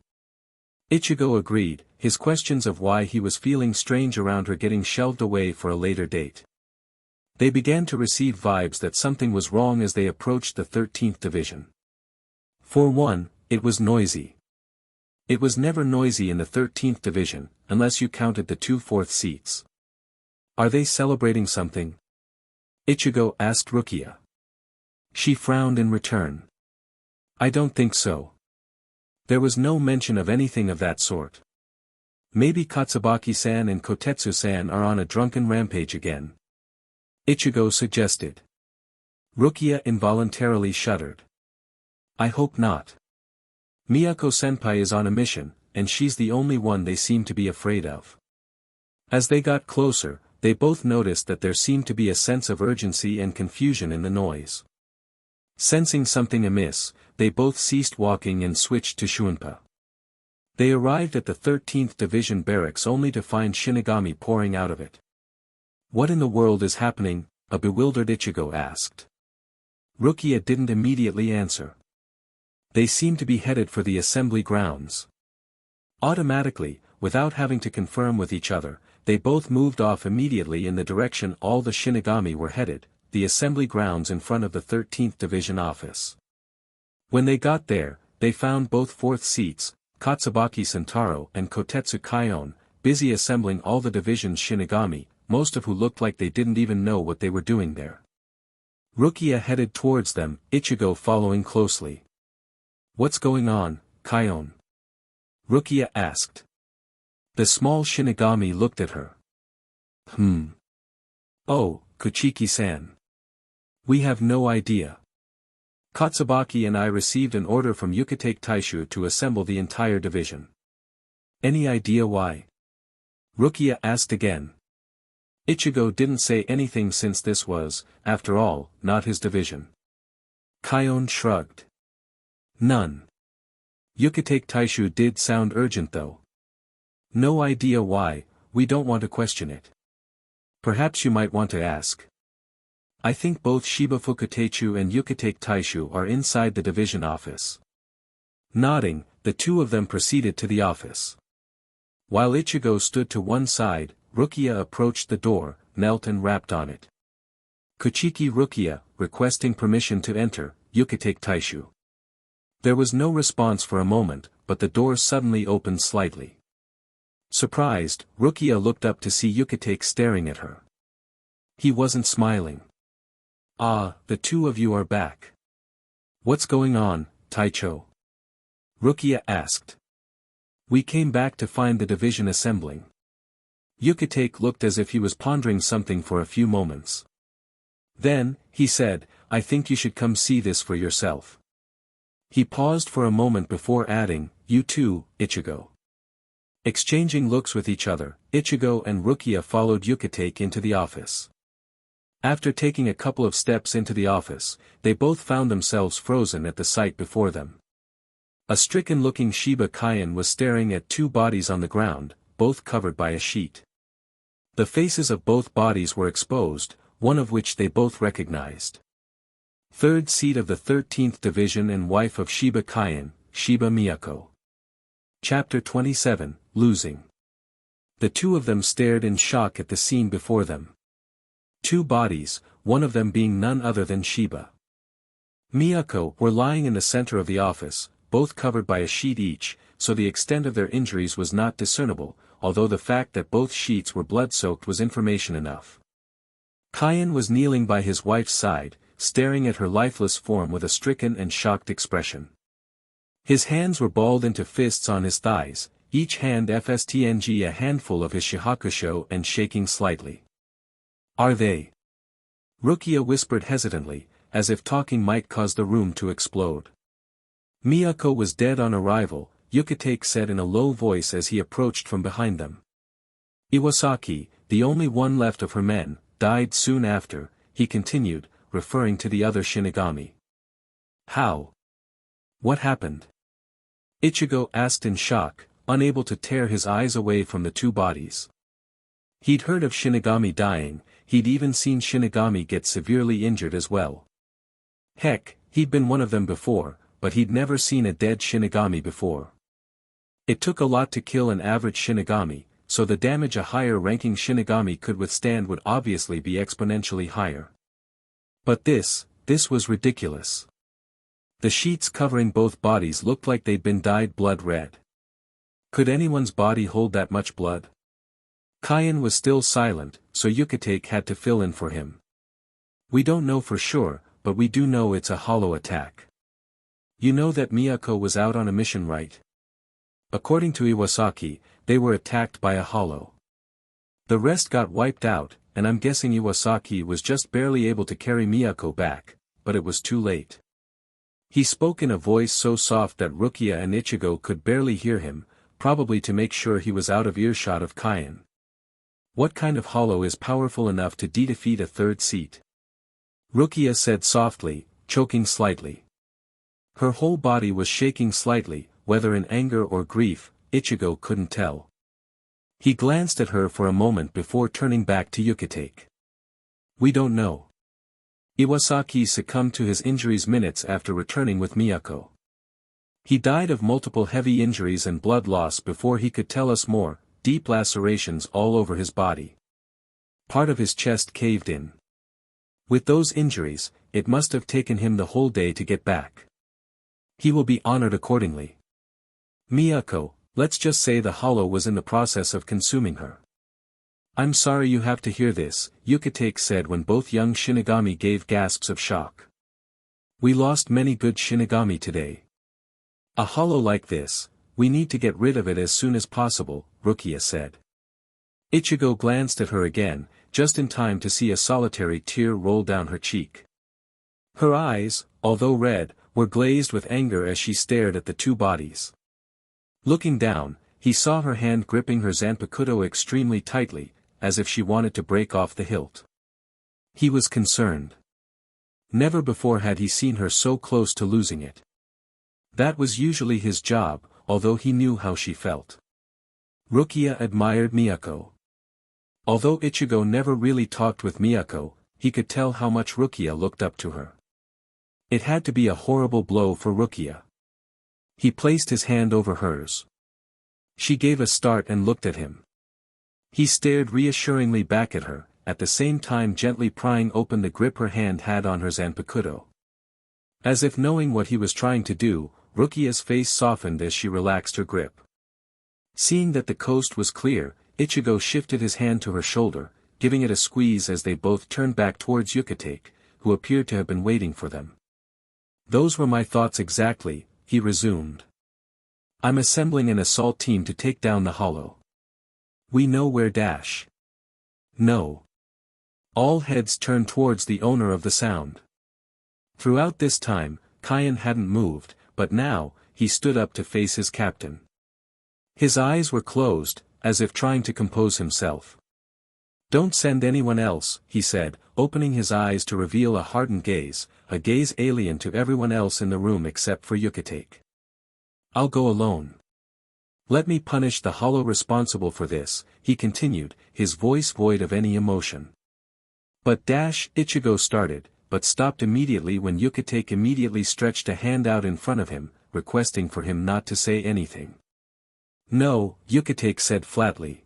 Speaker 1: Ichigo agreed, his questions of why he was feeling strange around her getting shelved away for a later date. They began to receive vibes that something was wrong as they approached the 13th Division. For one, it was noisy. It was never noisy in the 13th Division, unless you counted the 2 fourth seats. Are they celebrating something? Ichigo asked Rukia. She frowned in return. I don't think so. There was no mention of anything of that sort. Maybe Katsubaki-san and Kotetsu-san are on a drunken rampage again. Ichigo suggested. Rukia involuntarily shuddered. I hope not. Miyako-senpai is on a mission, and she's the only one they seem to be afraid of. As they got closer, they both noticed that there seemed to be a sense of urgency and confusion in the noise. Sensing something amiss, they both ceased walking and switched to Shunpa. They arrived at the 13th Division barracks only to find Shinigami pouring out of it. What in the world is happening? A bewildered Ichigo asked. Rukia didn't immediately answer. They seemed to be headed for the assembly grounds. Automatically, without having to confirm with each other, they both moved off immediately in the direction all the Shinigami were headed, the assembly grounds in front of the 13th Division office. When they got there, they found both 4th seats, Katsubaki Sentaro and Kotetsu Kaien, busy assembling all the division's Shinigami, most of who looked like they didn't even know what they were doing there. Rukia headed towards them, Ichigo following closely. What's going on, Kaien? Rukia asked. The small Shinigami looked at her. Oh, Kuchiki-san. We have no idea. Katsubaki and I received an order from Yucatec Taishu to assemble the entire division. Any idea why? Rukia asked again. Ichigo didn't say anything since this was, after all, not his division. Kaien shrugged. None. Yucatec Taishu did sound urgent though. No idea why, we don't want to question it. Perhaps you might want to ask. I think both Shibafuku Teichu and Yucatec Taishu are inside the division office. Nodding, the two of them proceeded to the office. While Ichigo stood to one side, Rukia approached the door, knelt and rapped on it. Kuchiki Rukia, requesting permission to enter, Yucatec Taishu. There was no response for a moment, but the door suddenly opened slightly. Surprised, Rukia looked up to see Yukitake staring at her. He wasn't smiling. "Ah, the two of you are back. What's going on, Taicho?" Rukia asked. "We came back to find the division assembling." Yukitake looked as if he was pondering something for a few moments. Then, he said, "I think you should come see this for yourself." He paused for a moment before adding, "You too, Ichigo." Exchanging looks with each other, Ichigo and Rukia followed Yukitake into the office. After taking a couple of steps into the office, they both found themselves frozen at the sight before them. A stricken-looking Shiba Kaien was staring at two bodies on the ground, both covered by a sheet. The faces of both bodies were exposed, one of which they both recognized. Third seat of the 13th Division and wife of Shiba Kaien, Shiba Miyako. Chapter 27, Losing. The two of them stared in shock at the scene before them. Two bodies, one of them being none other than Shiba Miyako, were lying in the center of the office, both covered by a sheet each, so the extent of their injuries was not discernible, although the fact that both sheets were blood-soaked was information enough. Kaien was kneeling by his wife's side, staring at her lifeless form with a stricken and shocked expression. His hands were balled into fists on his thighs, each hand fstng a handful of his shihakusho and shaking slightly. "Are they?" Rukia whispered hesitantly, as if talking might cause the room to explode. "Miyako was dead on arrival," Yukitake said in a low voice as he approached from behind them. "Iwasaki, the only one left of her men, died soon after," he continued, referring to the other Shinigami. "How? What happened?" Ichigo asked in shock, unable to tear his eyes away from the two bodies. He'd heard of Shinigami dying, he'd even seen Shinigami get severely injured as well. Heck, he'd been one of them before, but he'd never seen a dead Shinigami before. It took a lot to kill an average Shinigami, so the damage a higher-ranking Shinigami could withstand would obviously be exponentially higher. But this was ridiculous. The sheets covering both bodies looked like they'd been dyed blood red. Could anyone's body hold that much blood? Kaien was still silent, so Yukitake had to fill in for him. "We don't know for sure, but we do know it's a hollow attack. You know that Miyako was out on a mission, right? According to Iwasaki, they were attacked by a hollow. The rest got wiped out, and I'm guessing Iwasaki was just barely able to carry Miyako back, but it was too late." He spoke in a voice so soft that Rukia and Ichigo could barely hear him, probably to make sure he was out of earshot of Kaien. "What kind of hollow is powerful enough to defeat a third seat?" Rukia said softly, choking slightly. Her whole body was shaking slightly, whether in anger or grief, Ichigo couldn't tell. He glanced at her for a moment before turning back to Yukitake. "We don't know. Iwasaki succumbed to his injuries minutes after returning with Miyako. He died of multiple heavy injuries and blood loss before he could tell us more, deep lacerations all over his body. Part of his chest caved in. With those injuries, it must have taken him the whole day to get back. He will be honored accordingly. Miyako, let's just say the hollow was in the process of consuming her." "I'm sorry you have to hear this," Yukitake said when both young Shinigami gave gasps of shock. "We lost many good Shinigami today. A hollow like this, we need to get rid of it as soon as possible," Rukia said. Ichigo glanced at her again, just in time to see a solitary tear roll down her cheek. Her eyes, although red, were glazed with anger as she stared at the two bodies. Looking down, he saw her hand gripping her zanpakuto extremely tightly, as if she wanted to break off the hilt. He was concerned. Never before had he seen her so close to losing it. That was usually his job, although he knew how she felt. Rukia admired Miyako. Although Ichigo never really talked with Miyako, he could tell how much Rukia looked up to her. It had to be a horrible blow for Rukia. He placed his hand over hers. She gave a start and looked at him. He stared reassuringly back at her, at the same time gently prying open the grip her hand had on her zanpakuto. As if knowing what he was trying to do, Rukia's face softened as she relaxed her grip. Seeing that the coast was clear, Ichigo shifted his hand to her shoulder, giving it a squeeze as they both turned back towards Yukitake, who appeared to have been waiting for them. "Those were my thoughts exactly," he resumed. "I'm assembling an assault team to take down the hollow. We know where dash. No." All heads turned towards the owner of the sound. Throughout this time, Kaien hadn't moved, but now, he stood up to face his captain. His eyes were closed, as if trying to compose himself. "Don't send anyone else," he said, opening his eyes to reveal a hardened gaze, a gaze alien to everyone else in the room except for Yukitake. "I'll go alone. Let me punish the hollow responsible for this," he continued, his voice void of any emotion. "But Ichigo started, but stopped immediately when Yukitake immediately stretched a hand out in front of him, requesting for him not to say anything. "No," Yukitake said flatly.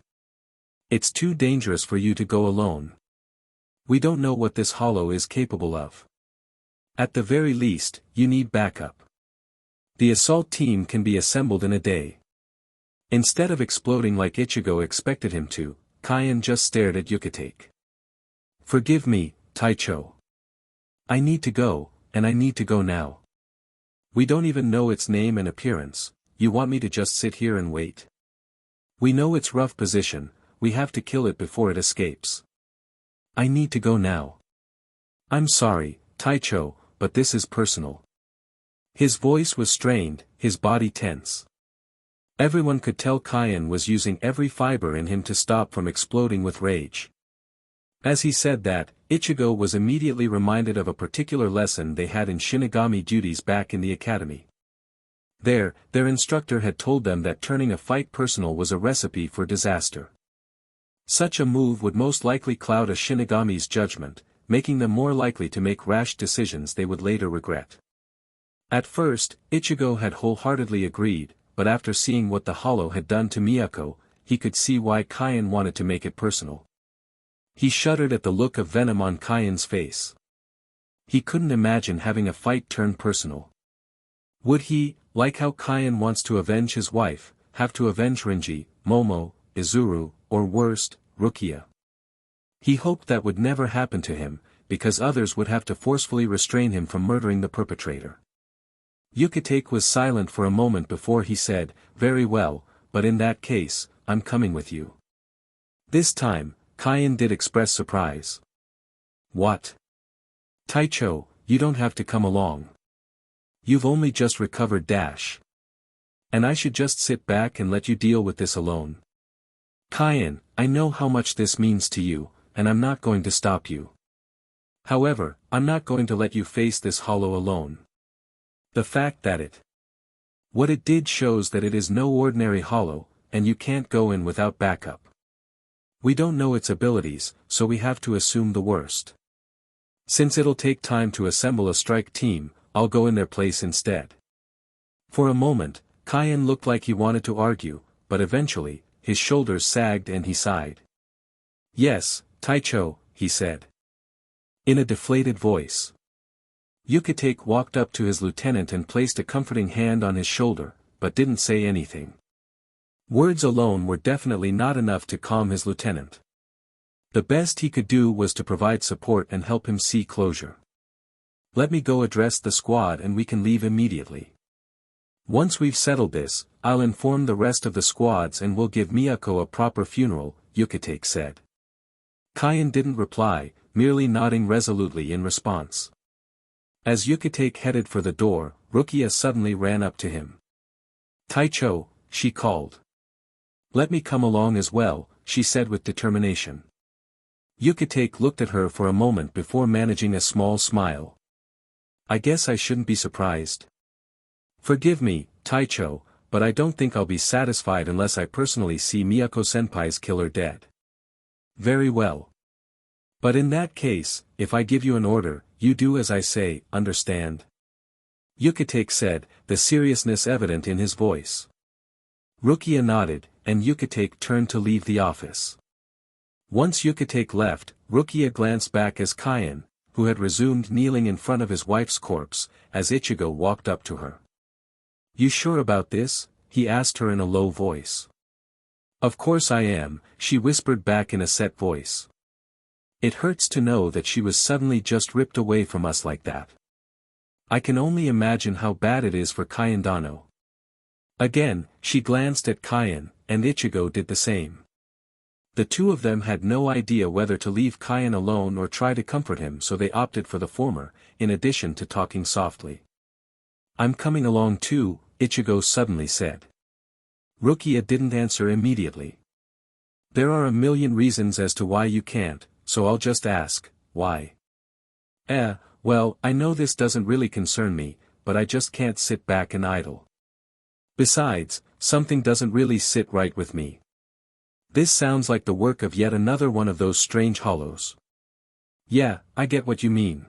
Speaker 1: "It's too dangerous for you to go alone. We don't know what this hollow is capable of. At the very least, you need backup. The assault team can be assembled in a day." Instead of exploding like Ichigo expected him to, Kaien just stared at Yukitake. "Forgive me, Taicho. I need to go, and I need to go now. We don't even know its name and appearance. You want me to just sit here and wait? We know its rough position, we have to kill it before it escapes. I need to go now. I'm sorry, Taicho, but this is personal." His voice was strained, his body tense. Everyone could tell Kaien was using every fiber in him to stop from exploding with rage. As he said that, Ichigo was immediately reminded of a particular lesson they had in Shinigami duties back in the academy. Their instructor had told them that turning a fight personal was a recipe for disaster. Such a move would most likely cloud a Shinigami's judgment, making them more likely to make rash decisions they would later regret. At first, Ichigo had wholeheartedly agreed, but after seeing what the hollow had done to Miyako, he could see why Kaien wanted to make it personal. He shuddered at the look of venom on Kaien's face. He couldn't imagine having a fight turn personal. Would he, like how Kaien wants to avenge his wife, have to avenge Rinji, Momo, Izuru, or worst, Rukia? He hoped that would never happen to him, because others would have to forcefully restrain him from murdering the perpetrator. Yukitake was silent for a moment before he said, "Very well, but in that case, I'm coming with you." This time, Kaien did express surprise. "What? Taicho, you don't have to come along. You've only just recovered dash. And I should just sit back and let you deal with this alone. Kaien, I know how much this means to you, and I'm not going to stop you. However, I'm not going to let you face this hollow alone. The fact that what it did shows that it is no ordinary hollow, and you can't go in without backup. We don't know its abilities, so we have to assume the worst. Since it'll take time to assemble a strike team, I'll go in their place instead." For a moment, Kaien looked like he wanted to argue, but eventually, his shoulders sagged and he sighed. "Yes, Taicho," he said. In a deflated voice. Yukitake walked up to his lieutenant and placed a comforting hand on his shoulder, but didn't say anything. Words alone were definitely not enough to calm his lieutenant. The best he could do was to provide support and help him see closure. "Let me go address the squad and we can leave immediately. Once we've settled this, I'll inform the rest of the squads and we'll give Miyako a proper funeral," Yukitake said. Kaien didn't reply, merely nodding resolutely in response. As Yukitake headed for the door, Rukia suddenly ran up to him. "Taicho," she called. "Let me come along as well," she said with determination. Yukitake looked at her for a moment before managing a small smile. "I guess I shouldn't be surprised. Forgive me, Taicho, but I don't think I'll be satisfied unless I personally see Miyako-senpai's killer dead." "Very well. But in that case, if I give you an order, you do as I say, understand?" Yukitake said, the seriousness evident in his voice. Rukia nodded, and Yukitake turned to leave the office. Once Yukitake left, Rukia glanced back as Kaien, who had resumed kneeling in front of his wife's corpse, as Ichigo walked up to her. "You sure about this?" he asked her in a low voice. Of course I am, she whispered back in a set voice. It hurts to know that she was suddenly just ripped away from us like that. I can only imagine how bad it is for Kaien. Again, she glanced at Kaien, and Ichigo did the same. The two of them had no idea whether to leave Kaien alone or try to comfort him, so they opted for the former, in addition to talking softly. I'm coming along too, Ichigo suddenly said. Rukia didn't answer immediately. There are a million reasons as to why you can't, so I'll just ask, why? Well, I know this doesn't really concern me, but I just can't sit back and idle. Besides, something doesn't really sit right with me. This sounds like the work of yet another one of those strange hollows. Yeah, I get what you mean.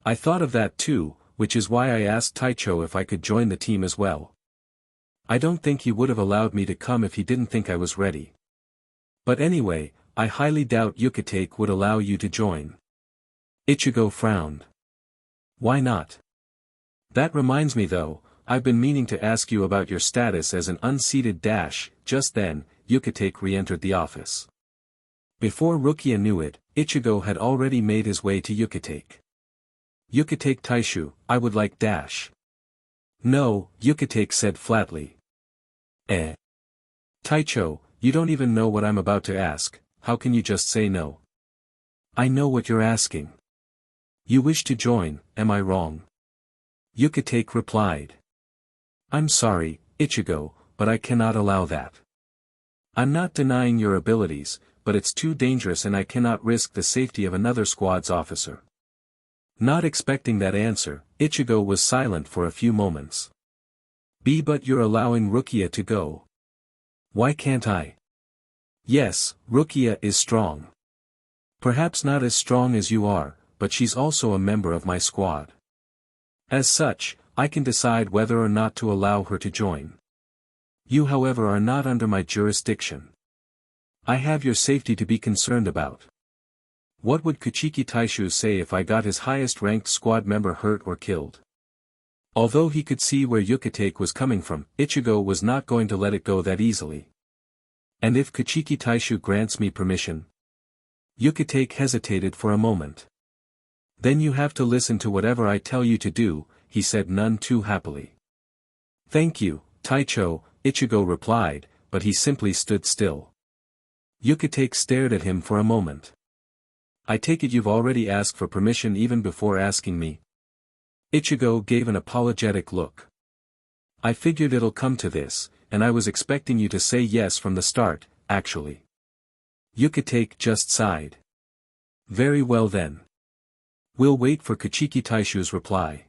Speaker 1: I thought of that too, which is why I asked Taicho if I could join the team as well. I don't think he would have allowed me to come if he didn't think I was ready. But anyway, I highly doubt Yukitake would allow you to join. Ichigo frowned. Why not? That reminds me though, I've been meaning to ask you about your status as an unseated dash. Just then, Yukitake re-entered the office. Before Rukia knew it, Ichigo had already made his way to Yukitake. Yukitake Taishu, I would like dash. No, Yukitake said flatly. Taicho, you don't even know what I'm about to ask, how can you just say no? I know what you're asking. You wish to join, am I wrong? Yukitake replied. I'm sorry, Ichigo, but I cannot allow that. I'm not denying your abilities, but it's too dangerous and I cannot risk the safety of another squad's officer. Not expecting that answer, Ichigo was silent for a few moments. But you're allowing Rukia to go. Why can't I? Yes, Rukia is strong. Perhaps not as strong as you are, but she's also a member of my squad. As such, I can decide whether or not to allow her to join. You however are not under my jurisdiction. I have your safety to be concerned about. What would Kuchiki Taishu say if I got his highest ranked squad member hurt or killed? Although he could see where Yukitake was coming from, Ichigo was not going to let it go that easily. And if Kuchiki Taishu grants me permission? Yukitake hesitated for a moment. Then you have to listen to whatever I tell you to do, he said none too happily. Thank you, Taicho, Ichigo replied, but he simply stood still. Yukitake stared at him for a moment. I take it you've already asked for permission even before asking me? Ichigo gave an apologetic look. I figured it'll come to this, and I was expecting you to say yes from the start, actually. Yukitake just sighed. Very well then. We'll wait for Kuchiki Taishu's reply.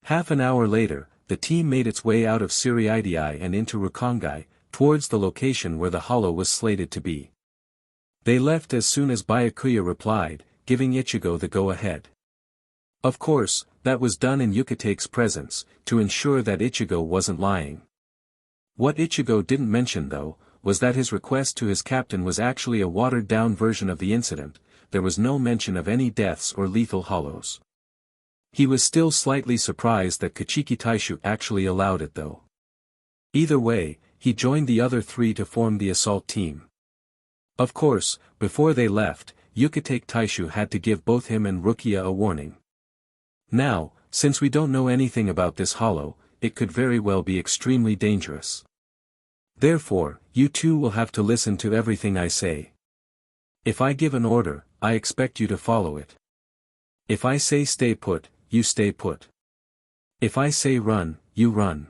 Speaker 1: Half an hour later, the team made its way out of Suriidai and into Rukongai, towards the location where the hollow was slated to be. They left as soon as Byakuya replied, giving Ichigo the go-ahead. Of course, that was done in Yukitake's presence, to ensure that Ichigo wasn't lying. What Ichigo didn't mention though, was that his request to his captain was actually a watered-down version of the incident. There was no mention of any deaths or lethal hollows. He was still slightly surprised that Kuchiki Taishu actually allowed it though. Either way, he joined the other three to form the assault team. Of course, before they left, Yukitake Taishu had to give both him and Rukia a warning. Now, since we don't know anything about this hollow, it could very well be extremely dangerous. Therefore, you two will have to listen to everything I say. If I give an order, I expect you to follow it. If I say stay put, you stay put. If I say run, you run.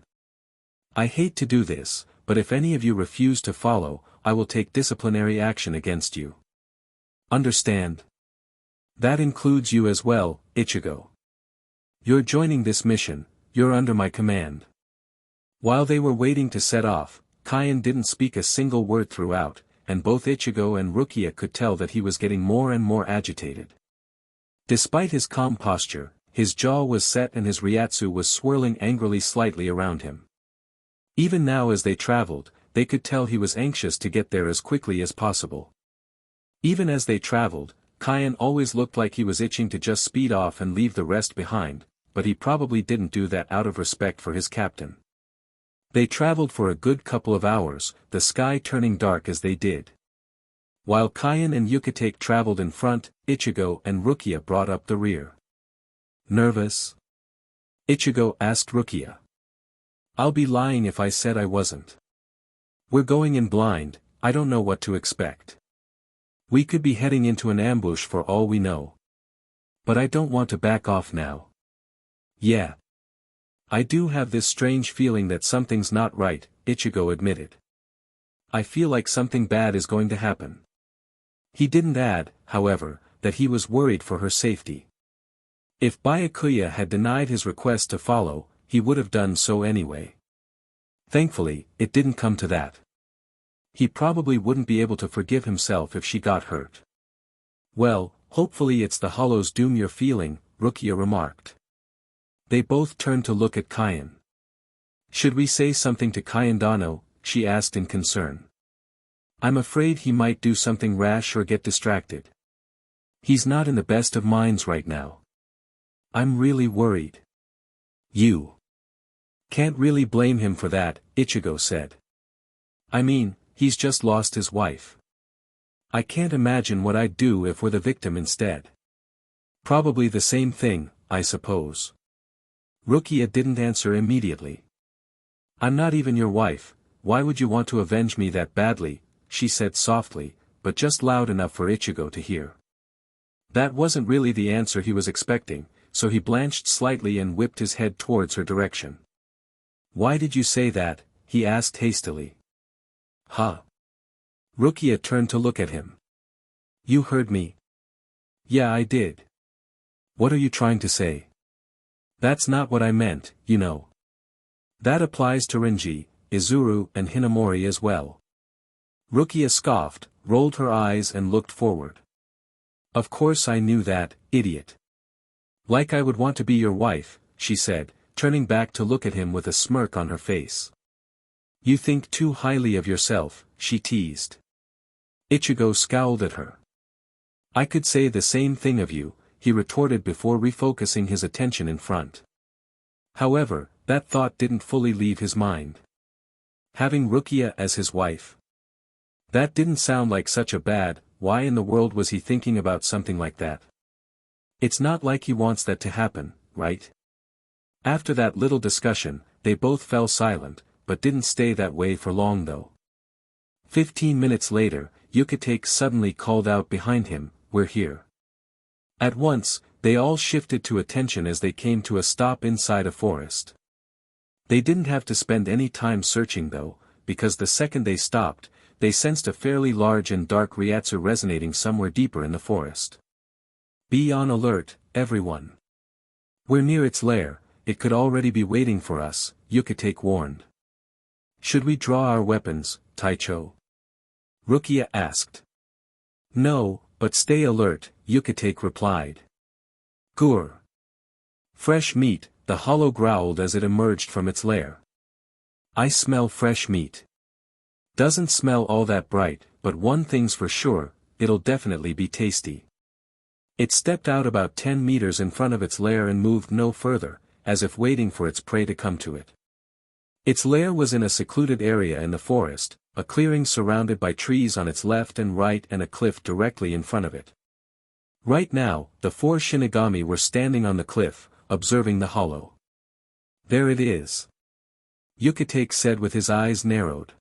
Speaker 1: I hate to do this, but if any of you refuse to follow, I will take disciplinary action against you. Understand? That includes you as well, Ichigo. You're joining this mission, you're under my command. While they were waiting to set off, Kaien didn't speak a single word throughout, and both Ichigo and Rukia could tell that he was getting more and more agitated. Despite his calm posture, his jaw was set and his ryatsu was swirling angrily slightly around him. Even now as they traveled, they could tell he was anxious to get there as quickly as possible. Even as they traveled, Kaien always looked like he was itching to just speed off and leave the rest behind, but he probably didn't do that out of respect for his captain. They traveled for a good couple of hours, the sky turning dark as they did. While Kaien and Yukitake traveled in front, Ichigo and Rukia brought up the rear. Nervous? Ichigo asked Rukia. I'll be lying if I said I wasn't. We're going in blind, I don't know what to expect. We could be heading into an ambush for all we know. But I don't want to back off now. Yeah. I do have this strange feeling that something's not right, Ichigo admitted. I feel like something bad is going to happen. He didn't add, however, that he was worried for her safety. If Byakuya had denied his request to follow, he would have done so anyway. Thankfully, it didn't come to that. He probably wouldn't be able to forgive himself if she got hurt. Well, hopefully it's the hollow's doom you're feeling, Rukia remarked. They both turned to look at Kaien. Should we say something to Kaien Dano? She asked in concern. I'm afraid he might do something rash or get distracted. He's not in the best of minds right now. I'm really worried. You can't really blame him for that, Ichigo said. I mean, he's just lost his wife. I can't imagine what I'd do if we're the victim instead. Probably the same thing, I suppose. Rukia didn't answer immediately. I'm not even your wife, why would you want to avenge me that badly, she said softly, but just loud enough for Ichigo to hear. That wasn't really the answer he was expecting, so he blanched slightly and whipped his head towards her direction. Why did you say that? He asked hastily. Huh? Rukia turned to look at him. You heard me. Yeah, I did. What are you trying to say? That's not what I meant, you know. That applies to Renji, Izuru and Hinamori as well. Rukia scoffed, rolled her eyes and looked forward. Of course I knew that, idiot. Like I would want to be your wife, she said, turning back to look at him with a smirk on her face. You think too highly of yourself, she teased. Ichigo scowled at her. I could say the same thing of you, he retorted before refocusing his attention in front. However, that thought didn't fully leave his mind. Having Rukia as his wife? That didn't sound like such a bad, why in the world was he thinking about something like that? It's not like he wants that to happen, right? After that little discussion, they both fell silent, but didn't stay that way for long though. 15 minutes later, Yukitake suddenly called out behind him, we're here. At once, they all shifted to attention as they came to a stop inside a forest. They didn't have to spend any time searching though, because the second they stopped, they sensed a fairly large and dark Ryatsu resonating somewhere deeper in the forest. Be on alert, everyone. We're near its lair, it could already be waiting for us, Yukitake warned. Should we draw our weapons, Taicho? Rukia asked. No, but stay alert, Yukitake replied. Gur. Fresh meat, the hollow growled as it emerged from its lair. I smell fresh meat. Doesn't smell all that bright, but one thing's for sure, it'll definitely be tasty. It stepped out about 10 meters in front of its lair and moved no further, as if waiting for its prey to come to it. Its lair was in a secluded area in the forest, a clearing surrounded by trees on its left and right and a cliff directly in front of it. Right now, the 4 Shinigami were standing on the cliff, observing the hollow. There it is. Yukitake said with his eyes narrowed.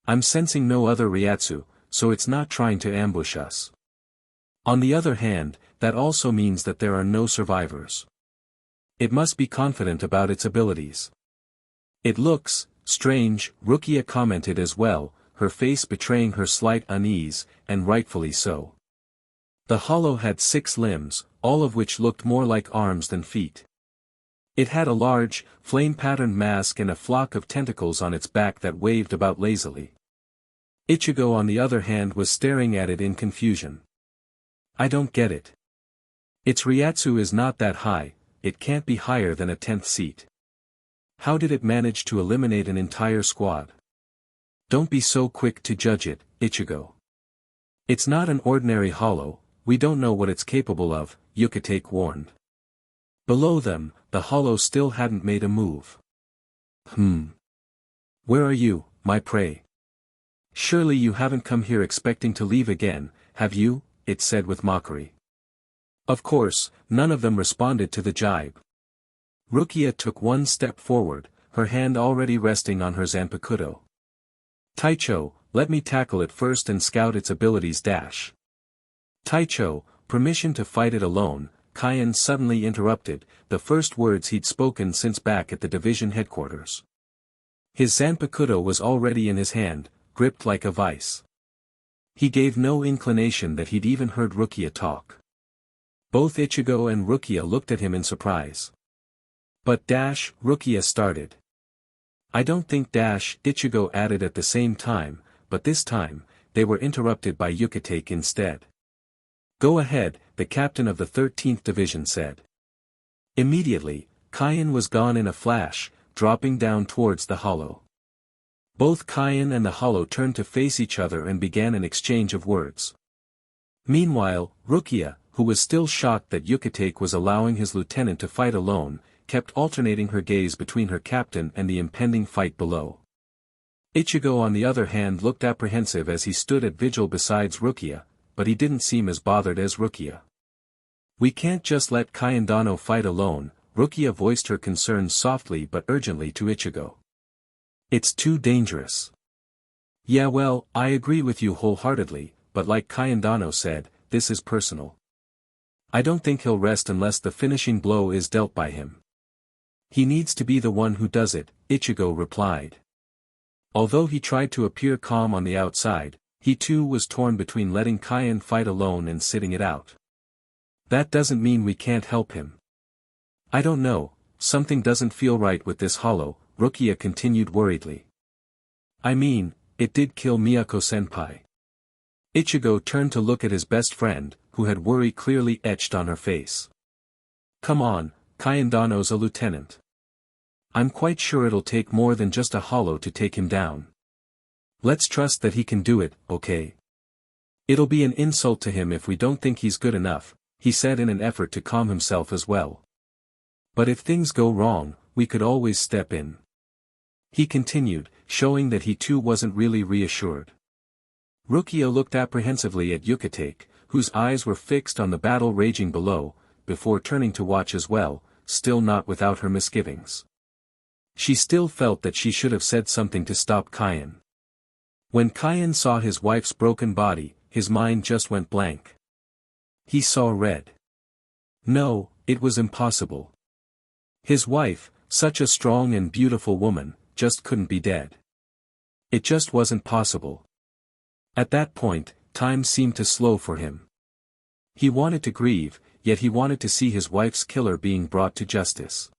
Speaker 1: I'm sensing no other Ryatsu, so it's not trying to ambush us. On the other hand, that also means that there are no survivors. It must be confident about its abilities. It looks strange, Rukia commented as well, her face betraying her slight unease, and rightfully so. The hollow had 6 limbs, all of which looked more like arms than feet. It had a large, flame-patterned mask and a flock of tentacles on its back that waved about lazily. Ichigo on the other hand was staring at it in confusion. I don't get it. Its Ryatsu is not that high, it can't be higher than a 10th seat. How did it manage to eliminate an entire squad? Don't be so quick to judge it, Ichigo. It's not an ordinary hollow, we don't know what it's capable of, Yukitake warned. Below them, the hollow still hadn't made a move. Where are you, my prey? Surely you haven't come here expecting to leave again, have you? It said with mockery. Of course, none of them responded to the jibe. Rukia took one step forward, her hand already resting on her Zanpakuto. Taicho, let me tackle it first and scout its abilities. Taicho, permission to fight it alone, Kaien suddenly interrupted, the first words he'd spoken since back at the division headquarters. His Zanpakuto was already in his hand, gripped like a vice. He gave no inclination that he'd even heard Rukia talk. Both Ichigo and Rukia looked at him in surprise. But Rukia started. I don't think Ichigo added at the same time, but this time, they were interrupted by Yukitake instead. Go ahead, the captain of the 13th Division said. Immediately, Kaien was gone in a flash, dropping down towards the hollow. Both Kaien and the hollow turned to face each other and began an exchange of words. Meanwhile, Rukia, who was still shocked that Yukitake was allowing his lieutenant to fight alone, kept alternating her gaze between her captain and the impending fight below. Ichigo on the other hand looked apprehensive as he stood at vigil beside Rukia, but he didn't seem as bothered as Rukia. We can't just let Kaien fight alone, Rukia voiced her concerns softly but urgently to Ichigo. It's too dangerous. Yeah, well, I agree with you wholeheartedly, but like Kaien said, this is personal. I don't think he'll rest unless the finishing blow is dealt by him. He needs to be the one who does it, Ichigo replied. Although he tried to appear calm on the outside, he too was torn between letting Kaien fight alone and sitting it out. That doesn't mean we can't help him. I don't know, something doesn't feel right with this hollow, Rukia continued worriedly. I mean, it did kill Miyako-senpai. Ichigo turned to look at his best friend, who had worry clearly etched on her face. Come on, Kaien-dono's a lieutenant. I'm quite sure it'll take more than just a hollow to take him down. Let's trust that he can do it, okay? It'll be an insult to him if we don't think he's good enough, he said in an effort to calm himself as well. But if things go wrong, we could always step in. He continued, showing that he too wasn't really reassured. Rukia looked apprehensively at Yukitake, whose eyes were fixed on the battle raging below, before turning to watch as well, still not without her misgivings. She still felt that she should have said something to stop Kaien. When Kaien saw his wife's broken body, his mind just went blank. He saw red. No, it was impossible. His wife, such a strong and beautiful woman, just couldn't be dead. It just wasn't possible. At that point, time seemed to slow for him. He wanted to grieve, yet he wanted to see his wife's killer being brought to justice.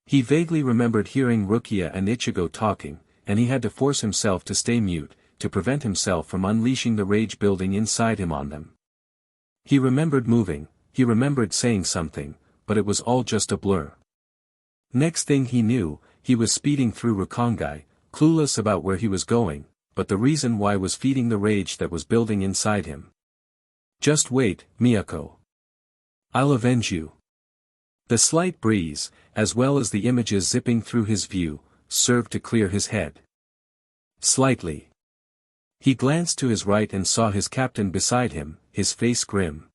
Speaker 1: He vaguely remembered hearing Rukia and Ichigo talking, and he had to force himself to stay mute, to prevent himself from unleashing the rage building inside him on them. He remembered moving, he remembered saying something, but it was all just a blur. Next thing he knew, he was speeding through Rukongai, clueless about where he was going, but the reason why was feeding the rage that was building inside him. Just wait, Miyako. I'll avenge you. The slight breeze, as well as the images zipping through his view, served to clear his head. Slightly. He glanced to his right and saw his captain beside him, his face grim.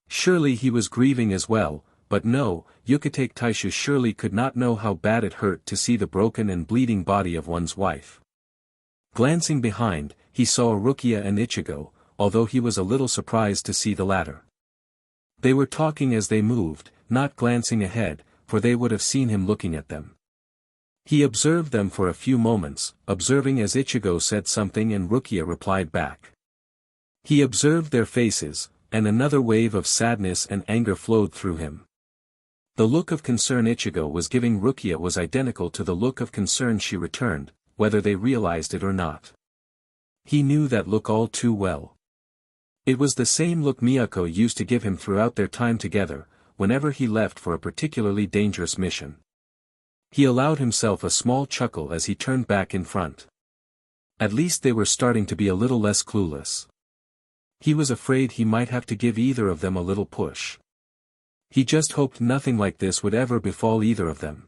Speaker 1: Surely he was grieving as well, but no, Yukitake Taishu surely could not know how bad it hurt to see the broken and bleeding body of one's wife. Glancing behind, he saw Rukia and Ichigo, although he was a little surprised to see the latter. They were talking as they moved, not glancing ahead, for they would have seen him looking at them. He observed them for a few moments, observing as Ichigo said something and Rukia replied back. He observed their faces, and another wave of sadness and anger flowed through him. The look of concern Ichigo was giving Rukia was identical to the look of concern she returned, whether they realized it or not. He knew that look all too well. It was the same look Miyako used to give him throughout their time together, whenever he left for a particularly dangerous mission. He allowed himself a small chuckle as he turned back in front. At least they were starting to be a little less clueless. He was afraid he might have to give either of them a little push. He just hoped nothing like this would ever befall either of them.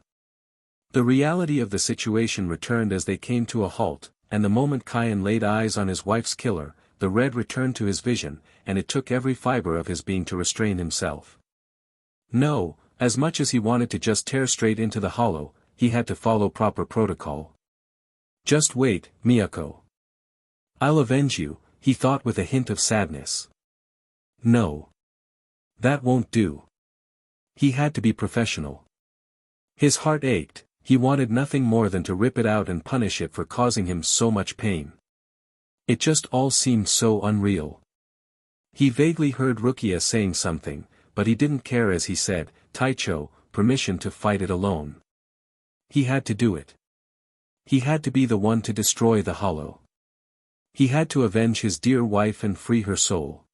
Speaker 1: The reality of the situation returned as they came to a halt, and the moment Kaien laid eyes on his wife's killer, the red returned to his vision, and it took every fiber of his being to restrain himself. No, as much as he wanted to just tear straight into the hollow, he had to follow proper protocol. Just wait, Miyako. I'll avenge you, he thought with a hint of sadness. No. That won't do. He had to be professional. His heart ached, he wanted nothing more than to rip it out and punish it for causing him so much pain. It just all seemed so unreal. He vaguely heard Rukia saying something, but he didn't care as he said, Taicho, permission to fight it alone. He had to do it. He had to be the one to destroy the hollow. He had to avenge his dear wife and free her soul.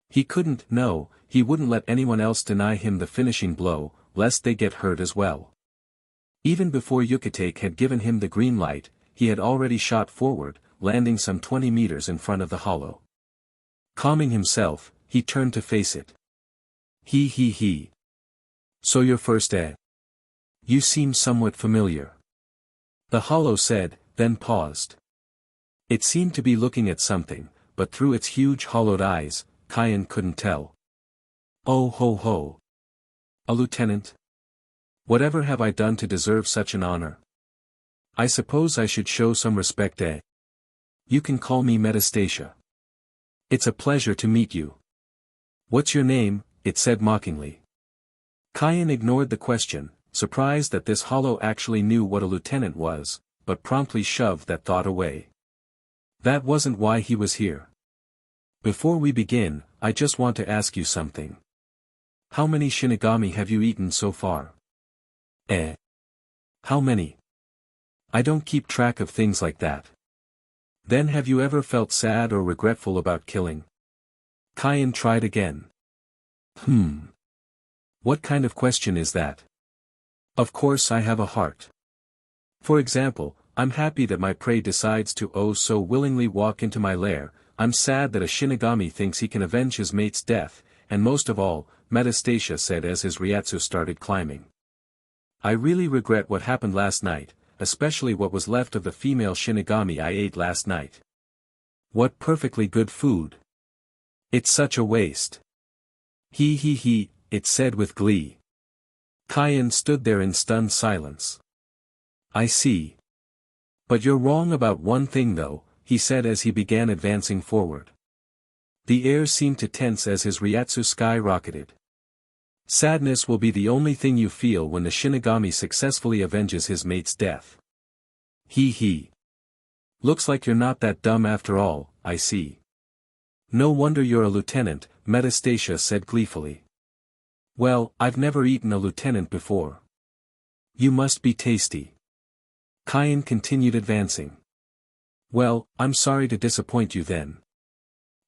Speaker 1: He couldn't, no, he wouldn't let anyone else deny him the finishing blow, lest they get hurt as well. Even before Yukitake had given him the green light, he had already shot forward, landing some 20 meters in front of the hollow. Calming himself, he turned to face it. He. So your first You seem somewhat familiar. The hollow said, then paused. It seemed to be looking at something, but through its huge hollowed eyes, Kaien couldn't tell. Oh ho. A lieutenant? Whatever have I done to deserve such an honor? I suppose I should show some respect. You can call me Metastasia. It's a pleasure to meet you. What's your name? It said mockingly. Kaien ignored the question, surprised that this hollow actually knew what a lieutenant was, but promptly shoved that thought away. That wasn't why he was here. Before we begin, I just want to ask you something. How many Shinigami have you eaten so far? How many? I don't keep track of things like that. Then have you ever felt sad or regretful about killing? Kaien tried again. What kind of question is that? Of course I have a heart. For example, I'm happy that my prey decides to so willingly walk into my lair, I'm sad that a Shinigami thinks he can avenge his mate's death, and most of all, Metastasia said as his Ryatsu started climbing. I really regret what happened last night, especially what was left of the female Shinigami I ate last night. What perfectly good food. It's such a waste. He, it said with glee. Kaien stood there in stunned silence. I see. But you're wrong about one thing though, he said as he began advancing forward. The air seemed to tense as his Ryatsu skyrocketed. Sadness will be the only thing you feel when the Shinigami successfully avenges his mate's death. He. Looks like you're not that dumb after all, I see. No wonder you're a lieutenant, Metastasia said gleefully. Well, I've never eaten a lieutenant before. You must be tasty. Kaien continued advancing. Well, I'm sorry to disappoint you then.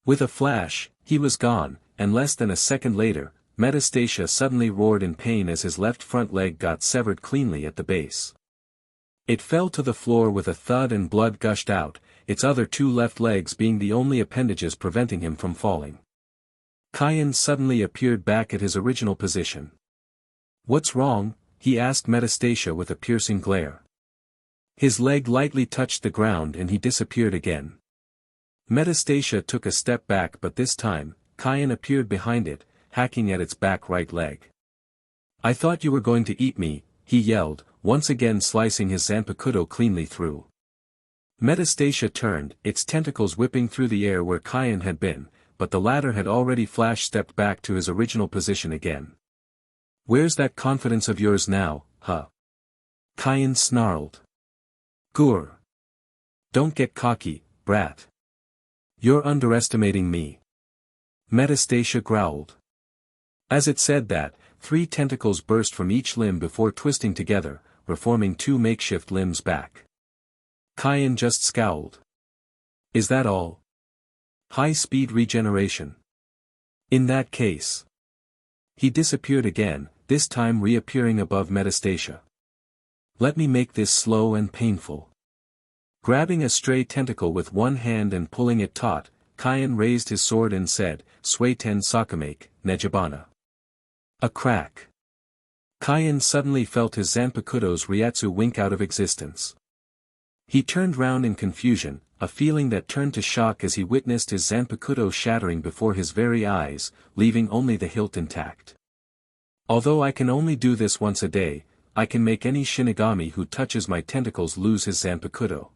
Speaker 1: With a flash, he was gone, and less than a second later, Metastasia suddenly roared in pain as his left front leg got severed cleanly at the base. It fell to the floor with a thud and blood gushed out, its other two left legs being the only appendages preventing him from falling. Kaien suddenly appeared back at his original position. What's wrong? He asked Metastasia with a piercing glare. His leg lightly touched the ground and he disappeared again. Metastasia took a step back, but this time, Kaien appeared behind it, hacking at its back right leg. I thought you were going to eat me, he yelled, once again slicing his Zanpakuto cleanly through. Metastasia turned, its tentacles whipping through the air where Kaien had been, but the latter had already flash-stepped back to his original position again. Where's that confidence of yours now, huh? Kaien snarled. Gur. Don't get cocky, brat. You're underestimating me. Metastasia growled. As it said that, 3 tentacles burst from each limb before twisting together, reforming 2 makeshift limbs back. Kaien just scowled. Is that all? High-speed regeneration. In that case. He disappeared again, this time reappearing above Metastasia. Let me make this slow and painful. Grabbing a stray tentacle with one hand and pulling it taut, Kaien raised his sword and said, Suiten Sakamake, Nejabana. A crack. Kaien suddenly felt his Zanpakuto's Ryatsu wink out of existence. He turned round in confusion, a feeling that turned to shock as he witnessed his Zanpakuto shattering before his very eyes, leaving only the hilt intact. Although I can only do this once a day, I can make any Shinigami who touches my tentacles lose his Zanpakuto.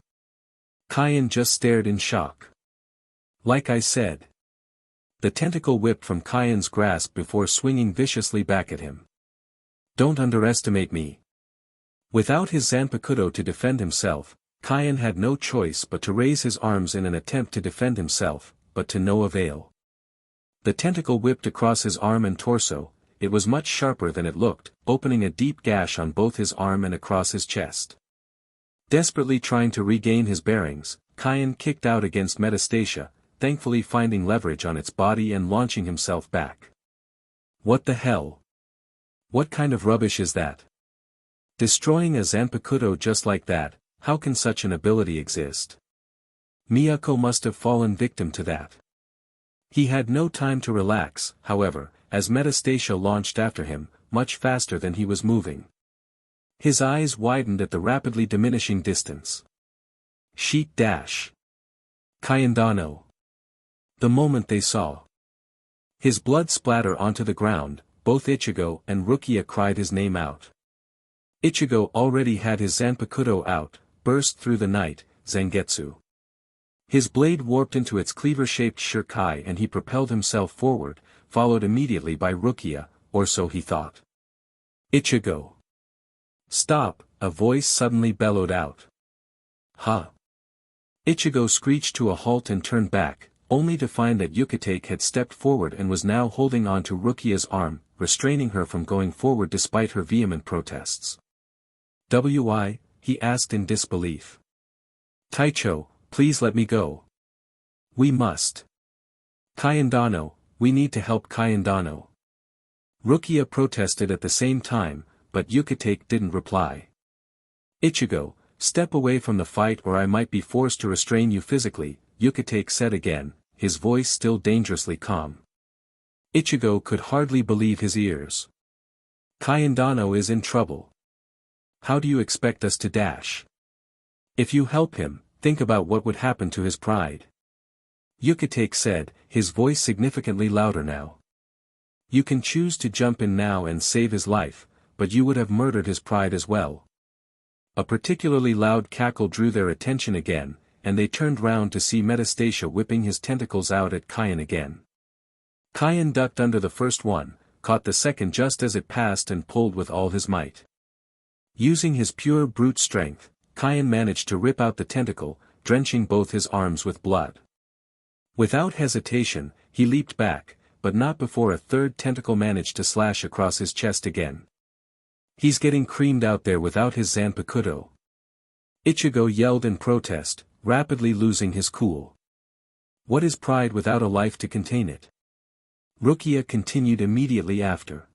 Speaker 1: Kaien just stared in shock. Like I said. The tentacle whipped from Kaien's grasp before swinging viciously back at him. Don't underestimate me. Without his Zanpakuto to defend himself, Kaien had no choice but to raise his arms in an attempt to defend himself, but to no avail. The tentacle whipped across his arm and torso. It was much sharper than it looked, opening a deep gash on both his arm and across his chest. Desperately trying to regain his bearings, Kaien kicked out against Metastasia, thankfully finding leverage on its body and launching himself back. What the hell? What kind of rubbish is that? Destroying a Zanpakuto just like that, how can such an ability exist? Miyako must have fallen victim to that. He had no time to relax, however, as Metastasia launched after him, much faster than he was moving. His eyes widened at the rapidly diminishing distance. Sheet dash. Kaiendano. The moment they saw his blood splatter onto the ground, both Ichigo and Rukia cried his name out. Ichigo already had his Zanpakuto out, burst through the night, Zangetsu. His blade warped into its cleaver-shaped shuriken and he propelled himself forward, followed immediately by Rukia, or so he thought. Ichigo. Stop, a voice suddenly bellowed out. Huh. Ichigo screeched to a halt and turned back, only to find that Yukitake had stepped forward and was now holding on to Rukia's arm, restraining her from going forward despite her vehement protests. "Why?" he asked in disbelief. "Taicho, please let me go. We must. Kaiendano, we need to help Kaiendano." Rukia protested at the same time, but Yukitake didn't reply. "Ichigo, step away from the fight or I might be forced to restrain you physically," Yukitake said again, his voice still dangerously calm. Ichigo could hardly believe his ears. "Kaiendano is in trouble. How do you expect us to dash? If you help him, think about what would happen to his pride." Yukitake said, his voice significantly louder now. "You can choose to jump in now and save his life, but you would have murdered his pride as well." A particularly loud cackle drew their attention again, and they turned round to see Metastasia whipping his tentacles out at Kaien again. Kaien ducked under the first one, caught the second just as it passed and pulled with all his might. Using his pure brute strength, Kaien managed to rip out the tentacle, drenching both his arms with blood. Without hesitation, he leaped back, but not before a third tentacle managed to slash across his chest again. "He's getting creamed out there without his Zanpakuto." Ichigo yelled in protest, rapidly losing his cool. "What is pride without a life to contain it?" Rukia continued immediately after.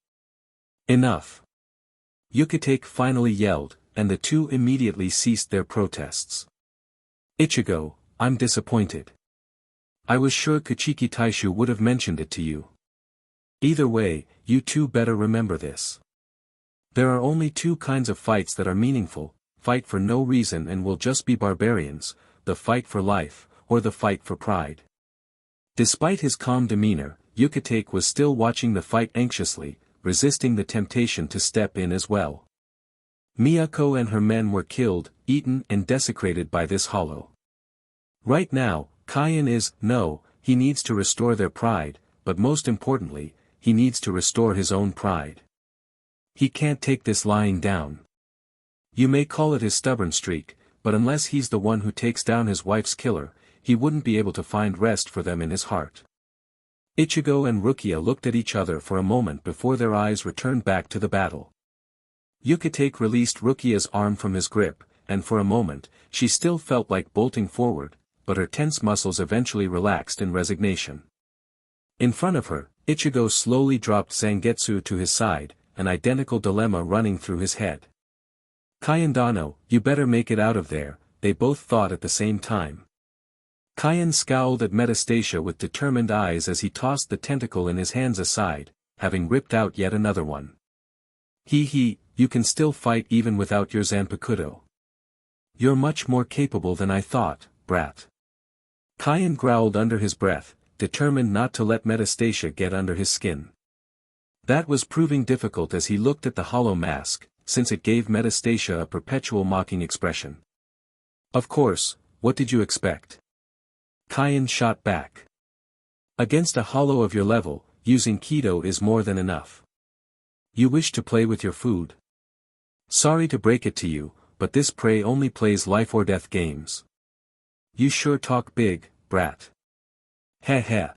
Speaker 1: "Enough." Yukitake finally yelled, and the two immediately ceased their protests. "Ichigo, I'm disappointed. I was sure Kuchiki Taishu would have mentioned it to you. Either way, you two better remember this. There are only two kinds of fights that are meaningful: fight for no reason and will just be barbarians, the fight for life, or the fight for pride." Despite his calm demeanor, Yukitake was still watching the fight anxiously, resisting the temptation to step in as well. Miyako and her men were killed, eaten and desecrated by this hollow. Right now, Kaien he needs to restore their pride, but most importantly, he needs to restore his own pride. He can't take this lying down. You may call it his stubborn streak, but unless he's the one who takes down his wife's killer, he wouldn't be able to find rest for them in his heart. Ichigo and Rukia looked at each other for a moment before their eyes returned back to the battle. Yukitake released Rukia's arm from his grip, and for a moment, she still felt like bolting forward, but her tense muscles eventually relaxed in resignation. In front of her, Ichigo slowly dropped Zangetsu to his side, an identical dilemma running through his head. "Kaiendano, you better make it out of there," they both thought at the same time. Kaien scowled at Metastasia with determined eyes as he tossed the tentacle in his hands aside, having ripped out yet another one. You can still fight even without your Zanpakuto. You're much more capable than I thought, brat. Kaien growled under his breath, determined not to let Metastasia get under his skin. That was proving difficult as he looked at the hollow mask, since it gave Metastasia a perpetual mocking expression. Of course, what did you expect? Kaien shot back. Against a hollow of your level, using Kido is more than enough. You wish to play with your food? Sorry to break it to you, but this prey only plays life or death games. You sure talk big, brat. Heh heh.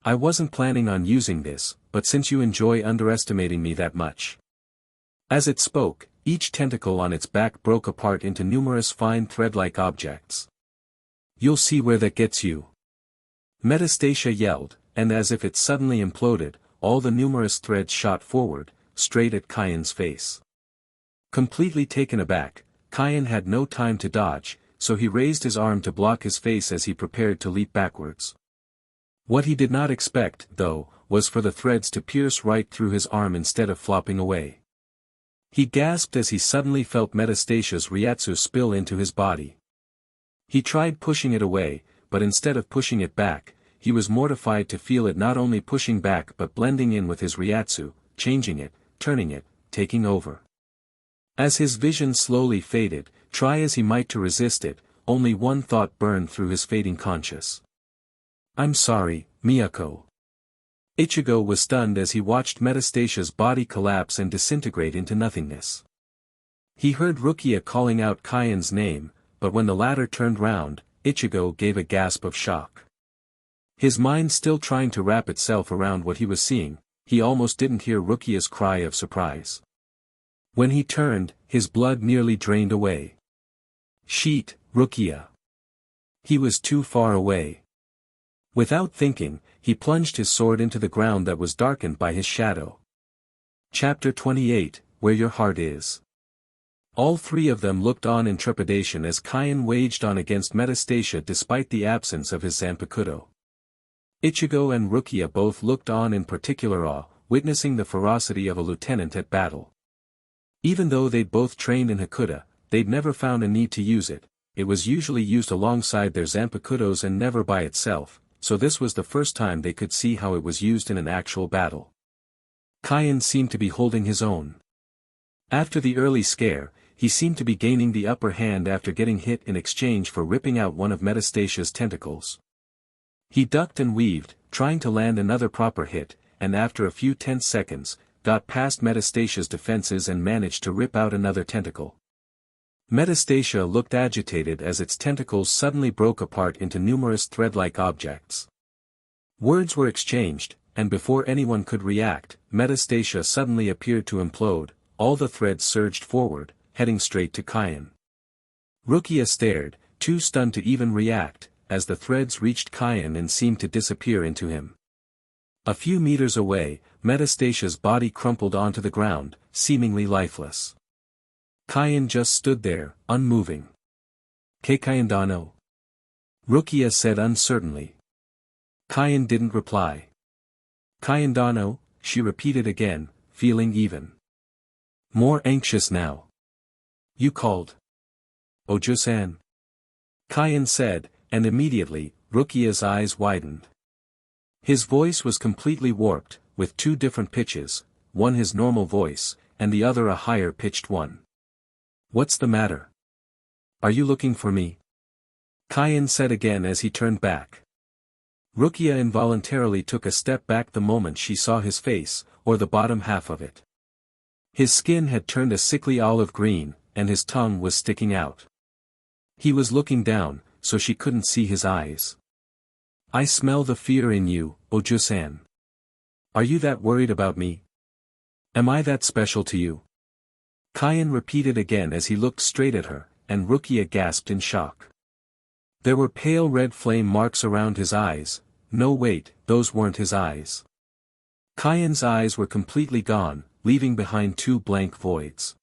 Speaker 1: I wasn't planning on using this, but since you enjoy underestimating me that much. As it spoke, each tentacle on its back broke apart into numerous fine thread-like objects. You'll see where that gets you. Metastasia yelled, and as if it suddenly imploded, all the numerous threads shot forward, straight at Kaien's face. Completely taken aback, Kaien had no time to dodge, so he raised his arm to block his face as he prepared to leap backwards. What he did not expect, though, was for the threads to pierce right through his arm instead of flopping away. He gasped as he suddenly felt Metastasia's Ryatsu spill into his body. He tried pushing it away, but instead of pushing it back, he was mortified to feel it not only pushing back but blending in with his Ryatsu, changing it, turning it, taking over. As his vision slowly faded, try as he might to resist it, only one thought burned through his fading conscience. I'm sorry, Miyako. Ichigo was stunned as he watched Metastasia's body collapse and disintegrate into nothingness. He heard Rukia calling out Kaien's name, but when the latter turned round, Ichigo gave a gasp of shock. His mind still trying to wrap itself around what he was seeing, he almost didn't hear Rukia's cry of surprise. When he turned, his blood nearly drained away. Sheet, Rukia. He was too far away. Without thinking, he plunged his sword into the ground that was darkened by his shadow. Chapter 28, Where Your Heart Is. All three of them looked on in trepidation as Kaien waged on against Metastasia despite the absence of his Zanpakuto. Ichigo and Rukia both looked on in particular awe, witnessing the ferocity of a lieutenant at battle. Even though they'd both trained in Hakuda, they'd never found a need to use it. It was usually used alongside their Zanpakutos and never by itself, so this was the first time they could see how it was used in an actual battle. Kaien seemed to be holding his own. After the early scare, he seemed to be gaining the upper hand after getting hit in exchange for ripping out one of Metastasia's tentacles. He ducked and weaved, trying to land another proper hit, and after a few tense seconds, got past Metastasia's defenses and managed to rip out another tentacle. Metastasia looked agitated as its tentacles suddenly broke apart into numerous thread-like objects. Words were exchanged, and before anyone could react, Metastasia suddenly appeared to implode. All the threads surged forward, heading straight to Kaien. Rukia stared, too stunned to even react, as the threads reached Kaien and seemed to disappear into him. A few meters away, Metastasia's body crumpled onto the ground, seemingly lifeless. Kaien just stood there, unmoving. Keikaien dano? Rukia said uncertainly. Kaien didn't reply. Kaien dano, she repeated again, feeling even more anxious now. You called. Ojo-san. Kaien said, and immediately, Rukia's eyes widened. His voice was completely warped, with two different pitches, one his normal voice, and the other a higher-pitched one. What's the matter? Are you looking for me? Kaien said again as he turned back. Rukia involuntarily took a step back the moment she saw his face, or the bottom half of it. His skin had turned a sickly olive green, and his tongue was sticking out. He was looking down, so she couldn't see his eyes. I smell the fear in you, Ojo-san. Are you that worried about me? Am I that special to you? Kaien repeated again as he looked straight at her, and Rukia gasped in shock. There were pale red flame marks around his eyes. No wait, those weren't his eyes. Kaien's eyes were completely gone, leaving behind two blank voids.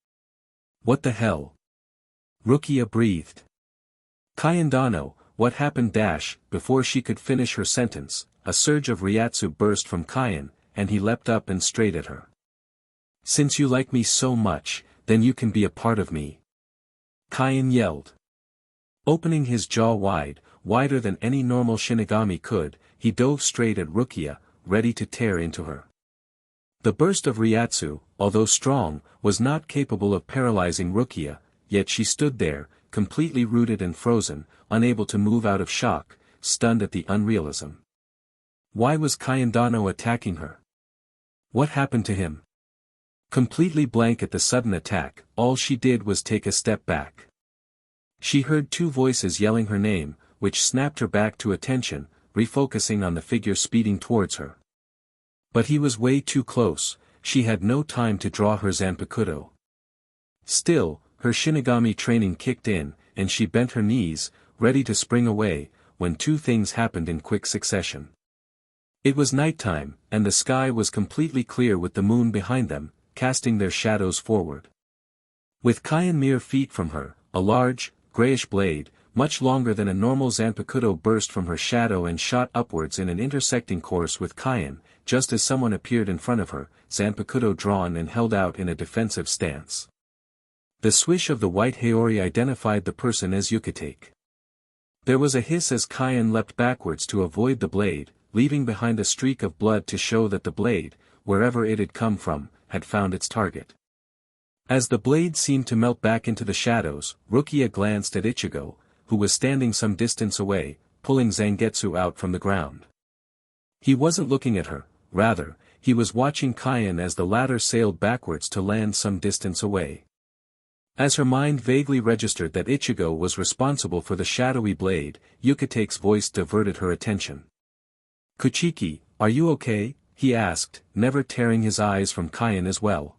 Speaker 1: What the hell? Rukia breathed. Kaien dano, what happened? Before she could finish her sentence, a surge of Ryatsu burst from Kaien, and he leapt up and straight at her. Since you like me so much, then you can be a part of me. Kaien yelled. Opening his jaw wide, wider than any normal Shinigami could, he dove straight at Rukia, ready to tear into her. The burst of Ryatsu, although strong, was not capable of paralyzing Rukia, yet she stood there, completely rooted and frozen, unable to move out of shock, stunned at the unrealism. Why was Kaien attacking her? What happened to him? Completely blank at the sudden attack, all she did was take a step back. She heard two voices yelling her name, which snapped her back to attention, refocusing on the figure speeding towards her. But he was way too close, she had no time to draw her Zanpakuto. Still, her Shinigami training kicked in, and she bent her knees, ready to spring away, when two things happened in quick succession. It was nighttime, and the sky was completely clear with the moon behind them, casting their shadows forward. With Kaien mere feet from her, a large, grayish blade, much longer than a normal Zanpakuto burst from her shadow and shot upwards in an intersecting course with Kaien, just as someone appeared in front of her, Zanpakuto drawn and held out in a defensive stance. The swish of the white Haori identified the person as Yukitake. There was a hiss as Kaien leapt backwards to avoid the blade, leaving behind a streak of blood to show that the blade, wherever it had come from, had found its target. As the blade seemed to melt back into the shadows, Rukia glanced at Ichigo, who was standing some distance away, pulling Zangetsu out from the ground. He wasn't looking at her, rather, he was watching Kaien as the latter sailed backwards to land some distance away. As her mind vaguely registered that Ichigo was responsible for the shadowy blade, Yukitake's voice diverted her attention. "Kuchiki, are you okay?" he asked, never tearing his eyes from Kaien as well.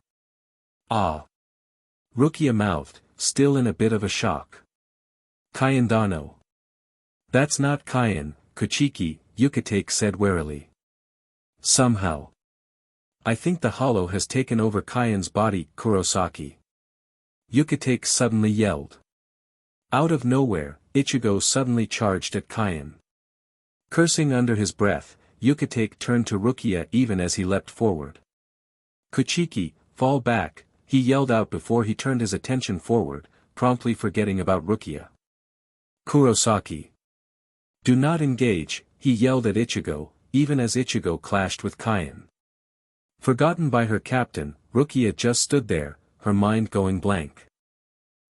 Speaker 1: "Ah." Rukia mouthed, still in a bit of a shock. "Kaien Dano." "That's not Kaien, Kuchiki," Yukitake said warily. "Somehow. I think the hollow has taken over Kaien's body, Kurosaki." Yukitake suddenly yelled. Out of nowhere, Ichigo suddenly charged at Kaien. Cursing under his breath, Yukitake turned to Rukia even as he leapt forward. "Kuchiki, fall back," he yelled out before he turned his attention forward, promptly forgetting about Rukia. "Kurosaki. Do not engage," he yelled at Ichigo, even as Ichigo clashed with Kaien. Forgotten by her captain, Rukia just stood there, her mind going blank.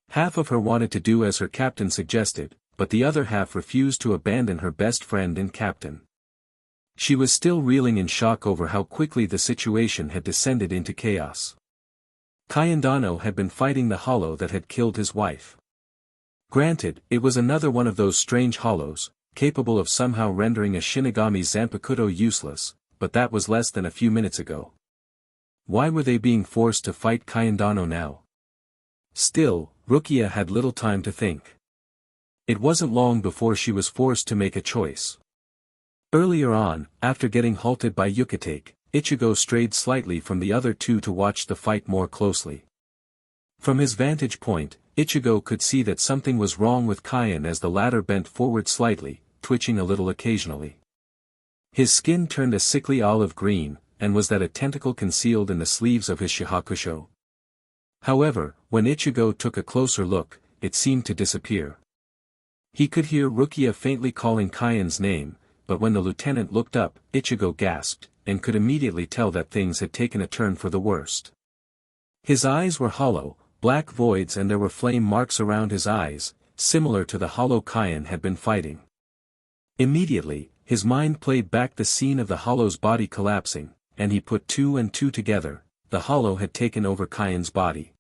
Speaker 1: Half of her wanted to do as her captain suggested, but the other half refused to abandon her best friend and captain. She was still reeling in shock over how quickly the situation had descended into chaos. Kaien Dano had been fighting the hollow that had killed his wife. Granted, it was another one of those strange hollows, capable of somehow rendering a Shinigami's Zanpakuto useless, but that was less than a few minutes ago. Why were they being forced to fight Kaien Dano now? Still, Rukia had little time to think. It wasn't long before she was forced to make a choice. Earlier on, after getting halted by Yukitake, Ichigo strayed slightly from the other two to watch the fight more closely. From his vantage point, Ichigo could see that something was wrong with Kaien as the latter bent forward slightly, twitching a little occasionally. His skin turned a sickly olive green, and was that a tentacle concealed in the sleeves of his shihakusho? However, when Ichigo took a closer look, it seemed to disappear. He could hear Rukia faintly calling Kaien's name, but when the lieutenant looked up, Ichigo gasped, and could immediately tell that things had taken a turn for the worst. His eyes were hollow, black voids, and there were flame marks around his eyes, similar to the hollow Kaien had been fighting. Immediately, his mind played back the scene of the hollow's body collapsing, and he put two and two together. The hollow had taken over Kaien's body.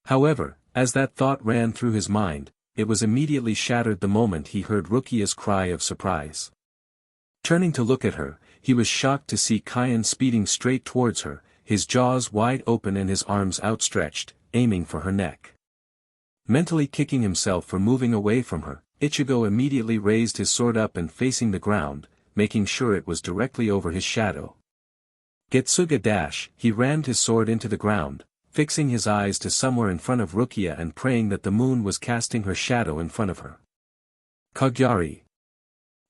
Speaker 1: However, as that thought ran through his mind, it was immediately shattered the moment he heard Rukia's cry of surprise. Turning to look at her, he was shocked to see Kaien speeding straight towards her, his jaws wide open and his arms outstretched, aiming for her neck. Mentally kicking himself for moving away from her, Ichigo immediately raised his sword up and facing the ground, making sure it was directly over his shadow. Getsuga dash, he rammed his sword into the ground, fixing his eyes to somewhere in front of Rukia and praying that the moon was casting her shadow in front of her. Kagyari.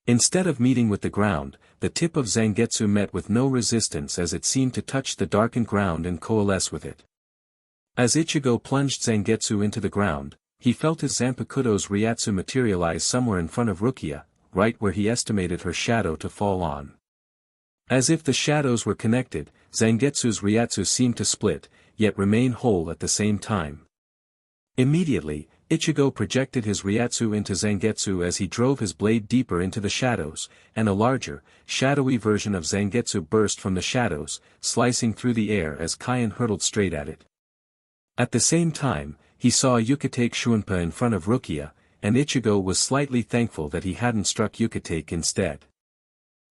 Speaker 1: Instead of meeting with the ground, the tip of Zangetsu met with no resistance as it seemed to touch the darkened ground and coalesce with it. As Ichigo plunged Zangetsu into the ground, he felt his Zanpakuto's Ryatsu materialize somewhere in front of Rukia, right where he estimated her shadow to fall on. As if the shadows were connected, Zangetsu's Ryatsu seemed to split, yet remain whole at the same time. Immediately, Ichigo projected his Ryatsu into Zangetsu as he drove his blade deeper into the shadows, and a larger, shadowy version of Zangetsu burst from the shadows, slicing through the air as Kaien hurtled straight at it. At the same time, he saw Yukitake Shunpa in front of Rukia, and Ichigo was slightly thankful that he hadn't struck Yukitake instead.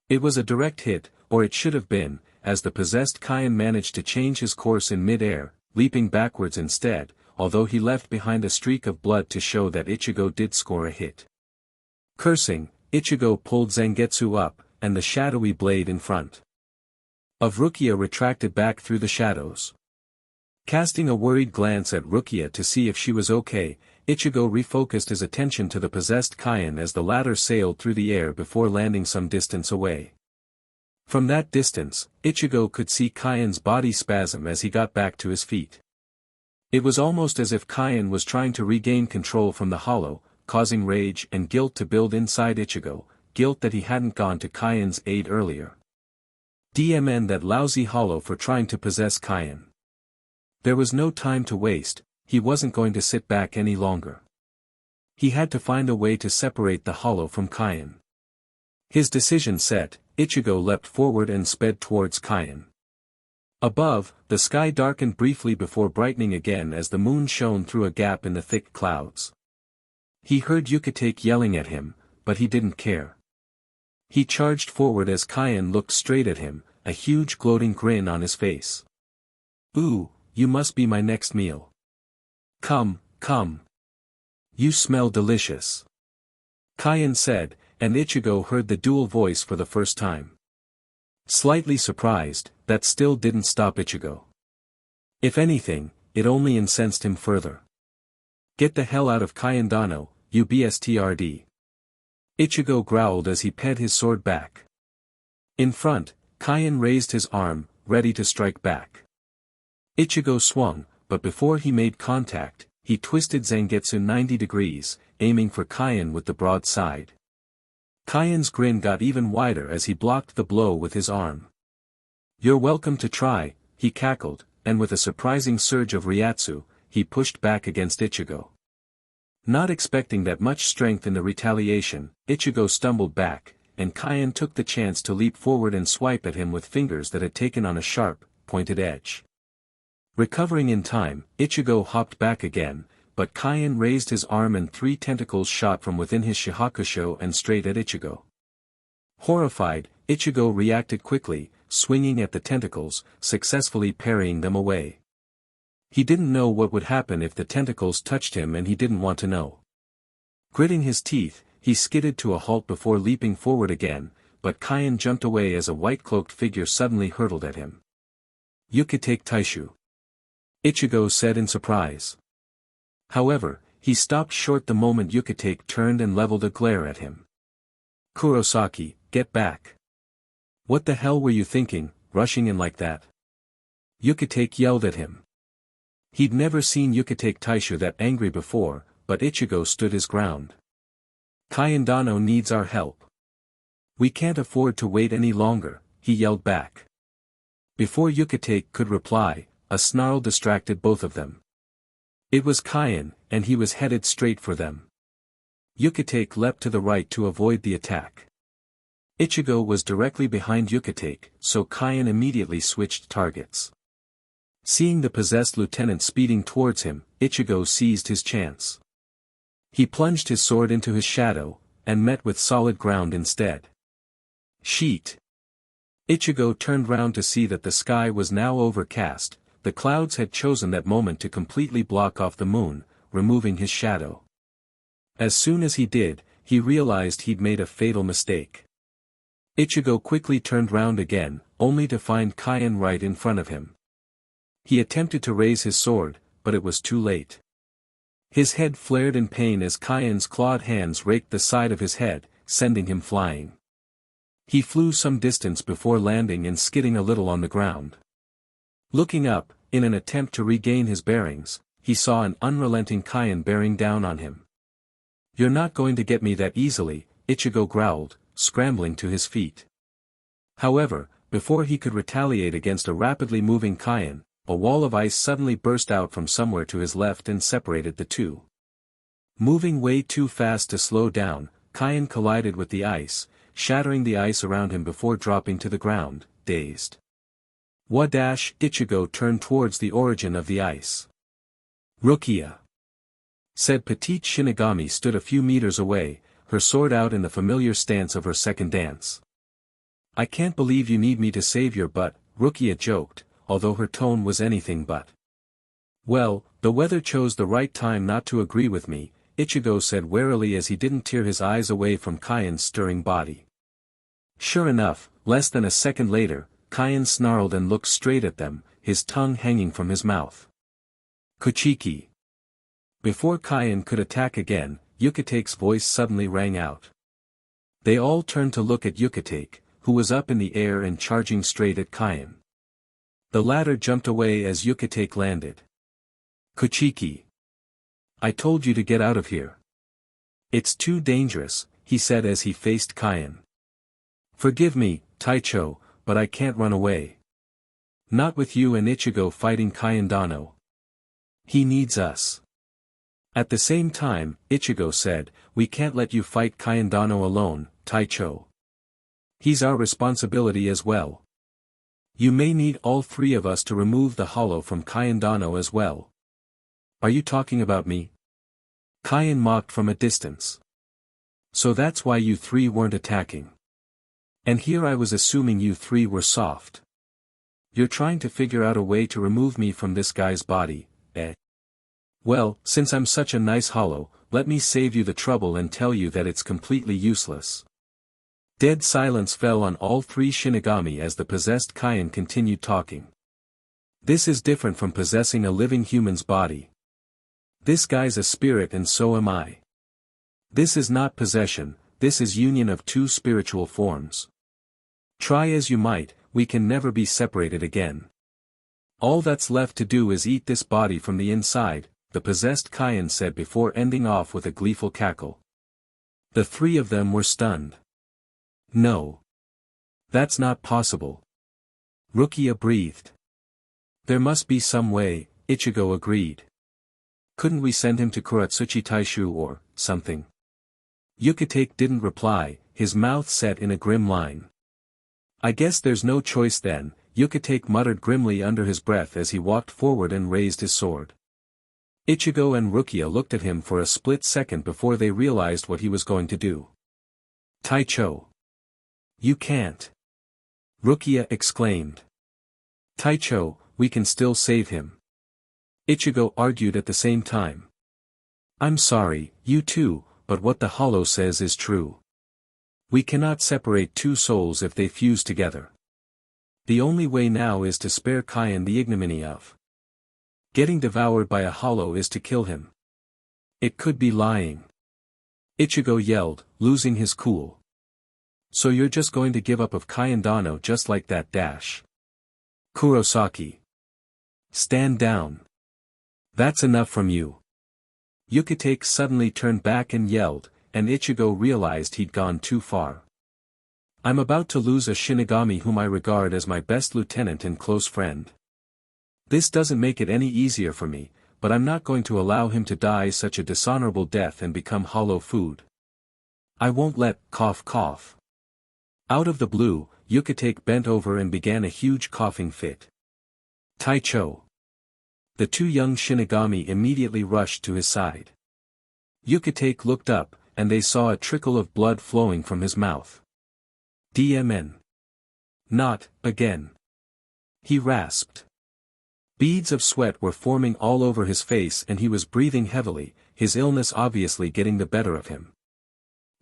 Speaker 1: It was a direct hit, or it should have been, as the possessed Kaien managed to change his course in mid-air, leaping backwards instead, although he left behind a streak of blood to show that Ichigo did score a hit. Cursing, Ichigo pulled Zangetsu up, and the shadowy blade in front of Rukia retracted back through the shadows. Casting a worried glance at Rukia to see if she was okay, Ichigo refocused his attention to the possessed Kaien as the latter sailed through the air before landing some distance away. From that distance, Ichigo could see Kaien's body spasm as he got back to his feet. It was almost as if Kaien was trying to regain control from the hollow, causing rage and guilt to build inside Ichigo, guilt that he hadn't gone to Kaien's aid earlier. DMN that lousy hollow for trying to possess Kaien. There was no time to waste, he wasn't going to sit back any longer. He had to find a way to separate the hollow from Kaien. His decision set, Ichigo leapt forward and sped towards Kaien. Above, the sky darkened briefly before brightening again as the moon shone through a gap in the thick clouds. He heard Yukitake yelling at him, but he didn't care. He charged forward as Kaien looked straight at him, a huge gloating grin on his face. "Ooh, you must be my next meal. Come, come. You smell delicious," Kaien said, and Ichigo heard the dual voice for the first time. Slightly surprised, that still didn't stop Ichigo. If anything, it only incensed him further. "Get the hell out of Kaien Dano, you bstrd. Ichigo growled as he ped his sword back. In front, Kaien raised his arm, ready to strike back. Ichigo swung, but before he made contact, he twisted Zangetsu 90 degrees, aiming for Kaien with the broad side. Kaien's grin got even wider as he blocked the blow with his arm. "You're welcome to try," he cackled, and with a surprising surge of Ryatsu, he pushed back against Ichigo. Not expecting that much strength in the retaliation, Ichigo stumbled back, and Kaien took the chance to leap forward and swipe at him with fingers that had taken on a sharp, pointed edge. Recovering in time, Ichigo hopped back again, but Kaien raised his arm and 3 tentacles shot from within his Shihakusho and straight at Ichigo. Horrified, Ichigo reacted quickly, swinging at the tentacles, successfully parrying them away. He didn't know what would happen if the tentacles touched him and he didn't want to know. Gritting his teeth, he skidded to a halt before leaping forward again, but Kaien jumped away as a white-cloaked figure suddenly hurtled at him. "Yukitake Taishu," Ichigo said in surprise. However, he stopped short the moment Yukitake turned and leveled a glare at him. "Kurosaki, get back. What the hell were you thinking, rushing in like that?" Yukitake yelled at him. He'd never seen Yukitake Taishu that angry before, but Ichigo stood his ground. "Kaien Dano needs our help. We can't afford to wait any longer," he yelled back. Before Yukitake could reply, a snarl distracted both of them. It was Kaien, and he was headed straight for them. Yukitake leapt to the right to avoid the attack. Ichigo was directly behind Yukitake, so Kaien immediately switched targets. Seeing the possessed lieutenant speeding towards him, Ichigo seized his chance. He plunged his sword into his shadow, and met with solid ground instead. Sheet. Ichigo turned round to see that the sky was now overcast. The clouds had chosen that moment to completely block off the moon, removing his shadow. As soon as he did, he realized he'd made a fatal mistake. Ichigo quickly turned round again, only to find Kaien right in front of him. He attempted to raise his sword, but it was too late. His head flared in pain as Kaien's clawed hands raked the side of his head, sending him flying. He flew some distance before landing and skidding a little on the ground. Looking up, in an attempt to regain his bearings, he saw an unrelenting Kaien bearing down on him. "You're not going to get me that easily," Ichigo growled, scrambling to his feet. However, before he could retaliate against a rapidly moving Kaien, a wall of ice suddenly burst out from somewhere to his left and separated the two. Moving way too fast to slow down, Kaien collided with the ice, shattering the ice around him before dropping to the ground, dazed. Ichigo turned towards the origin of the ice. "Rukia," said Petite Shinigami stood a few meters away, her sword out in the familiar stance of her second dance. "I can't believe you need me to save your butt," Rukia joked, although her tone was anything but. "Well, the weather chose the right time not to agree with me," Ichigo said warily as he didn't tear his eyes away from Kaien's stirring body. Sure enough, less than a second later, Kaien snarled and looked straight at them, his tongue hanging from his mouth. "Kuchiki." Before Kaien could attack again, Yukate's voice suddenly rang out. They all turned to look at Yukate, who was up in the air and charging straight at Kaien. The latter jumped away as Yukate landed. "Kuchiki. I told you to get out of here." "It's too dangerous," he said as he faced Kaien. "Forgive me, Taicho, but I can't run away. Not with you and Ichigo fighting Kaien Dano. He needs us." At the same time, Ichigo said, "We can't let you fight Kaien Dano alone, Taicho. He's our responsibility as well. You may need all three of us to remove the hollow from Kaien Dano as well." "Are you talking about me?" Kaien mocked from a distance. "So that's why you three weren't attacking. And here I was assuming you three were soft. You're trying to figure out a way to remove me from this guy's body, eh? Well, since I'm such a nice hollow, let me save you the trouble and tell you that it's completely useless." Dead silence fell on all three Shinigami as the possessed Kaien continued talking. "This is different from possessing a living human's body. This guy's a spirit and so am I. This is not possession, this is union of two spiritual forms. Try as you might, we can never be separated again. All that's left to do is eat this body from the inside," the possessed Kaien said before ending off with a gleeful cackle. The three of them were stunned. "No. That's not possible." Rukia breathed. "There must be some way," Ichigo agreed. "Couldn't we send him to Kuratsuchi Taishu or something?" Yukate didn't reply, his mouth set in a grim line. "I guess there's no choice then," Yukate muttered grimly under his breath as he walked forward and raised his sword. Ichigo and Rukia looked at him for a split second before they realized what he was going to do. "Taicho. You can't!" Rukia exclaimed. "Taicho, we can still save him." Ichigo argued at the same time. "I'm sorry, you too, but what the hollow says is true. We cannot separate two souls if they fuse together. The only way now is to spare Kaien the ignominy of getting devoured by a hollow is to kill him. It could be lying." Ichigo yelled, losing his cool. "So you're just going to give up of Kaien Dano just like that dash? Kurosaki. Stand down. That's enough from you." Yukate suddenly turned back and yelled, and Ichigo realized he'd gone too far. "I'm about to lose a Shinigami whom I regard as my best lieutenant and close friend. This doesn't make it any easier for me, but I'm not going to allow him to die such a dishonorable death and become hollow food. I won't let, cough cough." Out of the blue, Yukate bent over and began a huge coughing fit. "Taicho." The two young Shinigami immediately rushed to his side. Yukate looked up, and they saw a trickle of blood flowing from his mouth. "DMN. Not, again." He rasped. Beads of sweat were forming all over his face and he was breathing heavily, his illness obviously getting the better of him.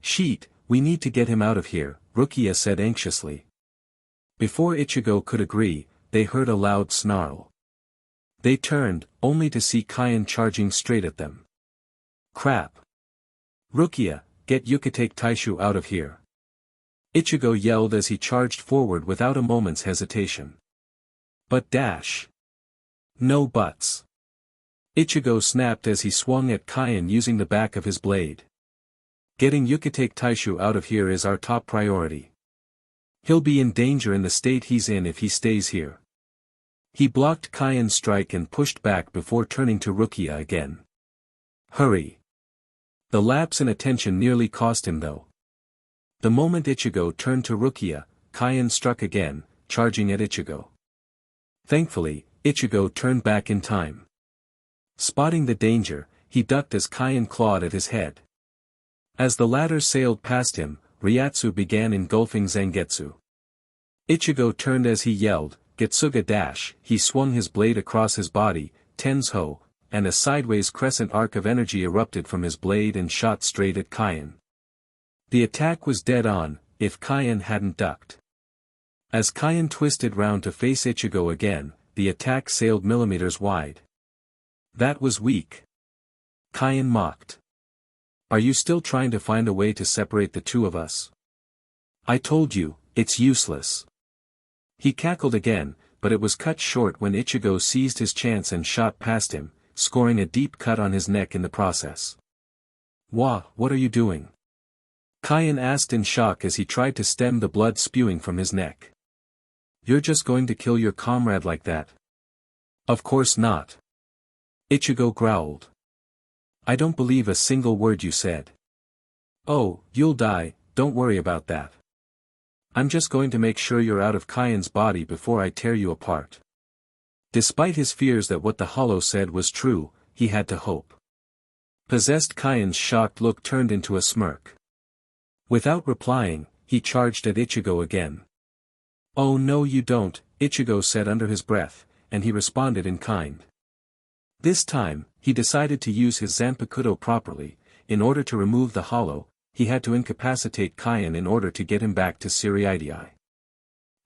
Speaker 1: "Sheet, we need to get him out of here," Rukia said anxiously. Before Ichigo could agree, they heard a loud snarl. They turned, only to see Kaien charging straight at them. "Crap. Rukia, get Yukitake Taishu out of here. Ichigo yelled as he charged forward without a moment's hesitation. But dash. No buts. Ichigo snapped as he swung at Kaien using the back of his blade. Getting Yukitake Taishu out of here is our top priority. He'll be in danger in the state he's in if he stays here. He blocked Kaien's strike and pushed back before turning to Rukia again. Hurry. The lapse in attention nearly cost him though. The moment Ichigo turned to Rukia, Kaien struck again, charging at Ichigo. Thankfully, Ichigo turned back in time. Spotting the danger, he ducked as Kaien clawed at his head. As the latter sailed past him, Ryatsu began engulfing Zangetsu. Ichigo turned as he yelled, Getsuga dash, he swung his blade across his body, Tensho, and a sideways crescent arc of energy erupted from his blade and shot straight at Kaien. The attack was dead on, if Kaien hadn't ducked. As Kaien twisted round to face Ichigo again, the attack sailed millimeters wide. That was weak. Kaien mocked. Are you still trying to find a way to separate the two of us? I told you, it's useless. He cackled again, but it was cut short when Ichigo seized his chance and shot past him, scoring a deep cut on his neck in the process. What are you doing? Kaien asked in shock as he tried to stem the blood spewing from his neck. You're just going to kill your comrade like that? Of course not. Ichigo growled. I don't believe a single word you said. Oh, you'll die, don't worry about that. I'm just going to make sure you're out of Kaien's body before I tear you apart. Despite his fears that what the hollow said was true, he had to hope. Possessed Kaien's shocked look turned into a smirk. Without replying, he charged at Ichigo again. Oh no you don't, Ichigo said under his breath, and he responded in kind. This time, he decided to use his Zanpakuto properly. In order to remove the hollow, he had to incapacitate Kaien in order to get him back to Siriidii.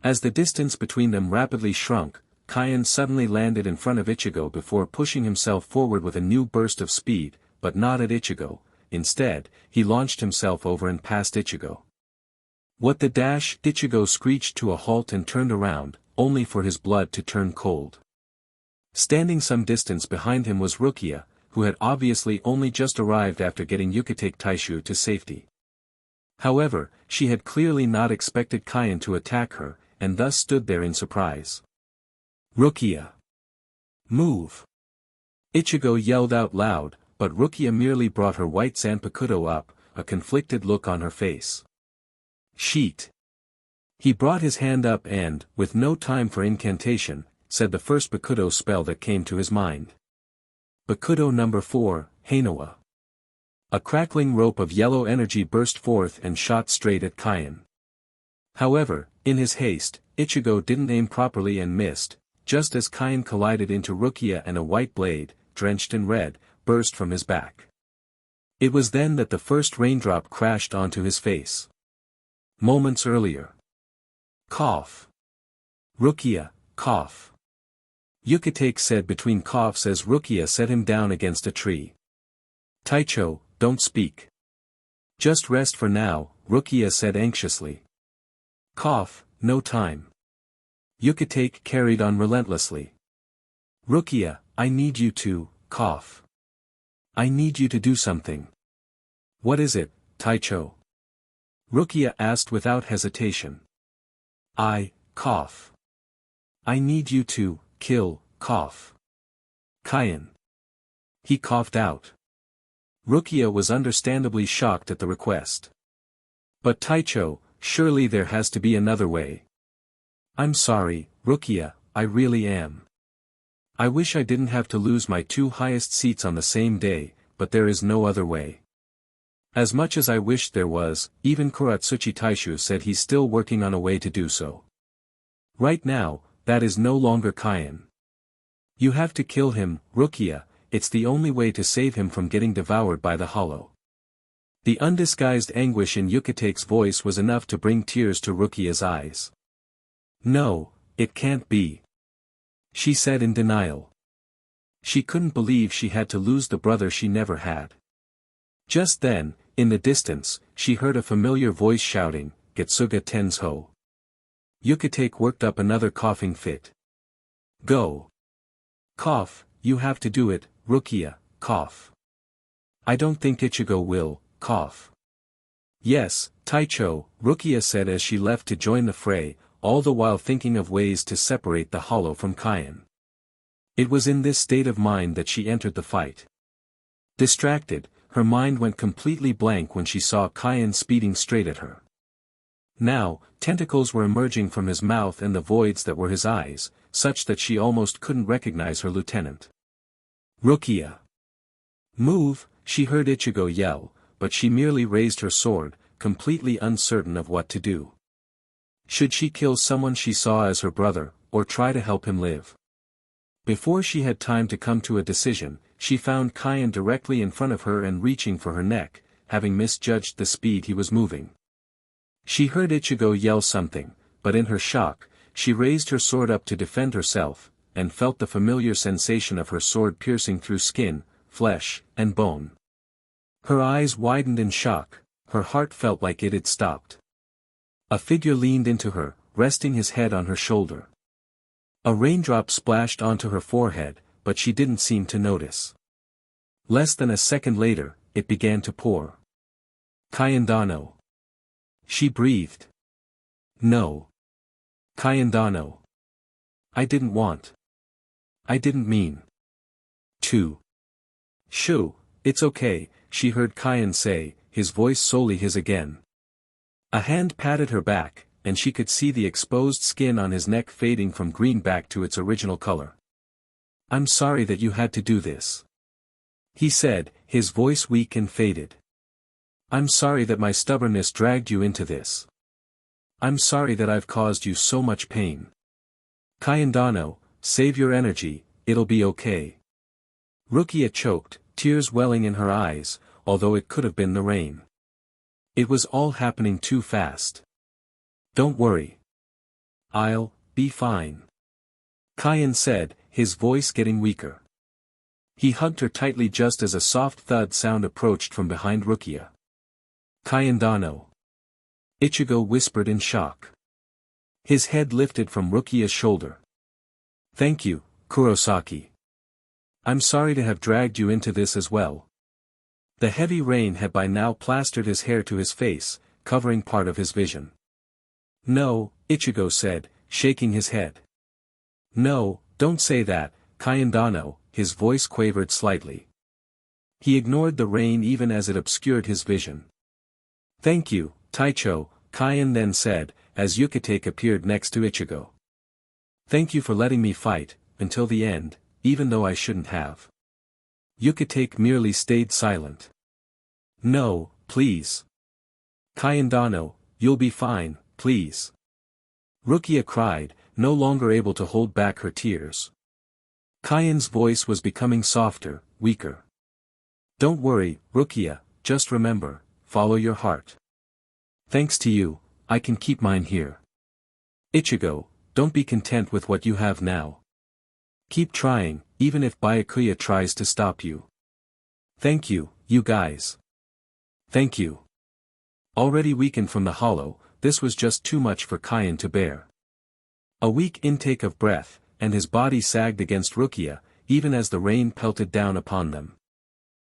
Speaker 1: As the distance between them rapidly shrunk, Kaien suddenly landed in front of Ichigo before pushing himself forward with a new burst of speed, but not at Ichigo. Instead, he launched himself over and past Ichigo. What the dash? Ichigo screeched to a halt and turned around, only for his blood to turn cold. Standing some distance behind him was Rukia, who had obviously only just arrived after getting Yukitake Taishu to safety. However, she had clearly not expected Kaien to attack her, and thus stood there in surprise. Rukia! Move! Ichigo yelled out loud, but Rukia merely brought her white Zanpakuto up, a conflicted look on her face. Sheet! He brought his hand up and, with no time for incantation, said the first Bakudo spell that came to his mind. Bakudo number 4, Hainawa. A crackling rope of yellow energy burst forth and shot straight at Kaien. However, in his haste, Ichigo didn't aim properly and missed, just as Kaien collided into Rukia and a white blade, drenched in red, burst from his back. It was then that the first raindrop crashed onto his face. Moments earlier. Cough. Rukia, cough. Yukitake said between coughs as Rukia set him down against a tree. Taicho, don't speak. Just rest for now, Rukia said anxiously. Cough, no time. Yukitake carried on relentlessly. Rukia, I need you to, cough. I need you to do something. What is it, Taicho? Rukia asked without hesitation. Cough. I need you to, kill, cough. Kaien. He coughed out. Rukia was understandably shocked at the request. But Taicho, surely there has to be another way. I'm sorry, Rukia, I really am. I wish I didn't have to lose my 2 highest seats on the same day, but there is no other way. As much as I wished there was, even Kuratsuchi Taishu said he's still working on a way to do so. Right now, that is no longer Kaien. You have to kill him, Rukia, it's the only way to save him from getting devoured by the hollow. The undisguised anguish in Yukitake's voice was enough to bring tears to Rukia's eyes. No, it can't be. She said in denial. She couldn't believe she had to lose the brother she never had. Just then, In the distance, she heard a familiar voice shouting, "Getsuga Tensho." Yukitake worked up another coughing fit. "Go. Cough, you have to do it, Rukia, cough." "I don't think Ichigo will, cough." "Yes, Taicho," Rukia said as she left to join the fray, all the while thinking of ways to separate the hollow from Kaien. It was in this state of mind that she entered the fight. Distracted, her mind went completely blank when she saw Kaien speeding straight at her. Now, tentacles were emerging from his mouth and the voids that were his eyes, such that she almost couldn't recognize her lieutenant. "Rukia! Move!" she heard Ichigo yell, but she merely raised her sword, completely uncertain of what to do. Should she kill someone she saw as her brother, or try to help him live? Before she had time to come to a decision, she found Kaien directly in front of her and reaching for her neck, having misjudged the speed he was moving. She heard Ichigo yell something, but in her shock, she raised her sword up to defend herself, and felt the familiar sensation of her sword piercing through skin, flesh, and bone. Her eyes widened in shock, her heart felt like it had stopped. A figure leaned into her, resting his head on her shoulder. A raindrop splashed onto her forehead, but she didn't seem to notice. Less than a second later, it began to pour. "Kaiendano." She breathed. "No. Kaiendano. I didn't want. I didn't mean to." "Shoo, it's okay," she heard Kaien say, his voice solely his again. A hand patted her back, and she could see the exposed skin on his neck fading from green back to its original color. "I'm sorry that you had to do this," he said, his voice weak and faded. "I'm sorry that my stubbornness dragged you into this. I'm sorry that I've caused you so much pain. Kaiendano, save your energy, it'll be okay." Rukia choked, tears welling in her eyes, although it could have been the rain. It was all happening too fast. "Don't worry. I'll be fine," Kaien said, his voice getting weaker. He hugged her tightly just as a soft thud sound approached from behind Rukia. "Kaiendano," Ichigo whispered in shock. His head lifted from Rukia's shoulder. "Thank you, Kurosaki. I'm sorry to have dragged you into this as well." The heavy rain had by now plastered his hair to his face, covering part of his vision. "No," Ichigo said, shaking his head. "No, don't say that, Kaiendano," his voice quavered slightly. He ignored the rain even as it obscured his vision. "Thank you, Taicho," Kaien then said, as Yukitake appeared next to Ichigo. "Thank you for letting me fight, until the end, even though I shouldn't have." Yukitake merely stayed silent. "No, please. Kaiendano, you'll be fine, please." Rukia cried, no longer able to hold back her tears. Kaien's voice was becoming softer, weaker. "Don't worry, Rukia, just remember, follow your heart. Thanks to you, I can keep mine here. Ichigo, don't be content with what you have now. Keep trying, even if Byakuya tries to stop you. Thank you, you guys. Thank you." Already weakened from the hollow, this was just too much for Kaien to bear. A weak intake of breath, and his body sagged against Rukia, even as the rain pelted down upon them.